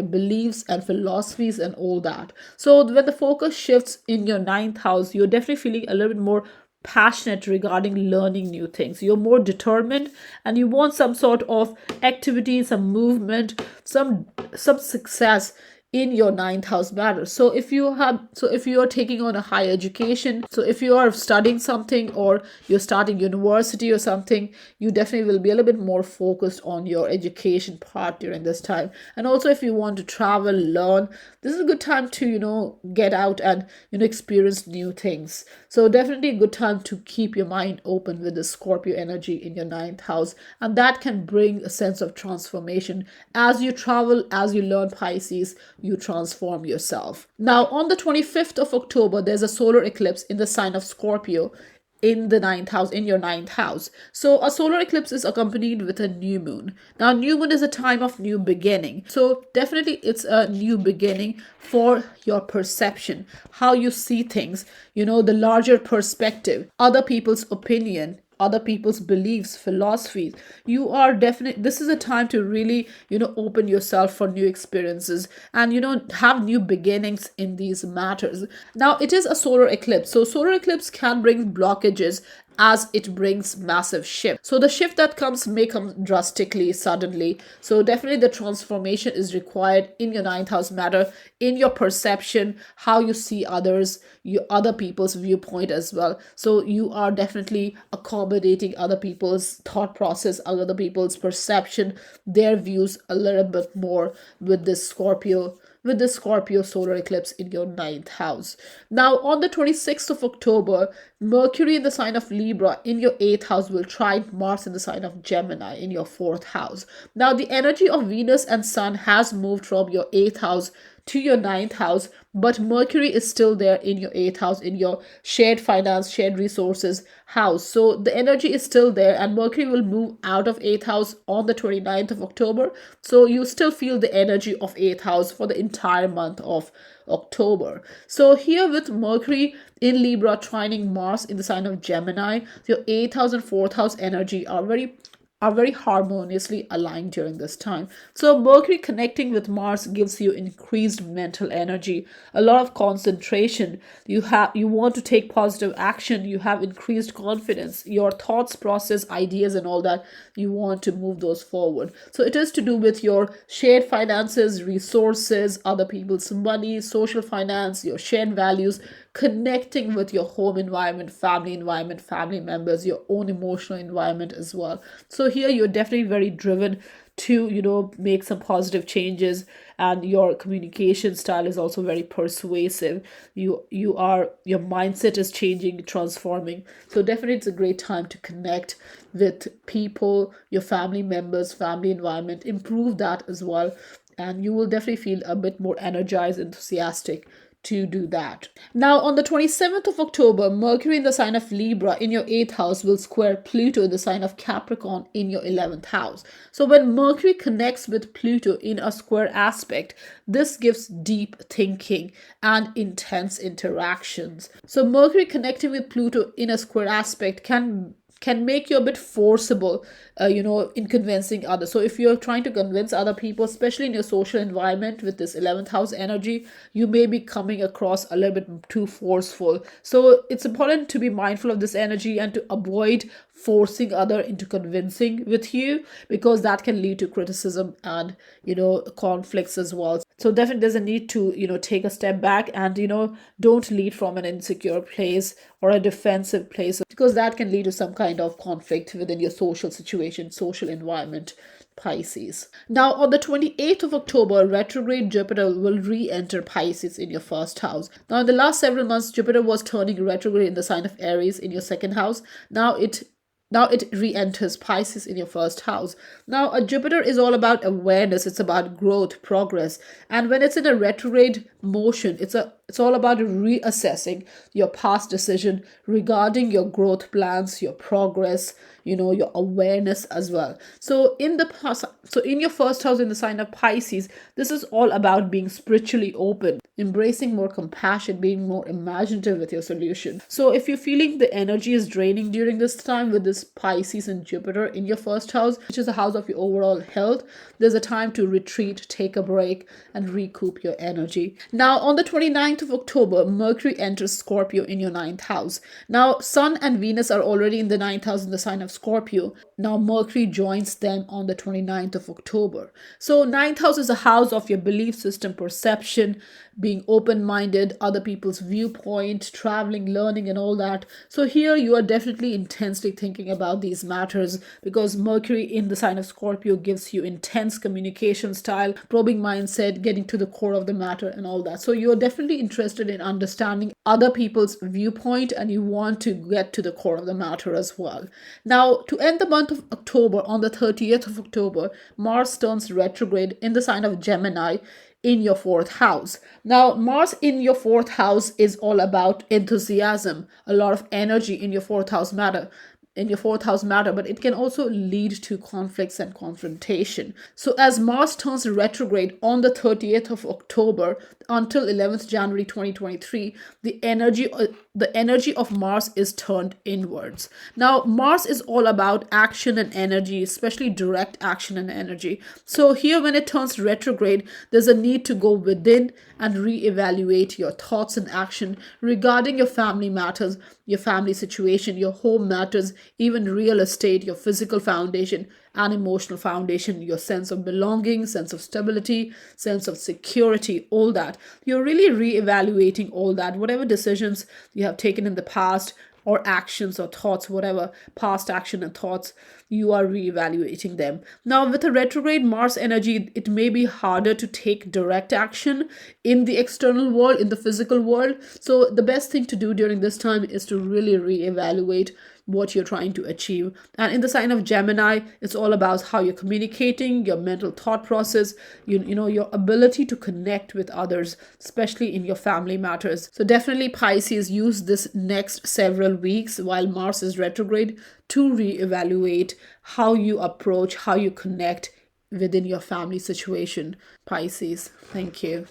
beliefs and philosophies and all that. So when the focus shifts in your ninth house, you're definitely feeling a little bit more passionate regarding learning new things. You're more determined and you want some sort of activity, some movement, some success in your ninth house matter. So if you are taking on a higher education, so if you are studying something or you're starting university or something, you definitely will be a little bit more focused on your education part during this time. And also if you want to travel, learn, this is a good time to get out and experience new things. So definitely a good time to keep your mind open with the Scorpio energy in your ninth house, and that can bring a sense of transformation as you travel, as you learn, Pisces. You transform yourself. Now, on the 25th of October, there's a solar eclipse in the sign of Scorpio in the ninth house, in your ninth house. So a solar eclipse is accompanied with a new moon. Now, new moon is a time of new beginning. So definitely it's a new beginning for your perception, how you see things, the larger perspective, other people's opinion, other people's beliefs, philosophies. This is a time to really open yourself for new experiences and have new beginnings in these matters. Now, it is a solar eclipse, so solar eclipse can bring blockages as it brings massive shift. So the shift that comes may come drastically, suddenly. So definitely the transformation is required in your ninth house matter, in your perception, how you see others, other people's viewpoint as well. So you are definitely accommodating other people's thought process, other people's perception, their views a little bit more with this Scorpio solar eclipse in your ninth house. Now, on the 26th of October, Mercury in the sign of Libra in your eighth house will trine Mars in the sign of Gemini in your fourth house. Now, the energy of Venus and Sun has moved from your eighth house to your ninth house, but Mercury is still there in your eighth house, in your shared finance, shared resources house. So the energy is still there, and Mercury will move out of eighth house on the 29th of October. So you still feel the energy of eighth house for the entire month of October. So here with Mercury in Libra trining Mars in the sign of Gemini, your eighth house and fourth house energy are very harmoniously aligned during this time. So Mercury connecting with Mars gives you increased mental energy, a lot of concentration. You want to take positive action, you have increased confidence, your thoughts, process, ideas and all that, you want to move those forward. So it is to do with your shared finances, resources, other people's money, social finance, your shared values, connecting with your home environment, family members, your own emotional environment as well. So here you're definitely very driven to make some positive changes, and your communication style is also very persuasive. Your mindset is changing, transforming. So definitely it's a great time to connect with people, your family members, family environment, improve that as well, and you will definitely feel a bit more energized, enthusiastic to do that. Now, on the 27th of October, Mercury in the sign of Libra in your 8th house will square Pluto in the sign of Capricorn in your 11th house. So when Mercury connects with Pluto in a square aspect, this gives deep thinking and intense interactions. So Mercury connecting with Pluto in a square aspect can make you a bit forcible, in convincing others. So if you're trying to convince other people, especially in your social environment with this 11th house energy, you may be coming across a little bit too forceful. So it's important to be mindful of this energy and to avoid forcing other into convincing with you, because that can lead to criticism and conflicts as well. So definitely there's a need to take a step back and don't lead from an insecure place or a defensive place, because that can lead to some kind of conflict within your social situation, social environment, Pisces. Now, on the 28th of October, retrograde Jupiter will re-enter Pisces in your first house. Now, in the last several months, Jupiter was turning retrograde in the sign of Aries in your second house. Now Now it re-enters Pisces in your first house. Now a Jupiter is all about awareness, it's about growth, progress. And when it's in a retrograde motion, it's all about reassessing your past decision regarding your growth plans, your progress, your awareness as well. So in your first house in the sign of Pisces, this is all about being spiritually open, embracing more compassion, being more imaginative with your solution. So if you're feeling the energy is draining during this time with this Pisces and Jupiter in your first house, which is the house of your overall health, there's a time to retreat, take a break, and recoup your energy. Now on the 29th of October, Mercury enters Scorpio in your ninth house. Now Sun and Venus are already in the ninth house in the sign of Scorpio. Now Mercury joins them on the 29th of October. So ninth house is a house of your belief system, perception, being open-minded, other people's viewpoint, traveling, learning, and all that. So here you are definitely intensely thinking about these matters, because Mercury in the sign of Scorpio gives you intense communication style, probing mindset, getting to the core of the matter and all that. So you're definitely interested in understanding other people's viewpoint, and you want to get to the core of the matter as well. Now to end the month of October, on the 30th of October, Mars turns retrograde in the sign of Gemini in your fourth house. Now, Mars in your fourth house is all about enthusiasm, a lot of energy in your fourth house matter. But it can also lead to conflicts and confrontation. So as Mars turns retrograde on the 30th of October until 11th January 2023, the energy of Mars is turned inwards. Now Mars is all about action and energy, especially direct action and energy. So here when it turns retrograde, there's a need to go within and reevaluate your thoughts and action regarding your family matters, your family situation, your home matters, even real estate, your physical foundation and emotional foundation, your sense of belonging, sense of stability, sense of security, all that. You're really reevaluating all that, whatever decisions you have taken in the past, or actions or thoughts, whatever past action and thoughts, you are reevaluating them. Now with a retrograde Mars energy, it may be harder to take direct action in the external world, in the physical world. So the best thing to do during this time is to really reevaluate what you're trying to achieve. And in the sign of Gemini, it's all about how you're communicating, your mental thought process, your ability to connect with others, especially in your family matters. So definitely Pisces, use this next several weeks while Mars is retrograde to reevaluate how you approach, how you connect within your family situation. Pisces, thank you.